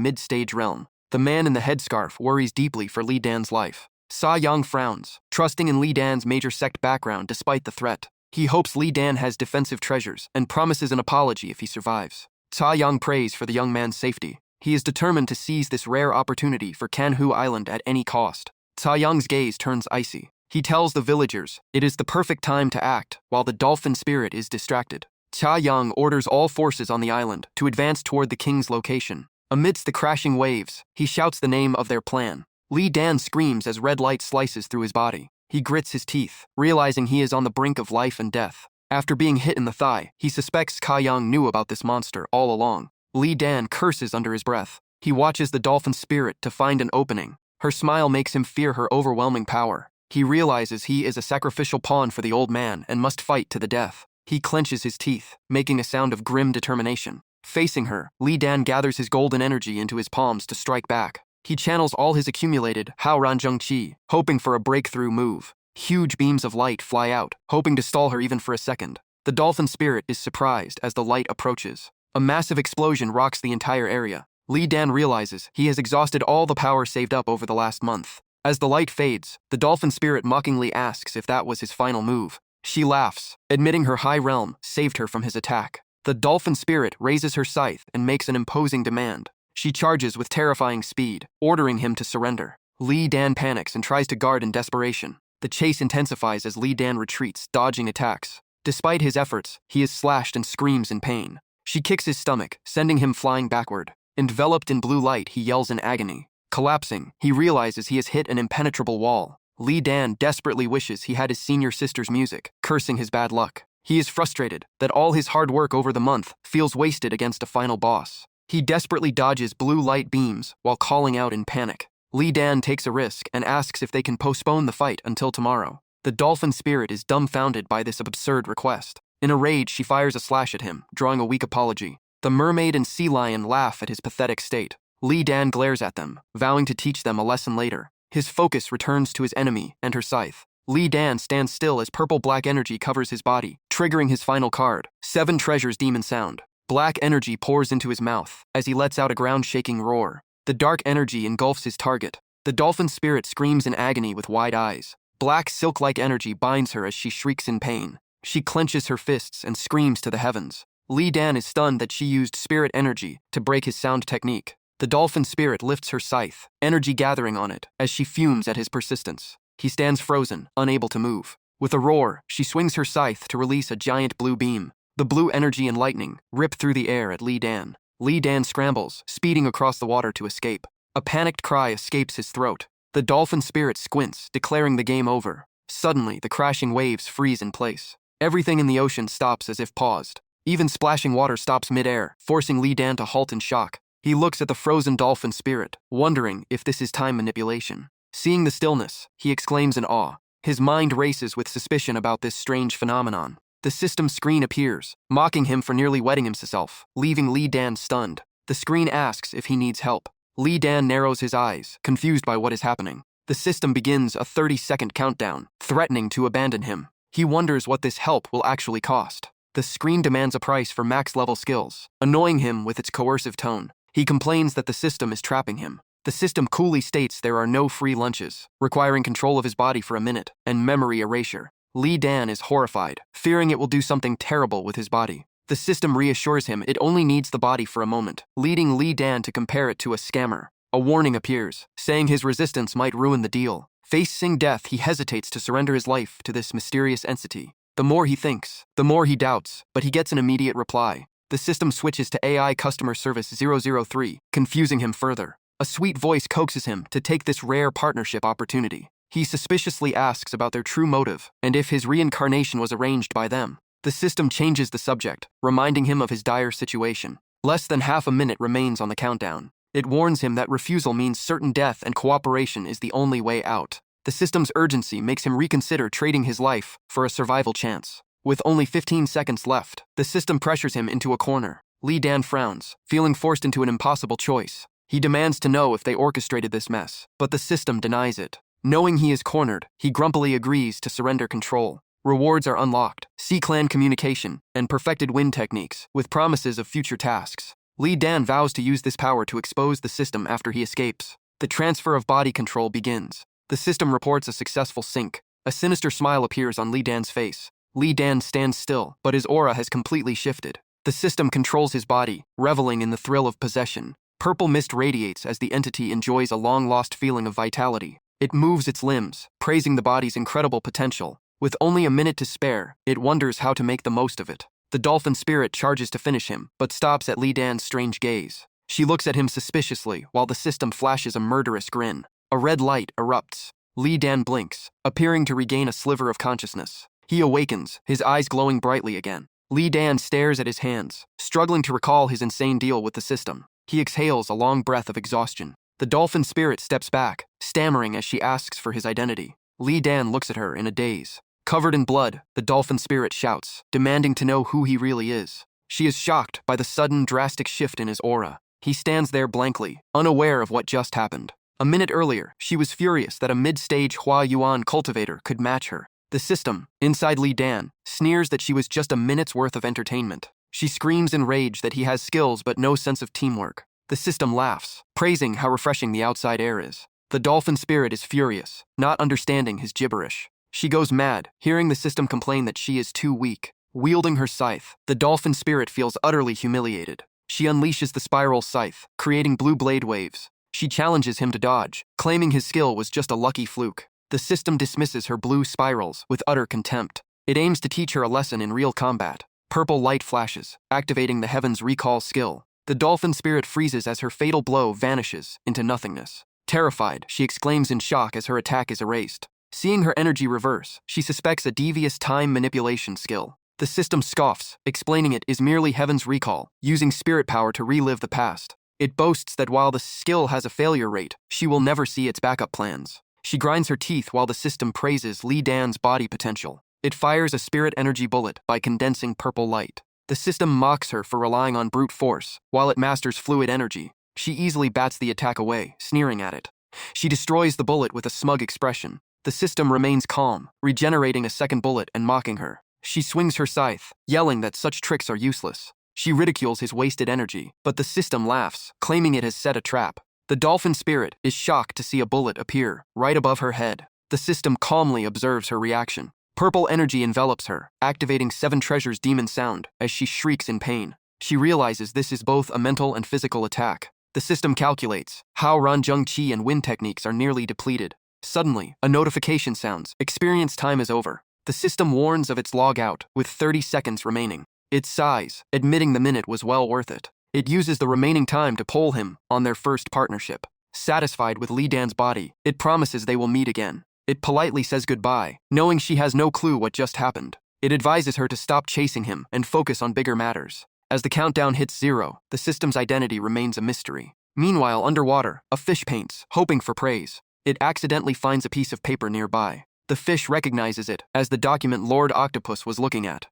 mid-stage realm. The man in the headscarf worries deeply for Li Dan's life. Caiyang frowns, trusting in Li Dan's major sect background despite the threat. He hopes Li Dan has defensive treasures and promises an apology if he survives. Caiyang prays for the young man's safety. He is determined to seize this rare opportunity for Canhu Island at any cost. Caiyang's gaze turns icy. He tells the villagers it is the perfect time to act while the dolphin spirit is distracted. Caiyang orders all forces on the island to advance toward the king's location. Amidst the crashing waves, he shouts the name of their plan. Li Dan screams as red light slices through his body. He grits his teeth, realizing he is on the brink of life and death. After being hit in the thigh, he suspects Caiyang knew about this monster all along. Li Dan curses under his breath. He watches the dolphin spirit to find an opening. Her smile makes him fear her overwhelming power. He realizes he is a sacrificial pawn for the old man and must fight to the death. He clenches his teeth, making a sound of grim determination. Facing her, Li Dan gathers his golden energy into his palms to strike back. He channels all his accumulated Hao Ranzheng Qi, hoping for a breakthrough move. Huge beams of light fly out, hoping to stall her even for a second. The dolphin spirit is surprised as the light approaches. A massive explosion rocks the entire area. Li Dan realizes he has exhausted all the power saved up over the last month. As the light fades, the dolphin spirit mockingly asks if that was his final move. She laughs, admitting her high realm saved her from his attack. The dolphin spirit raises her scythe and makes an imposing demand. She charges with terrifying speed, ordering him to surrender. Li Dan panics and tries to guard in desperation. The chase intensifies as Li Dan retreats, dodging attacks. Despite his efforts, he is slashed and screams in pain. She kicks his stomach, sending him flying backward. Enveloped in blue light, he yells in agony. Collapsing, he realizes he has hit an impenetrable wall. Li Dan desperately wishes he had his senior sister's music, cursing his bad luck. He is frustrated that all his hard work over the month feels wasted against a final boss. He desperately dodges blue light beams while calling out in panic. Li Dan takes a risk and asks if they can postpone the fight until tomorrow. The dolphin spirit is dumbfounded by this absurd request. In a rage, she fires a slash at him, drawing a weak apology. The mermaid and sea lion laugh at his pathetic state. Li Dan glares at them, vowing to teach them a lesson later. His focus returns to his enemy and her scythe. Li Dan stands still as purple-black energy covers his body, triggering his final card, 7 Treasures Demon Sound. Black energy pours into his mouth as he lets out a ground-shaking roar. The dark energy engulfs his target. The dolphin spirit screams in agony with wide eyes. Black silk-like energy binds her as she shrieks in pain. She clenches her fists and screams to the heavens. Li Dan is stunned that she used spirit energy to break his sound technique. The dolphin spirit lifts her scythe, energy gathering on it, as she fumes at his persistence. He stands frozen, unable to move. With a roar, she swings her scythe to release a giant blue beam. The blue energy and lightning rip through the air at Li Dan. Li Dan scrambles, speeding across the water to escape. A panicked cry escapes his throat. The dolphin spirit squints, declaring the game over. Suddenly, the crashing waves freeze in place. Everything in the ocean stops as if paused. Even splashing water stops mid-air, forcing Li Dan to halt in shock. He looks at the frozen dolphin spirit, wondering if this is time manipulation. Seeing the stillness, he exclaims in awe. His mind races with suspicion about this strange phenomenon. The system screen appears, mocking him for nearly wetting himself, leaving Li Dan stunned. The screen asks if he needs help. Li Dan narrows his eyes, confused by what is happening. The system begins a 30-second countdown, threatening to abandon him. He wonders what this help will actually cost. The screen demands a price for max-level skills, annoying him with its coercive tone. He complains that the system is trapping him. The system coolly states there are no free lunches, requiring control of his body for a minute, and memory erasure. Li Dan is horrified, fearing it will do something terrible with his body. The system reassures him it only needs the body for a moment, leading Li Dan to compare it to a scammer. A warning appears, saying his resistance might ruin the deal. Facing death, he hesitates to surrender his life to this mysterious entity. The more he thinks, the more he doubts, but he gets an immediate reply. The system switches to AI Customer Service 003, confusing him further. A sweet voice coaxes him to take this rare partnership opportunity. He suspiciously asks about their true motive and if his reincarnation was arranged by them. The system changes the subject, reminding him of his dire situation. Less than half a minute remains on the countdown. It warns him that refusal means certain death and cooperation is the only way out. The system's urgency makes him reconsider trading his life for a survival chance. With only 15 seconds left, the system pressures him into a corner. Li Dan frowns, feeling forced into an impossible choice. He demands to know if they orchestrated this mess, but the system denies it. Knowing he is cornered, he grumpily agrees to surrender control. Rewards are unlocked, C-clan communication, and perfected win techniques, with promises of future tasks. Li Dan vows to use this power to expose the system after he escapes. The transfer of body control begins. The system reports a successful sync. A sinister smile appears on Li Dan's face. Li Dan stands still, but his aura has completely shifted. The system controls his body, reveling in the thrill of possession. Purple mist radiates as the entity enjoys a long-lost feeling of vitality. It moves its limbs, praising the body's incredible potential. With only a minute to spare, it wonders how to make the most of it. The dolphin spirit charges to finish him, but stops at Li Dan's strange gaze. She looks at him suspiciously while the system flashes a murderous grin. A red light erupts. Li Dan blinks, appearing to regain a sliver of consciousness. He awakens, his eyes glowing brightly again. Li Dan stares at his hands, struggling to recall his insane deal with the system. He exhales a long breath of exhaustion. The dolphin spirit steps back, stammering as she asks for his identity. Li Dan looks at her in a daze. Covered in blood, the dolphin spirit shouts, demanding to know who he really is. She is shocked by the sudden, drastic shift in his aura. He stands there blankly, unaware of what just happened. A minute earlier, she was furious that a mid-stage Hua Yuan cultivator could match her. The system, inside Li Dan, sneers that she was just a minute's worth of entertainment. She screams in rage that he has skills but no sense of teamwork. The system laughs, praising how refreshing the outside air is. The dolphin spirit is furious, not understanding his gibberish. She goes mad, hearing the system complain that she is too weak. Wielding her scythe, the dolphin spirit feels utterly humiliated. She unleashes the spiral scythe, creating blue blade waves. She challenges him to dodge, claiming his skill was just a lucky fluke. The system dismisses her blue spirals with utter contempt. It aims to teach her a lesson in real combat. Purple light flashes, activating the Heaven's Recall skill. The dolphin spirit freezes as her fatal blow vanishes into nothingness. Terrified, she exclaims in shock as her attack is erased. Seeing her energy reverse, she suspects a devious time manipulation skill. The system scoffs, explaining it is merely Heaven's Recall, using spirit power to relive the past. It boasts that while the skill has a failure rate, she will never see its backup plans. She grinds her teeth while the system praises Li Dan's body potential. It fires a spirit energy bullet by condensing purple light. The system mocks her for relying on brute force, while it masters fluid energy. She easily bats the attack away, sneering at it. She destroys the bullet with a smug expression. The system remains calm, regenerating a second bullet and mocking her. She swings her scythe, yelling that such tricks are useless. She ridicules his wasted energy, but the system laughs, claiming it has set a trap. The dolphin spirit is shocked to see a bullet appear right above her head. The system calmly observes her reaction. Purple energy envelops her, activating 7 treasures demon sound as she shrieks in pain. She realizes this is both a mental and physical attack. The system calculates how Ranjung Qi and wind techniques are nearly depleted. Suddenly, a notification sounds. Experience time is over. The system warns of its log out, with 30 seconds remaining. It sighs, admitting the minute was well worth it. It uses the remaining time to poll him on their first partnership. Satisfied with Li Dan's body, it promises they will meet again. It politely says goodbye, knowing she has no clue what just happened. It advises her to stop chasing him and focus on bigger matters. As the countdown hits 0, the system's identity remains a mystery. Meanwhile, underwater, a fish paints, hoping for praise. It accidentally finds a piece of paper nearby. The fish recognizes it as the document Lord Octopus was looking at.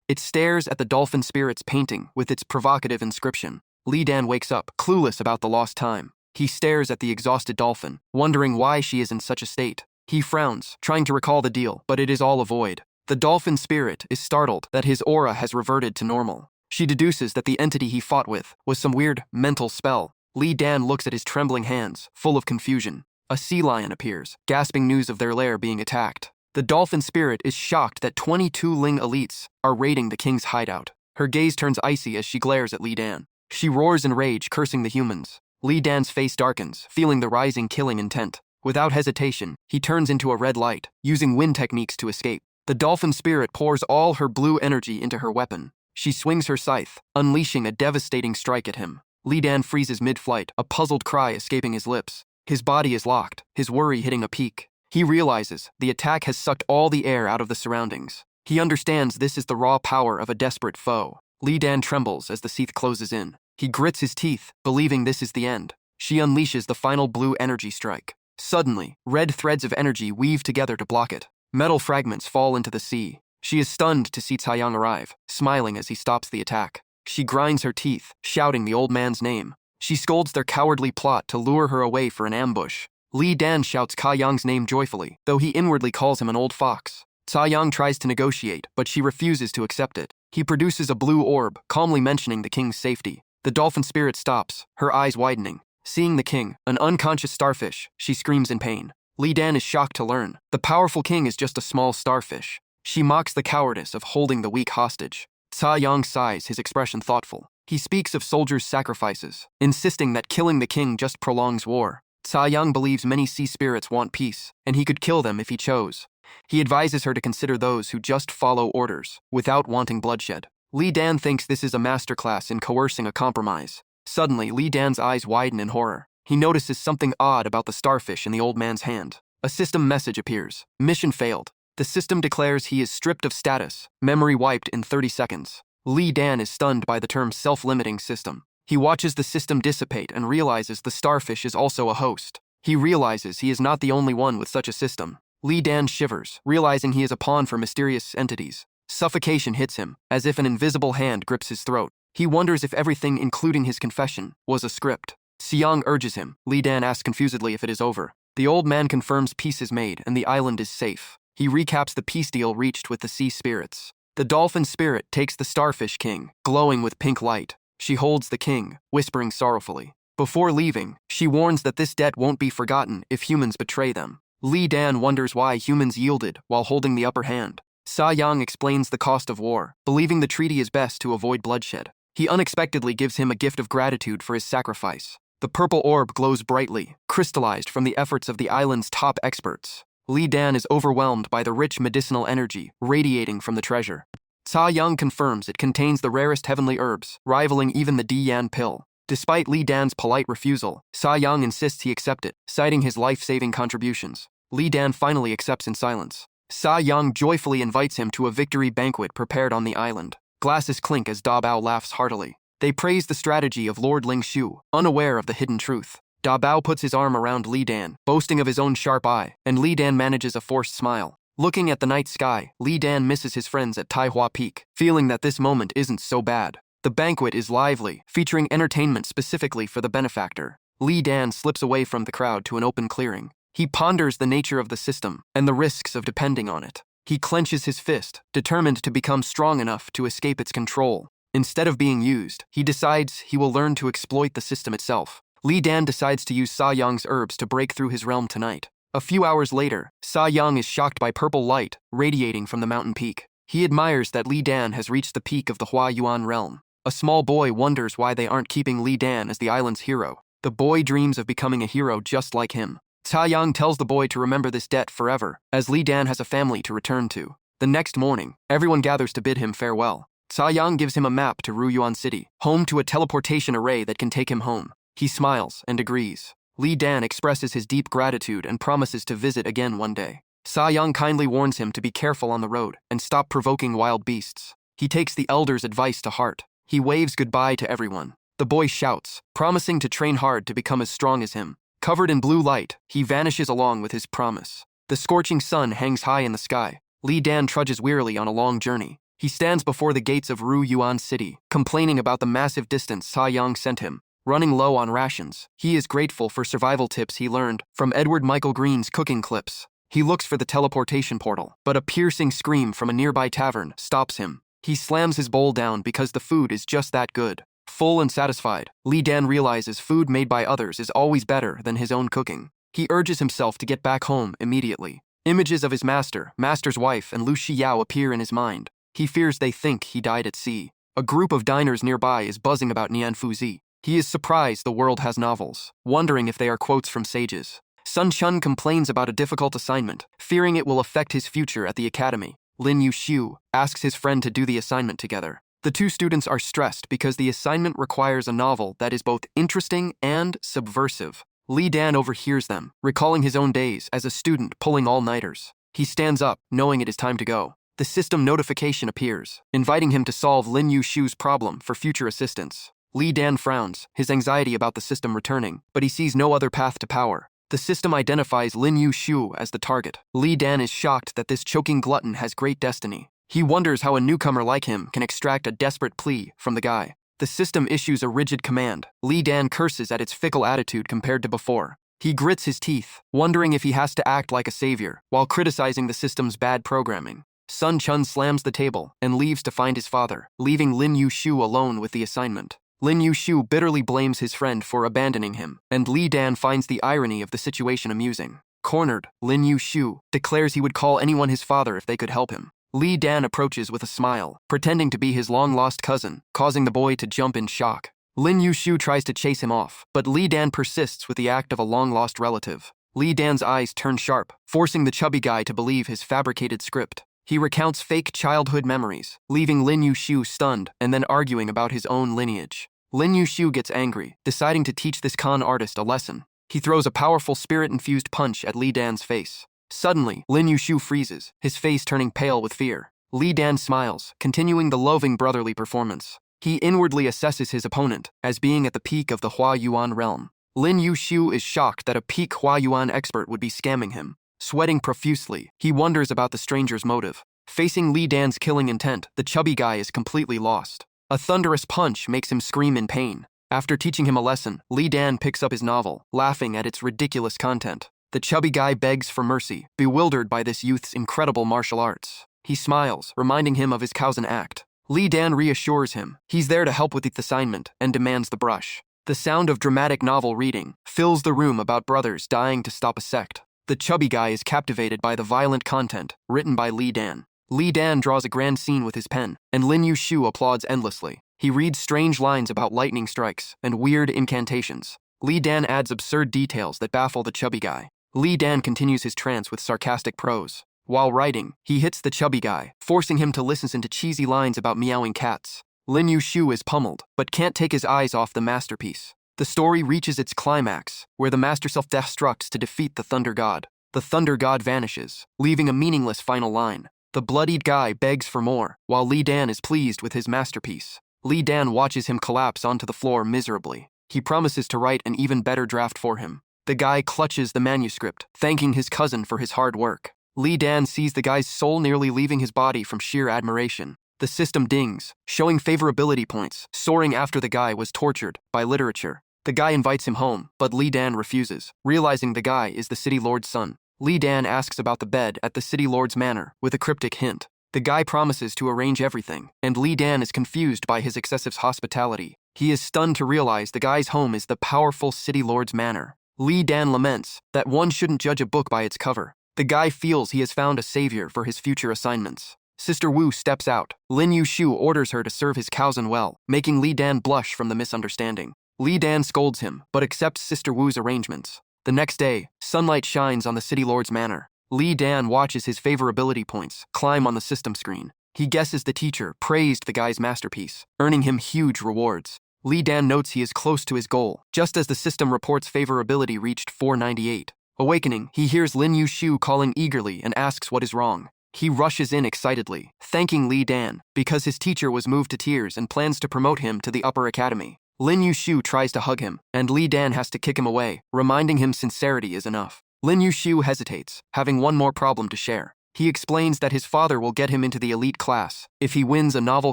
It stares at the dolphin spirit's painting with its provocative inscription. Li Dan wakes up, clueless about the lost time. He stares at the exhausted dolphin, wondering why she is in such a state. He frowns, trying to recall the deal, but it is all a void. The dolphin spirit is startled that his aura has reverted to normal. She deduces that the entity he fought with was some weird mental spell. Li Dan looks at his trembling hands, full of confusion. A sea lion appears, gasping news of their lair being attacked. The dolphin spirit is shocked that 22 Ling elites are raiding the king's hideout. Her gaze turns icy as she glares at Li Dan. She roars in rage, cursing the humans. Li Dan's face darkens, feeling the rising killing intent. Without hesitation, he turns into a red light, using wind techniques to escape. The dolphin spirit pours all her blue energy into her weapon. She swings her scythe, unleashing a devastating strike at him. Li Dan freezes mid-flight, a puzzled cry escaping his lips. His body is locked, his worry hitting a peak. He realizes the attack has sucked all the air out of the surroundings. He understands this is the raw power of a desperate foe. Li Dan trembles as the sheath closes in. He grits his teeth, believing this is the end. She unleashes the final blue energy strike. Suddenly, red threads of energy weave together to block it. Metal fragments fall into the sea. She is stunned to see Caiyang arrive, smiling as he stops the attack. She grinds her teeth, shouting the old man's name. She scolds their cowardly plot to lure her away for an ambush. Li Dan shouts Caiyang's name joyfully, though he inwardly calls him an old fox. Caiyang tries to negotiate, but she refuses to accept it. He produces a blue orb, calmly mentioning the king's safety. The dolphin spirit stops, her eyes widening. Seeing the king, an unconscious starfish, she screams in pain. Li Dan is shocked to learn the powerful king is just a small starfish. She mocks the cowardice of holding the weak hostage. Caiyang sighs, his expression thoughtful. He speaks of soldiers' sacrifices, insisting that killing the king just prolongs war. Caiyang believes many sea spirits want peace, and he could kill them if he chose. He advises her to consider those who just follow orders, without wanting bloodshed. Li Dan thinks this is a masterclass in coercing a compromise. Suddenly, Li Dan's eyes widen in horror. He notices something odd about the starfish in the old man's hand. A system message appears. Mission failed. The system declares he is stripped of status, memory wiped in 30 seconds. Li Dan is stunned by the term self-limiting system. He watches the system dissipate and realizes the starfish is also a host. He realizes he is not the only one with such a system. Li Dan shivers, realizing he is a pawn for mysterious entities. Suffocation hits him, as if an invisible hand grips his throat. He wonders if everything, including his confession, was a script. Xiang urges him. Li Dan asks confusedly if it is over. The old man confirms peace is made and the island is safe. He recaps the peace deal reached with the sea spirits. The dolphin spirit takes the starfish king, glowing with pink light. She holds the king, whispering sorrowfully. Before leaving, she warns that this debt won't be forgotten if humans betray them. Li Dan wonders why humans yielded while holding the upper hand. Caiyang explains the cost of war, believing the treaty is best to avoid bloodshed. He unexpectedly gives him a gift of gratitude for his sacrifice. The purple orb glows brightly, crystallized from the efforts of the island's top experts. Li Dan is overwhelmed by the rich medicinal energy radiating from the treasure. Caiyang confirms it contains the rarest heavenly herbs, rivaling even the Diyan pill. Despite Li Dan's polite refusal, Caiyang insists he accept it, citing his life-saving contributions. Li Dan finally accepts in silence. Caiyang joyfully invites him to a victory banquet prepared on the island. Glasses clink as Da Bao laughs heartily. They praise the strategy of Lord Ling Shu, unaware of the hidden truth. Da Bao puts his arm around Li Dan, boasting of his own sharp eye, and Li Dan manages a forced smile. Looking at the night sky, Li Dan misses his friends at Taihua Peak, feeling that this moment isn't so bad. The banquet is lively, featuring entertainment specifically for the benefactor. Li Dan slips away from the crowd to an open clearing. He ponders the nature of the system and the risks of depending on it. He clenches his fist, determined to become strong enough to escape its control. Instead of being used, he decides he will learn to exploit the system itself. Li Dan decides to use Caiyang's herbs to break through his realm tonight. A few hours later, Sa Yang is shocked by purple light radiating from the mountain peak. He admires that Li Dan has reached the peak of the Hua Yuan realm. A small boy wonders why they aren't keeping Li Dan as the island's hero. The boy dreams of becoming a hero just like him. Sa Yang tells the boy to remember this debt forever, as Li Dan has a family to return to. The next morning, everyone gathers to bid him farewell. Sa Yang gives him a map to Ruyuan City, home to a teleportation array that can take him home. He smiles and agrees. Li Dan expresses his deep gratitude and promises to visit again one day. Sa Yang kindly warns him to be careful on the road and stop provoking wild beasts. He takes the elder's advice to heart. He waves goodbye to everyone. The boy shouts, promising to train hard to become as strong as him. Covered in blue light, he vanishes along with his promise. The scorching sun hangs high in the sky. Li Dan trudges wearily on a long journey. He stands before the gates of Ruyuan City, complaining about the massive distance Sa Yang sent him. Running low on rations, he is grateful for survival tips he learned from Edward Michael Green's cooking clips. He looks for the teleportation portal, but a piercing scream from a nearby tavern stops him. He slams his bowl down because the food is just that good. Full and satisfied, Li Dan realizes food made by others is always better than his own cooking. He urges himself to get back home immediately. Images of his master's wife, and Lu Shiyao appear in his mind. He fears they think he died at sea. A group of diners nearby is buzzing about Nian Fuzi. He is surprised the world has novels, wondering if they are quotes from sages. Sun Chun complains about a difficult assignment, fearing it will affect his future at the academy. Lin Yushu asks his friend to do the assignment together. The two students are stressed because the assignment requires a novel that is both interesting and subversive. Li Dan overhears them, recalling his own days as a student pulling all-nighters. He stands up, knowing it is time to go. The system notification appears, inviting him to solve Lin Yushu's problem for future assistance. Li Dan frowns, his anxiety about the system returning, but he sees no other path to power. The system identifies Lin Yushu as the target. Li Dan is shocked that this choking glutton has great destiny. He wonders how a newcomer like him can extract a desperate plea from the guy. The system issues a rigid command. Li Dan curses at its fickle attitude compared to before. He grits his teeth, wondering if he has to act like a savior, while criticizing the system's bad programming. Sun Chun slams the table and leaves to find his father, leaving Lin Yushu alone with the assignment. Lin Yushu bitterly blames his friend for abandoning him, and Li Dan finds the irony of the situation amusing. Cornered, Lin Yushu declares he would call anyone his father if they could help him. Li Dan approaches with a smile, pretending to be his long-lost cousin, causing the boy to jump in shock. Lin Yushu tries to chase him off, but Li Dan persists with the act of a long-lost relative. Li Dan's eyes turn sharp, forcing the chubby guy to believe his fabricated script. He recounts fake childhood memories, leaving Lin Yushu stunned and then arguing about his own lineage. Lin Yushu gets angry, deciding to teach this con artist a lesson. He throws a powerful spirit-infused punch at Li Dan's face. Suddenly, Lin Yushu freezes, his face turning pale with fear. Li Dan smiles, continuing the loving brotherly performance. He inwardly assesses his opponent as being at the peak of the Hua Yuan realm. Lin Yushu is shocked that a peak Hua Yuan expert would be scamming him. Sweating profusely, he wonders about the stranger's motive. Facing Li Dan's killing intent, the chubby guy is completely lost. A thunderous punch makes him scream in pain. After teaching him a lesson, Li Dan picks up his novel, laughing at its ridiculous content. The chubby guy begs for mercy, bewildered by this youth's incredible martial arts. He smiles, reminding him of his cousin act. Li Dan reassures him he's there to help with the assignment and demands the brush. The sound of dramatic novel reading fills the room about brothers dying to stop a sect. The chubby guy is captivated by the violent content written by Li Dan. Li Dan draws a grand scene with his pen, and Lin Yushu applauds endlessly. He reads strange lines about lightning strikes and weird incantations. Li Dan adds absurd details that baffle the chubby guy. Li Dan continues his trance with sarcastic prose. While writing, he hits the chubby guy, forcing him to listen to cheesy lines about meowing cats. Lin Yushu is pummeled, but can't take his eyes off the masterpiece. The story reaches its climax, where the master self-destructs to defeat the Thunder God. The Thunder God vanishes, leaving a meaningless final line. The bloodied guy begs for more, while Li Dan is pleased with his masterpiece. Li Dan watches him collapse onto the floor miserably. He promises to write an even better draft for him. The guy clutches the manuscript, thanking his cousin for his hard work. Li Dan sees the guy's soul nearly leaving his body from sheer admiration. The system dings, showing favorability points, soaring after the guy was tortured by literature. The guy invites him home, but Li Dan refuses, realizing the guy is the city lord's son. Li Dan asks about the bed at the city lord's manor, with a cryptic hint. The guy promises to arrange everything, and Li Dan is confused by his excessive hospitality. He is stunned to realize the guy's home is the powerful city lord's manor. Li Dan laments that one shouldn't judge a book by its cover. The guy feels he has found a savior for his future assignments. Sister Wu steps out. Lin Yushu orders her to serve his cousin well, making Li Dan blush from the misunderstanding. Li Dan scolds him, but accepts Sister Wu's arrangements. The next day, sunlight shines on the city lord's manor. Li Dan watches his favorability points climb on the system screen. He guesses the teacher praised the guy's masterpiece, earning him huge rewards. Li Dan notes he is close to his goal, just as the system reports favorability reached 498. Awakening, he hears Lin Yushu calling eagerly and asks what is wrong. He rushes in excitedly, thanking Li Dan because his teacher was moved to tears and plans to promote him to the upper academy. Lin Yushu tries to hug him, and Li Dan has to kick him away, reminding him sincerity is enough. Lin Yushu hesitates, having one more problem to share. He explains that his father will get him into the elite class if he wins a novel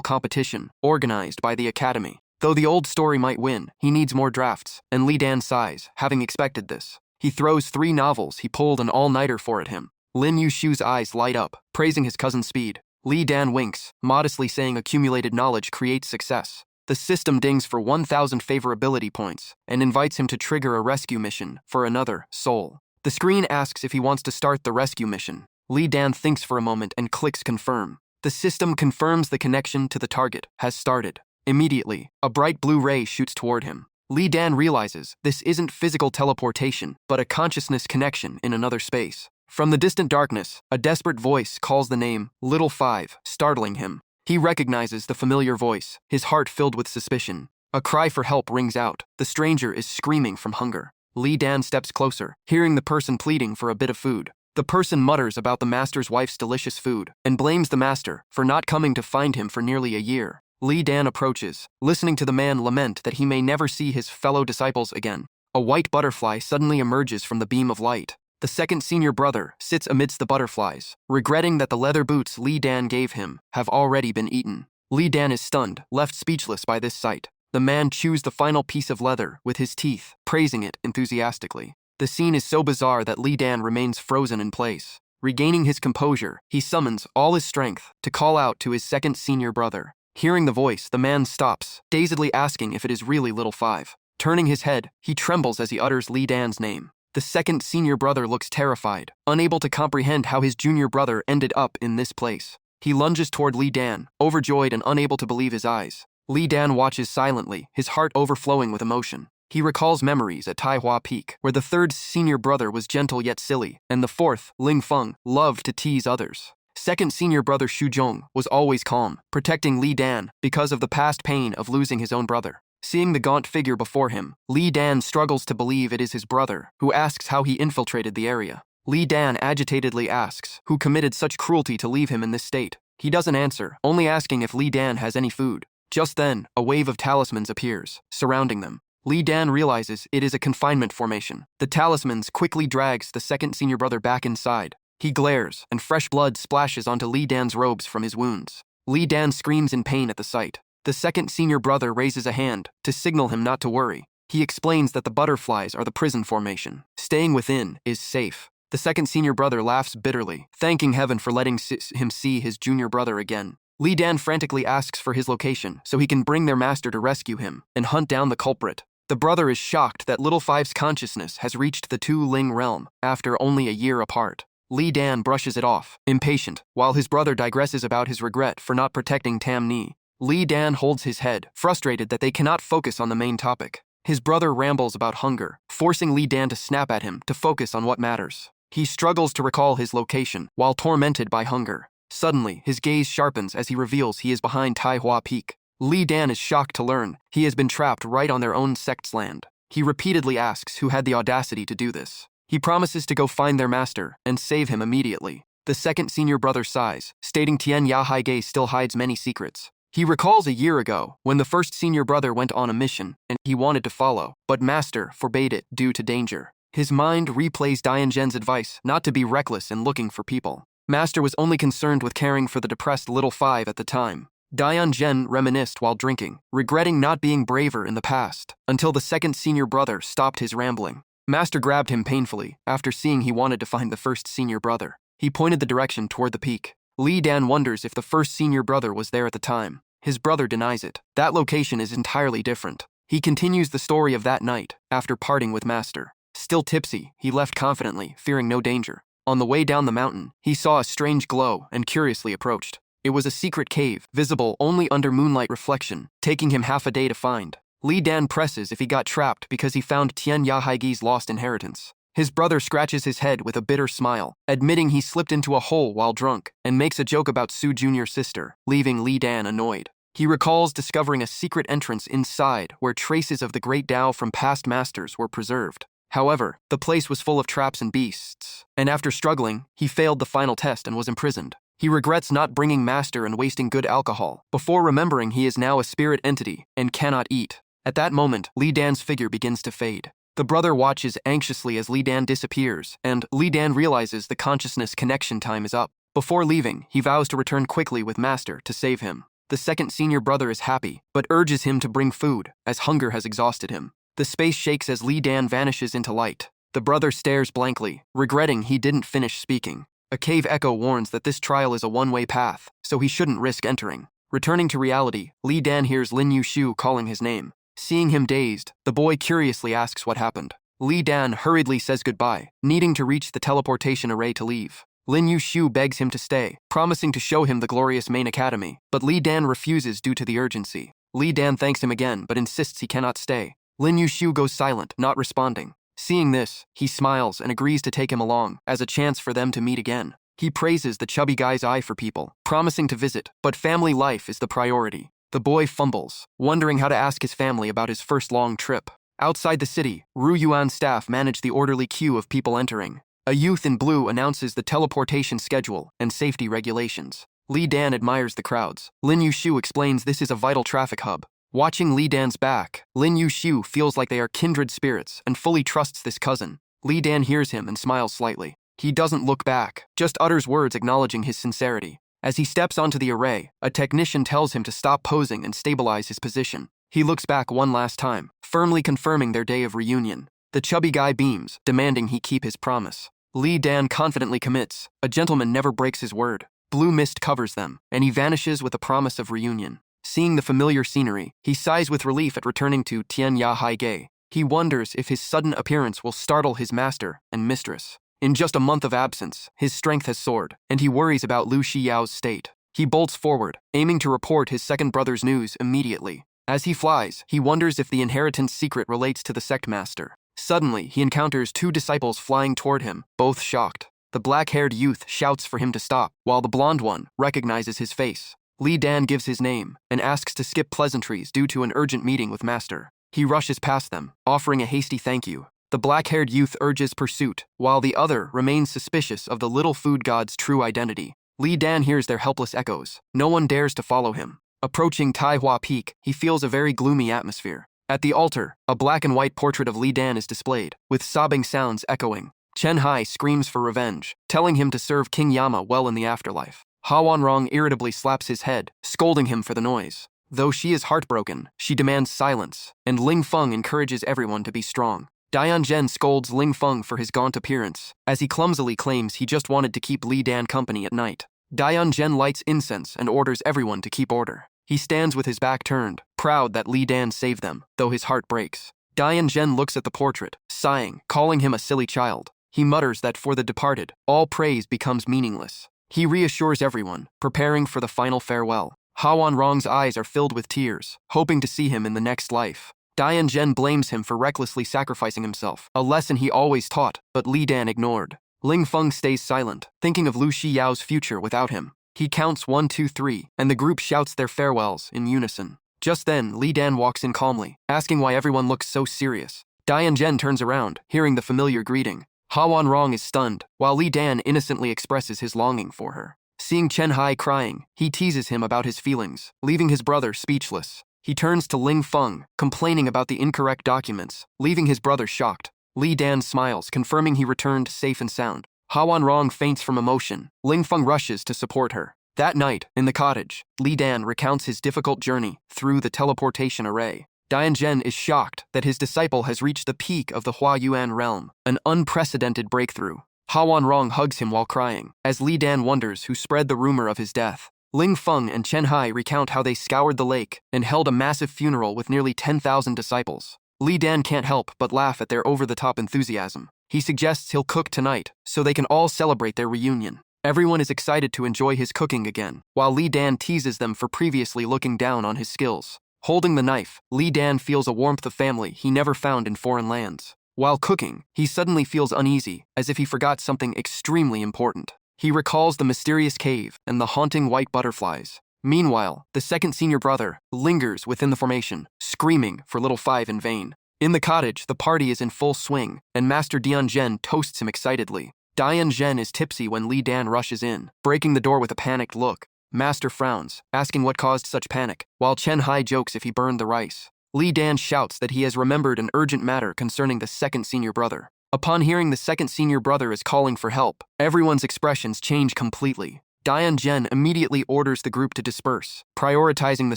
competition organized by the academy. Though the old story might win, he needs more drafts, and Li Dan sighs, having expected this. He throws 3 novels he pulled an all-nighter for at him. Lin Yushu's eyes light up, praising his cousin's speed. Li Dan winks, modestly saying accumulated knowledge creates success. The system dings for 1,000 favorability points and invites him to trigger a rescue mission for another soul. The screen asks if he wants to start the rescue mission. Li Dan thinks for a moment and clicks confirm. The system confirms the connection to the target has started. Immediately, a bright blue ray shoots toward him. Li Dan realizes this isn't physical teleportation, but a consciousness connection in another space. From the distant darkness, a desperate voice calls the name, Little Five, startling him. He recognizes the familiar voice, his heart filled with suspicion. A cry for help rings out. The stranger is screaming from hunger. Li Dan steps closer, hearing the person pleading for a bit of food. The person mutters about the master's wife's delicious food and blames the master for not coming to find him for nearly a year. Li Dan approaches, listening to the man lament that he may never see his fellow disciples again. A white butterfly suddenly emerges from the beam of light. The second senior brother sits amidst the butterflies, regretting that the leather boots Li Dan gave him have already been eaten. Li Dan is stunned, left speechless by this sight. The man chews the final piece of leather with his teeth, praising it enthusiastically. The scene is so bizarre that Li Dan remains frozen in place. Regaining his composure, he summons all his strength to call out to his second senior brother. Hearing the voice, the man stops, dazedly asking if it is really Little Five. Turning his head, he trembles as he utters Li Dan's name. The second senior brother looks terrified, unable to comprehend how his junior brother ended up in this place. He lunges toward Li Dan, overjoyed and unable to believe his eyes. Li Dan watches silently, his heart overflowing with emotion. He recalls memories at Taihua Peak, where the third senior brother was gentle yet silly, and the fourth, Ling Feng, loved to tease others. Second senior brother Xu Zhong was always calm, protecting Li Dan because of the past pain of losing his own brother. Seeing the gaunt figure before him, Li Dan struggles to believe it is his brother, who asks how he infiltrated the area. Li Dan agitatedly asks who committed such cruelty to leave him in this state. He doesn't answer, only asking if Li Dan has any food. Just then, a wave of talismans appears, surrounding them. Li Dan realizes it is a confinement formation. The talismans quickly drags the second senior brother back inside. He glares, and fresh blood splashes onto Li Dan's robes from his wounds. Li Dan screams in pain at the sight. The second senior brother raises a hand to signal him not to worry. He explains that the butterflies are the prison formation. Staying within is safe. The second senior brother laughs bitterly, thanking heaven for letting him see his junior brother again. Li Dan frantically asks for his location so he can bring their master to rescue him and hunt down the culprit. The brother is shocked that Little Five's consciousness has reached the Tu Ling realm after only a year apart. Li Dan brushes it off, impatient, while his brother digresses about his regret for not protecting Tam Ni. Li Dan holds his head, frustrated that they cannot focus on the main topic. His brother rambles about hunger, forcing Li Dan to snap at him to focus on what matters. He struggles to recall his location while tormented by hunger. Suddenly, his gaze sharpens as he reveals he is behind Taihua Peak. Li Dan is shocked to learn he has been trapped right on their own sect's land. He repeatedly asks who had the audacity to do this. He promises to go find their master and save him immediately. The second senior brother sighs, stating Tian Yahaige still hides many secrets. He recalls a year ago when the first senior brother went on a mission and he wanted to follow, but master forbade it due to danger. His mind replays Dian Zhen's advice not to be reckless in looking for people. Master was only concerned with caring for the depressed Little Five at the time. Dian Zhen reminisced while drinking, regretting not being braver in the past, until the second senior brother stopped his rambling. Master grabbed him painfully after seeing he wanted to find the first senior brother. He pointed the direction toward the peak. Li Dan wonders if the first senior brother was there at the time. His brother denies it. That location is entirely different. He continues the story of that night after parting with Master. Still tipsy, he left confidently, fearing no danger. On the way down the mountain, he saw a strange glow and curiously approached. It was a secret cave, visible only under moonlight reflection, taking him half a day to find. Li Dan presses if he got trapped because he found Tian Yahaigi's lost inheritance. His brother scratches his head with a bitter smile, admitting he slipped into a hole while drunk, and makes a joke about Su Jr.'s sister, leaving Li Dan annoyed. He recalls discovering a secret entrance inside where traces of the great Tao from past masters were preserved. However, the place was full of traps and beasts, and after struggling, he failed the final test and was imprisoned. He regrets not bringing master and wasting good alcohol, before remembering he is now a spirit entity and cannot eat. At that moment, Li Dan's figure begins to fade. The brother watches anxiously as Li Dan disappears, and Li Dan realizes the consciousness connection time is up. Before leaving, he vows to return quickly with master to save him. The second senior brother is happy, but urges him to bring food, as hunger has exhausted him. The space shakes as Li Dan vanishes into light. The brother stares blankly, regretting he didn't finish speaking. A cave echo warns that this trial is a one-way path, so he shouldn't risk entering. Returning to reality, Li Dan hears Lin Yushu calling his name. Seeing him dazed, the boy curiously asks what happened. Li Dan hurriedly says goodbye, needing to reach the teleportation array to leave. Lin Yushu begs him to stay, promising to show him the glorious main academy, but Li Dan refuses due to the urgency. Li Dan thanks him again, but insists he cannot stay. Lin Yushu goes silent, not responding. Seeing this, he smiles and agrees to take him along, as a chance for them to meet again. He praises the chubby guy's eye for people, promising to visit, but family life is the priority. The boy fumbles, wondering how to ask his family about his first long trip. Outside the city, Ru Yuan's staff manage the orderly queue of people entering. A youth in blue announces the teleportation schedule and safety regulations. Li Dan admires the crowds. Lin Yushu explains this is a vital traffic hub. Watching Li Dan's back, Lin Yushu feels like they are kindred spirits and fully trusts this cousin. Li Dan hears him and smiles slightly. He doesn't look back, just utters words acknowledging his sincerity. As he steps onto the array, a technician tells him to stop posing and stabilize his position. He looks back one last time, firmly confirming their day of reunion. The chubby guy beams, demanding he keep his promise. Li Dan confidently commits. A gentleman never breaks his word. Blue mist covers them, and he vanishes with a promise of reunion. Seeing the familiar scenery, he sighs with relief at returning to Tian Yahai. He wonders if his sudden appearance will startle his master and mistress. In just a month of absence, his strength has soared, and he worries about Lu Xiyao's state. He bolts forward, aiming to report his second brother's news immediately. As he flies, he wonders if the inheritance secret relates to the sect master. Suddenly, he encounters two disciples flying toward him, both shocked. The black-haired youth shouts for him to stop, while the blonde one recognizes his face. Li Dan gives his name, and asks to skip pleasantries due to an urgent meeting with master. He rushes past them, offering a hasty thank you. The black-haired youth urges pursuit, while the other remains suspicious of the little food god's true identity. Li Dan hears their helpless echoes. No one dares to follow him. Approaching Taihua Peak, he feels a very gloomy atmosphere. At the altar, a black and white portrait of Li Dan is displayed, with sobbing sounds echoing. Chen Hai screams for revenge, telling him to serve King Yama well in the afterlife. Ha Wanrong irritably slaps his head, scolding him for the noise. Though she is heartbroken, she demands silence, and Ling Feng encourages everyone to be strong. Dian Zhen scolds Ling Feng for his gaunt appearance, as he clumsily claims he just wanted to keep Li Dan company at night. Dian Zhen lights incense and orders everyone to keep order. He stands with his back turned, proud that Li Dan saved them, though his heart breaks. Dian Zhen looks at the portrait, sighing, calling him a silly child. He mutters that for the departed, all praise becomes meaningless. He reassures everyone, preparing for the final farewell. Ha Wanrong's eyes are filled with tears, hoping to see him in the next life. Dian Zhen blames him for recklessly sacrificing himself, a lesson he always taught, but Li Dan ignored. Ling Feng stays silent, thinking of Lu Xiyao's future without him. He counts 1, 2, 3, and the group shouts their farewells in unison. Just then, Li Dan walks in calmly, asking why everyone looks so serious. Dian Zhen turns around, hearing the familiar greeting. Ha Wanrong is stunned, while Li Dan innocently expresses his longing for her. Seeing Chen Hai crying, he teases him about his feelings, leaving his brother speechless. He turns to Ling Feng, complaining about the incorrect documents, leaving his brother shocked. Li Dan smiles, confirming he returned safe and sound. Ha Wanrong faints from emotion. Ling Feng rushes to support her. That night, in the cottage, Li Dan recounts his difficult journey through the teleportation array. Dian Zhen is shocked that his disciple has reached the peak of the Hua Yuan realm, an unprecedented breakthrough. Ha Wanrong hugs him while crying, as Li Dan wonders who spread the rumor of his death. Ling Feng and Chen Hai recount how they scoured the lake and held a massive funeral with nearly 10,000 disciples. Li Dan can't help but laugh at their over-the-top enthusiasm. He suggests he'll cook tonight so they can all celebrate their reunion. Everyone is excited to enjoy his cooking again, while Li Dan teases them for previously looking down on his skills. Holding the knife, Li Dan feels a warmth of family he never found in foreign lands. While cooking, he suddenly feels uneasy, as if he forgot something extremely important. He recalls the mysterious cave and the haunting white butterflies. Meanwhile, the second senior brother lingers within the formation, screaming for little Five in vain. In the cottage, the party is in full swing, and Master Dian toasts him excitedly. Dian is tipsy when Li Dan rushes in, breaking the door with a panicked look. Master frowns, asking what caused such panic, while Chen Hai jokes if he burned the rice. Li Dan shouts that he has remembered an urgent matter concerning the second senior brother. Upon hearing the second senior brother is calling for help, everyone's expressions change completely. Dian immediately orders the group to disperse, prioritizing the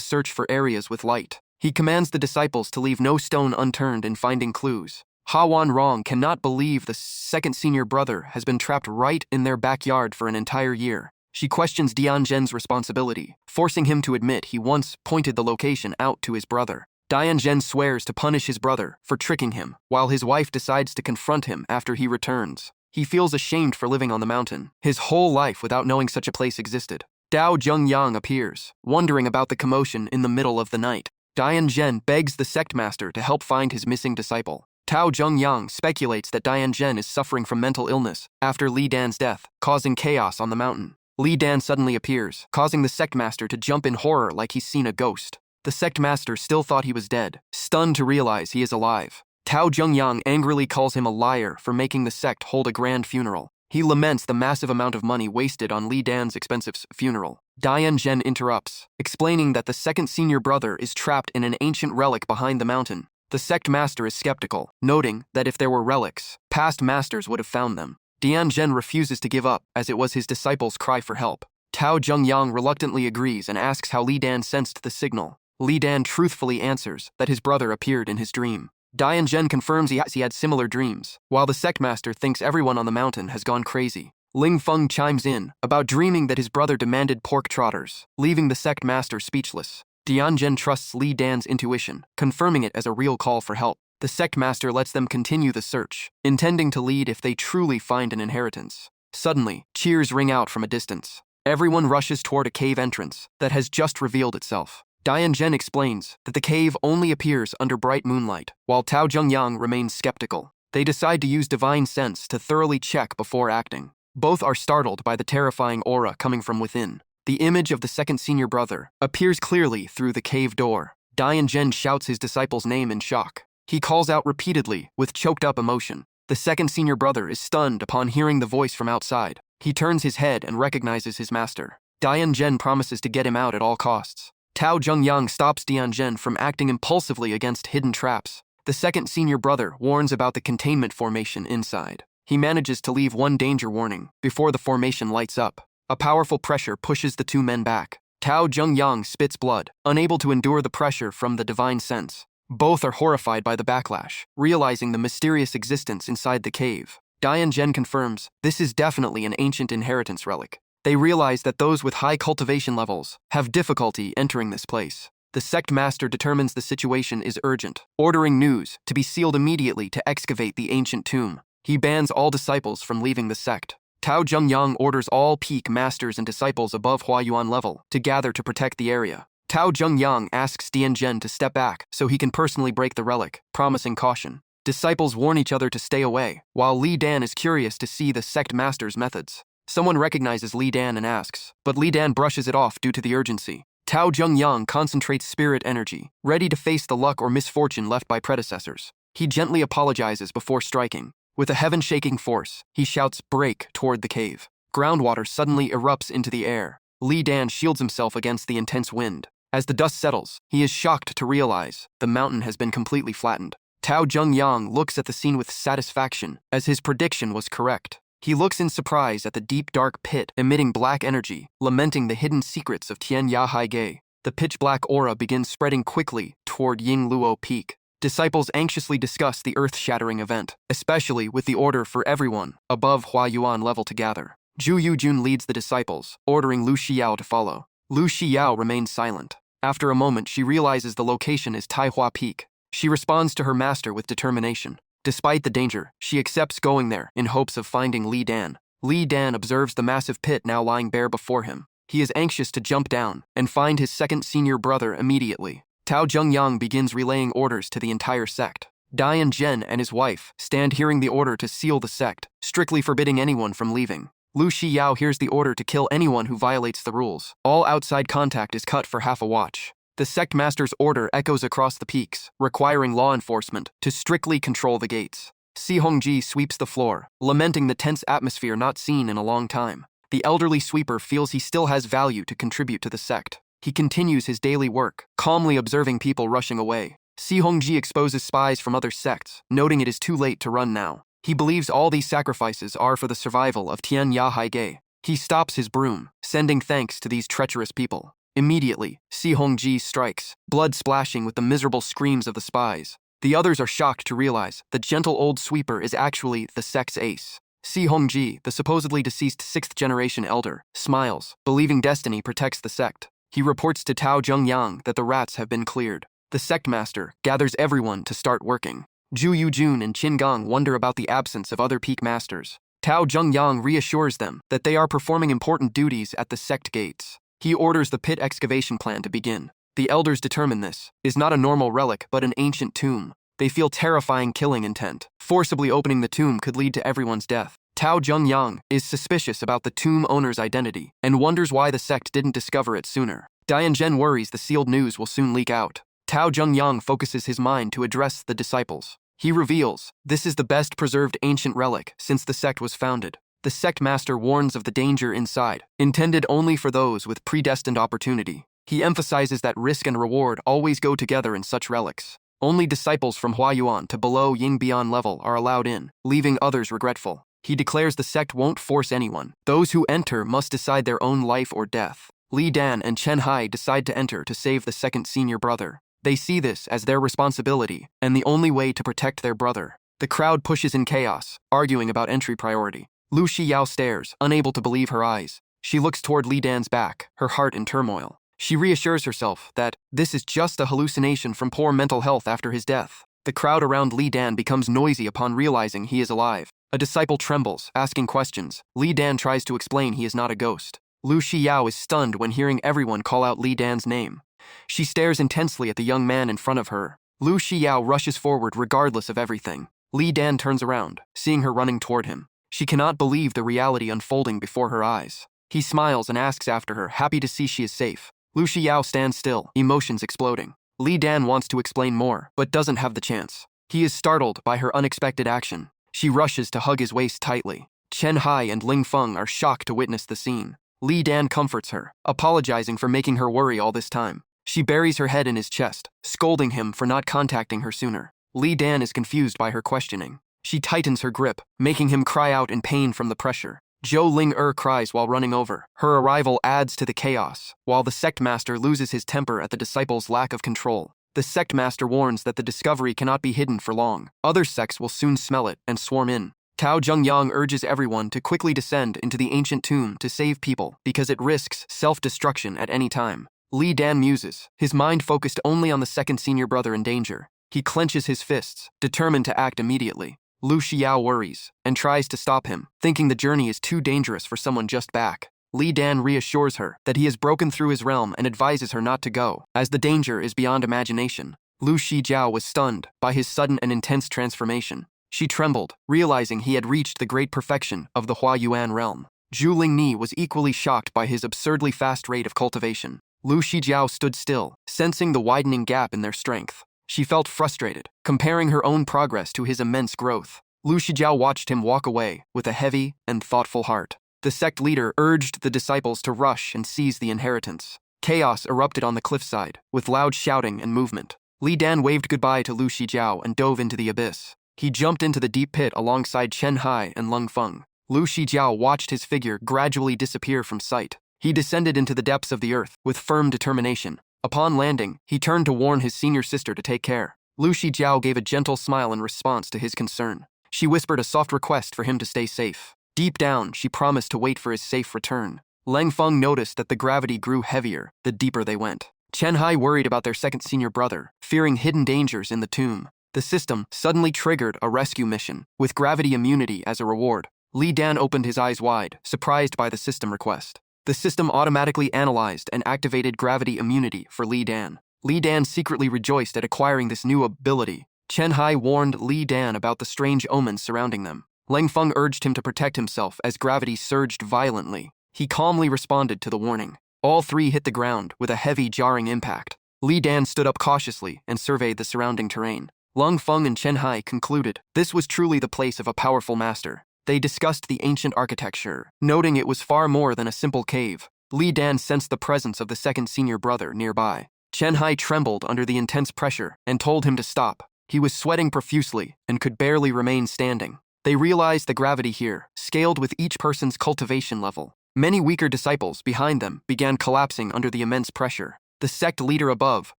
search for areas with light. He commands the disciples to leave no stone unturned in finding clues. Ha Wan Rong cannot believe the second senior brother has been trapped right in their backyard for an entire year. She questions Dian responsibility, forcing him to admit he once pointed the location out to his brother. Dian swears to punish his brother for tricking him, while his wife decides to confront him after he returns. He feels ashamed for living on the mountain, his whole life without knowing such a place existed. Dao Zhengyang appears, wondering about the commotion in the middle of the night. Dian begs the sect master to help find his missing disciple. Tao Zhengyang speculates that Dian is suffering from mental illness after Li Dan's death, causing chaos on the mountain. Li Dan suddenly appears, causing the sect master to jump in horror like he's seen a ghost. The sect master still thought he was dead, stunned to realize he is alive. Tao Zhengyang angrily calls him a liar for making the sect hold a grand funeral. He laments the massive amount of money wasted on Li Dan's expensive funeral. Dian interrupts, explaining that the second senior brother is trapped in an ancient relic behind the mountain. The sect master is skeptical, noting that if there were relics, past masters would have found them. Dian refuses to give up, as it was his disciples' cry for help. Tao Zhengyang reluctantly agrees and asks how Li Dan sensed the signal. Li Dan truthfully answers that his brother appeared in his dream. Dian confirms he had similar dreams, while the sect master thinks everyone on the mountain has gone crazy. Ling Feng chimes in about dreaming that his brother demanded pork trotters, leaving the sect master speechless. Dian trusts Li Dan's intuition, confirming it as a real call for help. The sect master lets them continue the search, intending to lead if they truly find an inheritance. Suddenly, cheers ring out from a distance. Everyone rushes toward a cave entrance that has just revealed itself. Dian explains that the cave only appears under bright moonlight, while Tao Zhengyang remains skeptical. They decide to use divine sense to thoroughly check before acting. Both are startled by the terrifying aura coming from within. The image of the second senior brother appears clearly through the cave door. Dian shouts his disciple's name in shock. He calls out repeatedly with choked-up emotion. The second senior brother is stunned upon hearing the voice from outside. He turns his head and recognizes his master. Dian promises to get him out at all costs. Tao Zhengyang stops Dian from acting impulsively against hidden traps. The second senior brother warns about the containment formation inside. He manages to leave one danger warning before the formation lights up. A powerful pressure pushes the two men back. Tao Zhengyang spits blood, unable to endure the pressure from the divine sense. Both are horrified by the backlash, realizing the mysterious existence inside the cave. Dian confirms this is definitely an ancient inheritance relic. They realize that those with high cultivation levels have difficulty entering this place. The sect master determines the situation is urgent, ordering news to be sealed immediately to excavate the ancient tomb. He bans all disciples from leaving the sect. Tao Zhengyang orders all peak masters and disciples above Huayuan level to gather to protect the area. Tao Zhengyang asks Dian to step back so he can personally break the relic, promising caution. Disciples warn each other to stay away, while Li Dan is curious to see the sect master's methods. Someone recognizes Li Dan and asks, but Li Dan brushes it off due to the urgency. Tao Zhengyang concentrates spirit energy, ready to face the luck or misfortune left by predecessors. He gently apologizes before striking. With a heaven-shaking force, he shouts break toward the cave. Groundwater suddenly erupts into the air. Li Dan shields himself against the intense wind. As the dust settles, he is shocked to realize the mountain has been completely flattened. Tao Zhengyang looks at the scene with satisfaction, as his prediction was correct. He looks in surprise at the deep dark pit emitting black energy, lamenting the hidden secrets of Tian Ya Haige. The pitch-black aura begins spreading quickly toward Ying Luo Peak. Disciples anxiously discuss the earth-shattering event, especially with the order for everyone above Huayuan level to gather. Zhu Yujun leads the disciples, ordering Lu Xiao to follow. Lu Xiao remains silent. After a moment, she realizes the location is Taihua Peak. She responds to her master with determination. Despite the danger, she accepts going there in hopes of finding Li Dan. Li Dan observes the massive pit now lying bare before him. He is anxious to jump down and find his second senior brother immediately. Tao Zhengyang begins relaying orders to the entire sect. Dian Zhen and his wife stand hearing the order to seal the sect, strictly forbidding anyone from leaving. Lu Shiyao hears the order to kill anyone who violates the rules. All outside contact is cut for half a watch. The sect master's order echoes across the peaks, requiring law enforcement to strictly control the gates. Si Hongji sweeps the floor, lamenting the tense atmosphere not seen in a long time. The elderly sweeper feels he still has value to contribute to the sect. He continues his daily work, calmly observing people rushing away. Si Hongji exposes spies from other sects, noting it is too late to run now. He believes all these sacrifices are for the survival of Tian Ya Haige. He stops his broom, sending thanks to these treacherous people. Immediately, Si Hongji strikes, blood splashing with the miserable screams of the spies. The others are shocked to realize the gentle old sweeper is actually the sect's ace. Si Hongji, the supposedly deceased 6th-generation elder, smiles, believing destiny protects the sect. He reports to Tao Zhengyang that the rats have been cleared. The sect master gathers everyone to start working. Zhu Yujun and Qin Gang wonder about the absence of other peak masters. Tao Zhengyang reassures them that they are performing important duties at the sect gates. He orders the pit excavation plan to begin. The elders determine this is not a normal relic but an ancient tomb. They feel terrifying killing intent. Forcibly opening the tomb could lead to everyone's death. Tao Zhengyang is suspicious about the tomb owner's identity and wonders why the sect didn't discover it sooner. Dian Zhen worries the sealed news will soon leak out. Tao Zhengyang focuses his mind to address the disciples. He reveals, this is the best preserved ancient relic since the sect was founded. The sect master warns of the danger inside, intended only for those with predestined opportunity. He emphasizes that risk and reward always go together in such relics. Only disciples from Huayuan to below Yingbian level are allowed in, leaving others regretful. He declares the sect won't force anyone. Those who enter must decide their own life or death. Li Dan and Chen Hai decide to enter to save the second senior brother. They see this as their responsibility and the only way to protect their brother. The crowd pushes in chaos, arguing about entry priority. Lu Shiyao stares, unable to believe her eyes. She looks toward Li Dan's back, her heart in turmoil. She reassures herself that this is just a hallucination from poor mental health after his death. The crowd around Li Dan becomes noisy upon realizing he is alive. A disciple trembles, asking questions. Li Dan tries to explain he is not a ghost. Lu Shiyao is stunned when hearing everyone call out Li Dan's name. She stares intensely at the young man in front of her. Lu Shiyao rushes forward regardless of everything. Li Dan turns around, seeing her running toward him. She cannot believe the reality unfolding before her eyes. He smiles and asks after her, happy to see she is safe. Lu Shiyao stands still, emotions exploding. Li Dan wants to explain more, but doesn't have the chance. He is startled by her unexpected action. She rushes to hug his waist tightly. Chen Hai and Ling Feng are shocked to witness the scene. Li Dan comforts her, apologizing for making her worry all this time. She buries her head in his chest, scolding him for not contacting her sooner. Li Dan is confused by her questioning. She tightens her grip, making him cry out in pain from the pressure. Zhou Ling cries while running over. Her arrival adds to the chaos, while the sect master loses his temper at the disciples' lack of control. The sect master warns that the discovery cannot be hidden for long. Other sects will soon smell it and swarm in. Tao Zhengyang urges everyone to quickly descend into the ancient tomb to save people because it risks self-destruction at any time. Li Dan muses, his mind focused only on the second senior brother in danger. He clenches his fists, determined to act immediately. Lu Xiao worries and tries to stop him, thinking the journey is too dangerous for someone just back. Li Dan reassures her that he has broken through his realm and advises her not to go, as the danger is beyond imagination. Lu Shijiao was stunned by his sudden and intense transformation. She trembled, realizing he had reached the great perfection of the Huayuan realm. Zhu Lingni was equally shocked by his absurdly fast rate of cultivation. Lu Shijiao stood still, sensing the widening gap in their strength. She felt frustrated, comparing her own progress to his immense growth. Lu Shijiao watched him walk away with a heavy and thoughtful heart. The sect leader urged the disciples to rush and seize the inheritance. Chaos erupted on the cliffside, with loud shouting and movement. Li Dan waved goodbye to Lu Shijiao and dove into the abyss. He jumped into the deep pit alongside Chen Hai and Lung Feng. Lu Shijiao watched his figure gradually disappear from sight. He descended into the depths of the earth with firm determination. Upon landing, he turned to warn his senior sister to take care. Lu Shijiao gave a gentle smile in response to his concern. She whispered a soft request for him to stay safe. Deep down, she promised to wait for his safe return. Lang Feng noticed that the gravity grew heavier the deeper they went. Chen Hai worried about their second senior brother, fearing hidden dangers in the tomb. The system suddenly triggered a rescue mission, with gravity immunity as a reward. Li Dan opened his eyes wide, surprised by the system request. The system automatically analyzed and activated gravity immunity for Li Dan. Li Dan secretly rejoiced at acquiring this new ability. Chen Hai warned Li Dan about the strange omens surrounding them. Lang Feng urged him to protect himself as gravity surged violently. He calmly responded to the warning. All three hit the ground with a heavy, jarring impact. Li Dan stood up cautiously and surveyed the surrounding terrain. Lang Feng and Chen Hai concluded this was truly the place of a powerful master. They discussed the ancient architecture, noting it was far more than a simple cave. Li Dan sensed the presence of the second senior brother nearby. Chen Hai trembled under the intense pressure and told him to stop. He was sweating profusely and could barely remain standing. They realized the gravity here scaled with each person's cultivation level. Many weaker disciples behind them began collapsing under the immense pressure. The sect leader above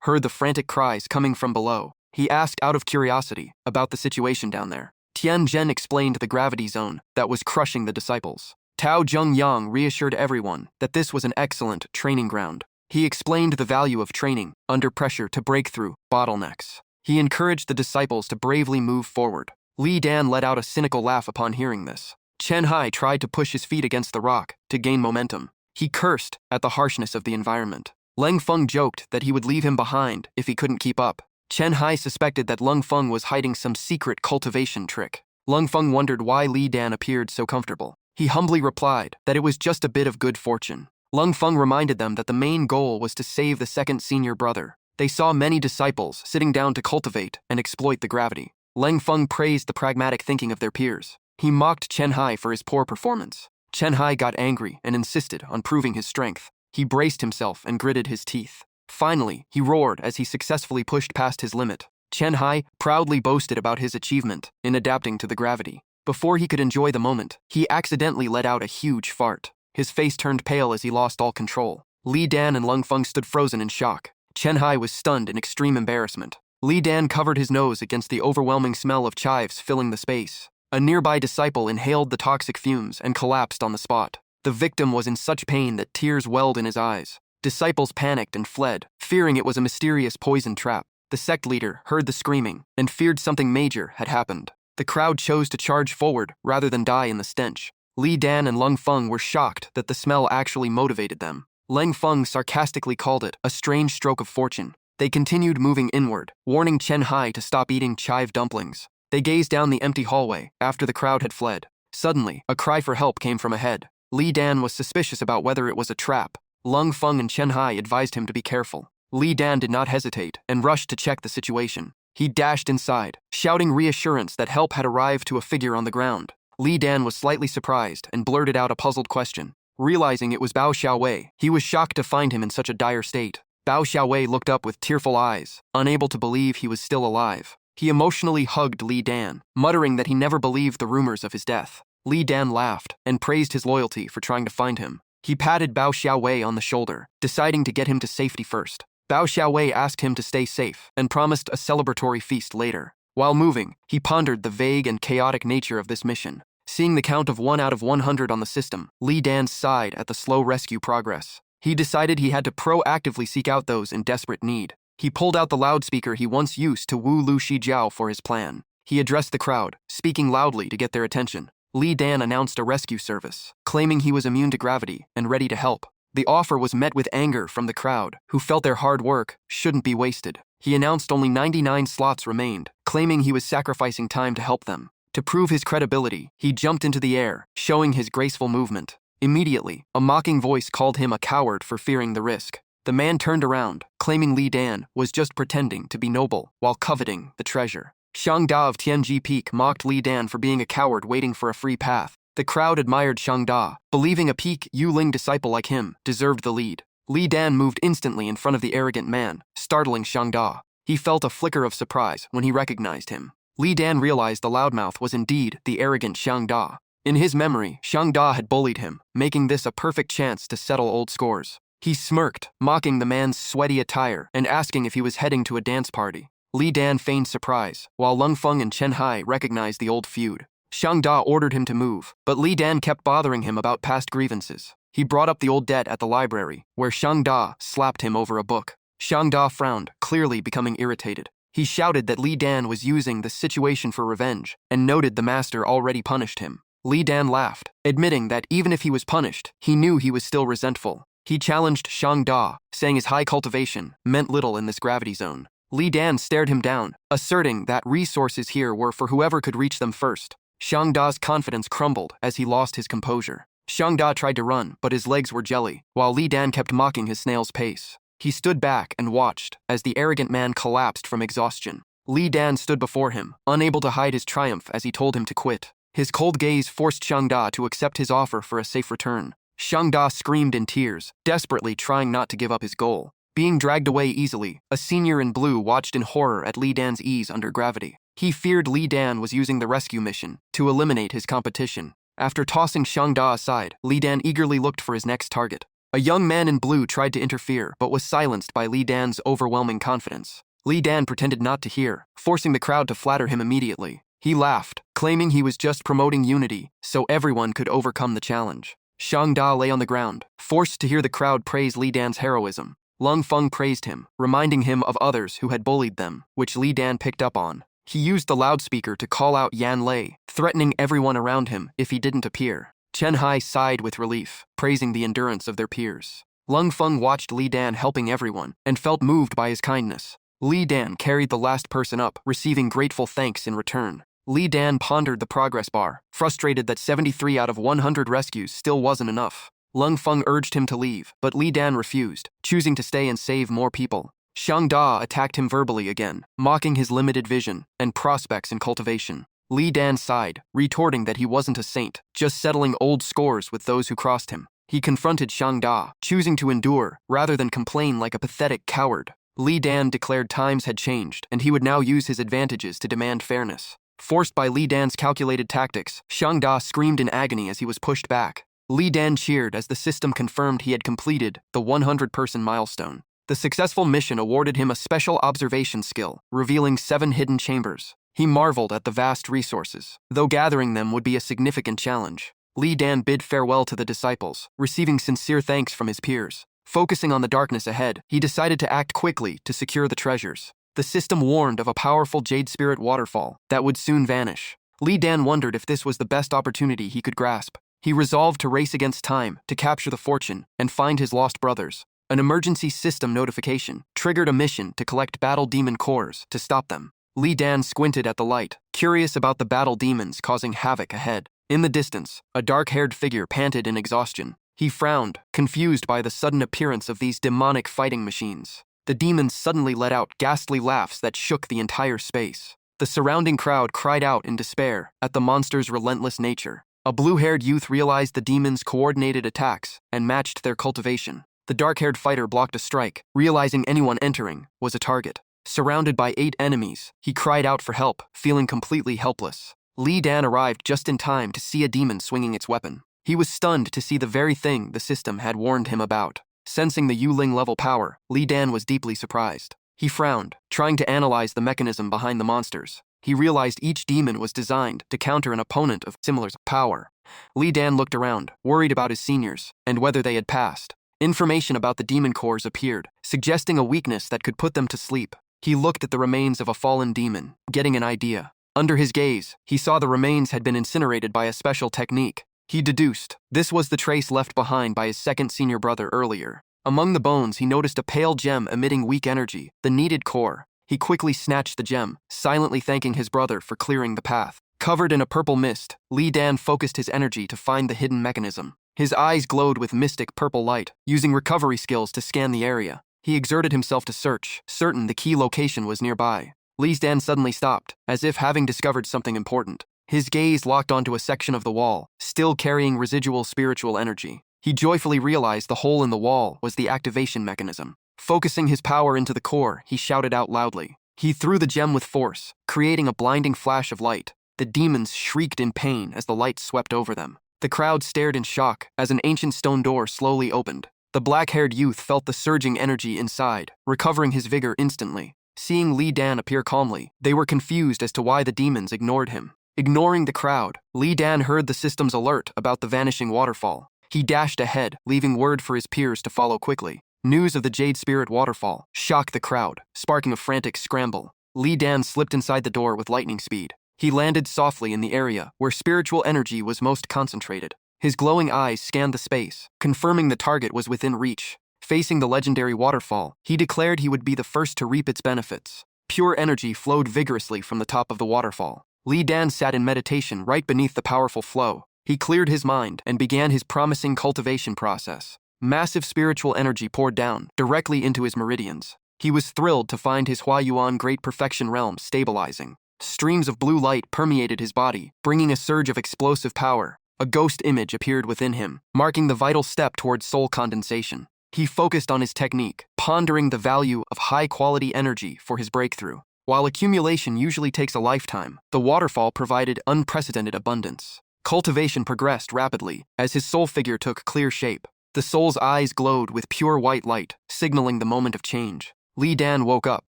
heard the frantic cries coming from below. He asked out of curiosity about the situation down there. Tian Zhen explained the gravity zone that was crushing the disciples. Tao Zhengyang reassured everyone that this was an excellent training ground. He explained the value of training under pressure to break through bottlenecks. He encouraged the disciples to bravely move forward. Li Dan let out a cynical laugh upon hearing this. Chen Hai tried to push his feet against the rock to gain momentum. He cursed at the harshness of the environment. Lang Feng joked that he would leave him behind if he couldn't keep up. Chen Hai suspected that Lang Feng was hiding some secret cultivation trick. Lang Feng wondered why Li Dan appeared so comfortable. He humbly replied that it was just a bit of good fortune. Lang Feng reminded them that the main goal was to save the second senior brother. They saw many disciples sitting down to cultivate and exploit the gravity. Lang Feng praised the pragmatic thinking of their peers. He mocked Chen Hai for his poor performance. Chen Hai got angry and insisted on proving his strength. He braced himself and gritted his teeth. Finally, he roared as he successfully pushed past his limit. Chen Hai proudly boasted about his achievement in adapting to the gravity. Before he could enjoy the moment, he accidentally let out a huge fart. His face turned pale as he lost all control. Li Dan and Lang Feng stood frozen in shock. Chen Hai was stunned in extreme embarrassment. Li Dan covered his nose against the overwhelming smell of chives filling the space. A nearby disciple inhaled the toxic fumes and collapsed on the spot. The victim was in such pain that tears welled in his eyes. Disciples panicked and fled, fearing it was a mysterious poison trap. The sect leader heard the screaming and feared something major had happened. The crowd chose to charge forward rather than die in the stench. Li Dan and Lang Feng were shocked that the smell actually motivated them. Lang Feng sarcastically called it a strange stroke of fortune. They continued moving inward, warning Chen Hai to stop eating chive dumplings. They gazed down the empty hallway after the crowd had fled. Suddenly, a cry for help came from ahead. Li Dan was suspicious about whether it was a trap. Lang Feng and Chen Hai advised him to be careful. Li Dan did not hesitate and rushed to check the situation. He dashed inside, shouting reassurance that help had arrived to a figure on the ground. Li Dan was slightly surprised and blurted out a puzzled question. Realizing it was Bao Xiaowei, he was shocked to find him in such a dire state. Bao Xiaowei looked up with tearful eyes, unable to believe he was still alive. He emotionally hugged Li Dan, muttering that he never believed the rumors of his death. Li Dan laughed and praised his loyalty for trying to find him. He patted Bao Xiaowei on the shoulder, deciding to get him to safety first. Bao Xiaowei asked him to stay safe and promised a celebratory feast later. While moving, he pondered the vague and chaotic nature of this mission. Seeing the count of 1 out of 100 on the system, Li Dan sighed at the slow rescue progress. He decided he had to proactively seek out those in desperate need. He pulled out the loudspeaker he once used to woo Lu Shijiao for his plan. He addressed the crowd, speaking loudly to get their attention. Li Dan announced a rescue service, claiming he was immune to gravity and ready to help. The offer was met with anger from the crowd, who felt their hard work shouldn't be wasted. He announced only 99 slots remained, claiming he was sacrificing time to help them. To prove his credibility, he jumped into the air, showing his graceful movement. Immediately, a mocking voice called him a coward for fearing the risk. The man turned around, claiming Li Dan was just pretending to be noble while coveting the treasure. Shang Da of Tianji Peak mocked Li Dan for being a coward waiting for a free path. The crowd admired Shang Da, believing a Peak Yuling disciple like him deserved the lead. Li Dan moved instantly in front of the arrogant man, startling Shang Da. He felt a flicker of surprise when he recognized him. Li Dan realized the loudmouth was indeed the arrogant Shang Da. In his memory, Shang Da had bullied him, making this a perfect chance to settle old scores. He smirked, mocking the man's sweaty attire and asking if he was heading to a dance party. Li Dan feigned surprise, while Lang Feng and Chen Hai recognized the old feud. Shang Da ordered him to move, but Li Dan kept bothering him about past grievances. He brought up the old debt at the library, where Shang Da slapped him over a book. Xiang Da frowned, clearly becoming irritated. He shouted that Li Dan was using the situation for revenge, and noted the master already punished him. Li Dan laughed, admitting that even if he was punished, he knew he was still resentful. He challenged Xiang Da, saying his high cultivation meant little in this gravity zone. Li Dan stared him down, asserting that resources here were for whoever could reach them first. Xiang Da's confidence crumbled as he lost his composure. Xiang Da tried to run, but his legs were jelly, while Li Dan kept mocking his snail's pace. He stood back and watched as the arrogant man collapsed from exhaustion. Li Dan stood before him, unable to hide his triumph as he told him to quit. His cold gaze forced Xiang Da to accept his offer for a safe return. Xiang Da screamed in tears, desperately trying not to give up his goal. Being dragged away easily, a senior in blue watched in horror at Li Dan's ease under gravity. He feared Li Dan was using the rescue mission to eliminate his competition. After tossing Xiang Da aside, Li Dan eagerly looked for his next target. A young man in blue tried to interfere, but was silenced by Li Dan's overwhelming confidence. Li Dan pretended not to hear, forcing the crowd to flatter him immediately. He laughed, claiming he was just promoting unity, so everyone could overcome the challenge. Xiang Da lay on the ground, forced to hear the crowd praise Li Dan's heroism. Lung Feng praised him, reminding him of others who had bullied them, which Li Dan picked up on. He used the loudspeaker to call out Yan Lei, threatening everyone around him if he didn't appear. Chen Hai sighed with relief, praising the endurance of their peers. Lung Feng watched Li Dan helping everyone and felt moved by his kindness. Li Dan carried the last person up, receiving grateful thanks in return. Li Dan pondered the progress bar, frustrated that 73 out of 100 rescues still wasn't enough. Lung Feng urged him to leave, but Li Dan refused, choosing to stay and save more people. Xiang Da attacked him verbally again, mocking his limited vision and prospects in cultivation. Li Dan sighed, retorting that he wasn't a saint, just settling old scores with those who crossed him. He confronted Xiang Da, choosing to endure rather than complain like a pathetic coward. Li Dan declared times had changed, and he would now use his advantages to demand fairness. Forced by Li Dan's calculated tactics, Xiang Da screamed in agony as he was pushed back. Li Dan cheered as the system confirmed he had completed the 100-person milestone. The successful mission awarded him a special observation skill, revealing 7 hidden chambers. He marveled at the vast resources, though gathering them would be a significant challenge. Li Dan bid farewell to the disciples, receiving sincere thanks from his peers. Focusing on the darkness ahead, he decided to act quickly to secure the treasures. The system warned of a powerful jade spirit waterfall that would soon vanish. Li Dan wondered if this was the best opportunity he could grasp. He resolved to race against time to capture the fortune and find his lost brothers. An emergency system notification triggered a mission to collect battle demon cores to stop them. Li Dan squinted at the light, curious about the battle demons causing havoc ahead. In the distance, a dark-haired figure panted in exhaustion. He frowned, confused by the sudden appearance of these demonic fighting machines. The demons suddenly let out ghastly laughs that shook the entire space. The surrounding crowd cried out in despair at the monster's relentless nature. A blue-haired youth realized the demons' coordinated attacks and matched their cultivation. The dark-haired fighter blocked a strike, realizing anyone entering was a target. Surrounded by 8 enemies, he cried out for help, feeling completely helpless. Li Dan arrived just in time to see a demon swinging its weapon. He was stunned to see the very thing the system had warned him about. Sensing the Yuling-level power, Li Dan was deeply surprised. He frowned, trying to analyze the mechanism behind the monsters. He realized each demon was designed to counter an opponent of similar power. Li Dan looked around, worried about his seniors, and whether they had passed. Information about the demon cores appeared, suggesting a weakness that could put them to sleep. He looked at the remains of a fallen demon, getting an idea. Under his gaze, he saw the remains had been incinerated by a special technique. He deduced this was the trace left behind by his second senior brother earlier. Among the bones, he noticed a pale gem emitting weak energy, the needed core. He quickly snatched the gem, silently thanking his brother for clearing the path. Covered in a purple mist, Li Dan focused his energy to find the hidden mechanism. His eyes glowed with mystic purple light, using recovery skills to scan the area. He exerted himself to search, certain the key location was nearby. Li Dan suddenly stopped, as if having discovered something important. His gaze locked onto a section of the wall, still carrying residual spiritual energy. He joyfully realized the hole in the wall was the activation mechanism. Focusing his power into the core, he shouted out loudly. He threw the gem with force, creating a blinding flash of light. The demons shrieked in pain as the light swept over them. The crowd stared in shock as an ancient stone door slowly opened. The black-haired youth felt the surging energy inside, recovering his vigor instantly. Seeing Li Dan appear calmly, they were confused as to why the demons ignored him. Ignoring the crowd, Li Dan heard the system's alert about the vanishing waterfall. He dashed ahead, leaving word for his peers to follow quickly. News of the Jade Spirit waterfall shocked the crowd, sparking a frantic scramble. Li Dan slipped inside the door with lightning speed. He landed softly in the area where spiritual energy was most concentrated. His glowing eyes scanned the space, confirming the target was within reach. Facing the legendary waterfall, he declared he would be the first to reap its benefits. Pure energy flowed vigorously from the top of the waterfall. Li Dan sat in meditation right beneath the powerful flow. He cleared his mind and began his promising cultivation process. Massive spiritual energy poured down directly into his meridians. He was thrilled to find his Huayuan Great Perfection realm stabilizing. Streams of blue light permeated his body, bringing a surge of explosive power. A ghost image appeared within him, marking the vital step towards soul condensation. He focused on his technique, pondering the value of high-quality energy for his breakthrough. While accumulation usually takes a lifetime, the waterfall provided unprecedented abundance. Cultivation progressed rapidly as his soul figure took clear shape. The soul's eyes glowed with pure white light, signaling the moment of change. Li Dan woke up,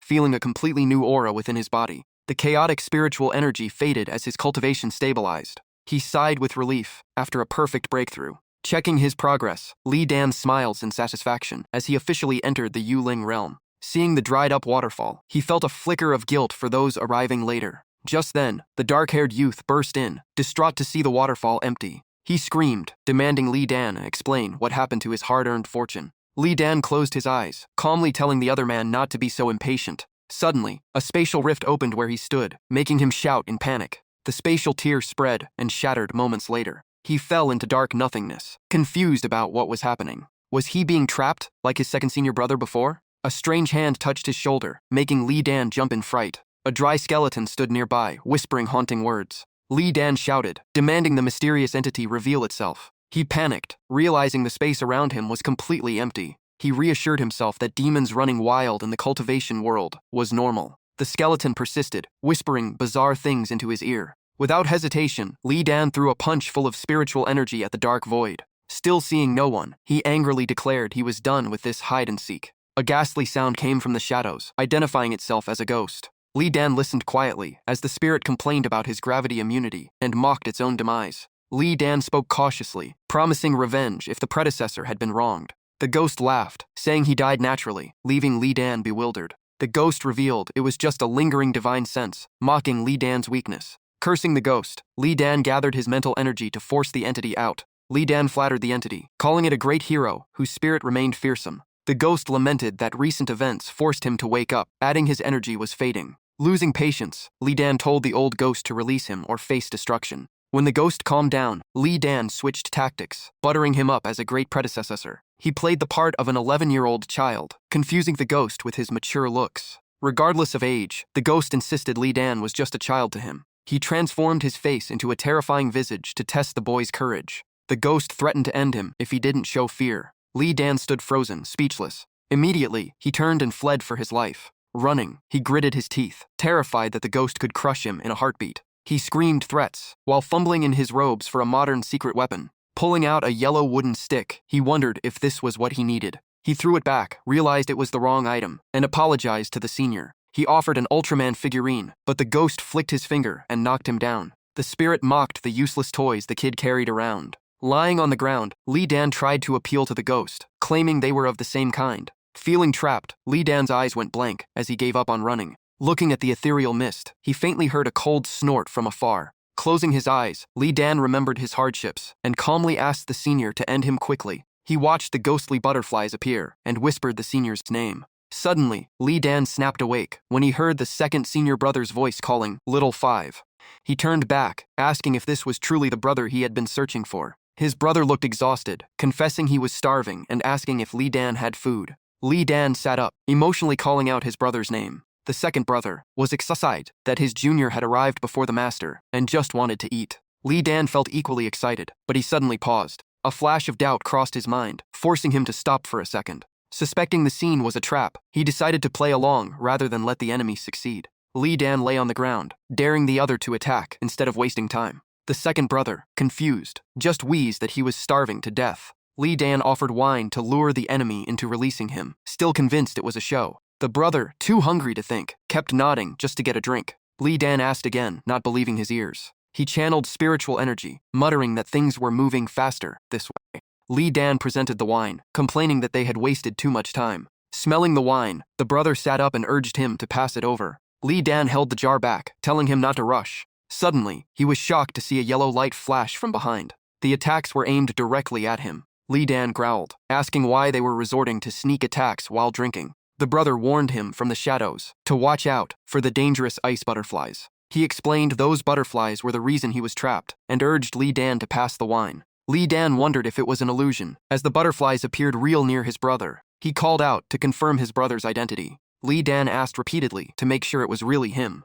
feeling a completely new aura within his body. The chaotic spiritual energy faded as his cultivation stabilized. He sighed with relief after a perfect breakthrough. Checking his progress, Li Dan smiled in satisfaction as he officially entered the Yuling realm. Seeing the dried-up waterfall, he felt a flicker of guilt for those arriving later. Just then, the dark-haired youth burst in, distraught to see the waterfall empty. He screamed, demanding Li Dan explain what happened to his hard-earned fortune. Li Dan closed his eyes, calmly telling the other man not to be so impatient. Suddenly, a spatial rift opened where he stood, making him shout in panic. The spatial tear spread and shattered moments later. He fell into dark nothingness, confused about what was happening. Was he being trapped, like his second senior brother before? A strange hand touched his shoulder, making Li Dan jump in fright. A dry skeleton stood nearby, whispering haunting words. Li Dan shouted, demanding the mysterious entity reveal itself. He panicked, realizing the space around him was completely empty. He reassured himself that demons running wild in the cultivation world was normal. The skeleton persisted, whispering bizarre things into his ear. Without hesitation, Li Dan threw a punch full of spiritual energy at the dark void. Still seeing no one, he angrily declared he was done with this hide-and-seek. A ghastly sound came from the shadows, identifying itself as a ghost. Li Dan listened quietly as the spirit complained about his gravity immunity and mocked its own demise. Li Dan spoke cautiously, promising revenge if the predecessor had been wronged. The ghost laughed, saying he died naturally, leaving Li Dan bewildered. The ghost revealed it was just a lingering divine sense, mocking Li Dan's weakness. Cursing the ghost, Li Dan gathered his mental energy to force the entity out. Li Dan flattered the entity, calling it a great hero whose spirit remained fearsome. The ghost lamented that recent events forced him to wake up, adding his energy was fading. Losing patience, Li Dan told the old ghost to release him or face destruction. When the ghost calmed down, Li Dan switched tactics, buttering him up as a great predecessor. He played the part of an 11-year-old child, confusing the ghost with his mature looks. Regardless of age, the ghost insisted Li Dan was just a child to him. He transformed his face into a terrifying visage to test the boy's courage. The ghost threatened to end him if he didn't show fear. Li Dan stood frozen, speechless. Immediately, he turned and fled for his life. Running, he gritted his teeth, terrified that the ghost could crush him in a heartbeat. He screamed threats, while fumbling in his robes for a modern secret weapon. Pulling out a yellow wooden stick, he wondered if this was what he needed. He threw it back, realized it was the wrong item, and apologized to the senior. He offered an Ultraman figurine, but the ghost flicked his finger and knocked him down. The spirit mocked the useless toys the kid carried around. Lying on the ground, Li Dan tried to appeal to the ghost, claiming they were of the same kind. Feeling trapped, Li Dan's eyes went blank as he gave up on running. Looking at the ethereal mist, he faintly heard a cold snort from afar. Closing his eyes, Li Dan remembered his hardships and calmly asked the senior to end him quickly. He watched the ghostly butterflies appear and whispered the senior's name. Suddenly, Li Dan snapped awake when he heard the second senior brother's voice calling, "Little Five." He turned back, asking if this was truly the brother he had been searching for. His brother looked exhausted, confessing he was starving and asking if Li Dan had food. Li Dan sat up, emotionally calling out his brother's name. The second brother was excited that his junior had arrived before the master and just wanted to eat. Li Dan felt equally excited, but he suddenly paused. A flash of doubt crossed his mind, forcing him to stop for a second. Suspecting the scene was a trap, he decided to play along rather than let the enemy succeed. Li Dan lay on the ground, daring the other to attack instead of wasting time. The second brother, confused, just wheezed that he was starving to death. Li Dan offered wine to lure the enemy into releasing him, still convinced it was a show. The brother, too hungry to think, kept nodding just to get a drink. Li Dan asked again, not believing his ears. He channeled spiritual energy, muttering that things were moving faster this way. Li Dan presented the wine, complaining that they had wasted too much time. Smelling the wine, the brother sat up and urged him to pass it over. Li Dan held the jar back, telling him not to rush. Suddenly, he was shocked to see a yellow light flash from behind. The attacks were aimed directly at him. Li Dan growled, asking why they were resorting to sneak attacks while drinking. The brother warned him from the shadows to watch out for the dangerous ice butterflies. He explained those butterflies were the reason he was trapped and urged Li Dan to pass the wine. Li Dan wondered if it was an illusion, as the butterflies appeared real near his brother. He called out to confirm his brother's identity. Li Dan asked repeatedly to make sure it was really him.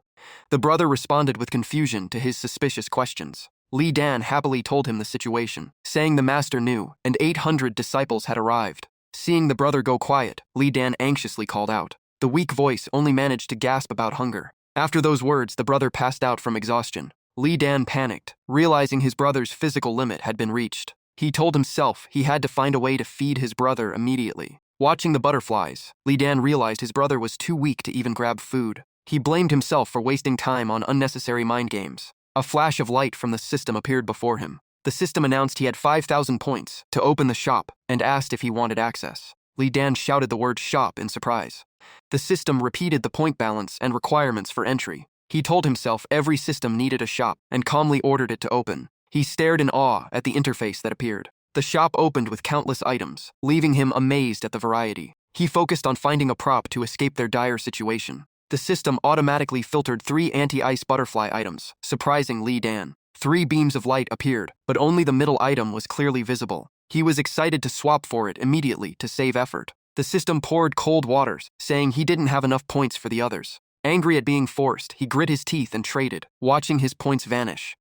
The brother responded with confusion to his suspicious questions. Li Dan happily told him the situation, saying the master knew and 800 disciples had arrived. Seeing the brother go quiet, Li Dan anxiously called out. The weak voice only managed to gasp about hunger. After those words, the brother passed out from exhaustion. Li Dan panicked, realizing his brother's physical limit had been reached. He told himself he had to find a way to feed his brother immediately. Watching the butterflies, Li Dan realized his brother was too weak to even grab food. He blamed himself for wasting time on unnecessary mind games. A flash of light from the system appeared before him. The system announced he had 5,000 points to open the shop and asked if he wanted access. Li Dan shouted the word shop in surprise. The system repeated the point balance and requirements for entry. He told himself every system needed a shop and calmly ordered it to open. He stared in awe at the interface that appeared. The shop opened with countless items, leaving him amazed at the variety. He focused on finding a prop to escape their dire situation. The system automatically filtered 3 anti-ice butterfly items, surprising Li Dan. 3 beams of light appeared, but only the middle item was clearly visible. He was excited to swap for it immediately to save effort. The system poured cold waters, saying he didn't have enough points for the others. Angry at being forced, he grit his teeth and traded, watching his points vanish.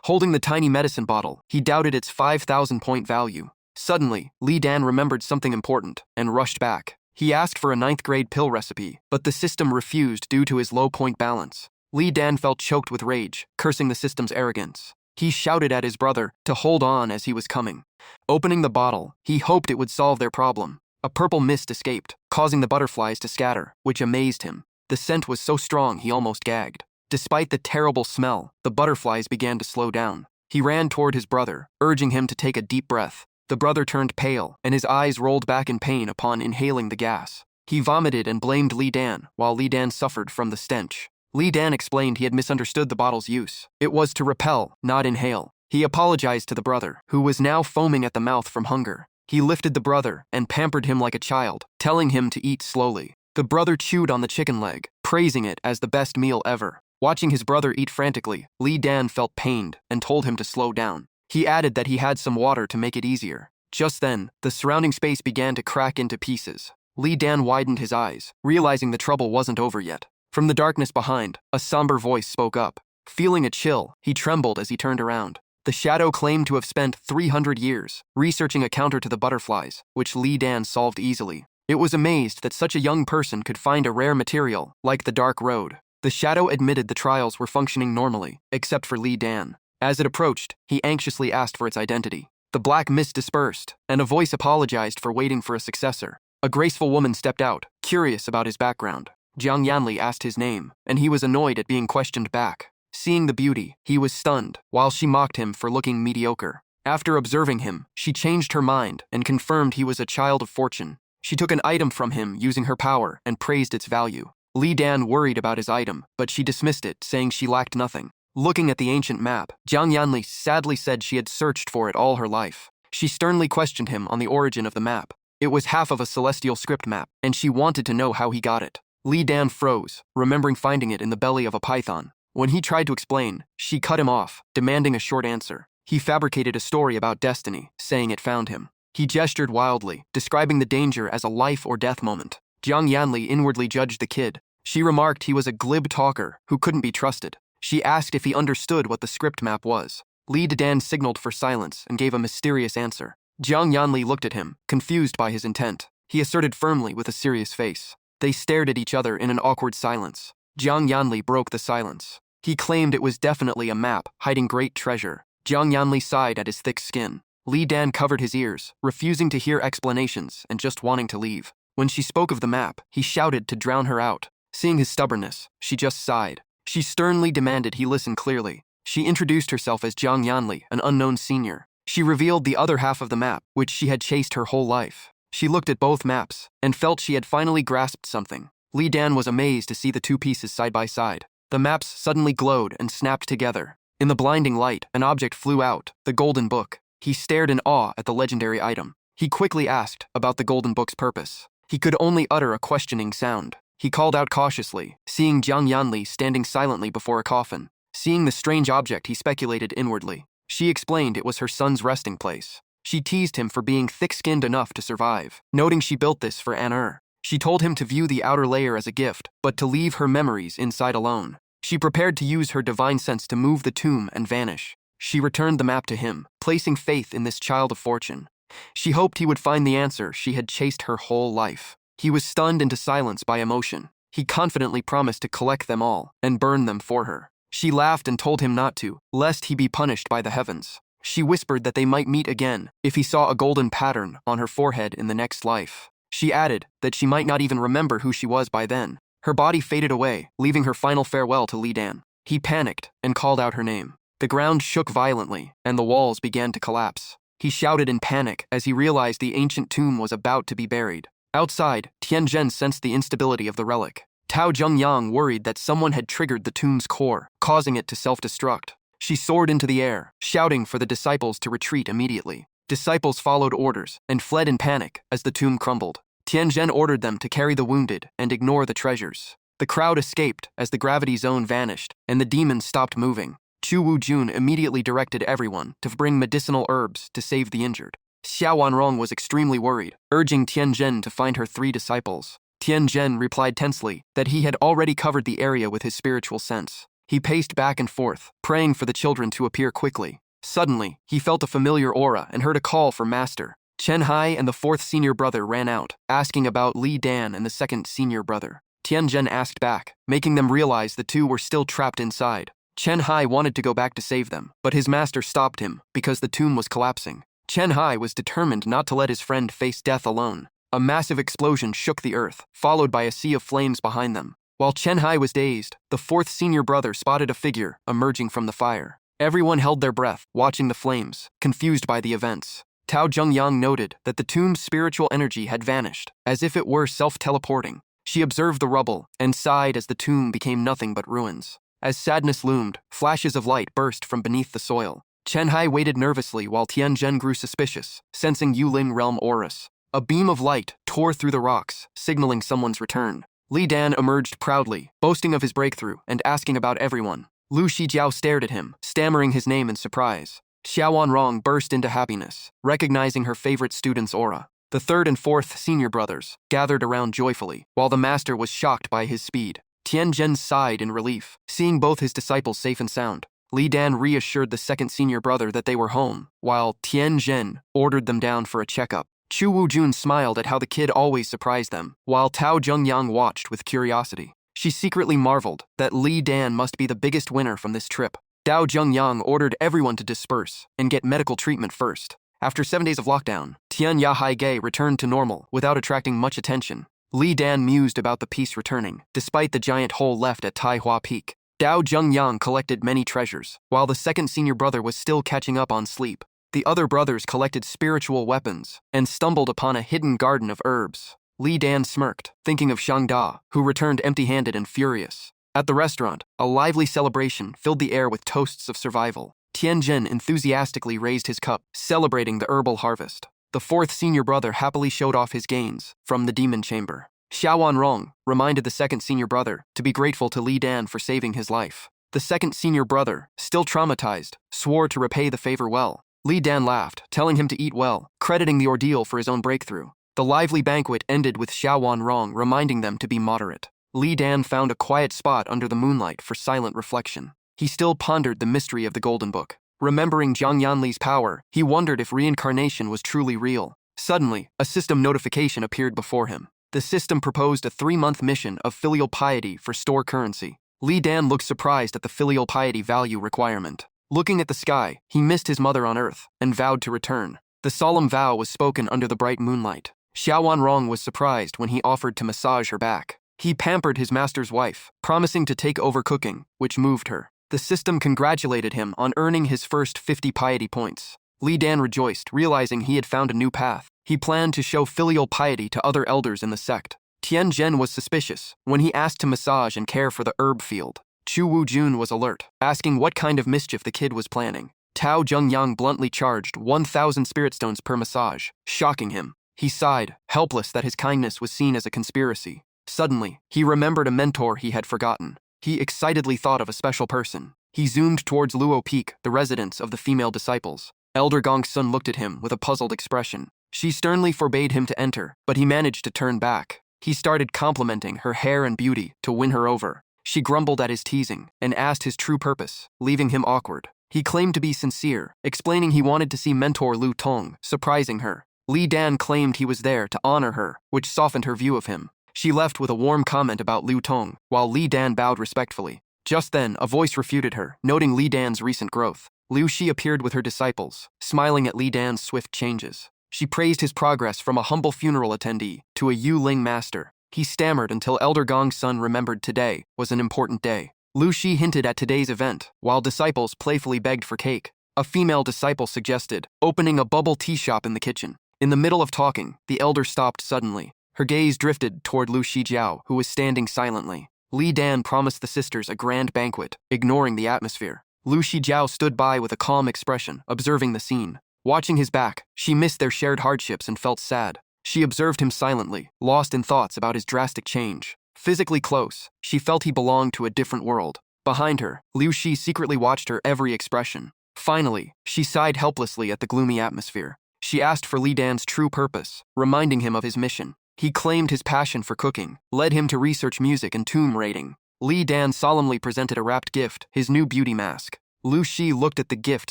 Holding the tiny medicine bottle, he doubted its 5,000 point value. Suddenly, Li Dan remembered something important and rushed back. He asked for a 9th grade pill recipe, but the system refused due to his low point balance. Li Dan felt choked with rage, cursing the system's arrogance. He shouted at his brother to hold on as he was coming. Opening the bottle, he hoped it would solve their problem. A purple mist escaped, causing the butterflies to scatter, which amazed him. The scent was so strong he almost gagged. Despite the terrible smell, the butterflies began to slow down. He ran toward his brother, urging him to take a deep breath. The brother turned pale, and his eyes rolled back in pain upon inhaling the gas. He vomited and blamed Li Dan, while Li Dan suffered from the stench. Li Dan explained he had misunderstood the bottle's use. It was to repel, not inhale. He apologized to the brother, who was now foaming at the mouth from hunger. He lifted the brother and pampered him like a child, telling him to eat slowly. The brother chewed on the chicken leg, praising it as the best meal ever. Watching his brother eat frantically, Li Dan felt pained and told him to slow down. He added that he had some water to make it easier. Just then, the surrounding space began to crack into pieces. Li Dan widened his eyes, realizing the trouble wasn't over yet. From the darkness behind, a somber voice spoke up. Feeling a chill, he trembled as he turned around. The shadow claimed to have spent 300 years researching a counter to the butterflies, which Li Dan solved easily. It was amazed that such a young person could find a rare material, like the Dark Road. The shadow admitted the trials were functioning normally, except for Li Dan. As it approached, he anxiously asked for its identity. The black mist dispersed, and a voice apologized for waiting for a successor. A graceful woman stepped out, curious about his background. Jiang Yanli asked his name, and he was annoyed at being questioned back. Seeing the beauty, he was stunned, while she mocked him for looking mediocre. After observing him, she changed her mind and confirmed he was a child of fortune. She took an item from him using her power and praised its value. Li Dan worried about his item, but she dismissed it, saying she lacked nothing. Looking at the ancient map, Jiang Yanli sadly said she had searched for it all her life. She sternly questioned him on the origin of the map. It was half of a celestial script map, and she wanted to know how he got it. Li Dan froze, remembering finding it in the belly of a python. When he tried to explain, she cut him off, demanding a short answer. He fabricated a story about destiny, saying it found him. He gestured wildly, describing the danger as a life or death moment. Jiang Yanli inwardly judged the kid. She remarked he was a glib talker who couldn't be trusted. She asked if he understood what the script map was. Li Dan signaled for silence and gave a mysterious answer. Jiang Yanli looked at him, confused by his intent. He asserted firmly with a serious face. They stared at each other in an awkward silence. Jiang Yanli broke the silence. He claimed it was definitely a map hiding great treasure. Jiang Yanli sighed at his thick skin. Li Dan covered his ears, refusing to hear explanations and just wanting to leave. When she spoke of the map, he shouted to drown her out. Seeing his stubbornness, she just sighed. She sternly demanded he listen clearly. She introduced herself as Jiang Yanli, an unknown senior. She revealed the other half of the map, which she had chased her whole life. She looked at both maps and felt she had finally grasped something. Li Dan was amazed to see the two pieces side by side. The maps suddenly glowed and snapped together. In the blinding light, an object flew out, the golden book. He stared in awe at the legendary item. He quickly asked about the golden book's purpose. He could only utter a questioning sound. He called out cautiously, seeing Jiang Yanli standing silently before a coffin. Seeing the strange object, he speculated inwardly. She explained it was her son's resting place. She teased him for being thick-skinned enough to survive, noting she built this for An. She told him to view the outer layer as a gift, but to leave her memories inside alone. She prepared to use her divine sense to move the tomb and vanish. She returned the map to him, placing faith in this child of fortune. She hoped he would find the answer she had chased her whole life. He was stunned into silence by emotion. He confidently promised to collect them all and burn them for her. She laughed and told him not to, lest he be punished by the heavens. She whispered that they might meet again if he saw a golden pattern on her forehead in the next life. She added that she might not even remember who she was by then. Her body faded away, leaving her final farewell to Li Dan. He panicked and called out her name. The ground shook violently, and the walls began to collapse. He shouted in panic as he realized the ancient tomb was about to be buried. Outside, Tianzhen sensed the instability of the relic. Tao Zhengyang worried that someone had triggered the tomb's core, causing it to self-destruct. She soared into the air, shouting for the disciples to retreat immediately. Disciples followed orders and fled in panic as the tomb crumbled. Tianzhen ordered them to carry the wounded and ignore the treasures. The crowd escaped as the gravity zone vanished and the demons stopped moving. Chu Wujun immediately directed everyone to bring medicinal herbs to save the injured. Xiao Wanrong was extremely worried, urging Tianzhen to find her 3 disciples. Tianzhen replied tensely that he had already covered the area with his spiritual sense. He paced back and forth, praying for the children to appear quickly. Suddenly, he felt a familiar aura and heard a call for Master. Chen Hai and the 4th senior brother ran out, asking about Li Dan and the 2nd senior brother. Tianzhen asked back, making them realize the 2 were still trapped inside. Chen Hai wanted to go back to save them, but his master stopped him because the tomb was collapsing. Chen Hai was determined not to let his friend face death alone. A massive explosion shook the earth, followed by a sea of flames behind them. While Chen Hai was dazed, the 4th senior brother spotted a figure emerging from the fire. Everyone held their breath, watching the flames, confused by the events. Tao Zhengyang noted that the tomb's spiritual energy had vanished, as if it were self-teleporting. She observed the rubble and sighed as the tomb became nothing but ruins. As sadness loomed, flashes of light burst from beneath the soil. Chen Hai waited nervously while Tianzhen grew suspicious, sensing Yuling realm auras. A beam of light tore through the rocks, signaling someone's return. Li Dan emerged proudly, boasting of his breakthrough and asking about everyone. Lu Shijiao stared at him, stammering his name in surprise. Xiao Wanrong burst into happiness, recognizing her favorite student's aura. The 3rd and 4th senior brothers gathered around joyfully, while the master was shocked by his speed. Tianzhen sighed in relief, seeing both his disciples safe and sound. Li Dan reassured the 2nd senior brother that they were home, while Tianzhen ordered them down for a checkup. Chu Wujun smiled at how the kid always surprised them, while Tao Zhengyang watched with curiosity. She secretly marveled that Li Dan must be the biggest winner from this trip. Tao Zhengyang ordered everyone to disperse and get medical treatment first. After 7 days of lockdown, Tian Yahaige returned to normal without attracting much attention. Li Dan mused about the peace returning, despite the giant hole left at Taihua Peak. Tao Zhengyang collected many treasures, while the 2nd senior brother was still catching up on sleep. The other brothers collected spiritual weapons and stumbled upon a hidden garden of herbs. Li Dan smirked, thinking of Shangda, who returned empty-handed and furious. At the restaurant, a lively celebration filled the air with toasts of survival. Tianzhen enthusiastically raised his cup, celebrating the herbal harvest. The 4th senior brother happily showed off his gains from the demon chamber. Xiao Wanrong reminded the 2nd senior brother to be grateful to Li Dan for saving his life. The 2nd senior brother, still traumatized, swore to repay the favor well. Li Dan laughed, telling him to eat well, crediting the ordeal for his own breakthrough. The lively banquet ended with Xiao Wanrong reminding them to be moderate. Li Dan found a quiet spot under the moonlight for silent reflection. He still pondered the mystery of the Golden Book. Remembering Jiang Yanli's power, he wondered if reincarnation was truly real. Suddenly, a system notification appeared before him. The system proposed a 3-month mission of filial piety for store currency. Li Dan looked surprised at the filial piety value requirement. Looking at the sky, he missed his mother on Earth and vowed to return. The solemn vow was spoken under the bright moonlight. Xiao Wanrong was surprised when he offered to massage her back. He pampered his master's wife, promising to take over cooking, which moved her. The system congratulated him on earning his first 50 piety points. Li Dan rejoiced, realizing he had found a new path. He planned to show filial piety to other elders in the sect. Tian Zhen was suspicious when he asked to massage and care for the herb field. Chu Wu-jun was alert, asking what kind of mischief the kid was planning. Tao Zhengyang bluntly charged 1,000 spirit stones per massage, shocking him. He sighed, helpless that his kindness was seen as a conspiracy. Suddenly, he remembered a mentor he had forgotten. He excitedly thought of a special person. He zoomed towards Luo Peak, the residence of the female disciples. Elder Gong Sun looked at him with a puzzled expression. She sternly forbade him to enter, but he managed to turn back. He started complimenting her hair and beauty to win her over. She grumbled at his teasing and asked his true purpose, leaving him awkward. He claimed to be sincere, explaining he wanted to see mentor Lu Tong, surprising her. Li Dan claimed he was there to honor her, which softened her view of him. She left with a warm comment about Lu Tong, while Li Dan bowed respectfully. Just then, a voice refuted her, noting Li Dan's recent growth. Liu Shi appeared with her disciples, smiling at Li Dan's swift changes. She praised his progress from a humble funeral attendee to a Yu Ling master. He stammered until Elder Gong's son remembered today was an important day. Liu Shi hinted at today's event, while disciples playfully begged for cake. A female disciple suggested opening a bubble tea shop in the kitchen. In the middle of talking, the elder stopped suddenly. Her gaze drifted toward Lu Shijiao, who was standing silently. Li Dan promised the sisters a grand banquet, ignoring the atmosphere. Lu Shijiao stood by with a calm expression, observing the scene. Watching his back, she missed their shared hardships and felt sad. She observed him silently, lost in thoughts about his drastic change. Physically close, she felt he belonged to a different world. Behind her, Liu Shi secretly watched her every expression. Finally, she sighed helplessly at the gloomy atmosphere. She asked for Li Dan's true purpose, reminding him of his mission. He claimed his passion for cooking led him to research music and tomb raiding. Li Dan solemnly presented a wrapped gift, his new beauty mask. Lu Shi looked at the gift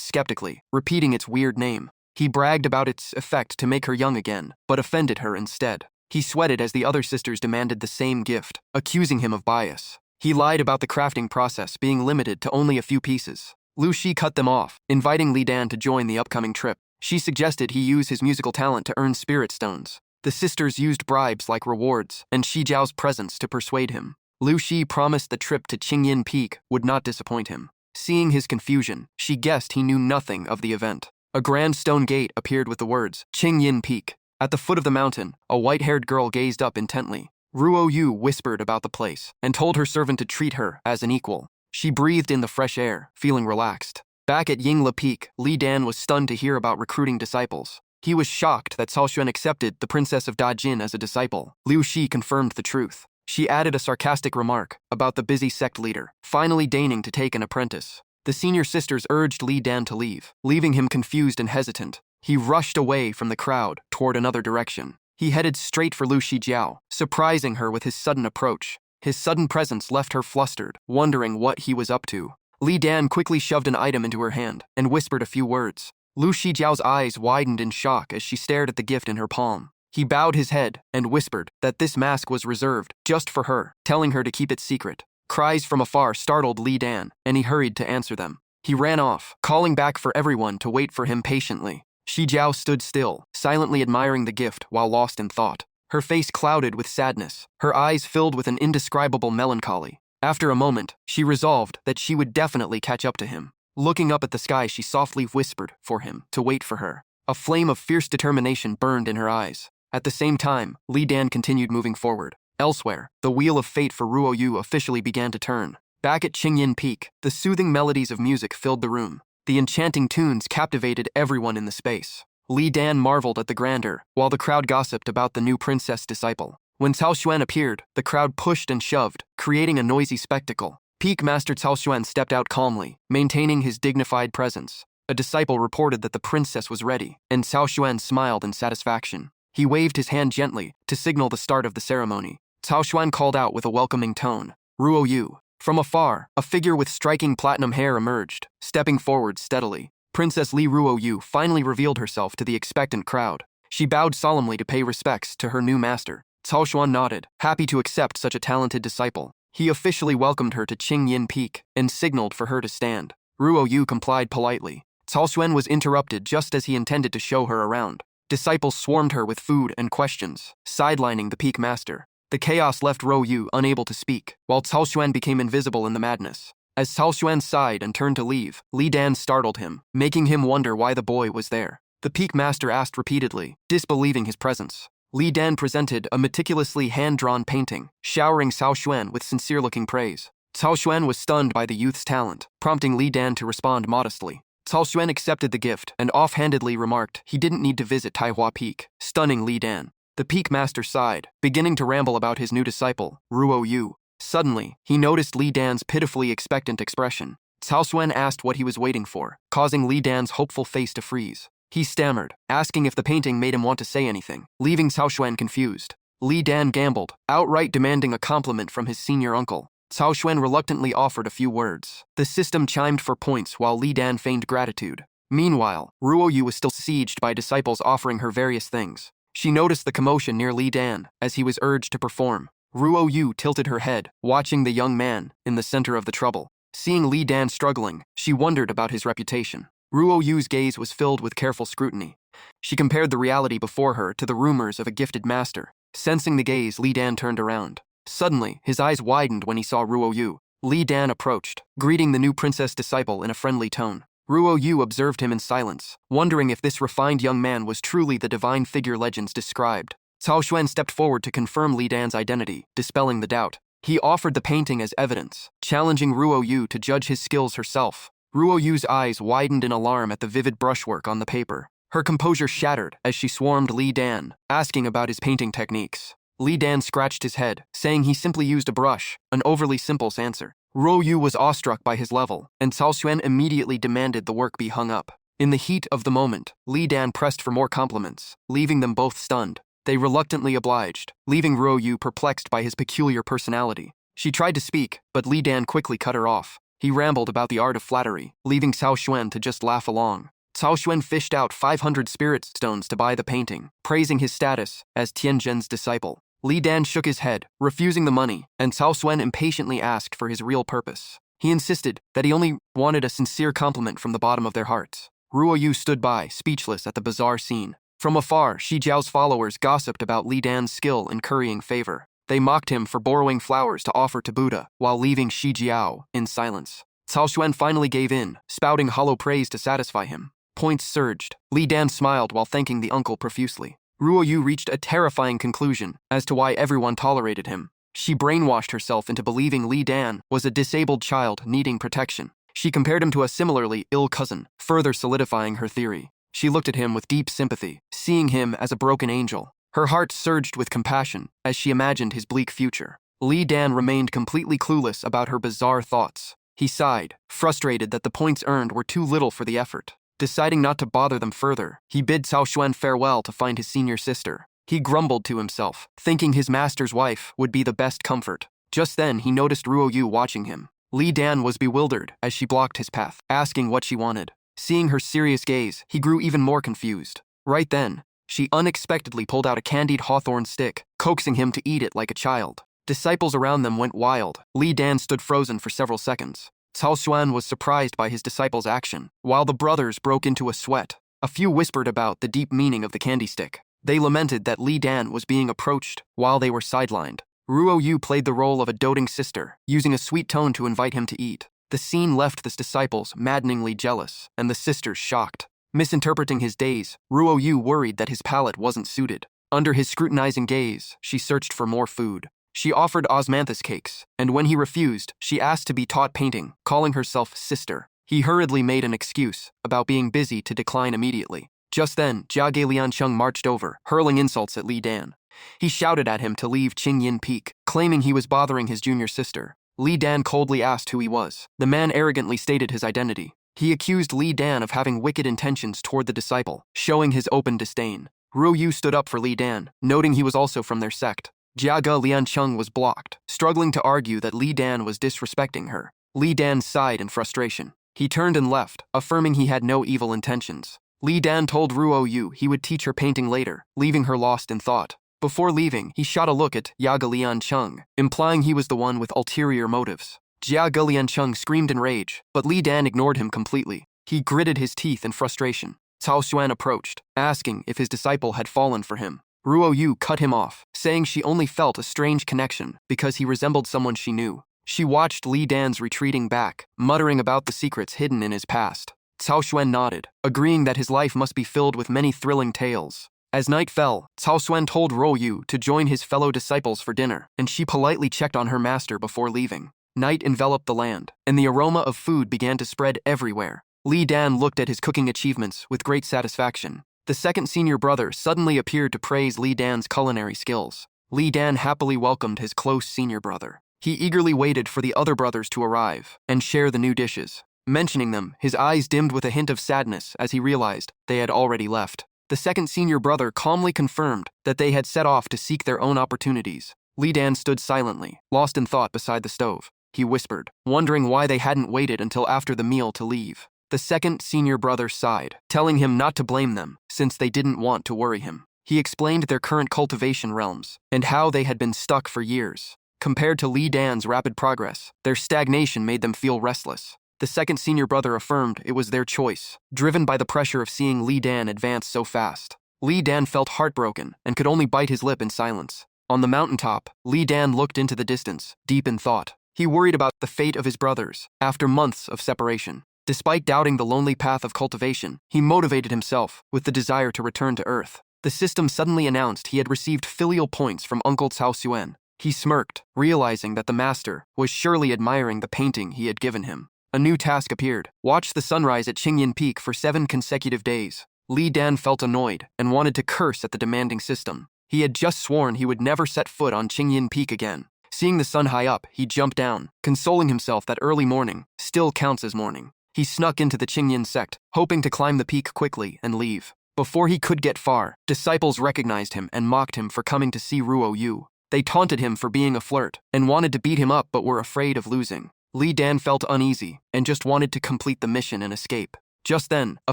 skeptically, repeating its weird name. He bragged about its effect to make her young again, but offended her instead. He sweated as the other sisters demanded the same gift, accusing him of bias. He lied about the crafting process being limited to only a few pieces. Lu Shi cut them off, inviting Li Dan to join the upcoming trip. She suggested he use his musical talent to earn spirit stones. The sisters used bribes like rewards and Shi Jiao's presence to persuade him. Lu Shi promised the trip to Qingyin Peak would not disappoint him. Seeing his confusion, she guessed he knew nothing of the event. A grand stone gate appeared with the words, Qingyin Peak. At the foot of the mountain, a white-haired girl gazed up intently. Ruo Yu whispered about the place and told her servant to treat her as an equal. She breathed in the fresh air, feeling relaxed. Back at Yingla Peak, Li Dan was stunned to hear about recruiting disciples. He was shocked that Cao Xuan accepted the princess of Dajin as a disciple. Liu Shi confirmed the truth. She added a sarcastic remark about the busy sect leader, finally deigning to take an apprentice. The senior sisters urged Li Dan to leave, leaving him confused and hesitant. He rushed away from the crowd toward another direction. He headed straight for Lu Shijiao, surprising her with his sudden approach. His sudden presence left her flustered, wondering what he was up to. Li Dan quickly shoved an item into her hand and whispered a few words. Lu Shijiao's eyes widened in shock as she stared at the gift in her palm. He bowed his head and whispered that this mask was reserved just for her, telling her to keep it secret. Cries from afar startled Li Dan, and he hurried to answer them. He ran off, calling back for everyone to wait for him patiently. Shi Jiao stood still, silently admiring the gift while lost in thought. Her face clouded with sadness, her eyes filled with an indescribable melancholy. After a moment, she resolved that she would definitely catch up to him. Looking up at the sky, she softly whispered for him to wait for her. A flame of fierce determination burned in her eyes. At the same time, Li Dan continued moving forward. Elsewhere, the wheel of fate for Ruo Yu officially began to turn. Back at Qingyin Peak, the soothing melodies of music filled the room. The enchanting tunes captivated everyone in the space. Li Dan marveled at the grandeur, while the crowd gossiped about the new princess disciple. When Cao Xuan appeared, the crowd pushed and shoved, creating a noisy spectacle. Peak Master Cao Xuan stepped out calmly, maintaining his dignified presence. A disciple reported that the princess was ready, and Cao Xuan smiled in satisfaction. He waved his hand gently to signal the start of the ceremony. Cao Xuan called out with a welcoming tone, Ruo Yu. From afar, a figure with striking platinum hair emerged, stepping forward steadily. Princess Li Ruo Yu finally revealed herself to the expectant crowd. She bowed solemnly to pay respects to her new master. Cao Xuan nodded, happy to accept such a talented disciple. He officially welcomed her to Qingyin Peak and signaled for her to stand. Ruo Yu complied politely. Cao Xuan was interrupted just as he intended to show her around. Disciples swarmed her with food and questions, sidelining the Peak Master. The chaos left Ruo Yu unable to speak, while Cao Xuan became invisible in the madness. As Cao Xuan sighed and turned to leave, Li Dan startled him, making him wonder why the boy was there. The peak master asked repeatedly, disbelieving his presence. Li Dan presented a meticulously hand-drawn painting, showering Cao Xuan with sincere-looking praise. Cao Xuan was stunned by the youth's talent, prompting Li Dan to respond modestly. Cao Xuan accepted the gift and offhandedly remarked he didn't need to visit Taihua Peak, stunning Li Dan. The peak master sighed, beginning to ramble about his new disciple, Ruo Yu. Suddenly, he noticed Li Dan's pitifully expectant expression. Cao Xuan asked what he was waiting for, causing Li Dan's hopeful face to freeze. He stammered, asking if the painting made him want to say anything, leaving Cao Xuan confused. Li Dan gambled, outright demanding a compliment from his senior uncle. Cao Xuan reluctantly offered a few words. The system chimed for points while Li Dan feigned gratitude. Meanwhile, Ruo Yu was still sieged by disciples offering her various things. She noticed the commotion near Li Dan as he was urged to perform. Ruo Yu tilted her head, watching the young man in the center of the trouble. Seeing Li Dan struggling, she wondered about his reputation. Ruo Yu's gaze was filled with careful scrutiny. She compared the reality before her to the rumors of a gifted master. Sensing the gaze, Li Dan turned around. Suddenly, his eyes widened when he saw Ruo Yu. Li Dan approached, greeting the new princess disciple in a friendly tone. Ruo Yu observed him in silence, wondering if this refined young man was truly the divine figure legends described. Cao Xuan stepped forward to confirm Li Dan's identity, dispelling the doubt. He offered the painting as evidence, challenging Ruo Yu to judge his skills herself. Ruo Yu's eyes widened in alarm at the vivid brushwork on the paper. Her composure shattered as she swarmed Li Dan, asking about his painting techniques. Li Dan scratched his head, saying he simply used a brush, an overly simple answer. Ruo Yu was awestruck by his level, and Cao Xuan immediately demanded the work be hung up. In the heat of the moment, Li Dan pressed for more compliments, leaving them both stunned. They reluctantly obliged, leaving Ruo Yu perplexed by his peculiar personality. She tried to speak, but Li Dan quickly cut her off. He rambled about the art of flattery, leaving Cao Xuan to just laugh along. Cao Xuan fished out 500 spirit stones to buy the painting, praising his status as Tianzhen's disciple. Li Dan shook his head, refusing the money, and Cao Xuan impatiently asked for his real purpose. He insisted that he only wanted a sincere compliment from the bottom of their hearts. Ruo Yu stood by, speechless at the bizarre scene. From afar, Shi Jiao's followers gossiped about Li Dan's skill in currying favor. They mocked him for borrowing flowers to offer to Buddha, while leaving Shi Jiao in silence. Cao Xuan finally gave in, spouting hollow praise to satisfy him. Points surged. Li Dan smiled while thanking the uncle profusely. Ruo Yu reached a terrifying conclusion as to why everyone tolerated him. She brainwashed herself into believing Li Dan was a disabled child needing protection. She compared him to a similarly ill cousin, further solidifying her theory. She looked at him with deep sympathy, seeing him as a broken angel. Her heart surged with compassion as she imagined his bleak future. Li Dan remained completely clueless about her bizarre thoughts. He sighed, frustrated that the points earned were too little for the effort. Deciding not to bother them further, he bid Cao Xuan farewell to find his senior sister. He grumbled to himself, thinking his master's wife would be the best comfort. Just then, he noticed Ruo Yu watching him. Li Dan was bewildered as she blocked his path, asking what she wanted. Seeing her serious gaze, he grew even more confused. Right then, she unexpectedly pulled out a candied hawthorn stick, coaxing him to eat it like a child. Disciples around them went wild. Li Dan stood frozen for several seconds. Cao Xuan was surprised by his disciple's action, while the brothers broke into a sweat. A few whispered about the deep meaning of the candy stick. They lamented that Li Dan was being approached while they were sidelined. Ruo Yu played the role of a doting sister, using a sweet tone to invite him to eat. The scene left the disciples maddeningly jealous, and the sisters shocked. Misinterpreting his daze, Ruo Yu worried that his palate wasn't suited. Under his scrutinizing gaze, she searched for more food. She offered osmanthus cakes, and when he refused, she asked to be taught painting, calling herself sister. He hurriedly made an excuse about being busy to decline immediately. Just then, Jiage Liancheng marched over, hurling insults at Li Dan. He shouted at him to leave Qingyin Peak, claiming he was bothering his junior sister. Li Dan coldly asked who he was. The man arrogantly stated his identity. He accused Li Dan of having wicked intentions toward the disciple, showing his open disdain. Ruo Yu stood up for Li Dan, noting he was also from their sect. Jiage Liancheng was blocked, struggling to argue that Li Dan was disrespecting her. Li Dan sighed in frustration. He turned and left, affirming he had no evil intentions. Li Dan told Ruo Yu he would teach her painting later, leaving her lost in thought. Before leaving, he shot a look at Jiage Liancheng, implying he was the one with ulterior motives. Jiage Liancheng screamed in rage, but Li Dan ignored him completely. He gritted his teeth in frustration. Cao Xuan approached, asking if his disciple had fallen for him. Ruo Yu cut him off, saying she only felt a strange connection because he resembled someone she knew. She watched Li Dan's retreating back, muttering about the secrets hidden in his past. Cao Xuan nodded, agreeing that his life must be filled with many thrilling tales. As night fell, Cao Xuan told Ruo Yu to join his fellow disciples for dinner, and she politely checked on her master before leaving. Night enveloped the land, and the aroma of food began to spread everywhere. Li Dan looked at his cooking achievements with great satisfaction. The second senior brother suddenly appeared to praise Li Dan's culinary skills. Li Dan happily welcomed his close senior brother. He eagerly waited for the other brothers to arrive and share the new dishes. Mentioning them, his eyes dimmed with a hint of sadness as he realized they had already left. The second senior brother calmly confirmed that they had set off to seek their own opportunities. Li Dan stood silently, lost in thought beside the stove. He whispered, wondering why they hadn't waited until after the meal to leave. The second senior brother sighed, telling him not to blame them, since they didn't want to worry him. He explained their current cultivation realms, and how they had been stuck for years. Compared to Li Dan's rapid progress, their stagnation made them feel restless. The second senior brother affirmed it was their choice, driven by the pressure of seeing Li Dan advance so fast. Li Dan felt heartbroken and could only bite his lip in silence. On the mountaintop, Li Dan looked into the distance, deep in thought. He worried about the fate of his brothers after months of separation. Despite doubting the lonely path of cultivation, he motivated himself with the desire to return to Earth. The system suddenly announced he had received filial points from Uncle Cao Xuan. He smirked, realizing that the master was surely admiring the painting he had given him. A new task appeared. Watch the sunrise at Qingyin Peak for 7 consecutive days. Li Dan felt annoyed and wanted to curse at the demanding system. He had just sworn he would never set foot on Qingyin Peak again. Seeing the sun high up, he jumped down, consoling himself that early morning still counts as morning. He snuck into the Qingyin sect, hoping to climb the peak quickly and leave. Before he could get far, disciples recognized him and mocked him for coming to see Ruo Yu. They taunted him for being a flirt and wanted to beat him up but were afraid of losing. Li Dan felt uneasy and just wanted to complete the mission and escape. Just then, a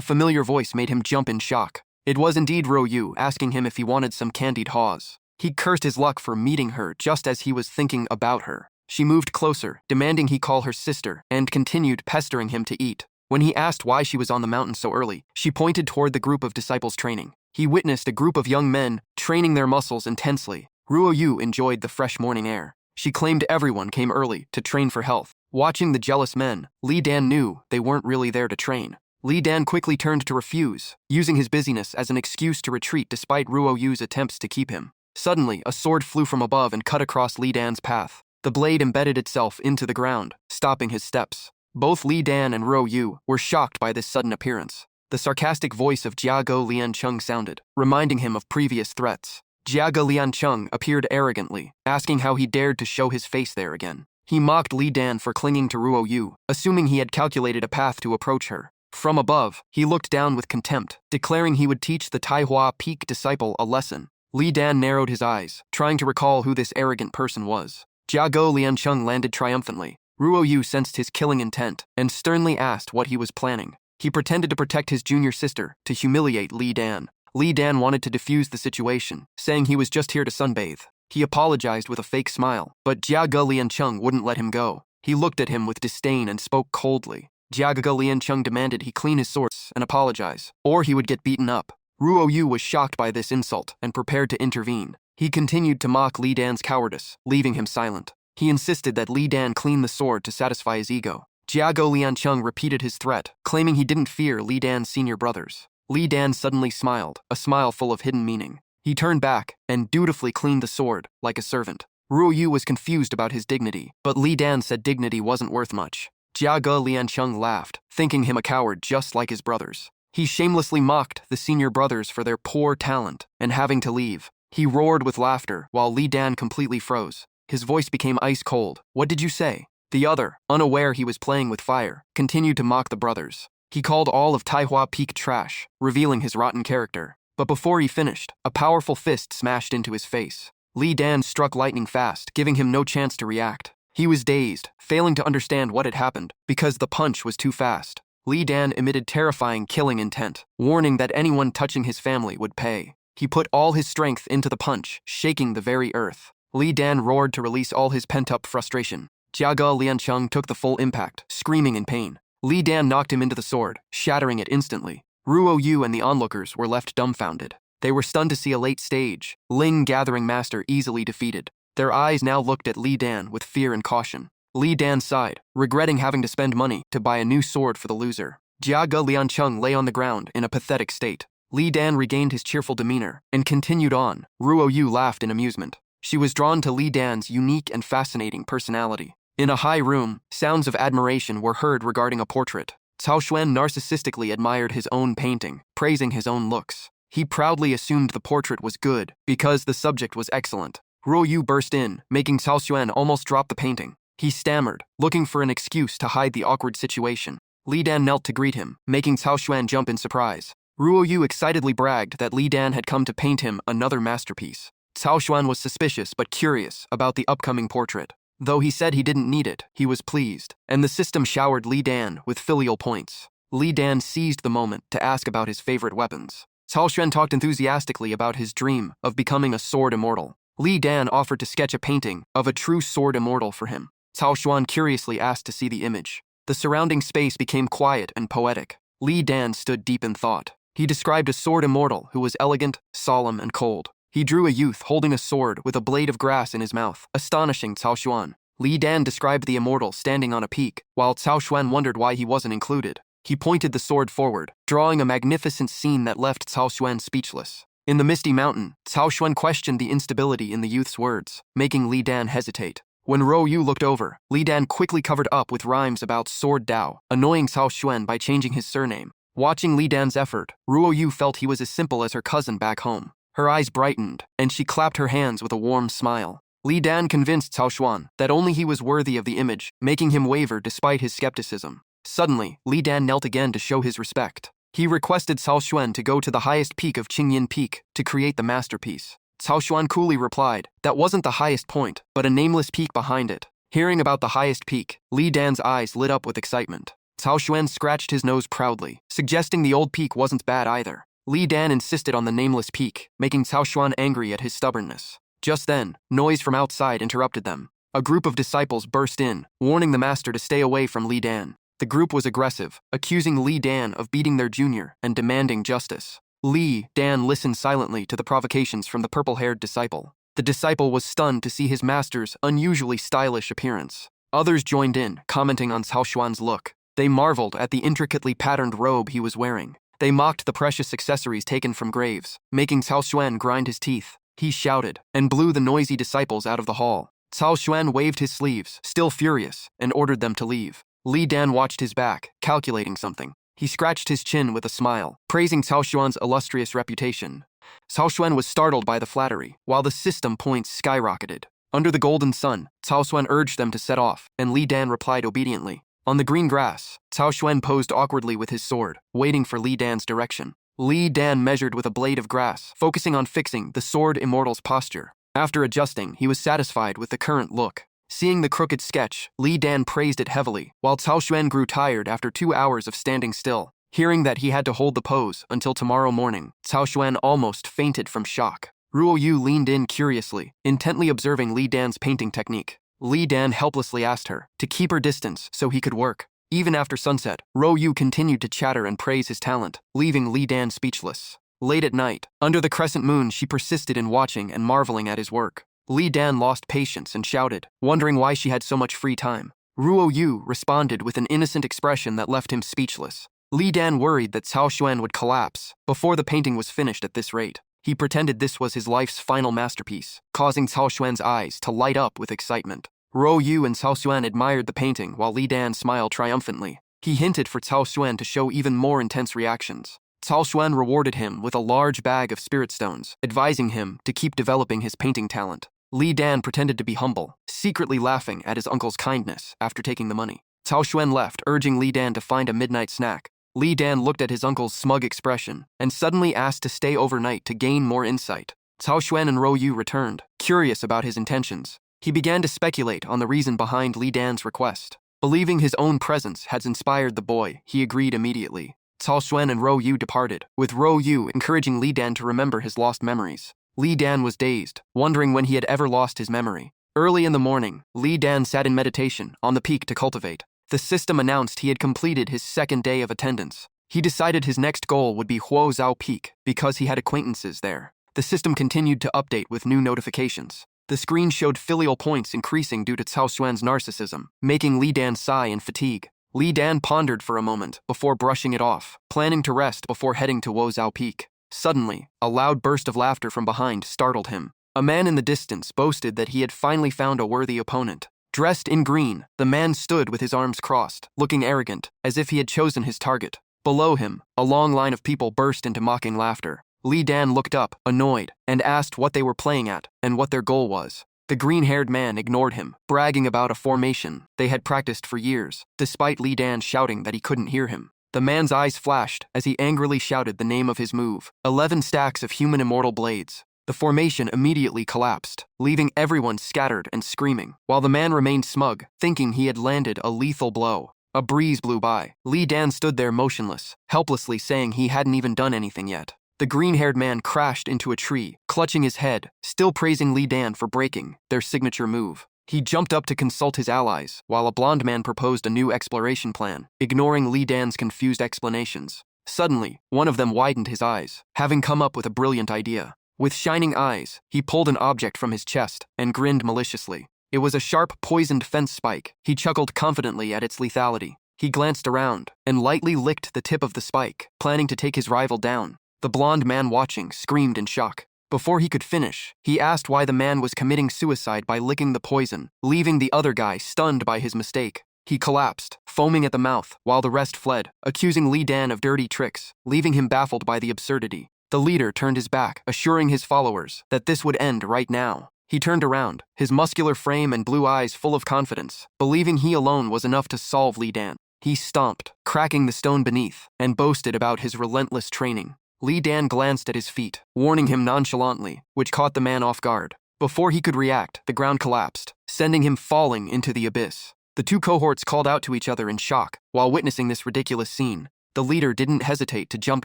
familiar voice made him jump in shock. It was indeed Ruo Yu asking him if he wanted some candied haws. He cursed his luck for meeting her just as he was thinking about her. She moved closer, demanding he call her sister, and continued pestering him to eat. When he asked why she was on the mountain so early, she pointed toward the group of disciples training. He witnessed a group of young men training their muscles intensely. Ruo Yu enjoyed the fresh morning air. She claimed everyone came early to train for health. Watching the jealous men, Li Dan knew they weren't really there to train. Li Dan quickly turned to refuse, using his busyness as an excuse to retreat despite Ruo Yu's attempts to keep him. Suddenly, a sword flew from above and cut across Li Dan's path. The blade embedded itself into the ground, stopping his steps. Both Li Dan and Ruo Yu were shocked by this sudden appearance. The sarcastic voice of Jiago Liancheng sounded, reminding him of previous threats. Jiago Liancheng appeared arrogantly, asking how he dared to show his face there again. He mocked Li Dan for clinging to Ruo Yu, assuming he had calculated a path to approach her. From above, he looked down with contempt, declaring he would teach the Taihua Peak disciple a lesson. Li Dan narrowed his eyes, trying to recall who this arrogant person was. Jiago Liancheng landed triumphantly. Ruo Yu sensed his killing intent and sternly asked what he was planning. He pretended to protect his junior sister to humiliate Li Dan. Li Dan wanted to defuse the situation, saying he was just here to sunbathe. He apologized with a fake smile, but Jiago Liancheng wouldn't let him go. He looked at him with disdain and spoke coldly. Jiago Liancheng demanded he clean his swords and apologize, or he would get beaten up. Ruo Yu was shocked by this insult and prepared to intervene. He continued to mock Li Dan's cowardice, leaving him silent. He insisted that Li Dan clean the sword to satisfy his ego. Jiago Liancheng repeated his threat, claiming he didn't fear Li Dan's senior brothers. Li Dan suddenly smiled, a smile full of hidden meaning. He turned back and dutifully cleaned the sword, like a servant. Ruo Yu was confused about his dignity, but Li Dan said dignity wasn't worth much. Jiago Liancheng laughed, thinking him a coward just like his brothers. He shamelessly mocked the senior brothers for their poor talent and having to leave. He roared with laughter while Li Dan completely froze. His voice became ice cold. "What did you say?" The other, unaware he was playing with fire, continued to mock the brothers. He called all of Taihua Peak trash, revealing his rotten character. But before he finished, a powerful fist smashed into his face. Li Dan struck lightning fast, giving him no chance to react. He was dazed, failing to understand what had happened, because the punch was too fast. Li Dan emitted terrifying killing intent, warning that anyone touching his family would pay. He put all his strength into the punch, shaking the very earth. Li Dan roared to release all his pent-up frustration. Jiago Liancheng took the full impact, screaming in pain. Li Dan knocked him into the sword, shattering it instantly. Ruo Yu and the onlookers were left dumbfounded. They were stunned to see a late stage, Ling gathering master easily defeated. Their eyes now looked at Li Dan with fear and caution. Li Dan sighed, regretting having to spend money to buy a new sword for the loser. Jia Ge Liancheng lay on the ground in a pathetic state. Li Dan regained his cheerful demeanor and continued on. Ruo Yu laughed in amusement. She was drawn to Li Dan's unique and fascinating personality. In a high room, sounds of admiration were heard regarding a portrait. Cao Xuan narcissistically admired his own painting, praising his own looks. He proudly assumed the portrait was good because the subject was excellent. Ruo Yu burst in, making Cao Xuan almost drop the painting. He stammered, looking for an excuse to hide the awkward situation. Li Dan knelt to greet him, making Cao Xuan jump in surprise. Ruo Yu excitedly bragged that Li Dan had come to paint him another masterpiece. Cao Xuan was suspicious but curious about the upcoming portrait. Though he said he didn't need it, he was pleased, and the system showered Li Dan with filial points. Li Dan seized the moment to ask about his favorite weapons. Cao Xuan talked enthusiastically about his dream of becoming a sword immortal. Li Dan offered to sketch a painting of a true sword immortal for him. Cao Xuan curiously asked to see the image. The surrounding space became quiet and poetic. Li Dan stood deep in thought. He described a sword immortal who was elegant, solemn, and cold. He drew a youth holding a sword with a blade of grass in his mouth, astonishing Cao Xuan. Li Dan described the immortal standing on a peak, while Cao Xuan wondered why he wasn't included. He pointed the sword forward, drawing a magnificent scene that left Cao Xuan speechless. In the misty mountain, Cao Xuan questioned the instability in the youth's words, making Li Dan hesitate. When Ruo Yu looked over, Li Dan quickly covered up with rhymes about sword Dao, annoying Cao Xuan by changing his surname. Watching Li Dan's effort, Ruo Yu felt he was as simple as her cousin back home. Her eyes brightened, and she clapped her hands with a warm smile. Li Dan convinced Cao Xuan that only he was worthy of the image, making him waver despite his skepticism. Suddenly, Li Dan knelt again to show his respect. He requested Cao Xuan to go to the highest peak of Qingyin Peak to create the masterpiece. Cao Xuan coolly replied, that wasn't the highest point, but a nameless peak behind it. Hearing about the highest peak, Li Dan's eyes lit up with excitement. Cao Xuan scratched his nose proudly, suggesting the old peak wasn't bad either. Li Dan insisted on the nameless peak, making Cao Xuan angry at his stubbornness. Just then, noise from outside interrupted them. A group of disciples burst in, warning the master to stay away from Li Dan. The group was aggressive, accusing Li Dan of beating their junior and demanding justice. Li Dan listened silently to the provocations from the purple-haired disciple. The disciple was stunned to see his master's unusually stylish appearance. Others joined in, commenting on Cao Xuan's look. They marveled at the intricately patterned robe he was wearing. They mocked the precious accessories taken from graves, making Cao Xuan grind his teeth. He shouted and blew the noisy disciples out of the hall. Cao Xuan waved his sleeves, still furious, and ordered them to leave. Li Dan watched his back, calculating something. He scratched his chin with a smile, praising Cao Xuan's illustrious reputation. Cao Xuan was startled by the flattery, while the system points skyrocketed. Under the golden sun, Cao Xuan urged them to set off, and Li Dan replied obediently. On the green grass, Cao Xuan posed awkwardly with his sword, waiting for Li Dan's direction. Li Dan measured with a blade of grass, focusing on fixing the sword immortal's posture. After adjusting, he was satisfied with the current look. Seeing the crooked sketch, Li Dan praised it heavily, while Cao Xuan grew tired after 2 hours of standing still. Hearing that he had to hold the pose until tomorrow morning, Cao Xuan almost fainted from shock. Ruo Yu leaned in curiously, intently observing Li Dan's painting technique. Li Dan helplessly asked her to keep her distance so he could work. Even after sunset, Ruo Yu continued to chatter and praise his talent, leaving Li Dan speechless. Late at night, under the crescent moon, she persisted in watching and marveling at his work. Li Dan lost patience and shouted, wondering why she had so much free time. Ruo Yu responded with an innocent expression that left him speechless. Li Dan worried that Cao Xuan would collapse before the painting was finished at this rate. He pretended this was his life's final masterpiece, causing Cao Xuan's eyes to light up with excitement. Ruo Yu and Cao Xuan admired the painting while Li Dan smiled triumphantly. He hinted for Cao Xuan to show even more intense reactions. Cao Xuan rewarded him with a large bag of spirit stones, advising him to keep developing his painting talent. Li Dan pretended to be humble, secretly laughing at his uncle's kindness after taking the money. Cao Xuan left, urging Li Dan to find a midnight snack. Li Dan looked at his uncle's smug expression and suddenly asked to stay overnight to gain more insight. Cao Xuan and Ruo Yu returned, curious about his intentions. He began to speculate on the reason behind Li Dan's request. Believing his own presence had inspired the boy, he agreed immediately. Cao Xuan and Ruo Yu departed, with Ruo Yu encouraging Li Dan to remember his lost memories. Li Dan was dazed, wondering when he had ever lost his memory. Early in the morning, Li Dan sat in meditation on the peak to cultivate. The system announced he had completed his second day of attendance. He decided his next goal would be Huozhao Peak because he had acquaintances there. The system continued to update with new notifications. The screen showed filial points increasing due to Cao Xuan's narcissism, making Li Dan sigh in fatigue. Li Dan pondered for a moment before brushing it off, planning to rest before heading to Wozhao Peak. Suddenly, a loud burst of laughter from behind startled him. A man in the distance boasted that he had finally found a worthy opponent. Dressed in green, the man stood with his arms crossed, looking arrogant, as if he had chosen his target. Below him, a long line of people burst into mocking laughter. Li Dan looked up, annoyed, and asked what they were playing at and what their goal was. The green-haired man ignored him, bragging about a formation they had practiced for years, despite Li Dan shouting that he couldn't hear him. The man's eyes flashed as he angrily shouted the name of his move, 11 stacks of human immortal blades. The formation immediately collapsed, leaving everyone scattered and screaming, while the man remained smug, thinking he had landed a lethal blow. A breeze blew by. Li Dan stood there motionless, helplessly saying he hadn't even done anything yet. The green-haired man crashed into a tree, clutching his head, still praising Li Dan for breaking their signature move. He jumped up to consult his allies, while a blonde man proposed a new exploration plan, ignoring Li Dan's confused explanations. Suddenly, one of them widened his eyes, having come up with a brilliant idea. With shining eyes, he pulled an object from his chest and grinned maliciously. It was a sharp, poisoned fence spike. He chuckled confidently at its lethality. He glanced around and lightly licked the tip of the spike, planning to take his rival down. The blonde man watching screamed in shock. Before he could finish, he asked why the man was committing suicide by licking the poison, leaving the other guy stunned by his mistake. He collapsed, foaming at the mouth, while the rest fled, accusing Li Dan of dirty tricks, leaving him baffled by the absurdity. The leader turned his back, assuring his followers that this would end right now. He turned around, his muscular frame and blue eyes full of confidence, believing he alone was enough to solve Li Dan. He stomped, cracking the stone beneath, and boasted about his relentless training. Li Dan glanced at his feet, warning him nonchalantly, which caught the man off guard. Before he could react, the ground collapsed, sending him falling into the abyss. The two cohorts called out to each other in shock while witnessing this ridiculous scene. The leader didn't hesitate to jump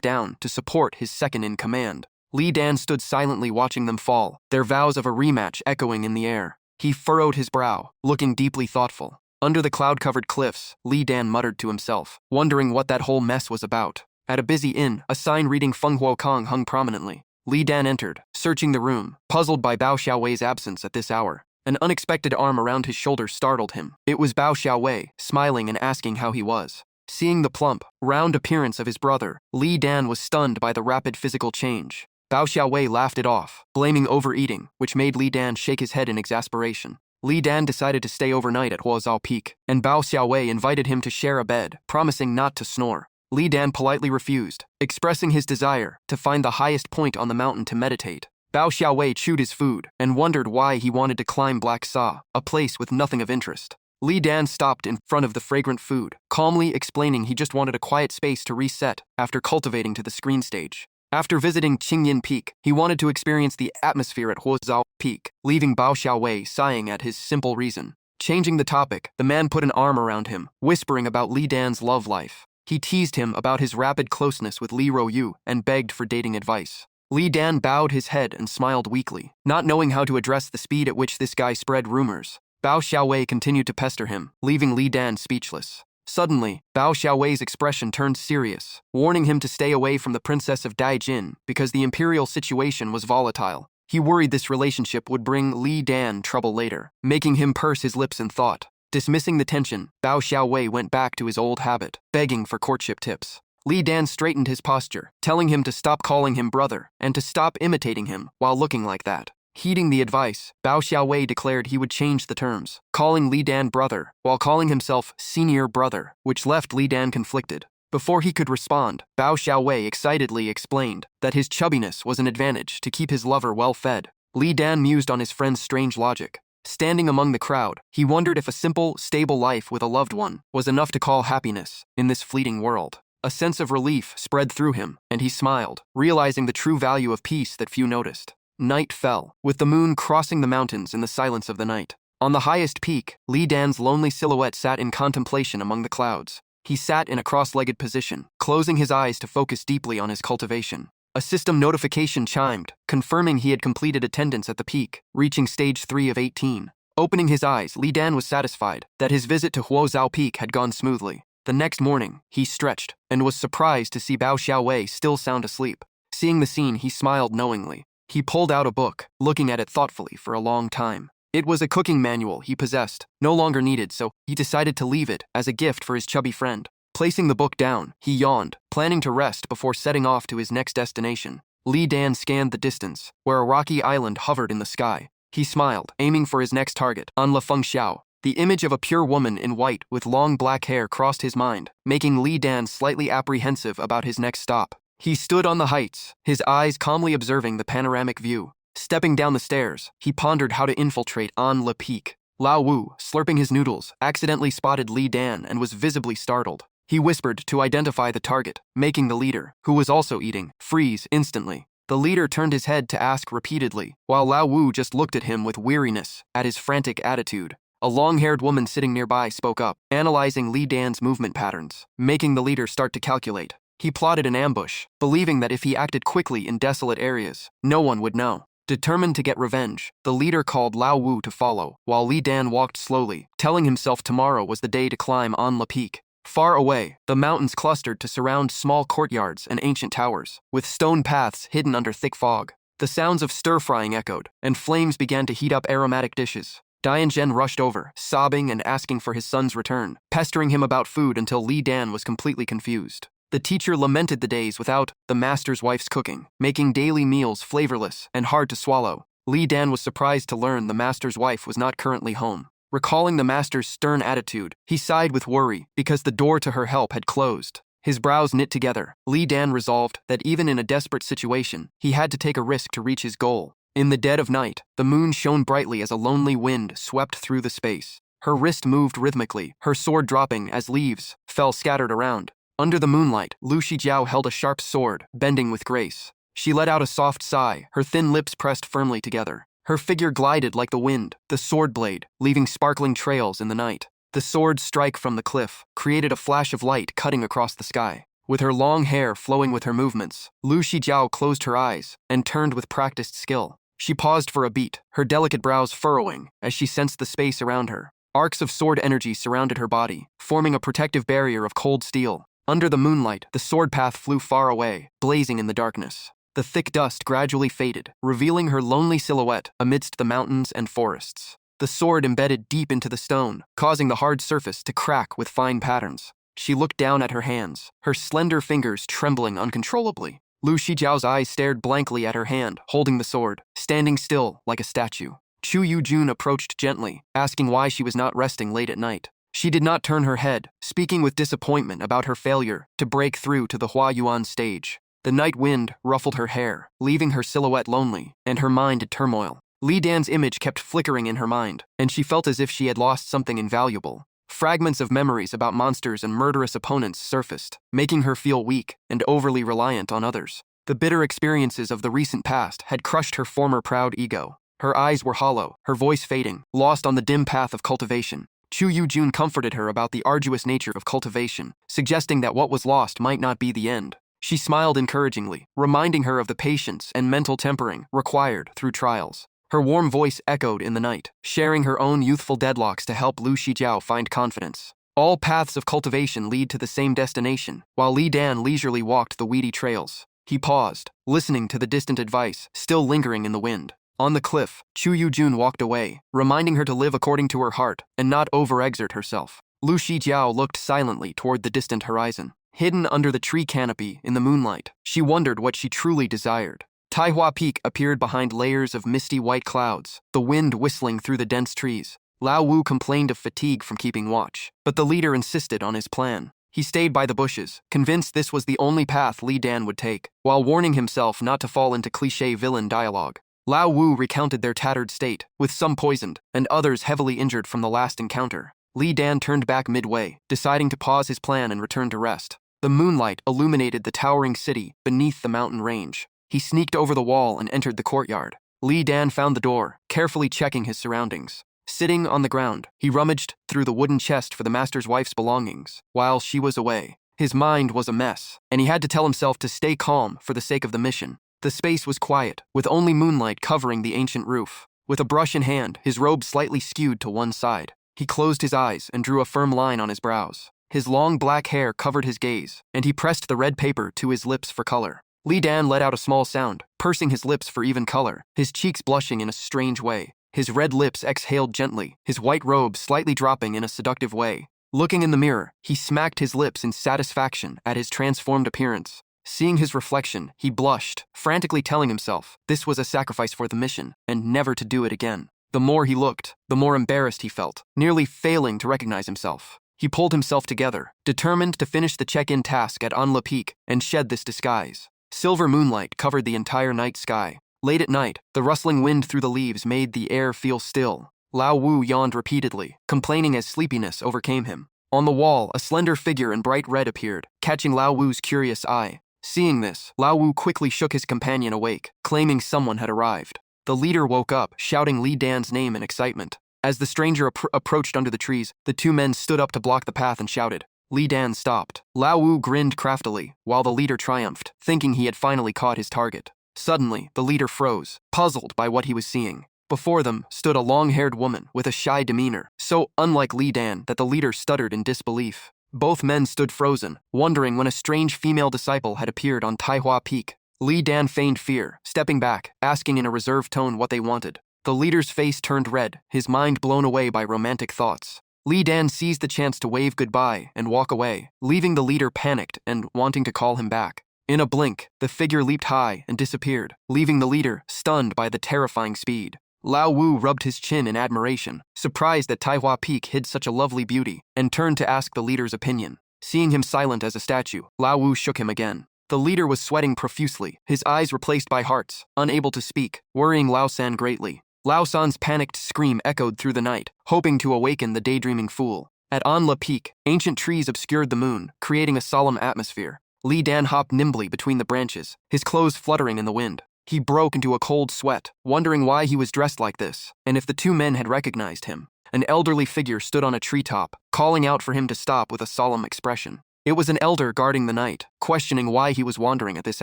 down to support his second-in-command. Li Dan stood silently watching them fall, their vows of a rematch echoing in the air. He furrowed his brow, looking deeply thoughtful. Under the cloud-covered cliffs, Li Dan muttered to himself, wondering what that whole mess was about. At a busy inn, a sign reading Feng Huo Kong hung prominently. Li Dan entered, searching the room, puzzled by Bao Xiaowei's absence at this hour. An unexpected arm around his shoulder startled him. It was Bao Xiaowei, smiling and asking how he was. Seeing the plump, round appearance of his brother, Li Dan was stunned by the rapid physical change. Bao Xiaowei laughed it off, blaming overeating, which made Li Dan shake his head in exasperation. Li Dan decided to stay overnight at Huozhao Peak, and Bao Xiaowei invited him to share a bed, promising not to snore. Li Dan politely refused, expressing his desire to find the highest point on the mountain to meditate. Bao Xiaowei chewed his food and wondered why he wanted to climb Black Sa, a place with nothing of interest. Li Dan stopped in front of the fragrant food, calmly explaining he just wanted a quiet space to reset after cultivating to the screen stage. After visiting Qingyin Peak, he wanted to experience the atmosphere at Huozhao Peak, leaving Bao Xiaowei sighing at his simple reason. Changing the topic, the man put an arm around him, whispering about Li Dan's love life. He teased him about his rapid closeness with Li Ruoyu and begged for dating advice. Li Dan bowed his head and smiled weakly, not knowing how to address the speed at which this guy spread rumors. Bao Xiaowei continued to pester him, leaving Li Dan speechless. Suddenly, Bao Xiaowei's expression turned serious, warning him to stay away from the princess of Daijin because the imperial situation was volatile. He worried this relationship would bring Li Dan trouble later, making him purse his lips in thought. Dismissing the tension, Bao Xiaowei went back to his old habit, begging for courtship tips. Li Dan straightened his posture, telling him to stop calling him brother and to stop imitating him while looking like that. Heeding the advice, Bao Xiaowei declared he would change the terms, calling Li Dan brother while calling himself senior brother, which left Li Dan conflicted. Before he could respond, Bao Xiaowei excitedly explained that his chubbiness was an advantage to keep his lover well-fed. Li Dan mused on his friend's strange logic. Standing among the crowd, he wondered if a simple, stable life with a loved one was enough to call happiness in this fleeting world. A sense of relief spread through him, and he smiled, realizing the true value of peace that few noticed. Night fell, with the moon crossing the mountains in the silence of the night. On the highest peak, Li Dan's lonely silhouette sat in contemplation among the clouds. He sat in a cross-legged position, closing his eyes to focus deeply on his cultivation. A system notification chimed, confirming he had completed attendance at the peak, reaching stage 3 of 18. Opening his eyes, Li Dan was satisfied that his visit to Huozhao Peak had gone smoothly. The next morning, he stretched and was surprised to see Bao Xiaowei still sound asleep. Seeing the scene, he smiled knowingly. He pulled out a book, looking at it thoughtfully for a long time. It was a cooking manual he possessed, no longer needed, so he decided to leave it as a gift for his chubby friend. Placing the book down, he yawned, planning to rest before setting off to his next destination. Li Dan scanned the distance, where a rocky island hovered in the sky. He smiled, aiming for his next target, Anla Fengxiao. The image of a pure woman in white with long black hair crossed his mind, making Li Dan slightly apprehensive about his next stop. He stood on the heights, his eyes calmly observing the panoramic view. Stepping down the stairs, he pondered how to infiltrate Anla Peak. Lao Wu, slurping his noodles, accidentally spotted Li Dan and was visibly startled. He whispered to identify the target, making the leader, who was also eating, freeze instantly. The leader turned his head to ask repeatedly, while Lao Wu just looked at him with weariness at his frantic attitude. A long-haired woman sitting nearby spoke up, analyzing Li Dan's movement patterns, making the leader start to calculate. He plotted an ambush, believing that if he acted quickly in desolate areas, no one would know. Determined to get revenge, the leader called Lao Wu to follow, while Li Dan walked slowly, telling himself tomorrow was the day to climb Anla Peak. Far away, the mountains clustered to surround small courtyards and ancient towers, with stone paths hidden under thick fog. The sounds of stir-frying echoed, and flames began to heat up aromatic dishes. Dian Zhen rushed over, sobbing and asking for his son's return, pestering him about food until Li Dan was completely confused. The teacher lamented the days without the master's wife's cooking, making daily meals flavorless and hard to swallow. Li Dan was surprised to learn the master's wife was not currently home. Recalling the master's stern attitude, he sighed with worry because the door to her help had closed. His brows knit together, Li Dan resolved that even in a desperate situation, he had to take a risk to reach his goal. In the dead of night, the moon shone brightly as a lonely wind swept through the space. Her wrist moved rhythmically, her sword dropping as leaves fell scattered around. Under the moonlight, Lu Shijiao held a sharp sword, bending with grace. She let out a soft sigh, her thin lips pressed firmly together. Her figure glided like the wind, the sword blade, leaving sparkling trails in the night. The sword's strike from the cliff created a flash of light cutting across the sky. With her long hair flowing with her movements, Lu Shijiao closed her eyes and turned with practiced skill. She paused for a beat, her delicate brows furrowing as she sensed the space around her. Arcs of sword energy surrounded her body, forming a protective barrier of cold steel. Under the moonlight, the sword path flew far away, blazing in the darkness. The thick dust gradually faded, revealing her lonely silhouette amidst the mountains and forests. The sword embedded deep into the stone, causing the hard surface to crack with fine patterns. She looked down at her hands, her slender fingers trembling uncontrollably. Lu Shijiao's eyes stared blankly at her hand, holding the sword, standing still like a statue. Chu Yujun approached gently, asking why she was not resting late at night. She did not turn her head, speaking with disappointment about her failure to break through to the Huayuan stage. The night wind ruffled her hair, leaving her silhouette lonely, and her mind in turmoil. Li Dan's image kept flickering in her mind, and she felt as if she had lost something invaluable. Fragments of memories about monsters and murderous opponents surfaced, making her feel weak and overly reliant on others. The bitter experiences of the recent past had crushed her former proud ego. Her eyes were hollow, her voice fading, lost on the dim path of cultivation. Chu Yujun comforted her about the arduous nature of cultivation, suggesting that what was lost might not be the end. She smiled encouragingly, reminding her of the patience and mental tempering required through trials. Her warm voice echoed in the night, sharing her own youthful deadlocks to help Lu Shijiao find confidence. All paths of cultivation lead to the same destination, while Li Dan leisurely walked the weedy trails. He paused, listening to the distant advice, still lingering in the wind. On the cliff, Chu Yujun walked away, reminding her to live according to her heart and not overexert herself. Lu Shijiao looked silently toward the distant horizon. Hidden under the tree canopy in the moonlight, she wondered what she truly desired. Taihua Peak appeared behind layers of misty white clouds, the wind whistling through the dense trees. Lao Wu complained of fatigue from keeping watch, but the leader insisted on his plan. He stayed by the bushes, convinced this was the only path Li Dan would take, while warning himself not to fall into cliché villain dialogue. Lao Wu recounted their tattered state, with some poisoned, and others heavily injured from the last encounter. Li Dan turned back midway, deciding to pause his plan and return to rest. The moonlight illuminated the towering city beneath the mountain range. He sneaked over the wall and entered the courtyard. Li Dan found the door, carefully checking his surroundings. Sitting on the ground, he rummaged through the wooden chest for the master's wife's belongings. While she was away, his mind was a mess, and he had to tell himself to stay calm for the sake of the mission. The space was quiet, with only moonlight covering the ancient roof. With a brush in hand, his robe slightly skewed to one side, he closed his eyes and drew a firm line on his brows. His long black hair covered his gaze, and he pressed the red paper to his lips for color. Li Dan let out a small sound, pursing his lips for even color, his cheeks blushing in a strange way. His red lips exhaled gently, his white robe slightly dropping in a seductive way. Looking in the mirror, he smacked his lips in satisfaction at his transformed appearance. Seeing his reflection, he blushed, frantically telling himself this was a sacrifice for the mission, and never to do it again. The more he looked, the more embarrassed he felt, nearly failing to recognize himself. He pulled himself together, determined to finish the check-in task at Anla Peak and shed this disguise. Silver moonlight covered the entire night sky. Late at night, the rustling wind through the leaves made the air feel still. Lao Wu yawned repeatedly, complaining as sleepiness overcame him. On the wall, a slender figure in bright red appeared, catching Lao Wu's curious eye. Seeing this, Lao Wu quickly shook his companion awake, claiming someone had arrived. The leader woke up, shouting Li Dan's name in excitement. As the stranger approached under the trees, the two men stood up to block the path and shouted. Li Dan stopped. Lao Wu grinned craftily, while the leader triumphed, thinking he had finally caught his target. Suddenly, the leader froze, puzzled by what he was seeing. Before them stood a long-haired woman with a shy demeanor, so unlike Li Dan that the leader stuttered in disbelief. Both men stood frozen, wondering when a strange female disciple had appeared on Taihua Peak. Li Dan feigned fear, stepping back, asking in a reserved tone what they wanted. The leader's face turned red, his mind blown away by romantic thoughts. Li Dan seized the chance to wave goodbye and walk away, leaving the leader panicked and wanting to call him back. In a blink, the figure leaped high and disappeared, leaving the leader stunned by the terrifying speed. Lao Wu rubbed his chin in admiration, surprised that Taihua Peak hid such a lovely beauty, and turned to ask the leader's opinion. Seeing him silent as a statue, Lao Wu shook him again. The leader was sweating profusely, his eyes replaced by hearts, unable to speak, worrying Lao San greatly. Lao San's panicked scream echoed through the night, hoping to awaken the daydreaming fool. At Anla Peak, ancient trees obscured the moon, creating a solemn atmosphere. Li Dan hopped nimbly between the branches, his clothes fluttering in the wind. He broke into a cold sweat, wondering why he was dressed like this, and if the two men had recognized him. An elderly figure stood on a treetop, calling out for him to stop with a solemn expression. It was an elder guarding the night, questioning why he was wandering at this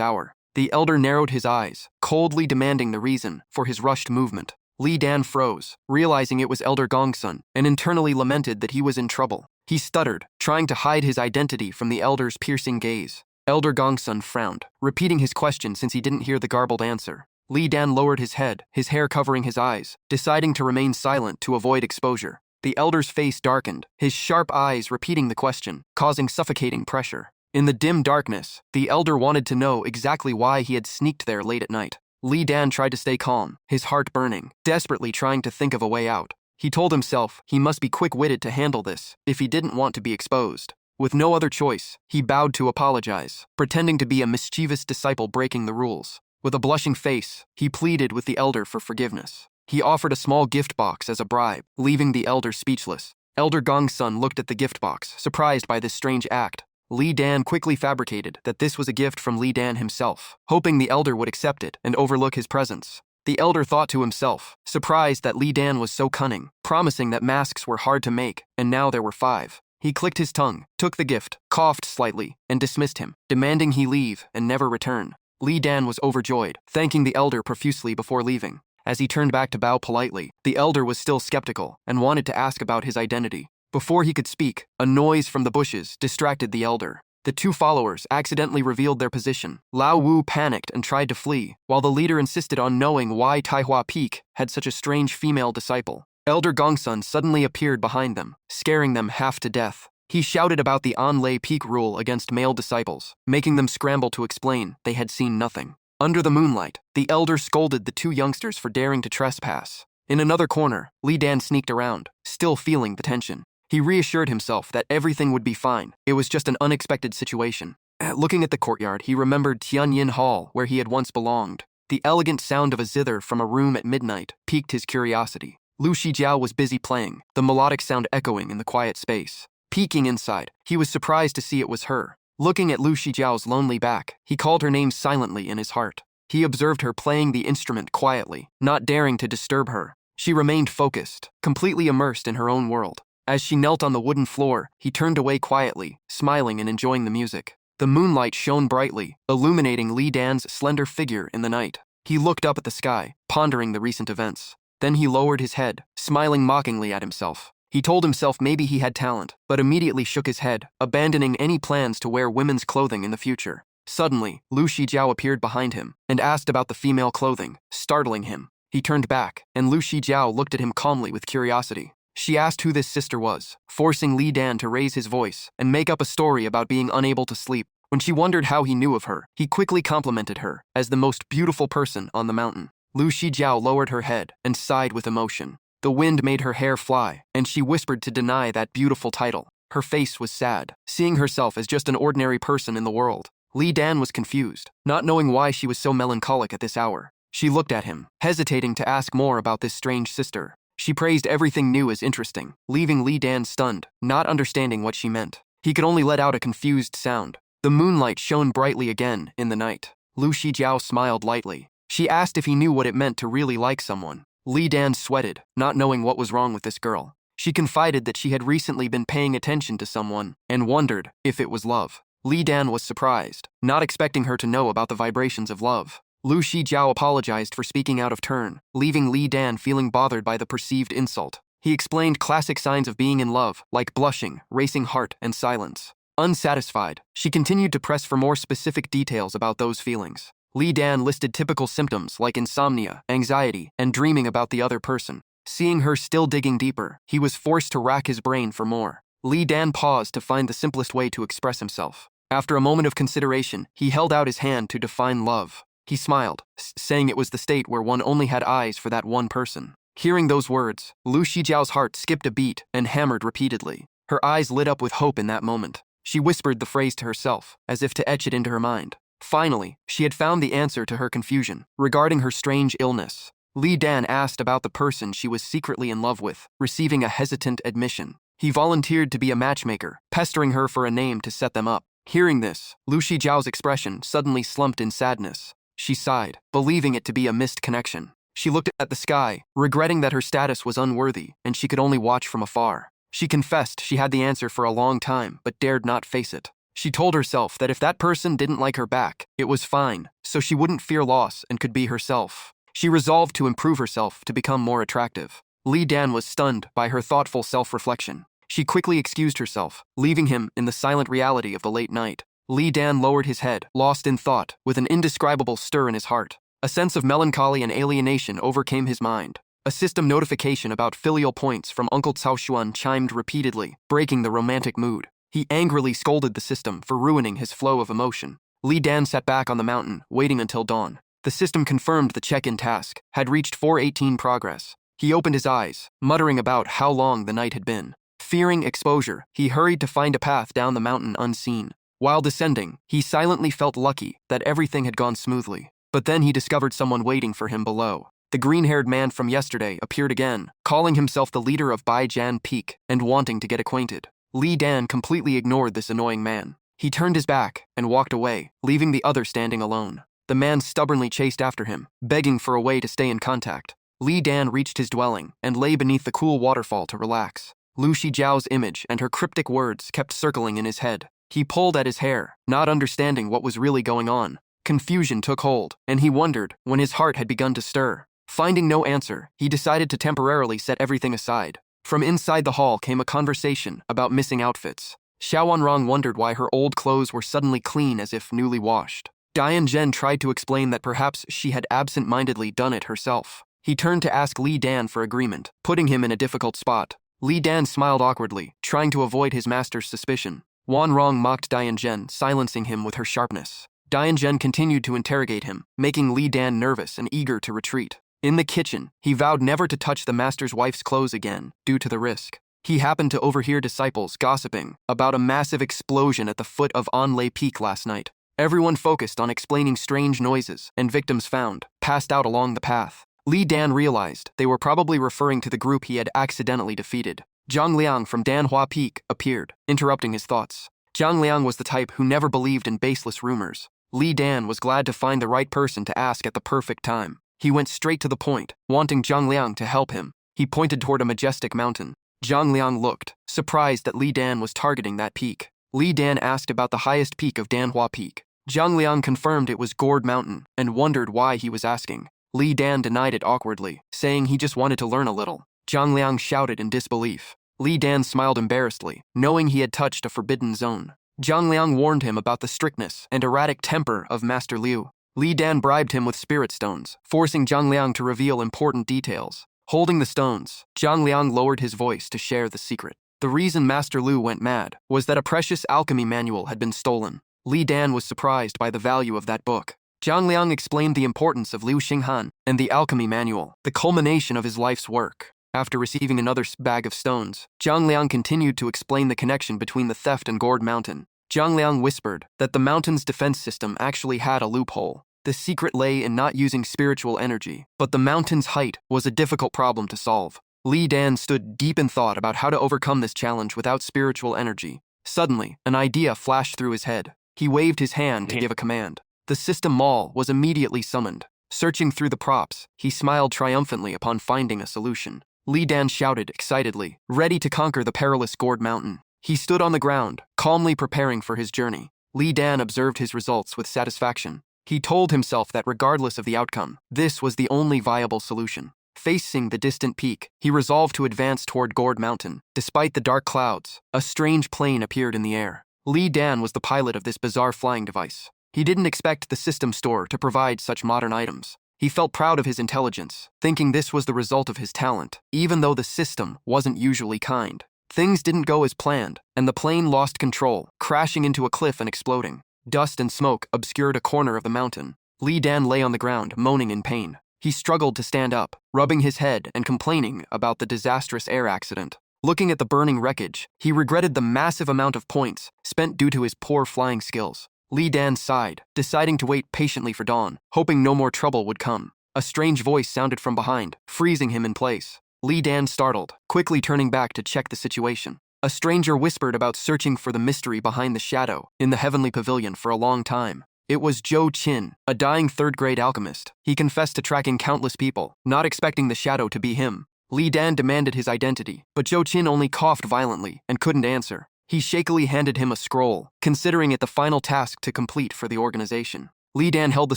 hour. The elder narrowed his eyes, coldly demanding the reason for his rushed movement. Li Dan froze, realizing it was Elder Gongsun, and internally lamented that he was in trouble. He stuttered, trying to hide his identity from the elder's piercing gaze. Elder Gongsun frowned, repeating his question since he didn't hear the garbled answer. Li Dan lowered his head, his hair covering his eyes, deciding to remain silent to avoid exposure. The elder's face darkened, his sharp eyes repeating the question, causing suffocating pressure. In the dim darkness, the elder wanted to know exactly why he had sneaked there late at night. Li Dan tried to stay calm, his heart burning, desperately trying to think of a way out. He told himself he must be quick-witted to handle this if he didn't want to be exposed. With no other choice, he bowed to apologize, pretending to be a mischievous disciple breaking the rules. With a blushing face, he pleaded with the elder for forgiveness. He offered a small gift box as a bribe, leaving the elder speechless. Elder Gongsun looked at the gift box, surprised by this strange act. Li Dan quickly fabricated that this was a gift from Li Dan himself, hoping the elder would accept it and overlook his presence. The elder thought to himself, surprised that Li Dan was so cunning, promising that masks were hard to make, and now there were 5. He clicked his tongue, took the gift, coughed slightly, and dismissed him, demanding he leave and never return. Li Dan was overjoyed, thanking the elder profusely before leaving. As he turned back to bow politely, the elder was still skeptical and wanted to ask about his identity. Before he could speak, a noise from the bushes distracted the elder. The 2 followers accidentally revealed their position. Lao Wu panicked and tried to flee, while the leader insisted on knowing why Taihua Peak had such a strange female disciple. Elder Gongsun suddenly appeared behind them, scaring them half to death. He shouted about the Anlai Peak rule against male disciples, making them scramble to explain they had seen nothing. Under the moonlight, the elder scolded the 2 youngsters for daring to trespass. In another corner, Li Dan sneaked around, still feeling the tension. He reassured himself that everything would be fine. It was just an unexpected situation. Looking at the courtyard, he remembered Tianyin Hall, where he had once belonged. The elegant sound of a zither from a room at midnight piqued his curiosity. Lu Shijiao was busy playing, the melodic sound echoing in the quiet space. Peeking inside, he was surprised to see it was her. Looking at Lu Shijiao's lonely back, he called her name silently in his heart. He observed her playing the instrument quietly, not daring to disturb her. She remained focused, completely immersed in her own world. As she knelt on the wooden floor, he turned away quietly, smiling and enjoying the music. The moonlight shone brightly, illuminating Li Dan's slender figure in the night. He looked up at the sky, pondering the recent events. Then he lowered his head, smiling mockingly at himself. He told himself maybe he had talent, but immediately shook his head, abandoning any plans to wear women's clothing in the future. Suddenly, Lu Shijiao appeared behind him and asked about the female clothing, startling him. He turned back, and Lu Shijiao looked at him calmly with curiosity. She asked who this sister was, forcing Li Dan to raise his voice and make up a story about being unable to sleep. When she wondered how he knew of her, he quickly complimented her as the most beautiful person on the mountain. Lu Shijiao lowered her head and sighed with emotion. The wind made her hair fly, and she whispered to deny that beautiful title. Her face was sad, seeing herself as just an ordinary person in the world. Li Dan was confused, not knowing why she was so melancholic at this hour. She looked at him, hesitating to ask more about this strange sister. She praised everything new as interesting, leaving Li Dan stunned, not understanding what she meant. He could only let out a confused sound. The moonlight shone brightly again in the night. Lu Shijiao smiled lightly. She asked if he knew what it meant to really like someone. Li Dan sweated, not knowing what was wrong with this girl. She confided that she had recently been paying attention to someone and wondered if it was love. Li Dan was surprised, not expecting her to know about the vibrations of love. Lu Shijiao apologized for speaking out of turn, leaving Li Dan feeling bothered by the perceived insult. He explained classic signs of being in love, like blushing, racing heart, and silence. Unsatisfied, she continued to press for more specific details about those feelings. Li Dan listed typical symptoms like insomnia, anxiety, and dreaming about the other person. Seeing her still digging deeper, he was forced to rack his brain for more. Li Dan paused to find the simplest way to express himself. After a moment of consideration, he held out his hand to define love. He smiled, saying it was the state where one only had eyes for that one person. Hearing those words, Lu Shijiao's heart skipped a beat and hammered repeatedly. Her eyes lit up with hope in that moment. She whispered the phrase to herself, as if to etch it into her mind. Finally, she had found the answer to her confusion regarding her strange illness. Li Dan asked about the person she was secretly in love with, receiving a hesitant admission. He volunteered to be a matchmaker, pestering her for a name to set them up. Hearing this, Lu Shijiao's expression suddenly slumped in sadness. She sighed, believing it to be a missed connection. She looked at the sky, regretting that her status was unworthy and she could only watch from afar. She confessed she had the answer for a long time but dared not face it. She told herself that if that person didn't like her back, it was fine, so she wouldn't fear loss and could be herself. She resolved to improve herself to become more attractive. Li Dan was stunned by her thoughtful self-reflection. She quickly excused herself, leaving him in the silent reality of the late night. Li Dan lowered his head, lost in thought, with an indescribable stir in his heart. A sense of melancholy and alienation overcame his mind. A system notification about filial points from Uncle Cao Xuan chimed repeatedly, breaking the romantic mood. He angrily scolded the system for ruining his flow of emotion. Li Dan sat back on the mountain, waiting until dawn. The system confirmed the check-in task had reached 418 progress. He opened his eyes, muttering about how long the night had been. Fearing exposure, he hurried to find a path down the mountain unseen. While descending, he silently felt lucky that everything had gone smoothly. But then he discovered someone waiting for him below. The green-haired man from yesterday appeared again, calling himself the leader of Baijian Peak and wanting to get acquainted. Li Dan completely ignored this annoying man. He turned his back and walked away, leaving the other standing alone. The man stubbornly chased after him, begging for a way to stay in contact. Li Dan reached his dwelling and lay beneath the cool waterfall to relax. Lu Shijiao's image and her cryptic words kept circling in his head. He pulled at his hair, not understanding what was really going on. Confusion took hold, and he wondered when his heart had begun to stir. Finding no answer, he decided to temporarily set everything aside. From inside the hall came a conversation about missing outfits. Xiaowanrong wondered why her old clothes were suddenly clean as if newly washed. Diane Zhen tried to explain that perhaps she had absent-mindedly done it herself. He turned to ask Li Dan for agreement, putting him in a difficult spot. Li Dan smiled awkwardly, trying to avoid his master's suspicion. Wanrong mocked Diane Zhen, silencing him with her sharpness. Diane Zhen continued to interrogate him, making Li Dan nervous and eager to retreat. In the kitchen, he vowed never to touch the master's wife's clothes again, due to the risk. He happened to overhear disciples gossiping about a massive explosion at the foot of Anlei Peak last night. Everyone focused on explaining strange noises and victims found, passed out along the path. Li Dan realized they were probably referring to the group he had accidentally defeated. Zhang Liang from Danhua Peak appeared, interrupting his thoughts. Zhang Liang was the type who never believed in baseless rumors. Li Dan was glad to find the right person to ask at the perfect time. He went straight to the point, wanting Zhang Liang to help him. He pointed toward a majestic mountain. Zhang Liang looked, surprised that Li Dan was targeting that peak. Li Dan asked about the highest peak of Danhua Peak. Zhang Liang confirmed it was Gourd Mountain and wondered why he was asking. Li Dan denied it awkwardly, saying he just wanted to learn a little. Zhang Liang shouted in disbelief. Li Dan smiled embarrassedly, knowing he had touched a forbidden zone. Zhang Liang warned him about the strictness and erratic temper of Master Liu. Li Dan bribed him with spirit stones, forcing Zhang Liang to reveal important details. Holding the stones, Zhang Liang lowered his voice to share the secret. The reason Master Liu went mad was that a precious alchemy manual had been stolen. Li Dan was surprised by the value of that book. Zhang Liang explained the importance of Liu Xinghan and the alchemy manual, the culmination of his life's work. After receiving another bag of stones, Zhang Liang continued to explain the connection between the theft and Gourd Mountain. Zhang Liang whispered that the mountain's defense system actually had a loophole. The secret lay in not using spiritual energy, but the mountain's height was a difficult problem to solve. Li Dan stood deep in thought about how to overcome this challenge without spiritual energy. Suddenly, an idea flashed through his head. He waved his hand to give a command. The system mall was immediately summoned. Searching through the props, he smiled triumphantly upon finding a solution. Li Dan shouted excitedly, ready to conquer the perilous Gourd Mountain. He stood on the ground, calmly preparing for his journey. Li Dan observed his results with satisfaction. He told himself that regardless of the outcome, this was the only viable solution. Facing the distant peak, he resolved to advance toward Gourd Mountain. Despite the dark clouds, a strange plane appeared in the air. Li Dan was the pilot of this bizarre flying device. He didn't expect the system store to provide such modern items. He felt proud of his intelligence, thinking this was the result of his talent, even though the system wasn't usually kind. Things didn't go as planned, and the plane lost control, crashing into a cliff and exploding. Dust and smoke obscured a corner of the mountain. Li Dan lay on the ground, moaning in pain. He struggled to stand up, rubbing his head and complaining about the disastrous air accident. Looking at the burning wreckage, he regretted the massive amount of points spent due to his poor flying skills. Li Dan sighed, deciding to wait patiently for dawn, hoping no more trouble would come. A strange voice sounded from behind, freezing him in place. Li Dan startled, quickly turning back to check the situation. A stranger whispered about searching for the mystery behind the shadow in the heavenly pavilion for a long time. It was Zhou Qin, a dying third-grade alchemist. He confessed to tracking countless people, not expecting the shadow to be him. Li Dan demanded his identity, but Zhou Qin only coughed violently and couldn't answer. He shakily handed him a scroll, considering it the final task to complete for the organization. Li Dan held the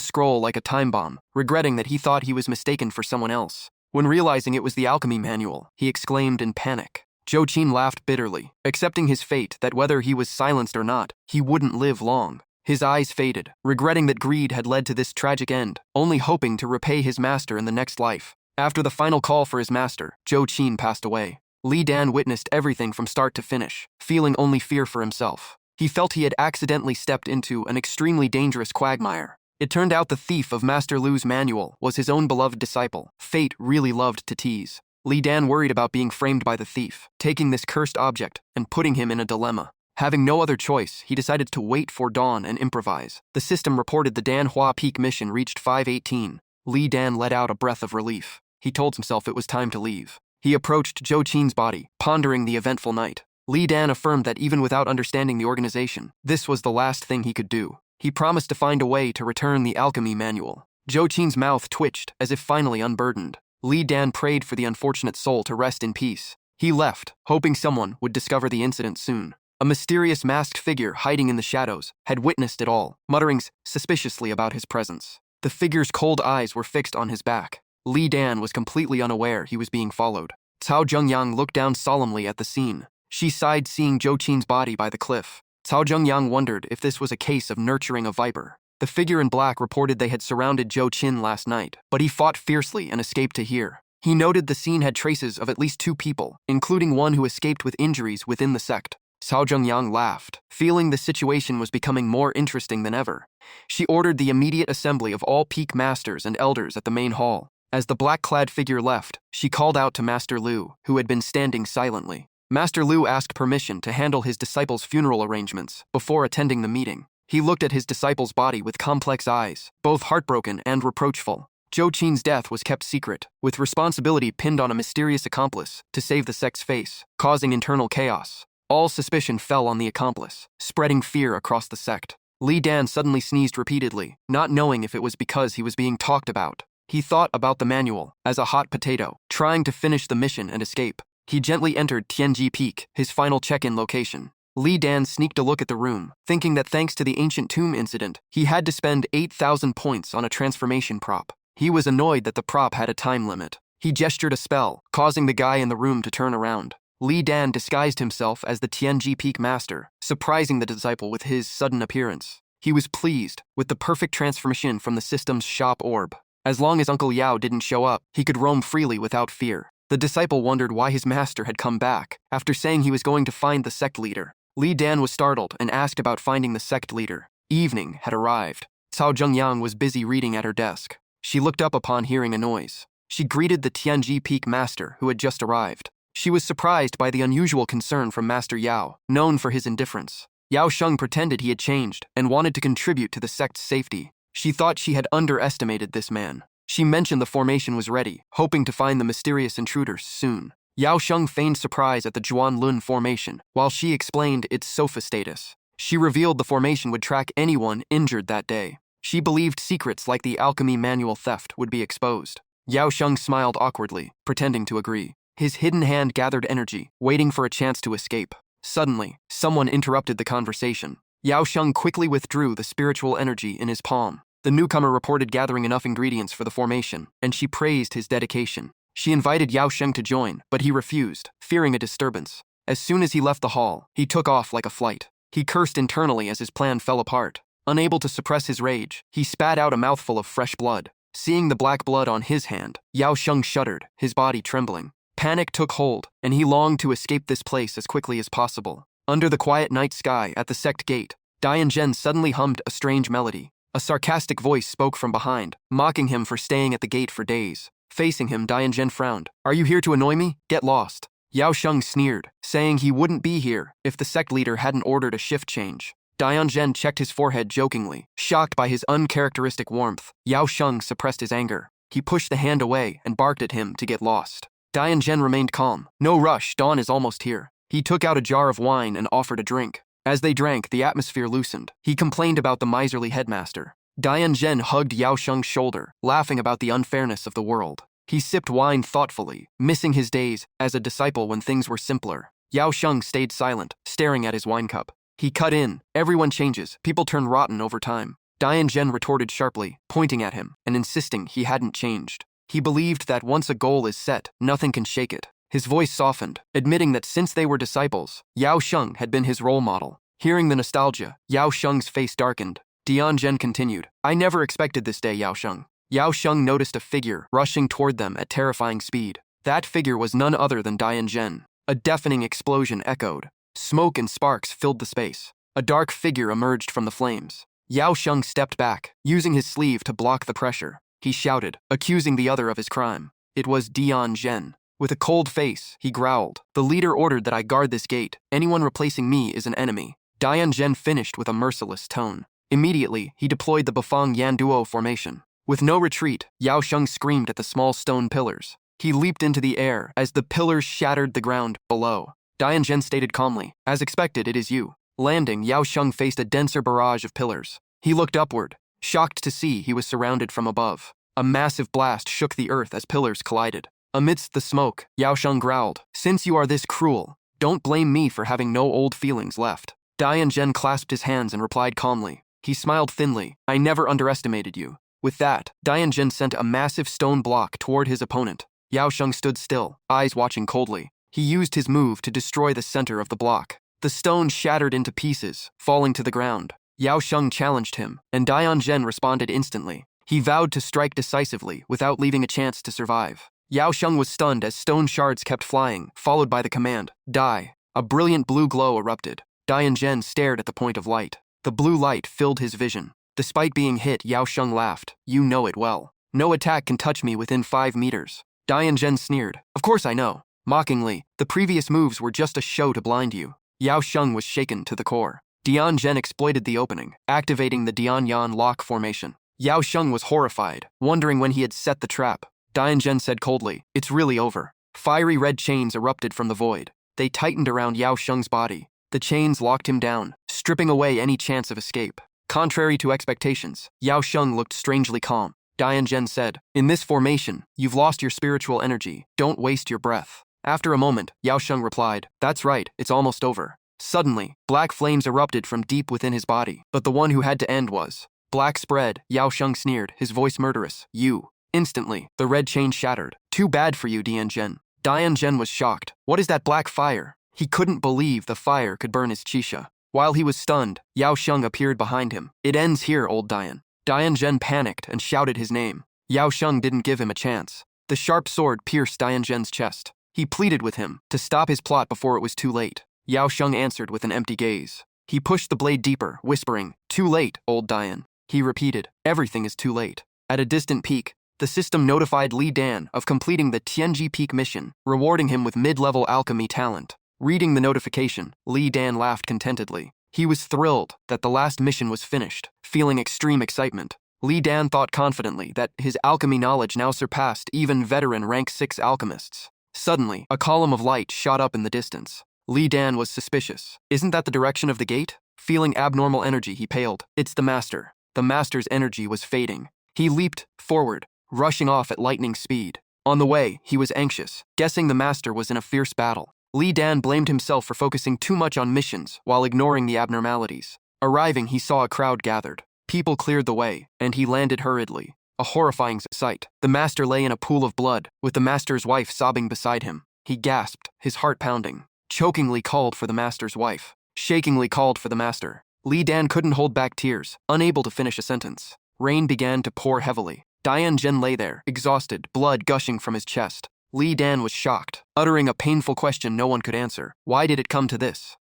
scroll like a time bomb, regretting that he thought he was mistaken for someone else. When realizing it was the alchemy manual, he exclaimed in panic. Zhou Qin laughed bitterly, accepting his fate that whether he was silenced or not, he wouldn't live long. His eyes faded, regretting that greed had led to this tragic end, only hoping to repay his master in the next life. After the final call for his master, Zhou Qin passed away. Li Dan witnessed everything from start to finish, feeling only fear for himself. He felt he had accidentally stepped into an extremely dangerous quagmire. It turned out the thief of Master Liu's manual was his own beloved disciple. Fate really loved to tease. Li Dan worried about being framed by the thief, taking this cursed object and putting him in a dilemma. Having no other choice, he decided to wait for dawn and improvise. The system reported the Danhua Peak mission reached 518. Li Dan let out a breath of relief. He told himself it was time to leave. He approached Zhou Qin's body, pondering the eventful night. Li Dan affirmed that even without understanding the organization, this was the last thing he could do. He promised to find a way to return the alchemy manual. Zhou Qin's mouth twitched, as if finally unburdened. Li Dan prayed for the unfortunate soul to rest in peace. He left, hoping someone would discover the incident soon. A mysterious masked figure hiding in the shadows had witnessed it all, muttering suspiciously about his presence. The figure's cold eyes were fixed on his back. Li Dan was completely unaware he was being followed. Cao Zhengyang looked down solemnly at the scene. She sighed seeing Zhou Qin's body by the cliff. Cao Zhengyang wondered if this was a case of nurturing a viper. The figure in black reported they had surrounded Zhou Qin last night, but he fought fiercely and escaped to here. He noted the scene had traces of at least 2 people, including one who escaped with injuries within the sect. Cao Zhengyang laughed, feeling the situation was becoming more interesting than ever. She ordered the immediate assembly of all peak masters and elders at the main hall. As the black-clad figure left, she called out to Master Liu, who had been standing silently. Master Liu asked permission to handle his disciple's funeral arrangements before attending the meeting. He looked at his disciple's body with complex eyes, both heartbroken and reproachful. Zhou Qin's death was kept secret, with responsibility pinned on a mysterious accomplice to save the sect's face, causing internal chaos. All suspicion fell on the accomplice, spreading fear across the sect. Li Dan suddenly sneezed repeatedly, not knowing if it was because he was being talked about. He thought about the manual as a hot potato, trying to finish the mission and escape. He gently entered Tianji Peak, his final check-in location. Li Dan sneaked a look at the room, thinking that thanks to the ancient tomb incident, he had to spend 8,000 points on a transformation prop. He was annoyed that the prop had a time limit. He gestured a spell, causing the guy in the room to turn around. Li Dan disguised himself as the Tianji Peak Master, surprising the disciple with his sudden appearance. He was pleased with the perfect transformation from the system's shop orb. As long as Uncle Yao didn't show up, he could roam freely without fear. The disciple wondered why his master had come back, after saying he was going to find the sect leader. Li Dan was startled and asked about finding the sect leader. Evening had arrived. Cao Zhengyang was busy reading at her desk. She looked up upon hearing a noise. She greeted the Tianji Peak Master, who had just arrived. She was surprised by the unusual concern from Master Yao, known for his indifference. Yao Sheng pretended he had changed and wanted to contribute to the sect's safety. She thought she had underestimated this man. She mentioned the formation was ready, hoping to find the mysterious intruders soon. Yao Sheng feigned surprise at the Zhuan Lun formation, while she explained its sofa status. She revealed the formation would track anyone injured that day. She believed secrets like the alchemy manual theft would be exposed. Yao Sheng smiled awkwardly, pretending to agree. His hidden hand gathered energy, waiting for a chance to escape. Suddenly, someone interrupted the conversation. Yao Sheng quickly withdrew the spiritual energy in his palm. The newcomer reported gathering enough ingredients for the formation, and she praised his dedication. She invited Yao Sheng to join, but he refused, fearing a disturbance. As soon as he left the hall, he took off like a flight. He cursed internally as his plan fell apart. Unable to suppress his rage, he spat out a mouthful of fresh blood. Seeing the black blood on his hand, Yao Sheng shuddered, his body trembling. Panic took hold, and he longed to escape this place as quickly as possible. Under the quiet night sky at the sect gate, Dian Zhen suddenly hummed a strange melody. A sarcastic voice spoke from behind, mocking him for staying at the gate for days. Facing him, Dian Zhen frowned. "Are you here to annoy me? Get lost." Yao Sheng sneered, saying he wouldn't be here if the sect leader hadn't ordered a shift change. Dian Zhen checked his forehead jokingly. Shocked by his uncharacteristic warmth, Yao Sheng suppressed his anger. He pushed the hand away and barked at him to get lost. Dian Zhen remained calm. "No rush, dawn is almost here." He took out a jar of wine and offered a drink. As they drank, the atmosphere loosened. He complained about the miserly headmaster. Dian Zhen hugged Yao Sheng's shoulder, laughing about the unfairness of the world. He sipped wine thoughtfully, missing his days as a disciple when things were simpler. Yao Sheng stayed silent, staring at his wine cup. He cut in. "Everyone changes. People turn rotten over time." Dian Zhen retorted sharply, pointing at him and insisting he hadn't changed. He believed that once a goal is set, nothing can shake it. His voice softened, admitting that since they were disciples, Yao Sheng had been his role model. Hearing the nostalgia, Yao Sheng's face darkened. Dian Zhen continued, "I never expected this day, Yao Sheng." Yao Sheng noticed a figure rushing toward them at terrifying speed. That figure was none other than Dian Zhen. A deafening explosion echoed. Smoke and sparks filled the space. A dark figure emerged from the flames. Yao Sheng stepped back, using his sleeve to block the pressure. He shouted, accusing the other of his crime. It was Dian Zhen. With a cold face, he growled, "The leader ordered that I guard this gate. Anyone replacing me is an enemy." Dian Zhen finished with a merciless tone. Immediately, he deployed the Bafang Yanduo formation. With no retreat, Yao Sheng screamed at the small stone pillars. He leaped into the air as the pillars shattered the ground below. Dian Zhen stated calmly, "As expected, it is you." Landing, Yao Sheng faced a denser barrage of pillars. He looked upward, shocked to see he was surrounded from above. A massive blast shook the earth as pillars collided. Amidst the smoke, Yao Sheng growled, "Since you are this cruel, don't blame me for having no old feelings left." Dian Zhen clasped his hands and replied calmly. He smiled thinly, "I never underestimated you." With that, Dian Zhen sent a massive stone block toward his opponent. Yao Sheng stood still, eyes watching coldly. He used his move to destroy the center of the block. The stone shattered into pieces, falling to the ground. Yao Sheng challenged him, and Dian Zhen responded instantly. He vowed to strike decisively without leaving a chance to survive. Yao Sheng was stunned as stone shards kept flying, followed by the command, "Die." A brilliant blue glow erupted. Dian Zhen stared at the point of light. The blue light filled his vision. Despite being hit, Yao Sheng laughed. "You know it well. No attack can touch me within 5 meters. Dian Zhen sneered. "Of course I know." Mockingly, "The previous moves were just a show to blind you." Yao Sheng was shaken to the core. Dian Zhen exploited the opening, activating the Dian Yan lock formation. Yao Sheng was horrified, wondering when he had set the trap. Dian Zhen said coldly, "It's really over." Fiery red chains erupted from the void. They tightened around Yao Sheng's body. The chains locked him down, stripping away any chance of escape. Contrary to expectations, Yao Sheng looked strangely calm. Dian Zhen said, "In this formation, you've lost your spiritual energy. Don't waste your breath." After a moment, Yao Sheng replied, "That's right, it's almost over." Suddenly, black flames erupted from deep within his body, but the one who had to end was. Black spread, Yao Sheng sneered, his voice murderous, "You." Instantly, the red chain shattered. "Too bad for you, Dian Zhen." Dian Zhen was shocked. What is that black fire? He couldn't believe the fire could burn his qixia. While he was stunned, Yao Sheng appeared behind him. It ends here, old Dian. Dian Zhen panicked and shouted his name. Yao Sheng didn't give him a chance. The sharp sword pierced Dian Zhen's chest. He pleaded with him to stop his plot before it was too late. Yao Sheng answered with an empty gaze. He pushed the blade deeper, whispering, "Too late, old Dian." He repeated, "Everything is too late." At a distant peak, the system notified Li Dan of completing the Tianji Peak mission, rewarding him with mid-level alchemy talent. Reading the notification, Li Dan laughed contentedly. He was thrilled that the last mission was finished, feeling extreme excitement. Li Dan thought confidently that his alchemy knowledge now surpassed even veteran rank 6 alchemists. Suddenly, a column of light shot up in the distance. Li Dan was suspicious. Isn't that the direction of the gate? Feeling abnormal energy, he paled. It's the master. The master's energy was fading. He leaped forward, rushing off at lightning speed. On the way, he was anxious, guessing the master was in a fierce battle. Li Dan blamed himself for focusing too much on missions while ignoring the abnormalities. Arriving, he saw a crowd gathered. People cleared the way, and he landed hurriedly. A horrifying sight. The master lay in a pool of blood, with the master's wife sobbing beside him. He gasped, his heart pounding. Chokingly called for the master's wife. Shakingly called for the master. Li Dan couldn't hold back tears, unable to finish a sentence. Rain began to pour heavily. Dian Zhen lay there, exhausted, blood gushing from his chest. Li Dan was shocked, uttering a painful question no one could answer. Why did it come to this?